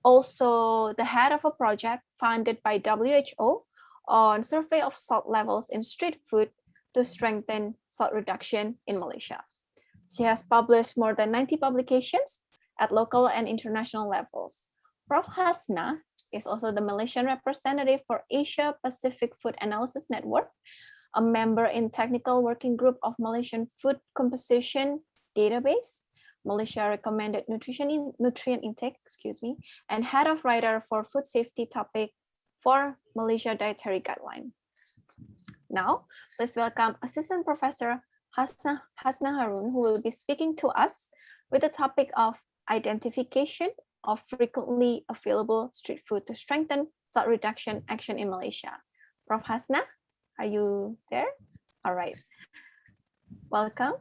also the head of a project funded by WHO on survey of salt levels in street food to strengthen salt reduction in Malaysia. She has published more than 90 publications at local and international levels. Prof. Hasna is also the Malaysian representative for Asia Pacific Food Analysis Network, a member in Technical Working Group of Malaysian Food Composition Database, Malaysia Recommended Nutrient Intake, and head of writer for food safety topic for Malaysia Dietary Guideline. Now, please welcome Assistant Professor Hasna Harun, who will be speaking to us with the topic of identification of frequently available street food to strengthen salt reduction action in Malaysia. Prof. Hasna, are you there? All right. Welcome.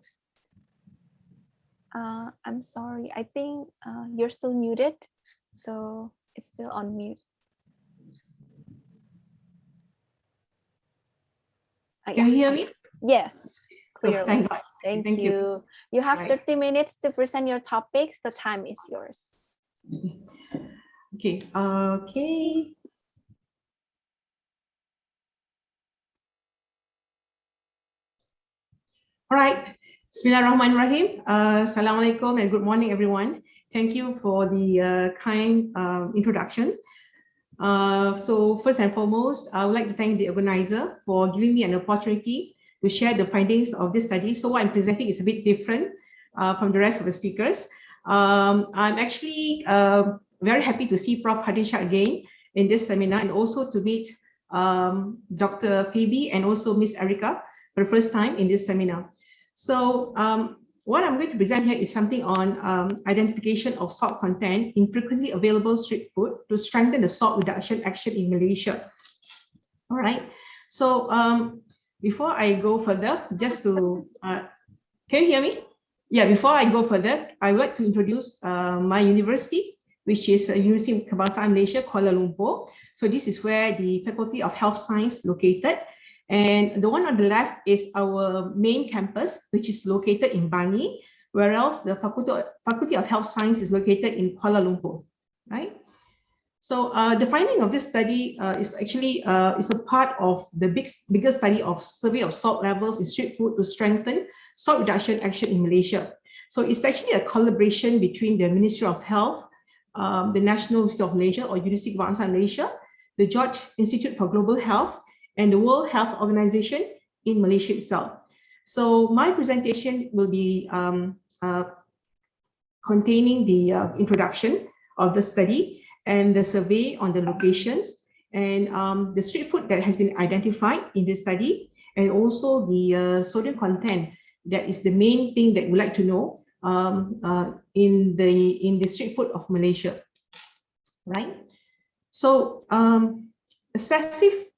I'm sorry, I think you're still muted, so it's still on mute. Can you hear me? Yes, clearly. Thank God. Thank you. You have 30 minutes to present your topics. The time is yours. Okay. All right. Bismillahirrahmanirrahim. Assalamualaikum and good morning, everyone. Thank you for the kind introduction. So first and foremost, I would like to thank the organizer for giving me an opportunity to share the findings of this study. So what I'm presenting is a bit different from the rest of the speakers. I'm actually very happy to see Prof. Hadisha again in this seminar, and also to meet Dr. Phoebe and also Miss Erica for the first time in this seminar. So what I'm going to present here is something on identification of salt content in frequently available street food to strengthen the salt reduction action in Malaysia. All right. So before I go further, just to, can you hear me? Yeah, before I go further, I would like to introduce my university, which is University of Kebangsaan Malaysia, Kuala Lumpur. So this is where the Faculty of Health Science located. And the one on the left is our main campus, which is located in Bangi. whereas the Faculty of Health Science is located in Kuala Lumpur, right? So the finding of this study is actually is a part of the bigger study of survey of salt levels in street food to strengthen salt reduction action in Malaysia. So it's actually a collaboration between the Ministry of Health, the National Institute of Malaysia or University Kebangsaan Malaysia, the George Institute for Global Health, and the World Health Organization in Malaysia itself. So my presentation will be containing the introduction of the study and the survey on the locations and the street food that has been identified in this study, and also the sodium content that is the main thing that we like to know in the street food of Malaysia, right? So excessive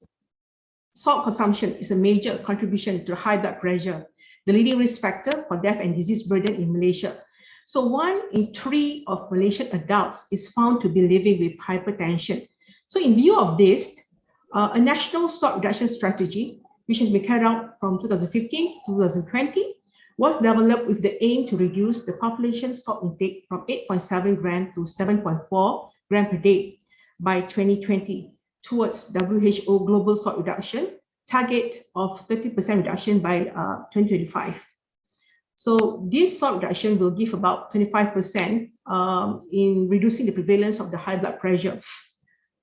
salt consumption is a major contribution to high blood pressure, the leading risk factor for death and disease burden in Malaysia. So 1 in 3 of Malaysian adults is found to be living with hypertension. So in view of this, a national salt reduction strategy, which has been carried out from 2015 to 2020, was developed with the aim to reduce the population salt intake from 8.7 gram to 7.4 gram per day by 2020 towards WHO global salt reduction target of 30% reduction by 2025. So this salt reduction will give about 25% in reducing the prevalence of the high blood pressure.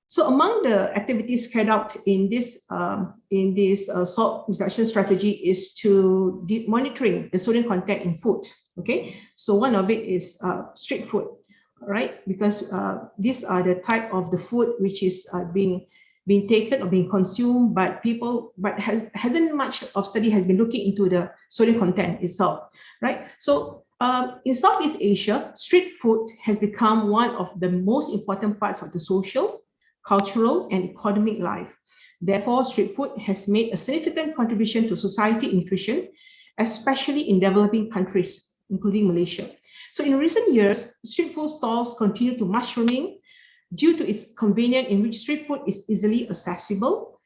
So among the activities carried out in this salt reduction strategy is to monitoring the sodium content in food. Okay, so one of it is street food, right? Because these are the type of the food which is being taken or being consumed, but hasn't much of study has been looking into the sodium content itself, right? So in Southeast Asia, street food has become one of the most important parts of the social, cultural, and economic life. Therefore, street food has made a significant contribution to society nutrition, especially in developing countries, including Malaysia. So in recent years, street food stalls continue to mushrooming due to its convenience in which street food is easily accessible,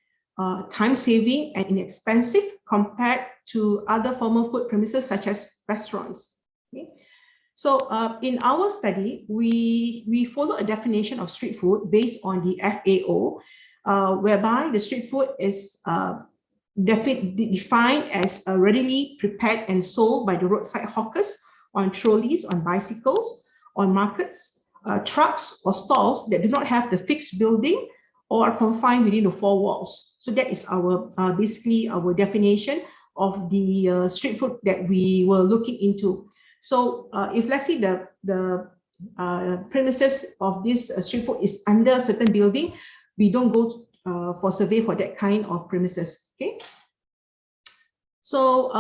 time-saving, and inexpensive compared to other formal food premises such as restaurants. Okay? So in our study, we follow a definition of street food based on the FAO, whereby the street food is defined as readily prepared and sold by the roadside hawkers on trolleys, on bicycles, on markets, trucks or stalls that do not have the fixed building or are confined within the 4 walls. So that is our basically our definition of the street food that we were looking into. So if let's say the premises of this street food is under a certain building, we don't go for survey for that kind of premises. Okay. So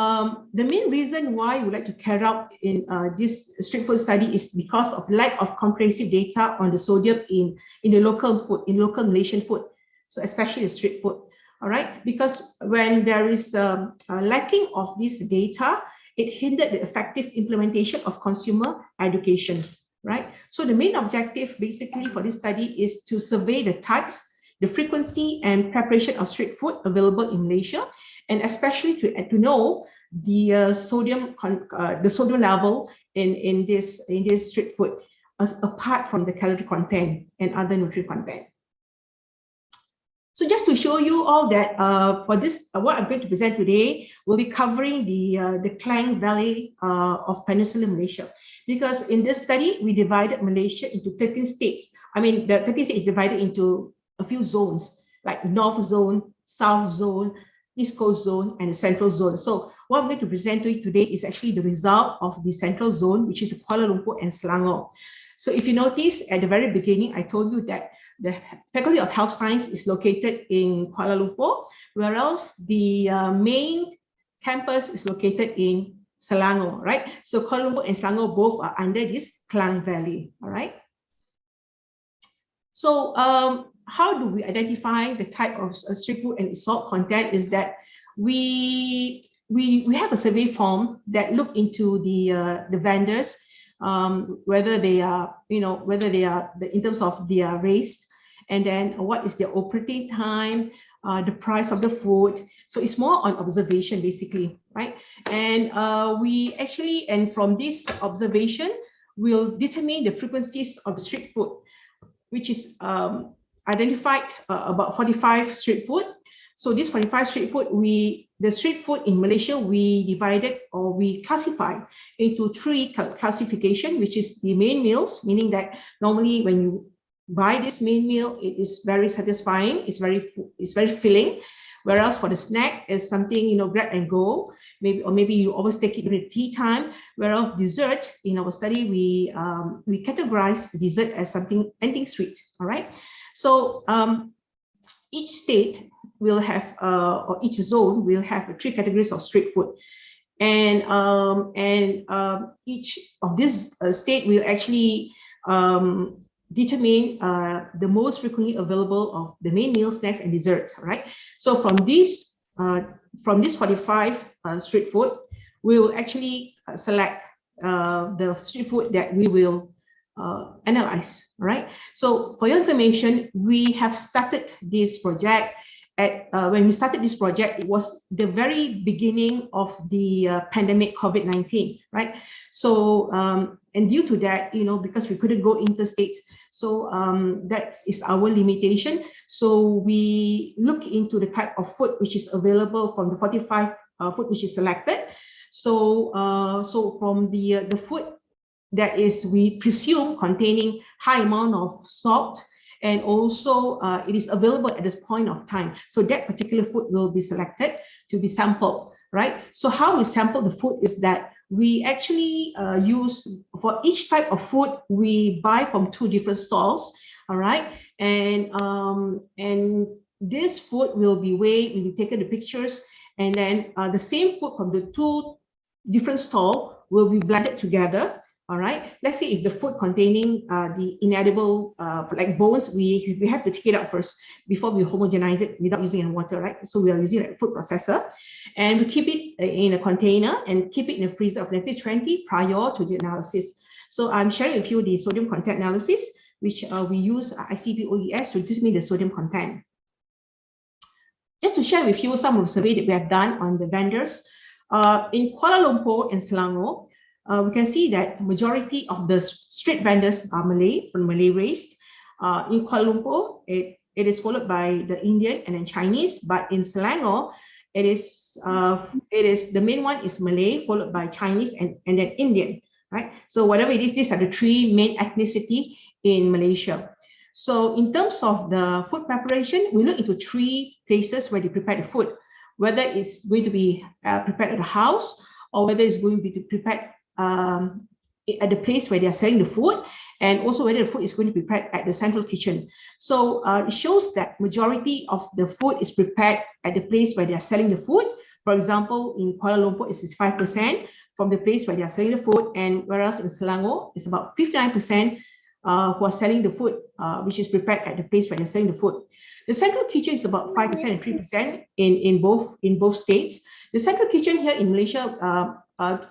the main reason why we like to carry out in this street food study is because of lack of comprehensive data on the sodium in the local food, in local Malaysian food, so especially the street food. All right, because when there is a lacking of this data, it hindered the effective implementation of consumer education. Right. So the main objective basically for this study is to survey the types, the frequency, and preparation of street food available in Malaysia, and especially to know the sodium level in this street food, as apart from the calorie content and other nutrient content. So just to show you all that for this, what I'm going to present today, we'll be covering the Klang Valley of Peninsular Malaysia, because in this study we divided Malaysia into 13 states. I mean, the 13 states is divided into a few zones, like North Zone, South Zone, East Coast Zone, and the Central Zone. So what I'm going to present to you today is actually the result of the Central Zone, which is Kuala Lumpur and Selangor. So if you notice at the very beginning, I told you that the Faculty of Health Science is located in Kuala Lumpur, whereas the main campus is located in Selangor, right? So Kuala Lumpur and Selangor both are under this Klang Valley, all right? So how do we identify the type of street food and its salt content is that we have a survey form that look into the vendors, whether they are, whether they are in terms of their race, and then what is their operating time, the price of the food. So it's more on observation basically, right? And from this observation, we'll determine the frequencies of street food, which is identified about 45 street food. So this 45 street food, the street food in Malaysia, we divided or we classify into 3 classification, which is the main meals, meaning that normally when you buy this main meal, it is very satisfying, it's very filling. Whereas for the snack is something, grab and go, maybe you always take it during tea time. Whereas dessert, in our study, we categorize dessert as something ending sweet. All right. So each state will have, or each zone will have 3 categories of street food, and each of this state will actually determine the most frequently available of the main meal, snacks, and desserts. Right. So from this 45 street food, we will actually select the street food that we will analyze. Right. So for your information, we have started this project. When we started this project, it was the very beginning of the pandemic COVID-19, right? So, and due to that, because we couldn't go interstate, so that is our limitation. So we look into the type of food which is available from the 45 food which is selected. So, from the food that is, we presume, containing high amount of salt, and also it is available at this point of time. So that particular food will be selected to be sampled, right? So how we sample the food is that we actually use, for each type of food, we buy from 2 different stalls, all right? And this food will be weighed, will be taken the pictures, and then the same food from the 2 different stalls will be blended together. All right, let's see if the food containing the inedible like bones, we have to take it out first before we homogenize it without using any water, right? So we are using a food processor, and we keep it in a container and keep it in a freezer of -20 prior to the analysis. So I'm sharing with you the sodium content analysis, which we use ICP-OES to determine the sodium content. Just to share with you some of the survey that we have done on the vendors in Kuala Lumpur and Selangor. We can see that majority of the street vendors are Malay, from Malay race. In Kuala Lumpur, it is followed by the Indian and then Chinese, but in Selangor, it is the main one is Malay, followed by Chinese and then Indian, right? So whatever it is, these are the 3 main ethnicity in Malaysia. So in terms of the food preparation, we look into 3 places where they prepare the food, whether it's going to be prepared at the house, or whether it's going to be prepared at the place where they are selling the food, and also whether the food is going to be prepared at the central kitchen. So it shows that majority of the food is prepared at the place where they are selling the food. For example, in Kuala Lumpur, it's 5% from the place where they are selling the food, and whereas in Selangor, it's about 59% who are selling the food, which is prepared at the place where they're selling the food. The central kitchen is about 5% and 3% in both states. The central kitchen here in Malaysia,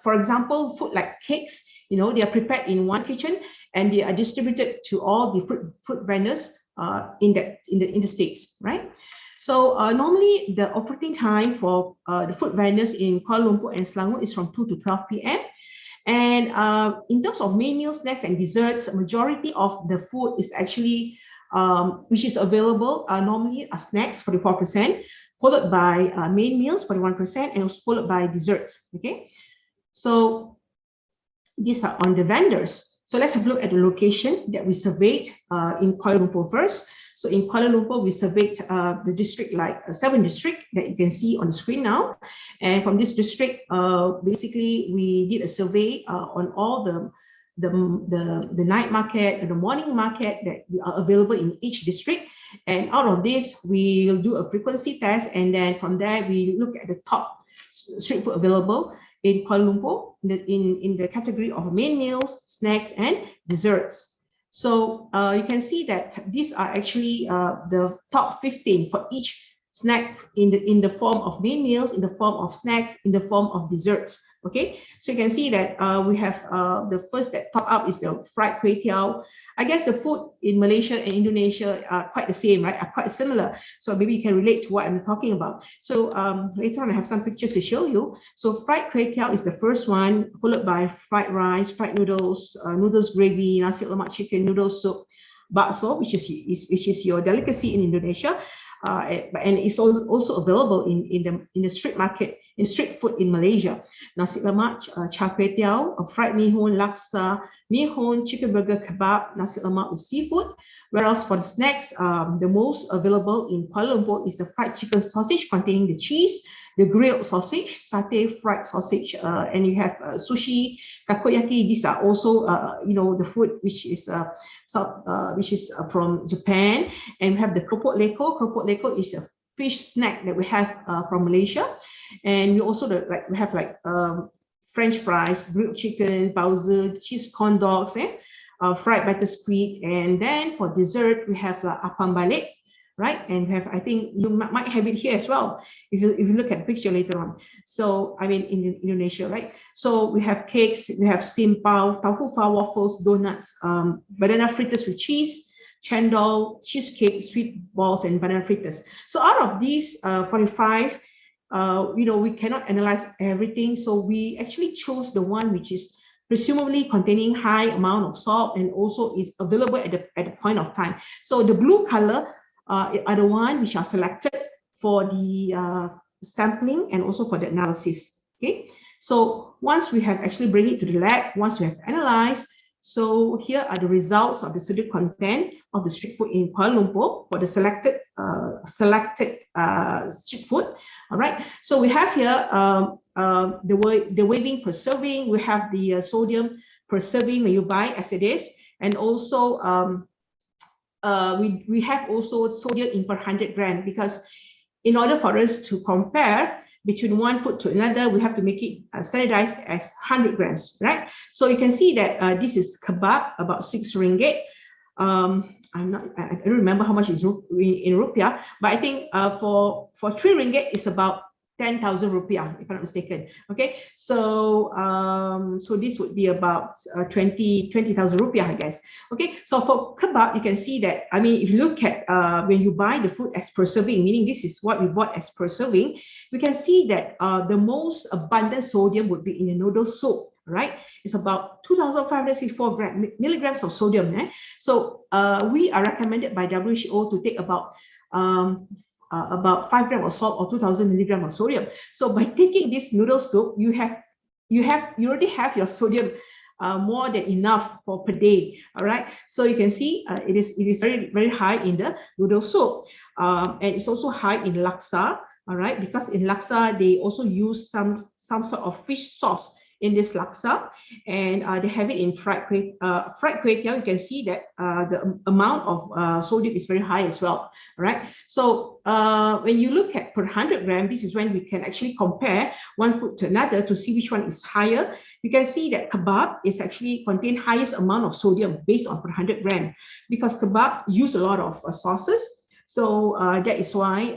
for example, food like cakes, they are prepared in one kitchen and they are distributed to all the food vendors in the states, right? So normally the operating time for the food vendors in Kuala Lumpur and Selangor is from 2 to 12 p.m. And in terms of main meals, snacks, and desserts, majority of the food is actually which is available normally are snacks, 44%, followed by main meals, 41%, and also followed by desserts. Okay. So these are on the vendors. So let's have a look at the location that we surveyed in Kuala Lumpur first. So in Kuala Lumpur, we surveyed the district, like 7 districts that you can see on the screen now. And from this district, basically, we did a survey on all the night market and the morning market that are available in each district. And out of this, we will do a frequency test. And then from there, we look at the top street food available in Kuala Lumpur in the category of main meals, snacks, and desserts. So you can see that these are actually the top 15 for each snack in the form of main meals, in the form of snacks, in the form of desserts. Okay, so you can see that we have the first that pop up is the fried kway teow. I guess the food in Malaysia and Indonesia are quite the same, right? Are quite similar. So maybe you can relate to what I'm talking about. So later on, I have some pictures to show you. So fried kway teow is the first one, followed by fried rice, fried noodles, noodles gravy, nasi lemak chicken, noodle soup, bakso, which is your delicacy in Indonesia, and it's also available in the street market, in street food in Malaysia. Nasi lemak, char kway teow, fried mee hoon, laksa, mee hoon, chicken burger, kebab, nasi lemak with seafood. Whereas for the snacks, the most available in Kuala Lumpur is the fried chicken sausage containing the cheese, the grilled sausage, satay, fried sausage, and you have sushi, takoyaki. These are also, the food which is from Japan. And we have the keropok leko. Keropok leko is a fish snack that we have from Malaysia. And we also we have French fries, grilled chicken, baozi, cheese corn dogs, fried butter squid, and then for dessert we have apam balik, right? And we have, I think you might have it here as well if you look at the picture later on. So I mean in Indonesia, right? So we have cakes, we have steamed pao, taufu pao, waffles, donuts, banana fritters with cheese, chendol, cheesecake, sweet balls, and banana fritters. So out of these 45, we cannot analyze everything. So we actually chose the one which is presumably containing high amount of salt and also is available at the point of time. So the blue color are the one which are selected for the sampling and also for the analysis. Okay, so once we have actually bring it to the lab, once we have analyzed, so here are the results of the sodium content of the street food in Kuala Lumpur for the selected street food. All right, so we have here the weighing per serving. We have the sodium per serving when you buy as it is, and also we have also sodium in per 100 gram, because in order for us to compare between one food to another, we have to make it standardized as 100 grams, right? So you can see that this is kebab, about 6 ringgit. I don't remember how much is in rupiah, but I think for 3 ringgit it's about 10,000 rupiah, if I'm not mistaken. Okay, so so this would be about 20,000 rupiah, I guess. Okay, so for kebab, you can see that, I mean, if you look at when you buy the food as per serving, meaning this is what we bought as per serving, we can see that the most abundant sodium would be in the noodle soup, right? It's about 2,564 milligrams of sodium. So we are recommended by WHO to take about 5 grams of salt or 2,000 milligrams of sodium. So by taking this noodle soup, you already have your sodium more than enough for per day. All right. So you can see it is very, very high in the noodle soup, and it's also high in laksa. All right, because in laksa they also use some sort of fish sauce in this laksa, and they have it in fried kway teow. You can see that the amount of sodium is very high as well, right? So when you look at per 100 gram, this is when we can actually compare one food to another to see which one is higher. You can see that kebab is actually contain highest amount of sodium based on per 100 gram, because kebab use a lot of sauces. So that is why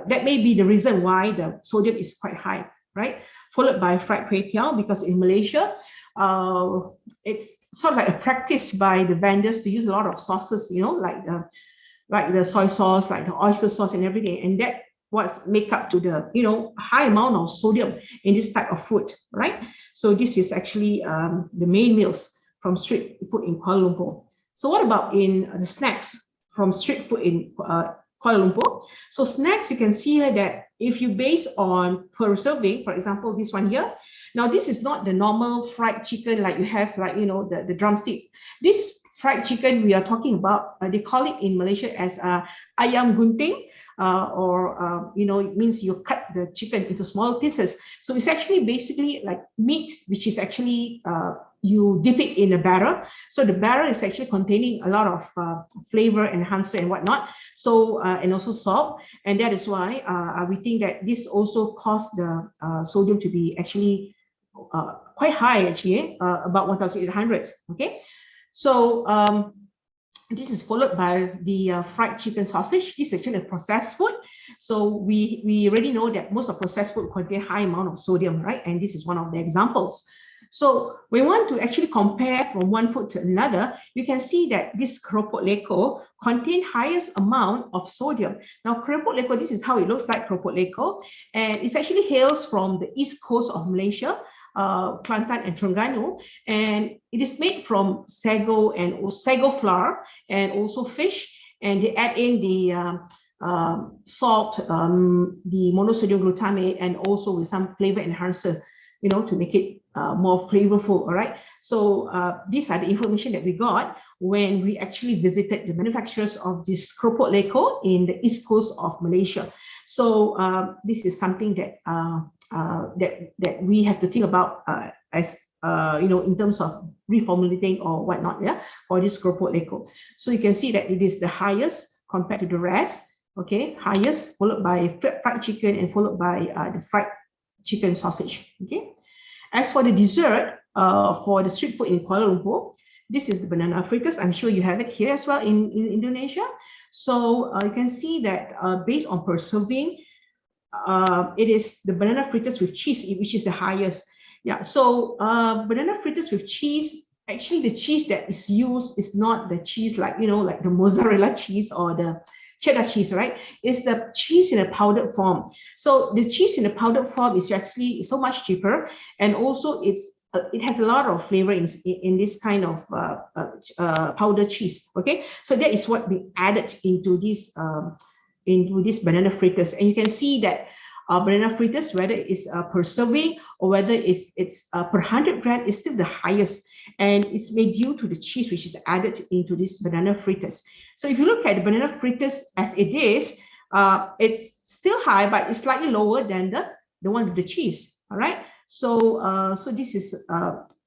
that may be the reason why the sodium is quite high, right? Followed by fried kway teow, because in Malaysia, it's sort of like a practice by the vendors to use a lot of sauces, like the soy sauce, like the oyster sauce and everything, and that was make up to the high amount of sodium in this type of food, right? So this is actually the main meals from street food in Kuala Lumpur. So what about in the snacks from street food in Kuala Lumpur? So snacks, you can see here that if you base on per serving, for example, this one here. Now this is not the normal fried chicken like you have, like the drumstick. This fried chicken we are talking about, they call it in Malaysia as ayam gunting, it means you cut the chicken into small pieces. So it's actually basically like meat, which is actually you dip it in a batter. So the batter is actually containing a lot of flavor enhancer and whatnot. So and also salt, and that is why we think that this also caused the sodium to be actually quite high, actually, about 1,800. Okay, so This is followed by the fried chicken sausage. This is actually a processed food. So we already know that most of processed food contain high amount of sodium, right? And this is one of the examples. So we want to actually compare from one food to another. You can see that this keropok leko contain highest amount of sodium. Now keropok leko, this is how it looks like, keropok leko, and it actually hails from the east coast of Malaysia, Kelantan and Terengganu, and it is made from sago and sago flour and also fish, and they add in the salt, the monosodium glutamate, and also with some flavor enhancer, to make it more flavorful. All right. So these are the information that we got when we actually visited the manufacturers of this keropok leko in the east coast of Malaysia. So this is something that that we have to think about as in terms of reformulating or whatnot, for this keropok leko. So you can see that it is the highest compared to the rest. Okay, highest, followed by fried chicken, and followed by the fried chicken sausage. Okay. As for the dessert, for the street food in Kuala Lumpur, this is the banana fritters. I'm sure you have it here as well in Indonesia. So you can see that based on per serving, it is the banana fritters with cheese, which is the highest. Yeah, so banana fritters with cheese, actually the cheese that is used is not the cheese like, like the mozzarella cheese or the cheddar cheese, right? It's the cheese in a powdered form. So the cheese in a powdered form is actually so much cheaper, and also it has a lot of flavor in this kind of powdered cheese. Okay, so that is what we added into this banana fritters, and you can see that banana fritters, whether it's per serving or whether it's per 100 gram, is still the highest, and it's made due to the cheese which is added into this banana fritters. So if you look at the banana fritters as it is, it's still high, but it's slightly lower than the one with the cheese. All right. So so this is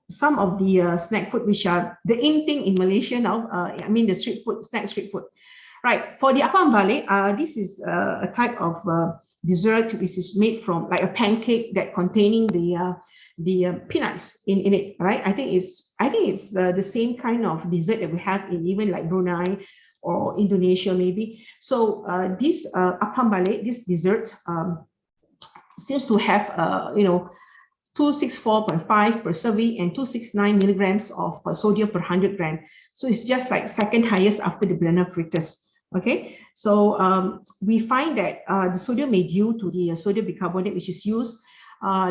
some of the snack food which are the in thing in Malaysia now. I mean the street food, snack street food. Right. For the apam balik, this is a type of dessert which is made from like a pancake that containing the peanuts in it, right? I think it's the same kind of dessert that we have in even like Brunei or Indonesia maybe. So this apam balik, this dessert seems to have 264.5 per serving and 269 milligrams of sodium per 100 gram. So it's just like second highest after the banana fritters. Okay, so we find that the sodium made due to the sodium bicarbonate which is used, what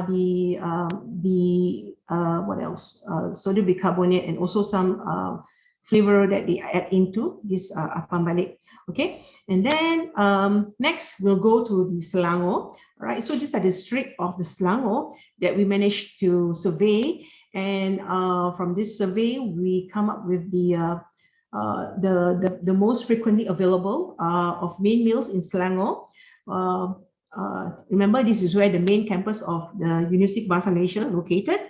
else? Sodium bicarbonate, and also some flavor that they add into this apam balik. Okay, and then next we'll go to the Selangor. Right, so these are the district of the Selangor that we managed to survey, and from this survey we come up with the most frequently available of main meals in Selangor. Remember, this is where the main campus of the University of Bahasa Malaysia located.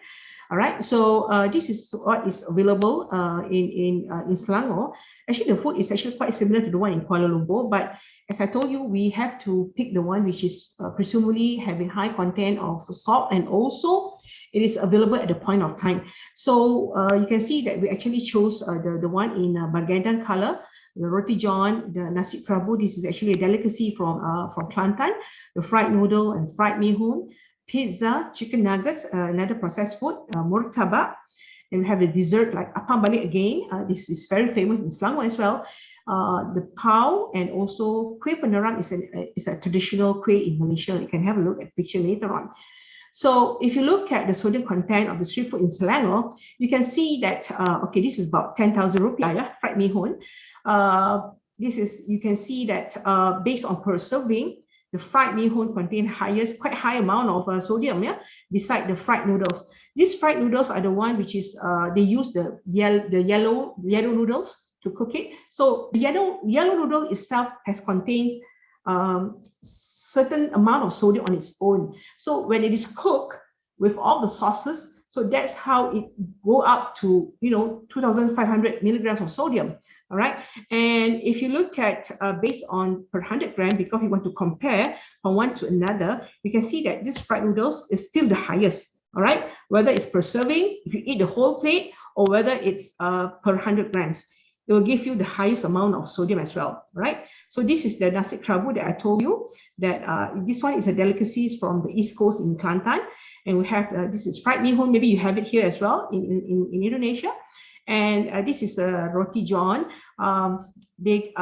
All right, so this is what is available in Selangor. Actually, the food is actually quite similar to the one in Kuala Lumpur, but as I told you, we have to pick the one which is presumably having high content of salt, and also it is available at the point of time. So you can see that we actually chose the one in Burgundian color, the roti john, the nasi prabu. This is actually a delicacy from Kelantan, the fried noodle and fried mee hoon, pizza, chicken nuggets, another processed food, murtabak, and we have the dessert like apam balik again. This is very famous in Selangor as well. The pau, and also kuih penerang is a traditional kuih in Malaysia. You can have a look at the picture later on. So if you look at the sodium content of the street food in Selangor, you can see that, okay, this is about 10,000 rupiah, yeah, fried mee hoon. You can see that based on per serving, the fried mee hoon contain quite high amount of sodium, yeah, beside the fried noodles. These fried noodles are the one which is, they use the yellow noodles to cook it. So the yellow noodle itself has contained certain amount of sodium on its own. So when it is cooked with all the sauces, so that's how it go up to 2,500 milligrams of sodium. All right, and if you look at based on per 100 gram, because we want to compare from one to another, you can see that this fried noodles is still the highest. All right, whether it's per serving, if you eat the whole plate, or whether it's per 100 grams. it will give you the highest amount of sodium as well, right? So this is the nasi kerabu that I told you that this one is a delicacy from the East Coast in Kelantan, and we have this is fried mihun. Maybe you have it here as well in Indonesia, and this is roti john. They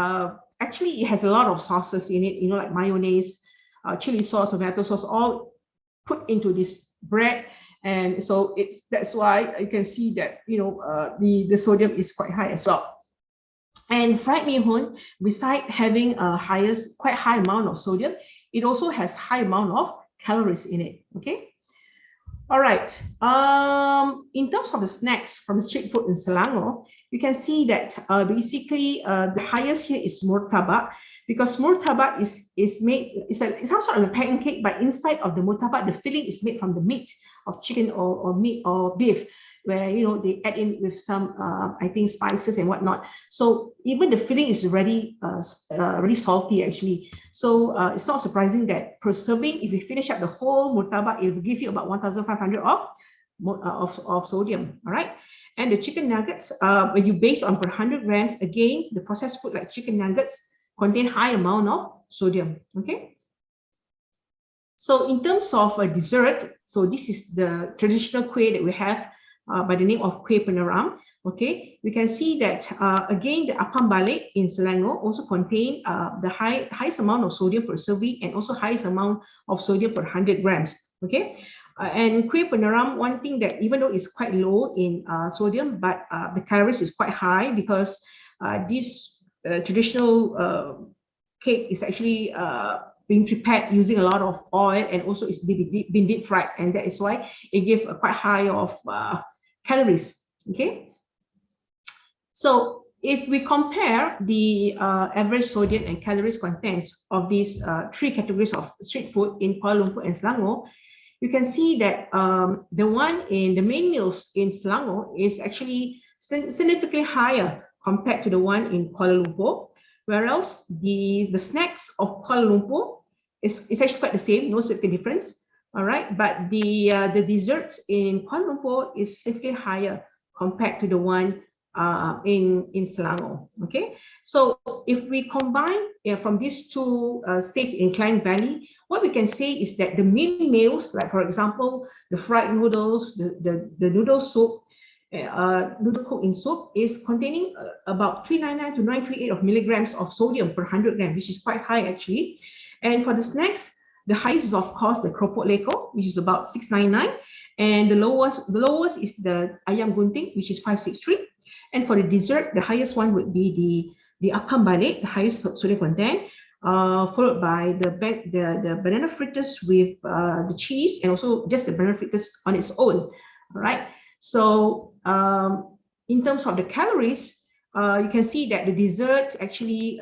actually it has a lot of sauces in it, you know, like mayonnaise, chili sauce, tomato sauce, all put into this bread. And so that's why you can see that, you know, the sodium is quite high as well. And fried mihun, besides having a quite high amount of sodium, it also has high amount of calories in it. Okay. All right. In terms of the snacks from street food in Selangor, you can see that basically the highest here is murtabak, because murtabak is made, it's some sort of a pancake, but inside of the murtabak, the filling is made from the meat of chicken or meat or beef, where, you know, they add in with some I think spices and whatnot. So even the filling is already really salty actually. So it's not surprising that per serving, if you finish up the whole murtabak, it will give you about 1,500 of sodium. All right. And the chicken nuggets, when you base on per 100 grams, again, the processed food like chicken nuggets contain high amount of sodium. Okay. So in terms of a dessert, so this is the traditional kueh that we have by the name of kueh peneram. Okay, we can see that again the apam balik in Selangor also contain the highest amount of sodium per serving and also highest amount of sodium per 100 grams. Okay, and kueh peneram, one thing that even though it's quite low in sodium, but the calories is quite high because this traditional cake is actually being prepared using a lot of oil, and also it's been deep fried, and that is why it gives a quite high of calories. Okay, so if we compare the average sodium and calories contents of these three categories of street food in Kuala Lumpur and Selangor, you can see that the one in the main meals in Selangor is actually significantly higher compared to the one in Kuala Lumpur, whereas the snacks of Kuala Lumpur is actually quite the same, no significant difference. All right, but the desserts in Kuala Lumpur is significantly higher compared to the one in Selangor. Okay, so if we combine from these two states in Klang Valley, what we can say is that the main meals, like for example the fried noodles, the noodle soup, noodle cooked in soup, is containing about 399 to 938 of milligrams of sodium per 100 grams, which is quite high actually. And for the snacks, the highest is of course the keropok leko, which is about 699, and the lowest is the ayam gunting, which is 563. And for the dessert, the highest one would be the apam balik, the highest sodium content, followed by the banana fritters with the cheese, and also just the banana fritters on its own. All right. So in terms of the calories, you can see that the dessert actually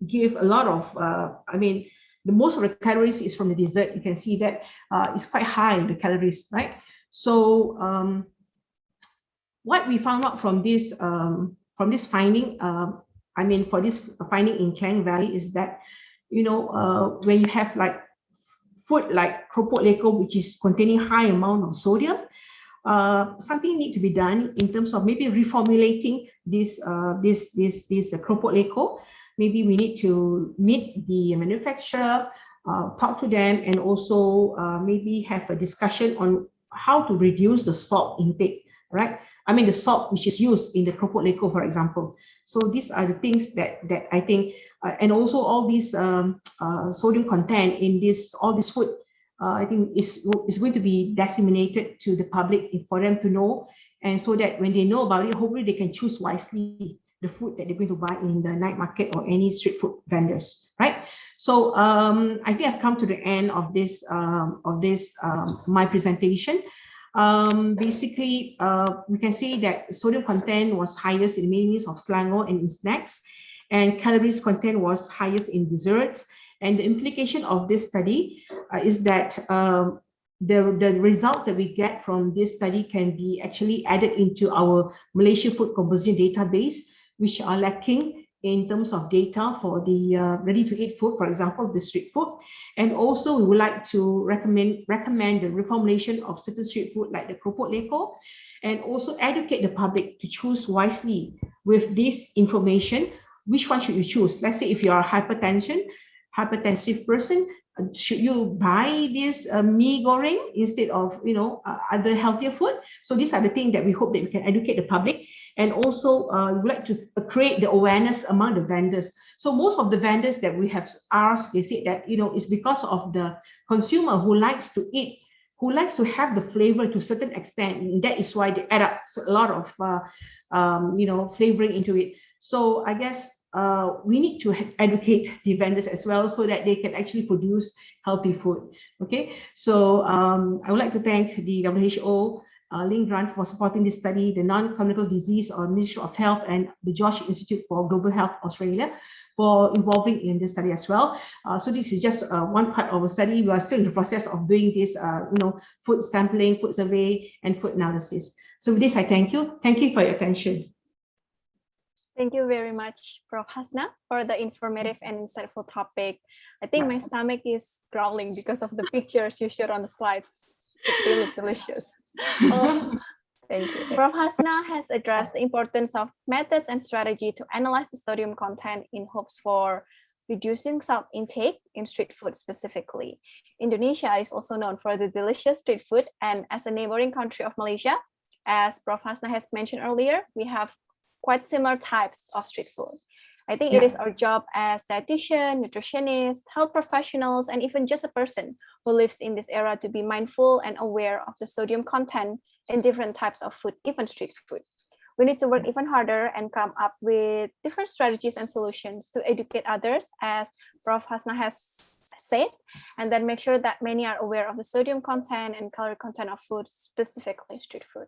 give a lot of, I mean, the most of the calories is from the dessert. You can see that it's quite high, the calories, right? So what we found out from this finding, I mean, for this finding in Klang Valley is that, you know, when you have like food like keropok leko, which is containing high amount of sodium, something need to be done in terms of maybe reformulating this keropok leko. Maybe we need to meet the manufacturer, talk to them, and also maybe have a discussion on how to reduce the salt intake, right? I mean the salt which is used in the keropok leko, for example. So these are the things that I think, and also all these sodium content in all this food, I think is going to be disseminated to the public for them to know, and so that when they know about it, hopefully they can choose wisely the food that they're going to buy in the night market or any street food vendors, right? So I think I've come to the end of this my presentation. Basically, we can see that sodium content was highest in main meals of Selangor and in snacks, and calories content was highest in desserts. And the implication of this study is that the result that we get from this study can be actually added into our Malaysia food composition database, which are lacking in terms of data for the ready-to-eat food, for example, the street food. And also we would like to recommend the reformulation of certain street food like the keropok leko, and also educate the public to choose wisely with this information. Which one should you choose? Let's say if you are hypertensive person, should you buy this mee goreng instead of other healthier food? So these are the things that we hope that we can educate the public, and also we would like to create the awareness among the vendors. So most of the vendors that we have asked, they say that it's because of the consumer who likes to eat, who likes to have the flavor to a certain extent, and that is why they add up a lot of flavoring into it. So I guess we need to educate the vendors as well, so that they can actually produce healthy food. Okay, so I would like to thank the WHO Link Grant for supporting this study, the Non-Communicable Disease or Ministry of Health, and the George Institute for Global Health Australia for involving in this study as well. So this is just one part of a study. We are still in the process of doing this, food sampling, food survey, and food analysis. So with this, I thank you. Thank you for your attention. Thank you very much, Prof. Hasna, for the informative and insightful topic. I think my stomach is growling because of the pictures you showed on the slides. They look delicious. Thank you. Prof. Hasna has addressed the importance of methods and strategy to analyze the sodium content in hopes for reducing salt intake in street food specifically. Indonesia is also known for the delicious street food, and as a neighboring country of Malaysia, as Prof. Hasna has mentioned earlier, we have quite similar types of street food. I think it is our job as dietitian, nutritionists, health professionals, and even just a person who lives in this era to be mindful and aware of the sodium content in different types of food, even street food. We need to work even harder and come up with different strategies and solutions to educate others, as Prof. Hasna has said, and then make sure that many are aware of the sodium content and calorie content of food, specifically street food.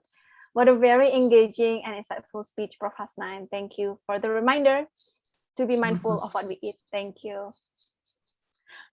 What a very engaging and insightful speech, Prof. Hasna, and thank you for the reminder to be mindful of what we eat. Thank you.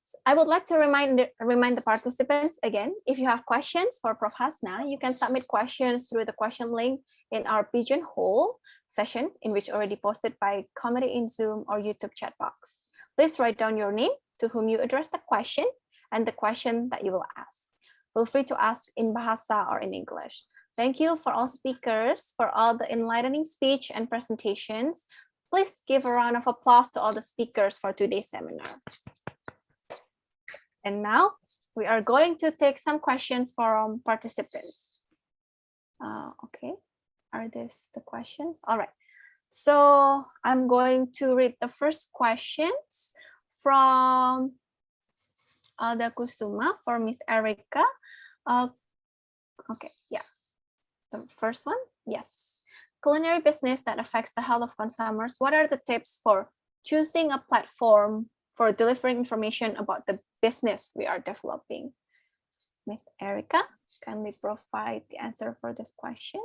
So I would like to remind the participants again, if you have questions for Prof. Hasna, you can submit questions through the question link in our Pigeonhole session, in which already posted by Comedy in Zoom or YouTube chat box. Please write down your name, to whom you address the question, and the question that you will ask. Feel free to ask in Bahasa or in English. Thank you for all speakers for all the enlightening speech and presentations. Please give a round of applause to all the speakers for today's seminar. And now we are going to take some questions from participants. Okay, are these the questions? All right, so I'm going to read the first questions from Alda Kusuma for Miss Erica. Okay, yeah. The first one, yes. Culinary business that affects the health of consumers. What are the tips for choosing a platform for delivering information about the business we are developing? Miss Erica, can we provide the answer for this question?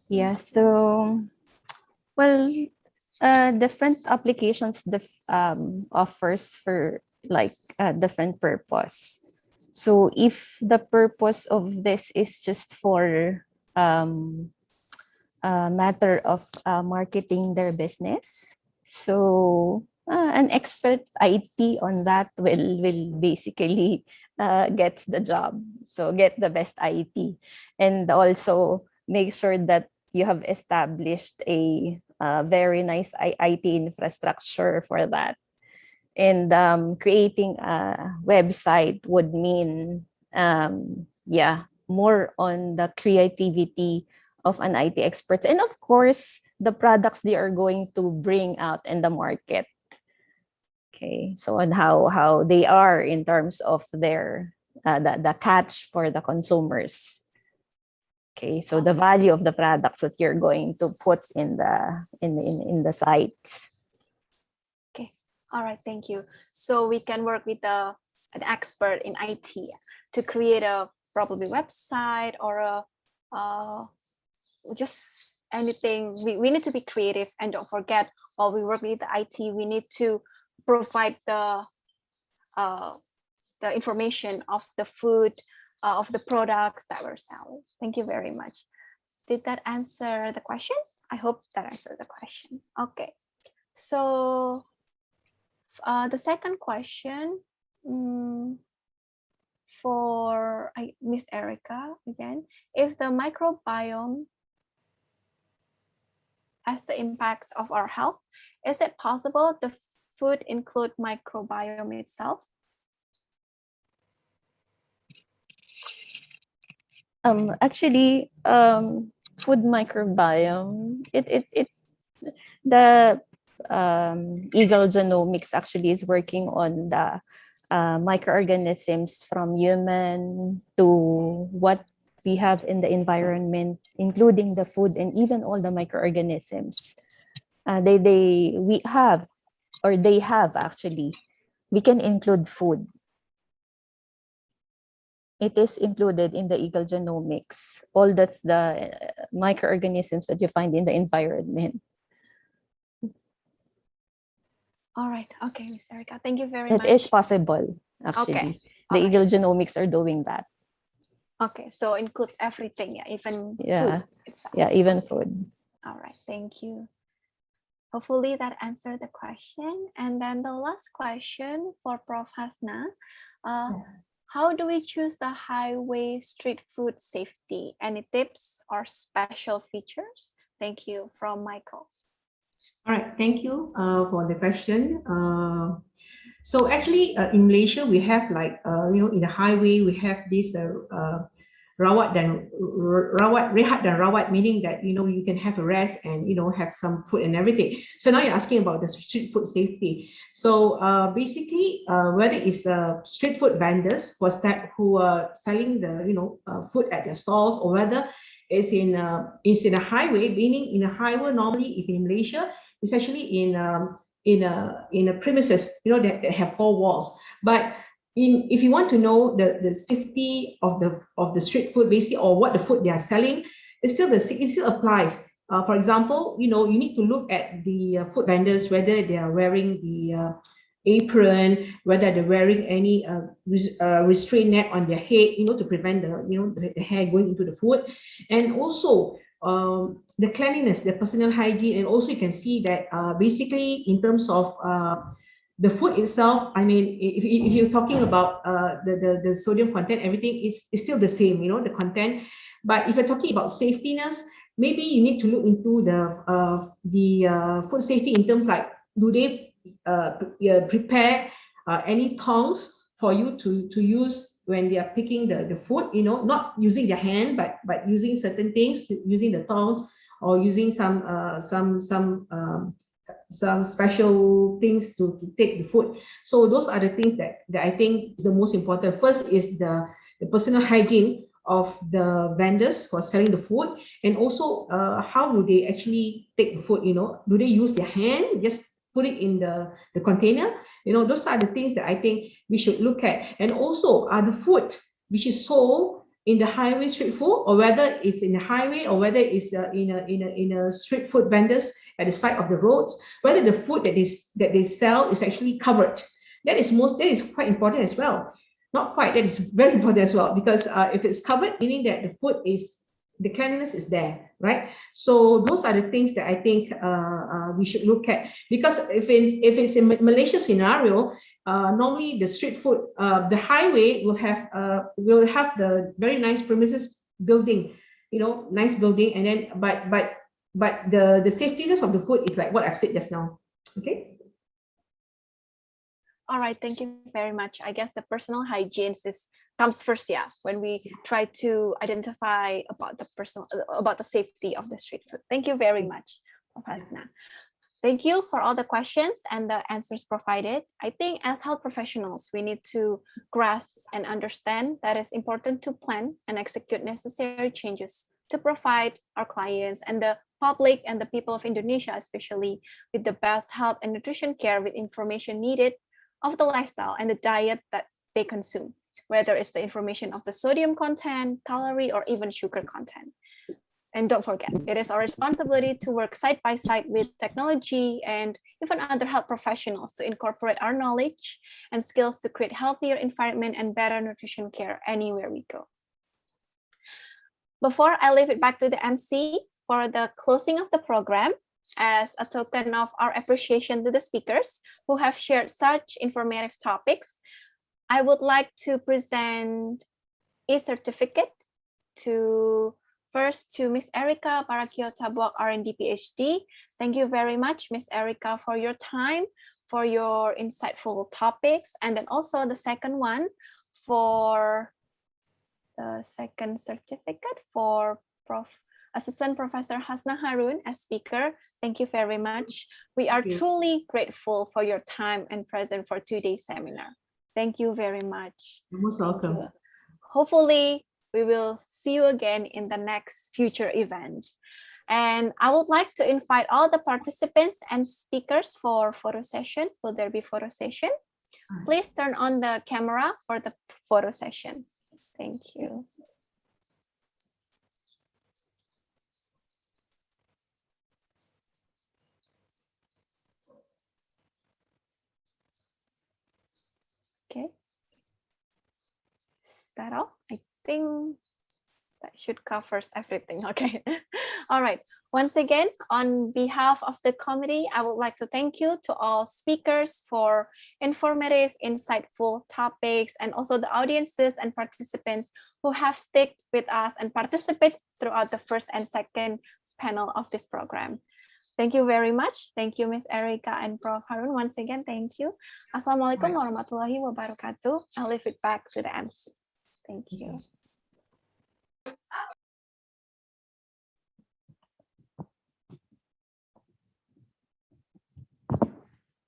Yeah, so, well, different applications offers for like a different purpose. So if the purpose of this is just for a matter of marketing their business, so an expert IT on that will basically get the job. So get the best IT, and also make sure that you have established a very nice IT infrastructure for that. And creating a website would mean, more on the creativity of an IT expert. And of course, the products they are going to bring out in the market. Okay, so on how they are in terms of their the catch for the consumers. Okay, so the value of the products that you're going to put in the site. Okay, all right, thank you. So we can work with an expert in IT to create a probably website or just anything. We need to be creative, and don't forget, while we work with the IT, we need to provide the information of the food, of the products that we're selling. Thank you very much. Did that answer the question? I hope that answered the question. Okay, so the second question, for Miss Erica again, if the microbiome has the impact of our health, is it possible the food include microbiome itself? Actually, food microbiome, the Eagle Genomics actually is working on the microorganisms from human to what we have in the environment, including the food and even all the microorganisms. We have actually. We can include food. It is included in the Eagle Genomics, all the microorganisms that you find in the environment. All right. Okay, Miss Erica, thank you very It much. is possible, actually. Okay. The Eagle Genomics are doing that. Okay, so includes everything, yeah, even Yeah, food itself. yeah, even food. All right, thank you. Hopefully that answered the question. And then the last question for Prof. Hasna. How do we choose the highway street food safety? Any tips or special features? Thank you, from Michael. All right, thank you for the question. So actually, in Malaysia, we have like in the highway we have this rehat dan rawat, meaning that you can have a rest and have some food and everything. So now you're asking about the street food safety. So basically, whether it's street food vendors who are selling the food at their stalls, or whether it's in a highway, meaning in a highway normally, if in Malaysia, it's actually in a premises that have 4 walls. But if you want to know the safety of the street food, basically, or what the food they are selling, it still applies. For example, you need to look at the food vendors, whether they are wearing the apron, whether they're wearing any restraint net on their head, to prevent the hair going into the food, and also the cleanliness, the personal hygiene, and also you can see that basically in terms of the food itself, I mean, if you're talking about the sodium content, everything is still the same, the content. But if you're talking about safetiness, maybe you need to look into the food safety in terms like, do they prepare any tongs for you to use when they are picking the food, not using their hand, but using certain things, using the tongs, or using some special things to take the food. So those are the things that I think is the most important. First is the personal hygiene of the vendors who are selling the food, and also how do they actually take the food, do they use their hand, just put it in the container? Those are the things that I think we should look at. And also, are the food which is sold in the highway street food, or whether it's in the highway, or whether it's in a street food vendors at the side of the roads, whether the food that they sell is actually covered. That is quite important as well. Not quite, that is very important as well, because if it's covered, meaning that the cleanliness is there, right? So those are the things that I think we should look at, because if it's in Malaysia scenario, normally the street food, the highway will have the very nice premises building, nice building, and then but the safetiness of the food is like what I've said just now. Okay. All right, thank you very much. I guess the personal hygiene comes first, yeah, when we try to identify about the safety of the street food. Thank you very much, Hasna. Thank you for all the questions and the answers provided. I think as health professionals, we need to grasp and understand that it's important to plan and execute necessary changes to provide our clients and the public and the people of Indonesia, especially, with the best health and nutrition care with information needed of the lifestyle and the diet that they consume, whether it's the information of the sodium content, calorie, or even sugar content. And don't forget, it is our responsibility to work side by side with technology and even other health professionals to incorporate our knowledge and skills to create healthier environment and better nutrition care anywhere we go. Before I leave it back to the MC for the closing of the program, as a token of our appreciation to the speakers who have shared such informative topics, I would like to present a certificate first to Miss Erica Barakio Tabuak R&D PhD. Thank you very much, Miss Erica, for your time, for your insightful topics. And then also the second one for the second certificate for Assistant Professor Hasna Harun as speaker. Thank you very much. We are truly grateful for your time and presence for today's seminar. Thank you very much. You're most welcome. Hopefully, we will see you again in the next future event. And I would like to invite all the participants and speakers for photo session. Will there be photo session? Please turn on the camera for the photo session. Thank you. Okay. Is that all? I think that should cover everything. Okay. All right. Once again, on behalf of the committee, I would like to thank you to all speakers for informative, insightful topics, and also the audiences and participants who have stuck with us and participate throughout the first and second panel of this program. Thank you very much. Thank you, Ms. Erica and Prof. Harun. Once again, thank you. Assalamualaikum warahmatullahi wabarakatuh. I'll leave it back to the MC. Thank you.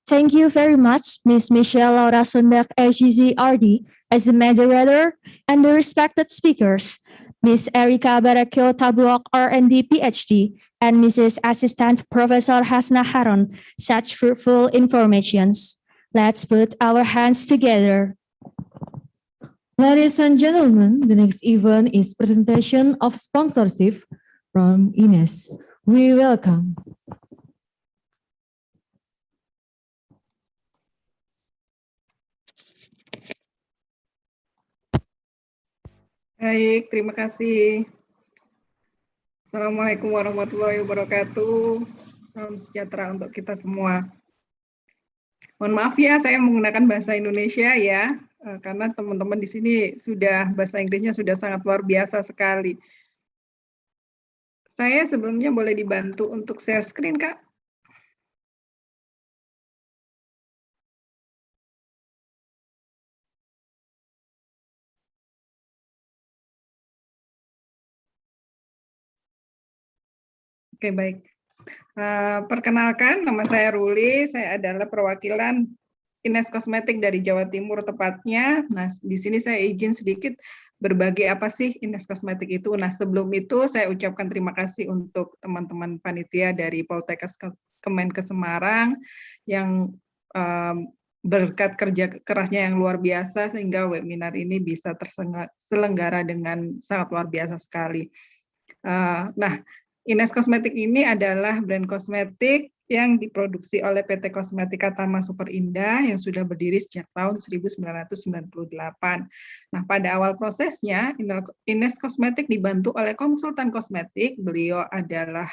Thank you very much, Ms. Michelle Laura Sundak, SGZRD, as the moderator, and the respected speakers, Ms. Erica Barakio Tabuak, R&D PhD, and Mrs. Assistant Professor Hasna Harun, such fruitful informations. Let's put our hands together. Ladies and gentlemen, the next event is presentation of sponsorship from Ines. We welcome. Baik, terima kasih. Assalamualaikum warahmatullahi wabarakatuh. Salam sejahtera untuk kita semua. Mohon maaf ya, saya menggunakan bahasa Indonesia ya, karena teman-teman di sini bahasa Inggrisnya sudah sangat luar biasa sekali. Saya sebelumnya boleh dibantu untuk share screen, Kak? Oke, baik. Perkenalkan, nama saya Ruli, saya adalah perwakilan Ines Kosmetik dari Jawa Timur tepatnya. Nah, di sini saya izin sedikit berbagi apa sih Ines Kosmetik itu. Nah, sebelum itu saya ucapkan terima kasih untuk teman-teman panitia dari Poltekkes Kemenkes Semarang yang berkat kerja kerasnya yang luar biasa sehingga webinar ini bisa terselenggara dengan sangat luar biasa sekali. Nah, Ines Kosmetik ini adalah brand kosmetik yang diproduksi oleh PT Kosmetika Tama Super Indah yang sudah berdiri sejak tahun 1998. Nah, pada awal prosesnya, Ines Kosmetik dibantu oleh konsultan kosmetik. Beliau adalah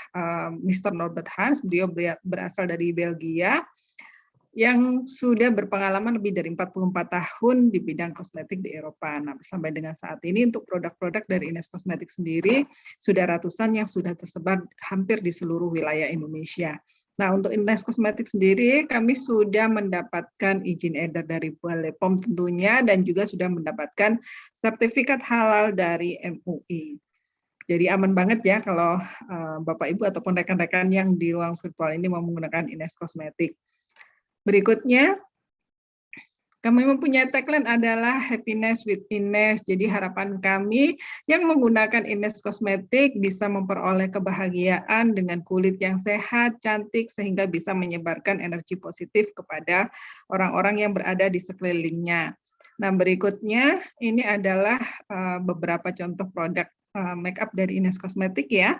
Mr. Norbert Hans, beliau berasal dari Belgia, yang sudah berpengalaman lebih dari 44 tahun di bidang kosmetik di Eropa. Nah, sampai dengan saat ini untuk produk-produk dari Ines Kosmetik sendiri sudah ratusan yang sudah tersebar hampir di seluruh wilayah Indonesia. Nah, untuk Ines Kosmetik sendiri kami sudah mendapatkan izin edar dari Balai POM tentunya dan juga sudah mendapatkan sertifikat halal dari MUI. Jadi aman banget ya kalau Bapak Ibu ataupun rekan-rekan yang di ruang virtual ini mau menggunakan Ines Kosmetik. Berikutnya, kami mempunyai tagline adalah Happiness with Ines. Jadi harapan kami yang menggunakan Ines Kosmetik bisa memperoleh kebahagiaan dengan kulit yang sehat, cantik, sehingga bisa menyebarkan energi positif kepada orang-orang yang berada di sekelilingnya. Nah, berikutnya ini adalah beberapa contoh produk makeup dari Ines Kosmetik ya.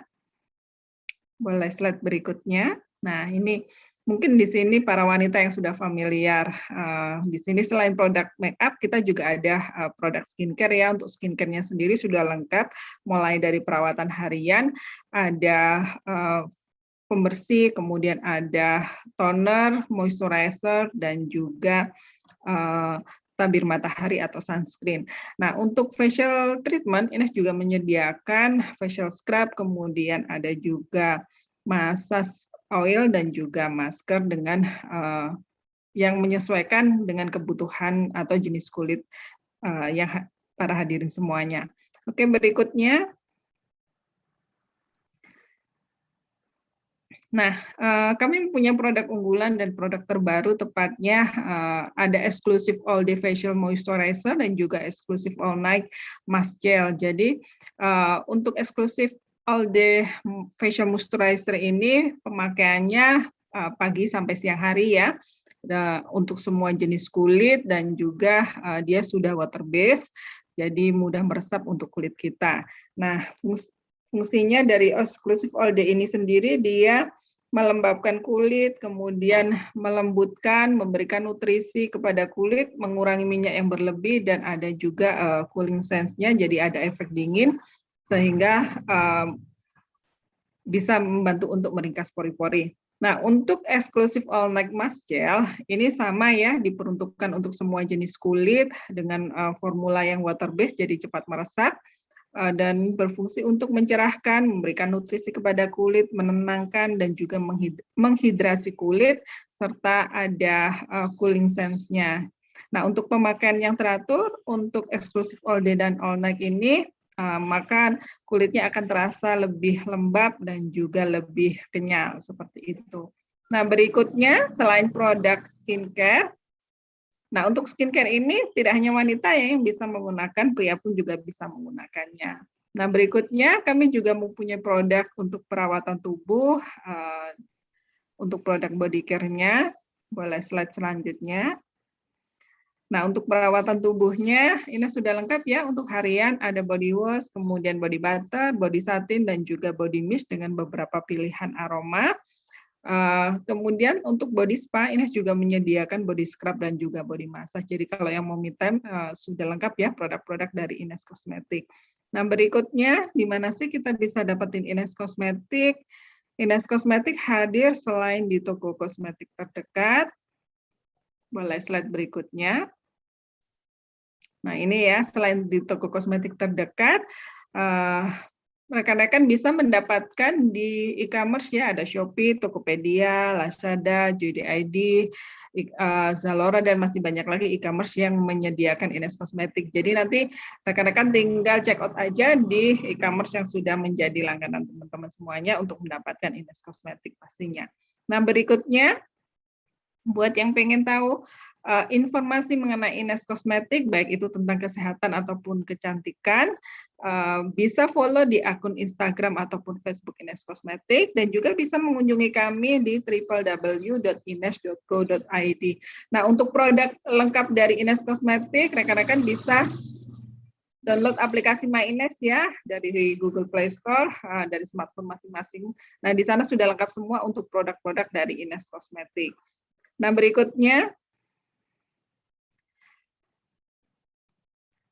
Boleh slide berikutnya. Nah, ini mungkin di sini para wanita yang sudah familiar. Di sini selain produk makeup, kita juga ada produk skincare ya. Untuk skincare-nya sendiri sudah lengkap, mulai dari perawatan harian, ada pembersih, kemudian ada toner, moisturizer, dan juga tabir matahari atau sunscreen. Nah, untuk facial treatment, Ines juga menyediakan facial scrub, kemudian ada juga massage oil dan juga masker dengan yang menyesuaikan dengan kebutuhan atau jenis kulit yang para hadirin semuanya. Oke, berikutnya. Nah, kami punya produk unggulan dan produk terbaru, tepatnya ada eksklusif all day facial moisturizer dan juga eksklusif all night mask gel. Jadi untuk eksklusif all day facial moisturizer ini pemakaiannya pagi sampai siang hari ya, untuk semua jenis kulit, dan juga dia sudah water based, jadi mudah meresap untuk kulit kita. Nah, fungsinya dari eksklusif all day ini sendiri, dia melembabkan kulit, kemudian melembutkan, memberikan nutrisi kepada kulit, mengurangi minyak yang berlebih, dan ada juga cooling sense-nya, jadi ada efek dingin, sehingga bisa membantu untuk meringkas pori-pori. Nah, untuk eksklusif all night mask gel, ini sama ya, diperuntukkan untuk semua jenis kulit dengan formula yang water based, jadi cepat meresap, dan berfungsi untuk mencerahkan, memberikan nutrisi kepada kulit, menenangkan, dan juga menghidrasi kulit, serta ada cooling sense-nya. Nah, untuk pemakaian yang teratur, untuk eksklusif all day dan all night ini, maka kulitnya akan terasa lebih lembab dan juga lebih kenyal, seperti itu. Nah, berikutnya, selain produk skincare, nah, untuk skincare ini tidak hanya wanita yang bisa menggunakan, pria pun juga bisa menggunakannya. Nah, berikutnya kami juga mempunyai produk untuk perawatan tubuh, untuk produk body care-nya. Boleh slide selanjutnya. Nah, untuk perawatan tubuhnya ini sudah lengkap ya. Untuk harian ada body wash, kemudian body butter, body satin, dan juga body mist dengan beberapa pilihan aroma. Kemudian untuk body spa, Ines juga menyediakan body scrub dan juga body massage. Jadi kalau yang mau me time sudah lengkap ya produk-produk dari Ines Cosmetic. Nah, berikutnya di mana sih kita bisa dapetin Ines Cosmetic? Ines Cosmetic hadir selain di toko kosmetik terdekat. Boleh slide berikutnya. Nah, ini ya, selain di toko kosmetik terdekat, rekan-rekan bisa mendapatkan di e-commerce ya, ada Shopee, Tokopedia, Lazada, JD.ID, Zalora, dan masih banyak lagi e-commerce yang menyediakan Ines Cosmetic. Jadi nanti rekan-rekan tinggal check out aja di e-commerce yang sudah menjadi langganan teman-teman semuanya untuk mendapatkan Ines Cosmetic pastinya. Nah, berikutnya, buat yang pengen tahu informasi mengenai Ines Cosmetic, baik itu tentang kesehatan ataupun kecantikan, bisa follow di akun Instagram ataupun Facebook Ines Cosmetic, dan juga bisa mengunjungi kami di www.ines.co.id. Nah, untuk produk lengkap dari Ines Cosmetic, rekan-rekan bisa download aplikasi My Ines ya dari Google Play Store, dari smartphone masing-masing. Nah, di sana sudah lengkap semua untuk produk-produk dari Ines Cosmetic. Nah, berikutnya,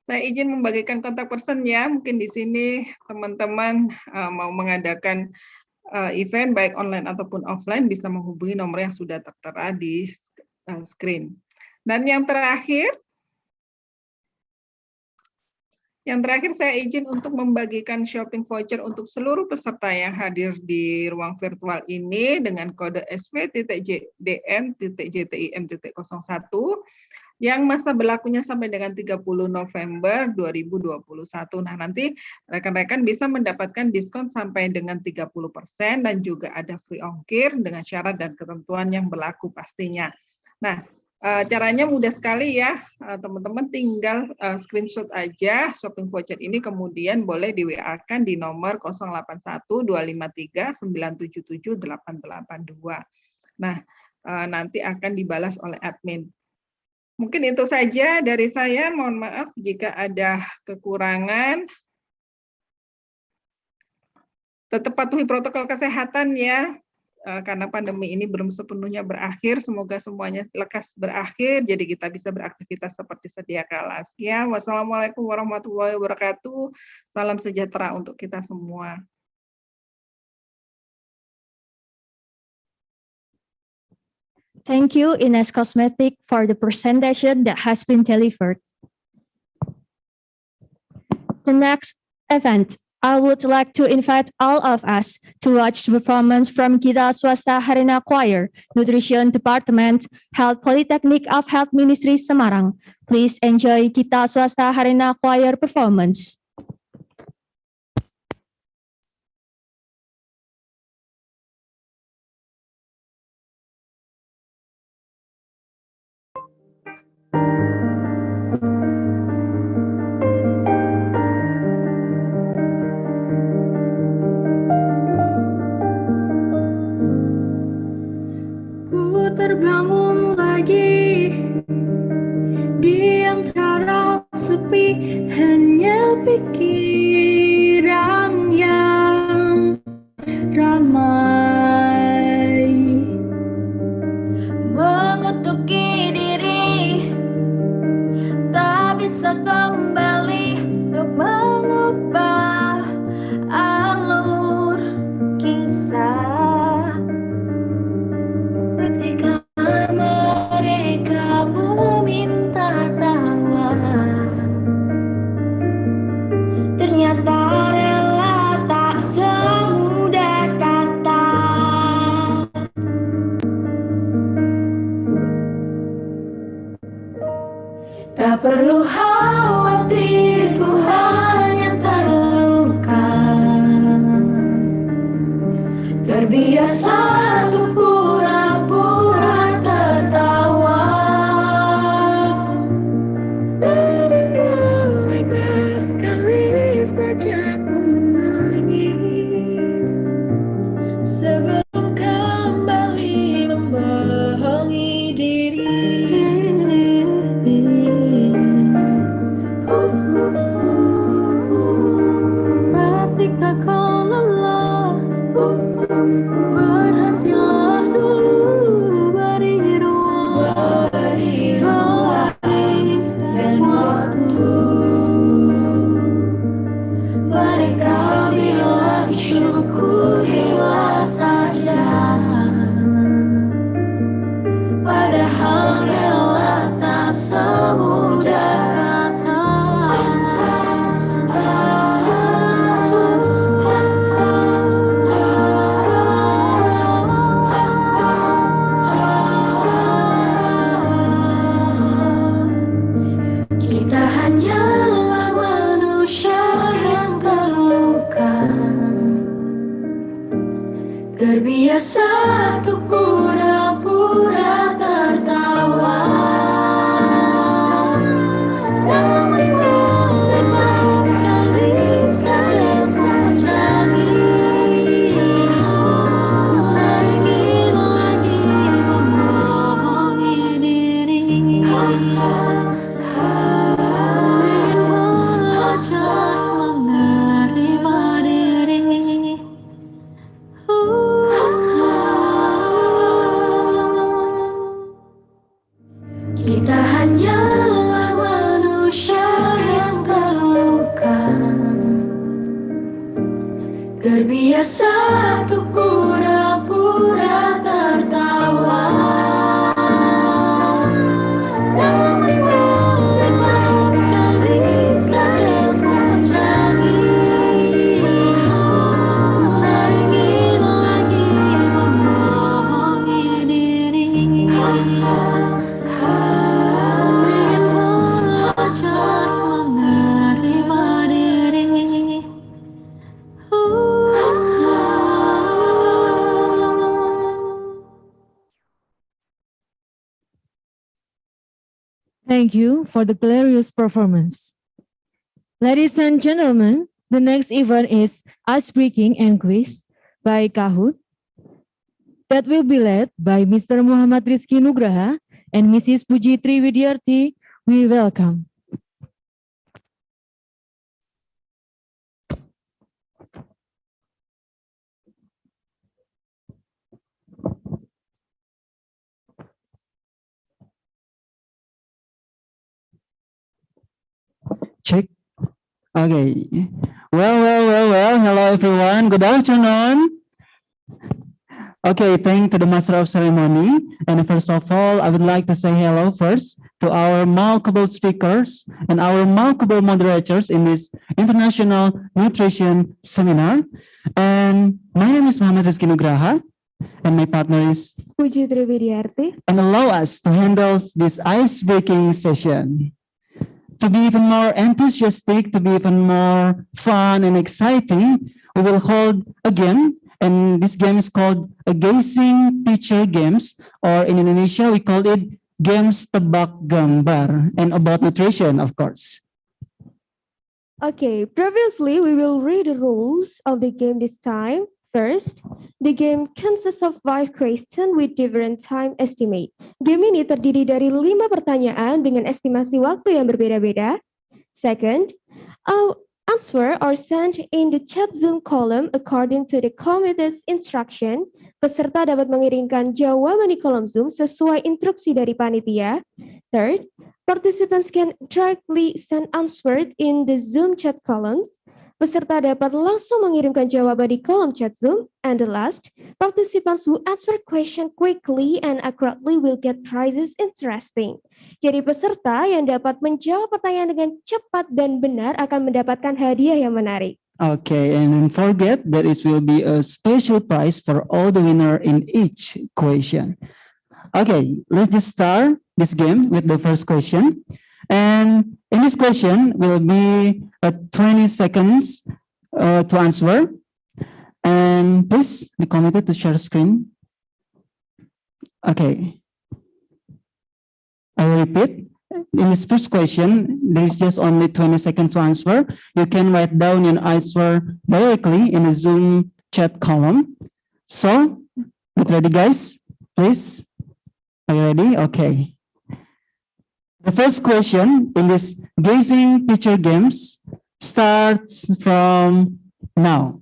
saya izin membagikan kontak person ya. Mungkin di sini teman-teman mau mengadakan event baik online ataupun offline, bisa menghubungi nomor yang sudah tertera di screen. Dan yang terakhir saya izin untuk membagikan shopping voucher untuk seluruh peserta yang hadir di ruang virtual ini dengan kode SV.JDN.JTIM.01 yang masa berlakunya sampai dengan 30 November 2021. Nah, nanti rekan-rekan bisa mendapatkan diskon sampai dengan 30% dan juga ada free ongkir dengan syarat dan ketentuan yang berlaku pastinya. Nah, caranya mudah sekali ya, teman-teman tinggal screenshot aja shopping voucher ini, kemudian boleh di WA-kan di nomor 081253977882. Nah, nanti akan dibalas oleh admin. Mungkin itu saja dari saya, mohon maaf jika ada kekurangan. Tetap patuhi protokol kesehatan ya, karena pandemi ini belum sepenuhnya berakhir, semoga semuanya lekas berakhir, jadi kita bisa beraktivitas seperti sedia kala. Sekian, wassalamualaikum warahmatullahi wabarakatuh, salam sejahtera untuk kita semua. Thank you, Ines Cosmetic, for the presentation that has been delivered. The next event, I would like to invite all of us to watch the performance from Gita Swasta Harina Choir, Nutrition Department, Health Polytechnic of Health Ministry, Semarang. Please enjoy Gita Swasta Harina Choir performance. Ku terbangun lagi di antara sepi, hanya pikiran yang ramai mengutuki diri, tak bisa kembali untuk mengubah alur kisah. Ketika mereka meminta tawa, ternyata rela tak semudah kata. Tak perlu khawatir, ku hanya terluka, terbiasa untuk pura-pura tertawa. Sekali saja ku menangis sebelum kembali membohongi diri. Ketika kau lelah, berhentilah dulu, beri ruang dan waktu. Mereka bilang syukurilah saja, padahal rela tak semudah kita hanyalah manusia yang terluka, terbiasa untuk pura-pura tertawa. Namun bebas sekali saja ingin lagi membohongi diri. Kita hanyalah manusia yang terluka, terbiasa untuk pura-pura tertawa. Namun bebas sekali saja ingin lagi membohongi diri. Thank you for the glorious performance. Ladies and gentlemen, the next event is Ice Breaking and Quiz by Kahoot that will be led by Mr. Muhammad Rizky Nugraha and Mrs. Puji Triwidyarti. We welcome. Check. Okay. Well. Hello, everyone. Good afternoon. Okay, thank to the Master of Ceremony. And first of all, I would like to say hello first to our remarkable speakers and our remarkable moderators in this International Nutrition Seminar. And my name is Muhammad Rizky Nugraha, and my partner is Puji Trividiarti. And allow us to handle this ice-breaking session. To be even more enthusiastic, to be even more fun and exciting, we will hold again, and this game is called a Gazing Picture Games, or in Indonesia, we call it Games Tebak Gambar, and about nutrition, of course. Okay, previously we will read the rules of the game this time. First, the game consists of 5 questions with different time estimate. Game ini terdiri dari 5 pertanyaan dengan estimasi waktu yang berbeda-beda. Second, answer are sent in the chat Zoom column according to the committee's instruction. Peserta dapat mengirimkan jawaban di kolom Zoom sesuai instruksi dari panitia. Third, participants can directly send answer in the Zoom chat column. Peserta dapat langsung mengirimkan jawaban di kolom chat Zoom. And the last, participants who answer question quickly and accurately will get prizes interesting. Jadi peserta yang dapat menjawab pertanyaan dengan cepat dan benar akan mendapatkan hadiah yang menarik. Okay, and don't forget that it will be a special prize for all the winner in each question. Okay, let's just start this game with the first question. And in this question will be 20 seconds to answer. And please be committed to share screen. Okay. I will repeat. In this first question, there is just only 20 seconds to answer. You can write down your answer directly in the Zoom chat column. So, get ready, guys, please. Are you ready? Okay. The first question in this Gazing Picture Games starts from now.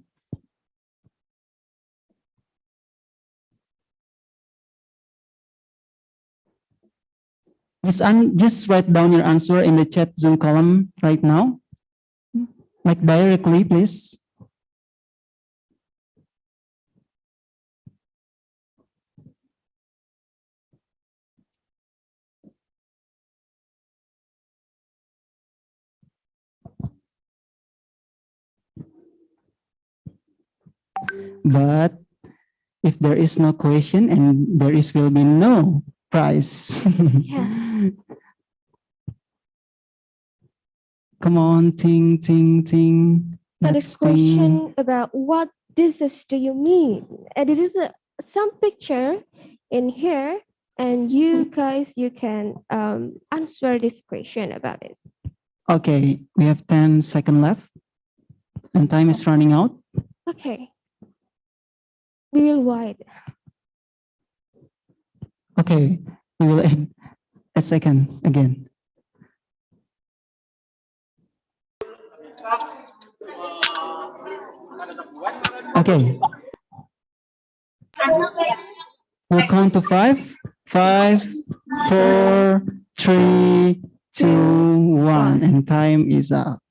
Just write down your answer in the chat Zoom column right now. Like directly, please. But if there is no question and there will be no prize. Yes. Come on, ting. So this question about what disease do you mean? And it is some picture in here, and you guys, you can answer this question about this. Okay, we have 10 seconds left, and time is running out. Okay. We will wait. Okay, we will add a second again. Okay. We'll count to 5. 5, 4, 3, 2, 1, and time is up.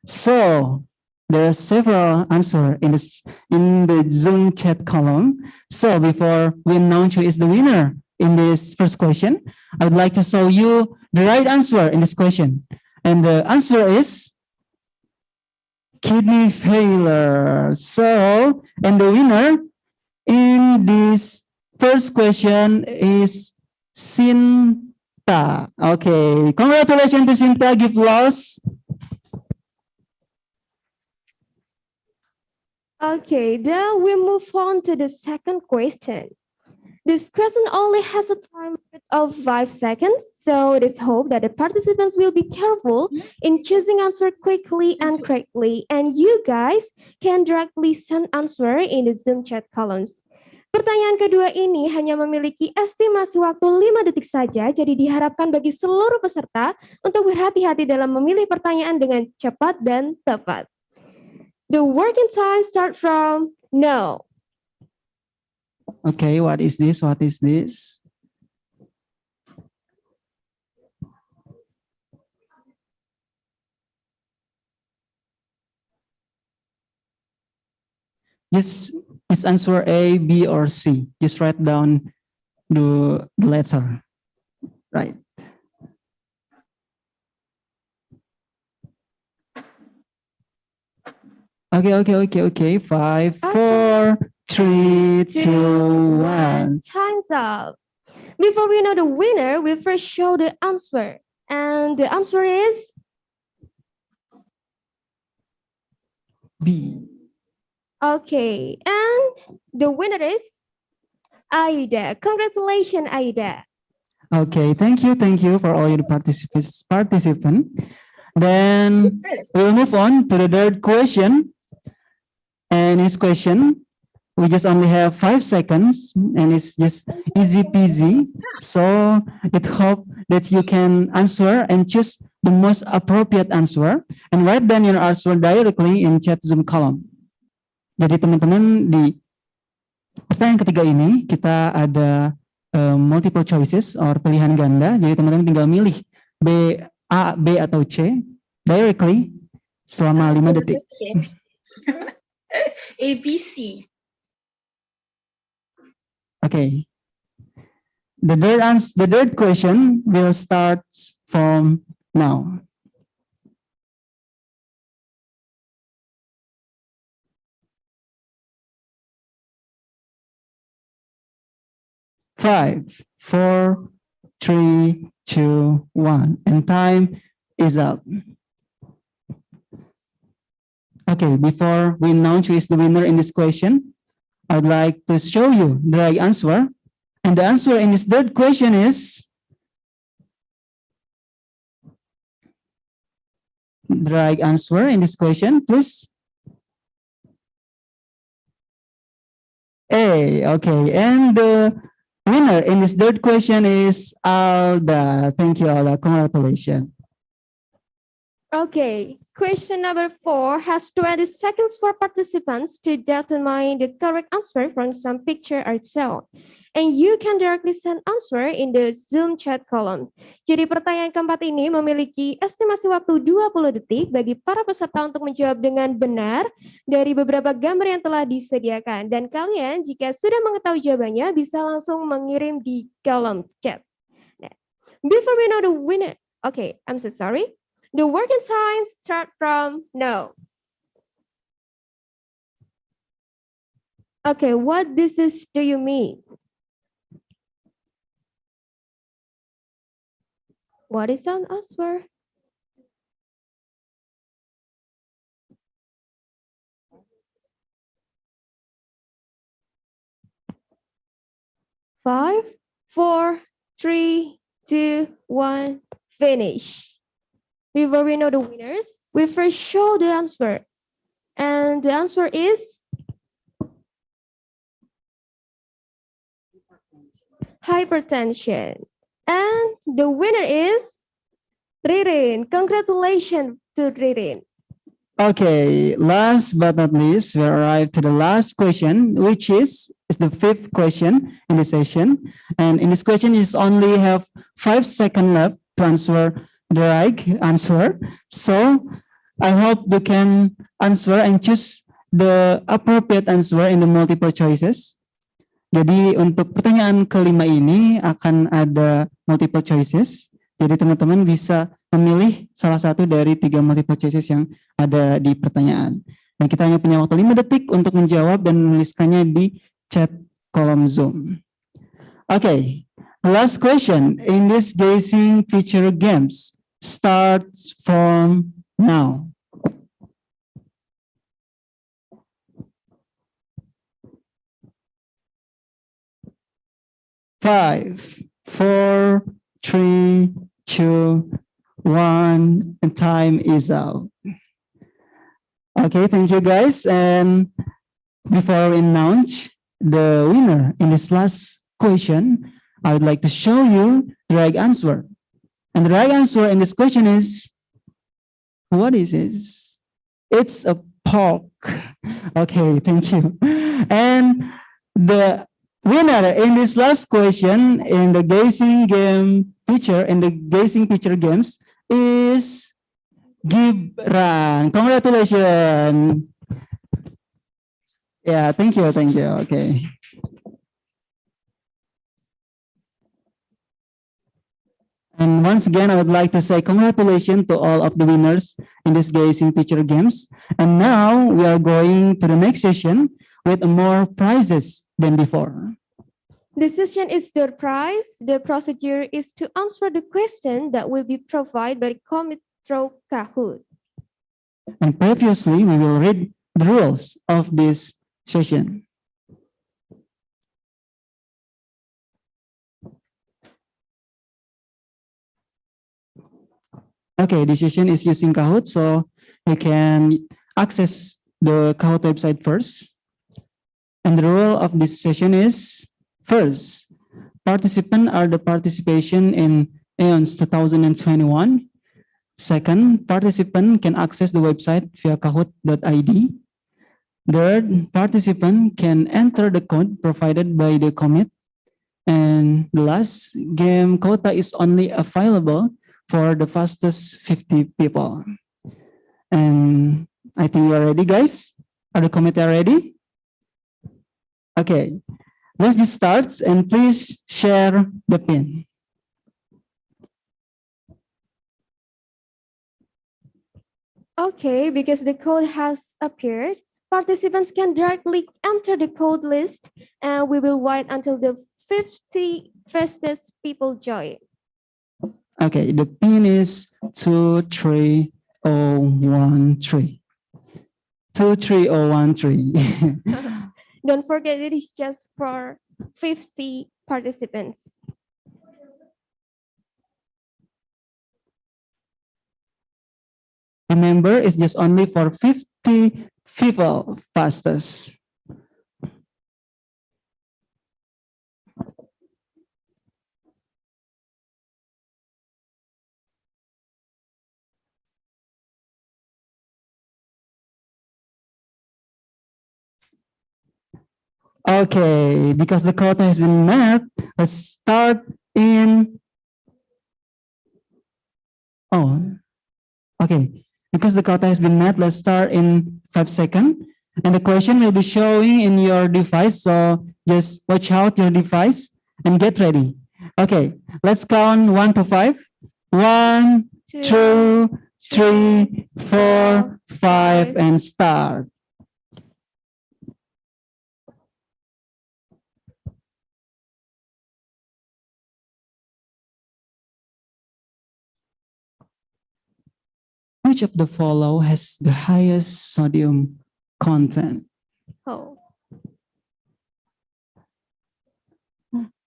So there are several answers in the Zoom chat column. So before we announce who is the winner in this first question, I would like to show you the right answer in this question. And the answer is kidney failure. So, and the winner in this first question is Sinta. Okay, congratulations to Sinta. Give applause. Okay, then we move on to the second question. This question only has a time of 5 seconds, so it is hoped that the participants will be careful in choosing answer quickly and correctly, and you guys can directly send answer in the Zoom chat columns. Pertanyaan kedua ini hanya memiliki estimasi waktu 5 detik saja, jadi diharapkan bagi seluruh peserta untuk berhati-hati dalam memilih pertanyaan dengan cepat dan tepat. The working time start from now. Okay, what is this? What is this? Just is answer A, B, or C? Just write down the letter. Right. Okay. 5, 4, 3, 2, 1. Time's up. Before we know the winner, we first show the answer. And the answer is B. Okay, and the winner is Aida. Congratulations, Aida. Okay, thank you for all your participants. Then we'll move on to the third question. And this question, we just only have 5 seconds, and it's just easy peasy. So it hope that you can answer and choose the most appropriate answer and write down your answer directly in chat Zoom column. Jadi teman-teman, di pertanyaan ketiga ini kita ada multiple choices or pilihan ganda. Jadi teman-teman tinggal milih B, A, B atau C directly selama 5 detik. ABC. Okay. The third question will start from now. Five, 4, 3, 2, 1, and time is up. Okay, before we announce who is the winner in this question, I'd like to show you the right answer. And the answer in this third question is the right answer in this question, please. A, okay, and the winner in this third question is Alda. Thank you, Alda. Congratulations. Okay, question number 4 has 20 seconds for participants to determine the correct answer from some picture or shown. And you can directly send answer in the Zoom chat column. Jadi pertanyaan keempat ini memiliki estimasi waktu 20 detik bagi para peserta untuk menjawab dengan benar dari beberapa gambar yang telah disediakan. Dan kalian jika sudah mengetahui jawabannya bisa langsung mengirim di kolom chat. Nah, before we know the winner, okay, I'm so sorry. The working time start from now. Okay, what do you mean? What is an answer? Five, 4, 3, 2, 1, finish. Before we know the winners, we first show the answer. And the answer is hypertension. And the winner is Ririn. Congratulations to Ririn. Okay, last but not least, we arrived to the last question, which is the fifth question in the session. And in this question, is only have 5 seconds left to answer the right answer. So I hope you can answer and choose the appropriate answer in the multiple choices. Jadi untuk pertanyaan kelima ini akan ada multiple choices. Jadi teman-teman bisa memilih salah satu dari 3 multiple choices yang ada di pertanyaan. Dan kita hanya punya waktu 5 detik untuk menjawab dan menuliskannya di chat kolom Zoom. Okay, last question in this guessing feature games starts from now. Five, 4, 3, 2, 1, and time is out. Okay, thank you guys. And before we announce the winner in this last question, I would like to show you the right answer. And the right answer in this question is, what is this? It's a pork. Okay, thank you. And the winner in this last question in the guessing game picture, in the guessing picture games is Gibran. Congratulations. Yeah, thank you, thank you. Okay. And once again, I would like to say congratulations to all of the winners in this Gazing Teacher Games. And now we are going to the next session with more prizes than before. The session is door prize. The procedure is to answer the question that will be provided by Commit through Kahoot. And previously, we will read the rules of this session. Okay, this session is using Kahoot, so you can access the Kahoot website first. And the rule of this session is, first, participants are the participation in EONS 2021. Second, participant can access the website via kahoot.id. Third, participant can enter the code provided by the commit. And the last, game quota is only available for the fastest 50 people. And I think we're ready, guys. Are the committee ready? Okay, let's just start and please share the pin. Okay, because the code has appeared, participants can directly enter the code list and we will wait until the 50 fastest people join. Okay, the pin is 23013. 23013. Don't forget it is just for 50 participants. Remember, it's just only for 50 people fastest. Okay, because the quota has been met, let's start in. Oh, okay. Because the quota has been met, let's start in 5 seconds. And the question will be showing in your device. So just watch out your device and get ready. Okay, let's count 1 to 5. 1, 2, 3, 4, 5, and start. Which of the follow has the highest sodium content? Oh.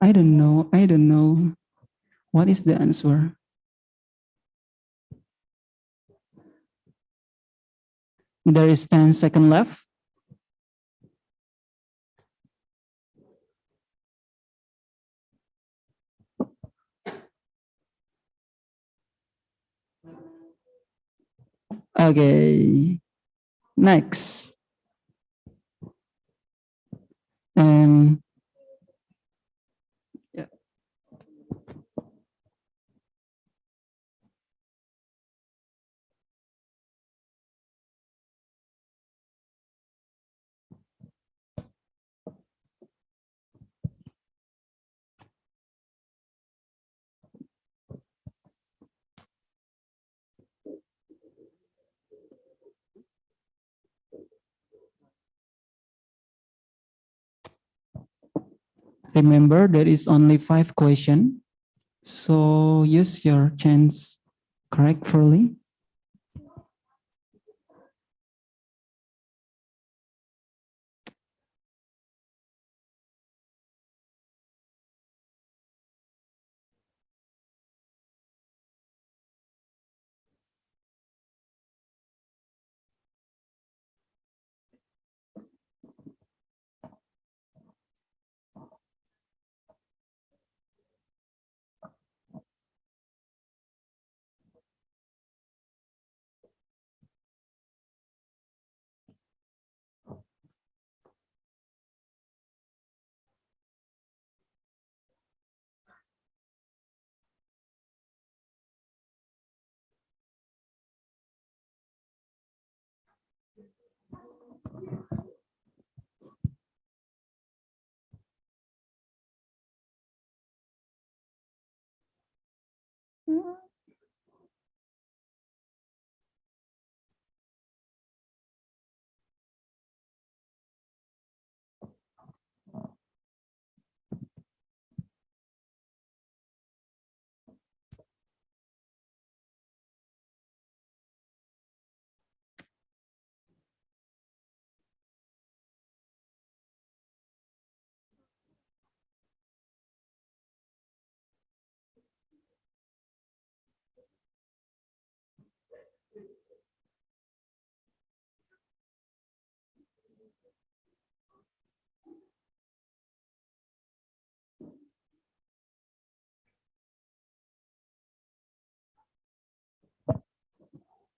I don't know. I don't know. What is the answer? There is 10 seconds left. Okay. Next. Yeah. Remember, there is only 5 questions. So use your chance correctly.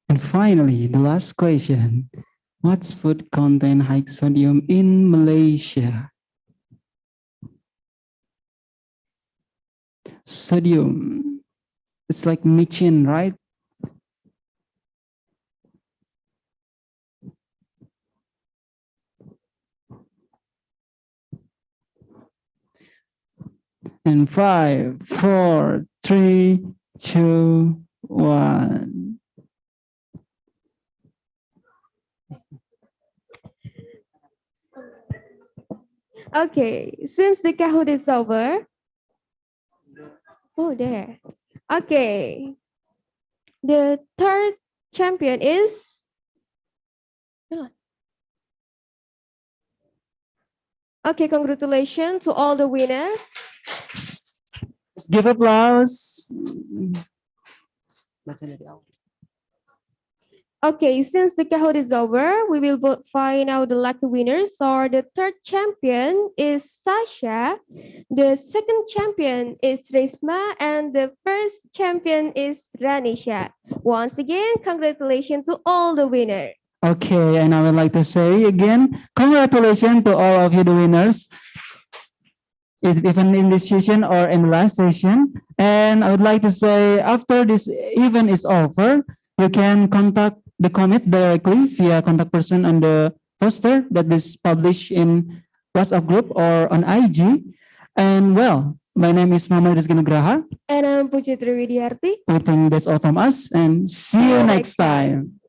And finally, the last question. What food contain high sodium in Malaysia? Sodium. It's like micin, right? And 5, 4, 3, 2, 1. Okay, since the Kahoot is over. Oh, there. Okay. The third champion is. Okay, congratulations to all the winners. Let's give applause. Okay, since the Kahoot is over, we will find out the lucky winners. So the third champion is Sasha, the second champion is Resma, and the first champion is Ranisha. Once again, congratulations to all the winners. Okay, and I would like to say again, congratulations to all of you, the winners. It's even in this session or in the last session. And I would like to say, after this event is over, you can contact the commit directly via contact person on the poster that is published in WhatsApp group or on IG. And well, my name is Muhammad Rizky Nugraha. And I'm Puchitri Widiarti. I think that's all from us, and see you next time.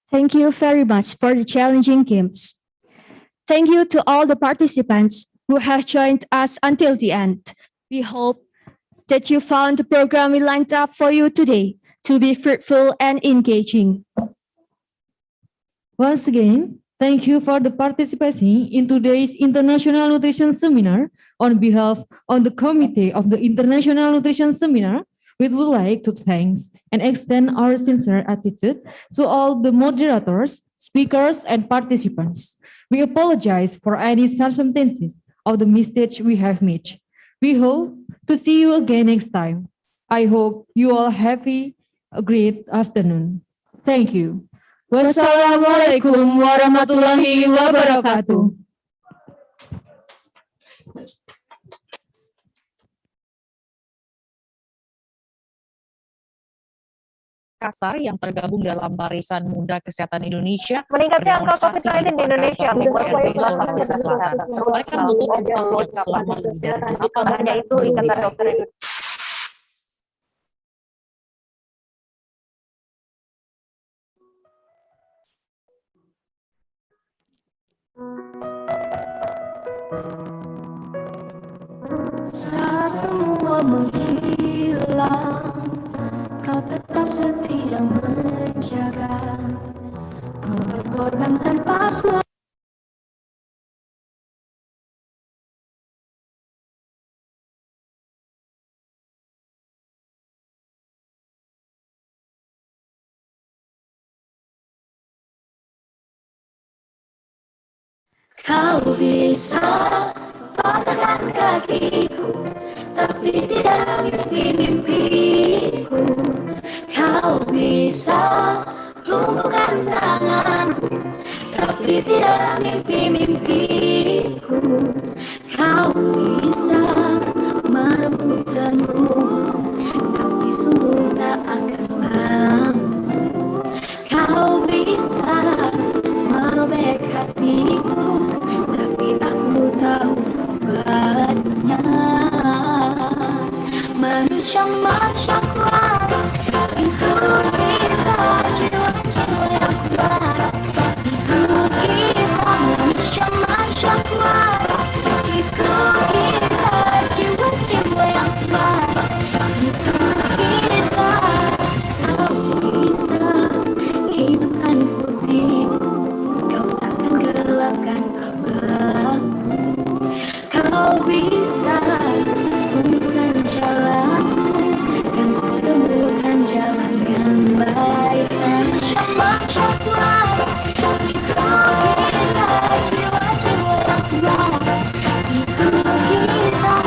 Thank you very much for the challenging games. Thank you to all the participants who have joined us until the end. We hope that you found the program we lined up for you today to be fruitful and engaging. Once again, thank you for the participating in today's International Nutrition Seminar. On behalf of the committee of the International Nutrition Seminar, we would like to thank and extend our sincere gratitude to all the moderators, speakers, and participants. We apologize for any circumstances of the mistakes we have made. We hope to see you again next time. I hope you all have a great afternoon. Thank you. Wassalamualaikum warahmatullahi wabarakatuh. Kasar yang tergabung dalam Barisan Muda Kesehatan Indonesia Meningkatnya angka COVID-19 di Indonesia membuat Sulawesi Selatan. Mereka menutup program selama lebih dari 8 hanya itu Ikatan Dokter Indonesia. Saat semua menghilang, kau tetap setia menjaga. Kau berkorban tanpa suara. Kau bisa patahkan kakiku, tapi tidak mimpi-mimpiku. Kau bisa lumpuhkan tanganku, tapi tidak mimpi-mimpiku. Kau bisa merebut senyum, tapi sungguh tak akan mampu. Kau bisa merobek hatiku, tapi aku tahu obatnya. Manusia macam mana, itu kita jiwa-jiwa yang kuat. Itu kita manusia macam mana, itu kita jiwa-jiwa yang kuat. Itu kita kau bisa hidupkan hidupmu, kau takkan gelapkan abangmu. Kau bisa menemukan jalanmu dan menemukan jalan yang baik. Macam-macam walau itu kita jiwa-jiwa yang kuat. Itu kita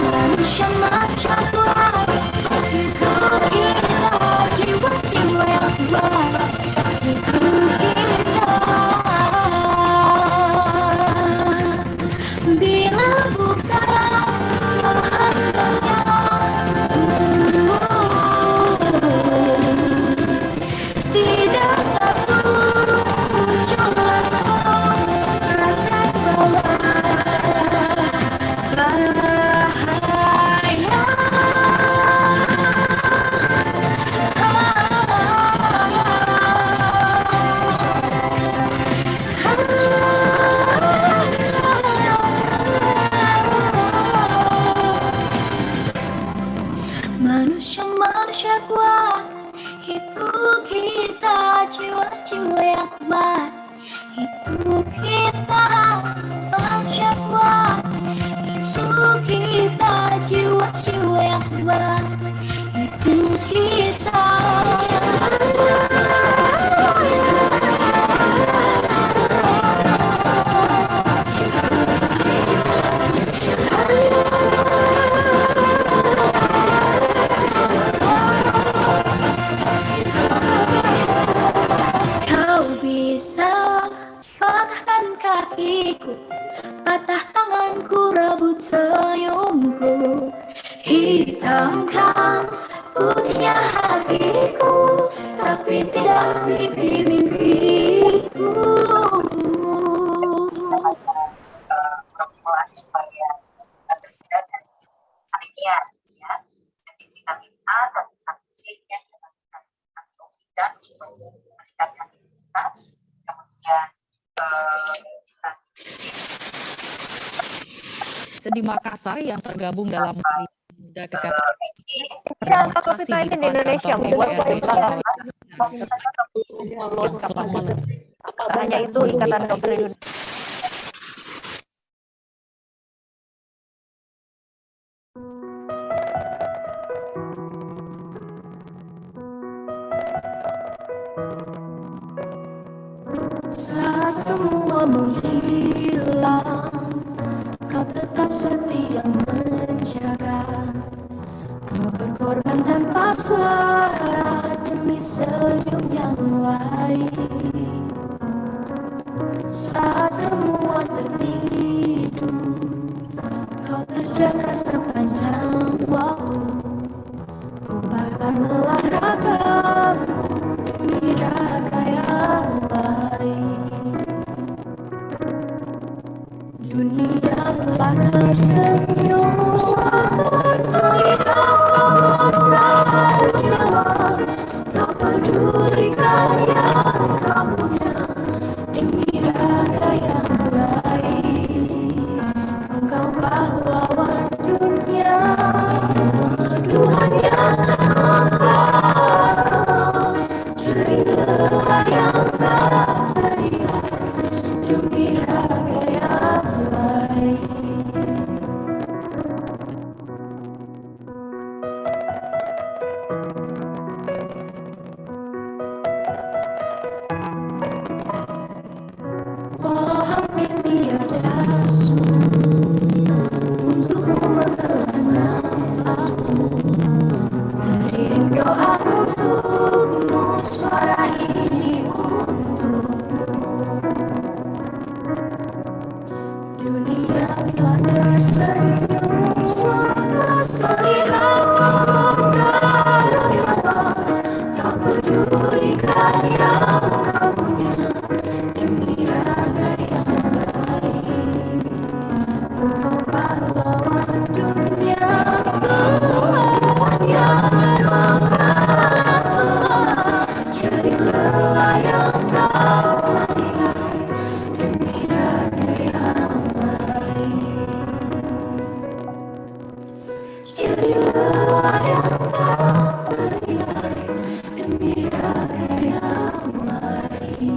Bila bukan tidak satu cuma rakyat manusia-manusia kuat, itu kita jiwa-jiwa yang kuat, itu kita manusia kuat, itu kita jiwa-jiwa yang kuat, itu kita. Kau bisa patahkan kakiku, patah tanganku, rebut senyumku, hitamkan putihnya hatiku, tapi tidak mimpi-mimpiku. Vitamin A dan vitamin C yang meningkatkan antioksidan meningkatkan imunitas, kemudian di Makassar yang tergabung dalam Muda Kesehatan COVID-19 di Indonesia membuat hanya itu Ikatan Dokter Indonesia. Saat semua menghilang, kau tetap setia menjaga. Kau berkorban tanpa suara demi senyum yang lain. Saat semua tertidur, kau terjaga sepanjang waktu. Lupakan lelah ragamu demi raga yang lain. Dunia telah tersenyum melihat kau bernyawa. Tak pedulikan yang kau punya demi raga yang lain. Engkau pahlawan dunia, Tuhan yang kuasa, ceri lelah yang tak terlihat demi raga yang lain. Walau hampir tiada sumber untukmu menghela nafasku, beriring doa untukmu, suara ini untukmu. Dunia telah tersenyum melihat kau bernyawa. Tak pedulikan yang kau punya demi raga yang lain. Engkau pahlawan dunia, Tuhan yang kuasa, ceri lelah yang kau terlihat demi raga yang lain. Ceri lelah yang kau terlihat demi raga yang lain.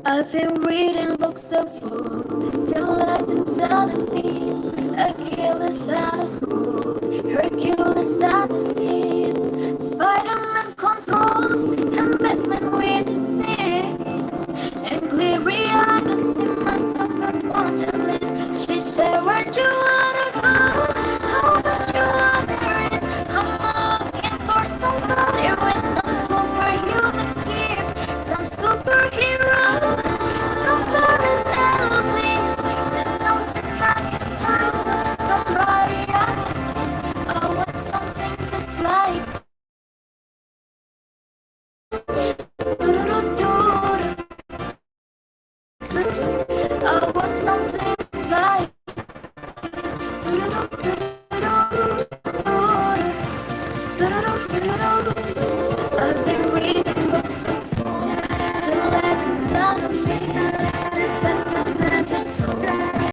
I've been reading books of food, the legends and the myths, a killer sound of school.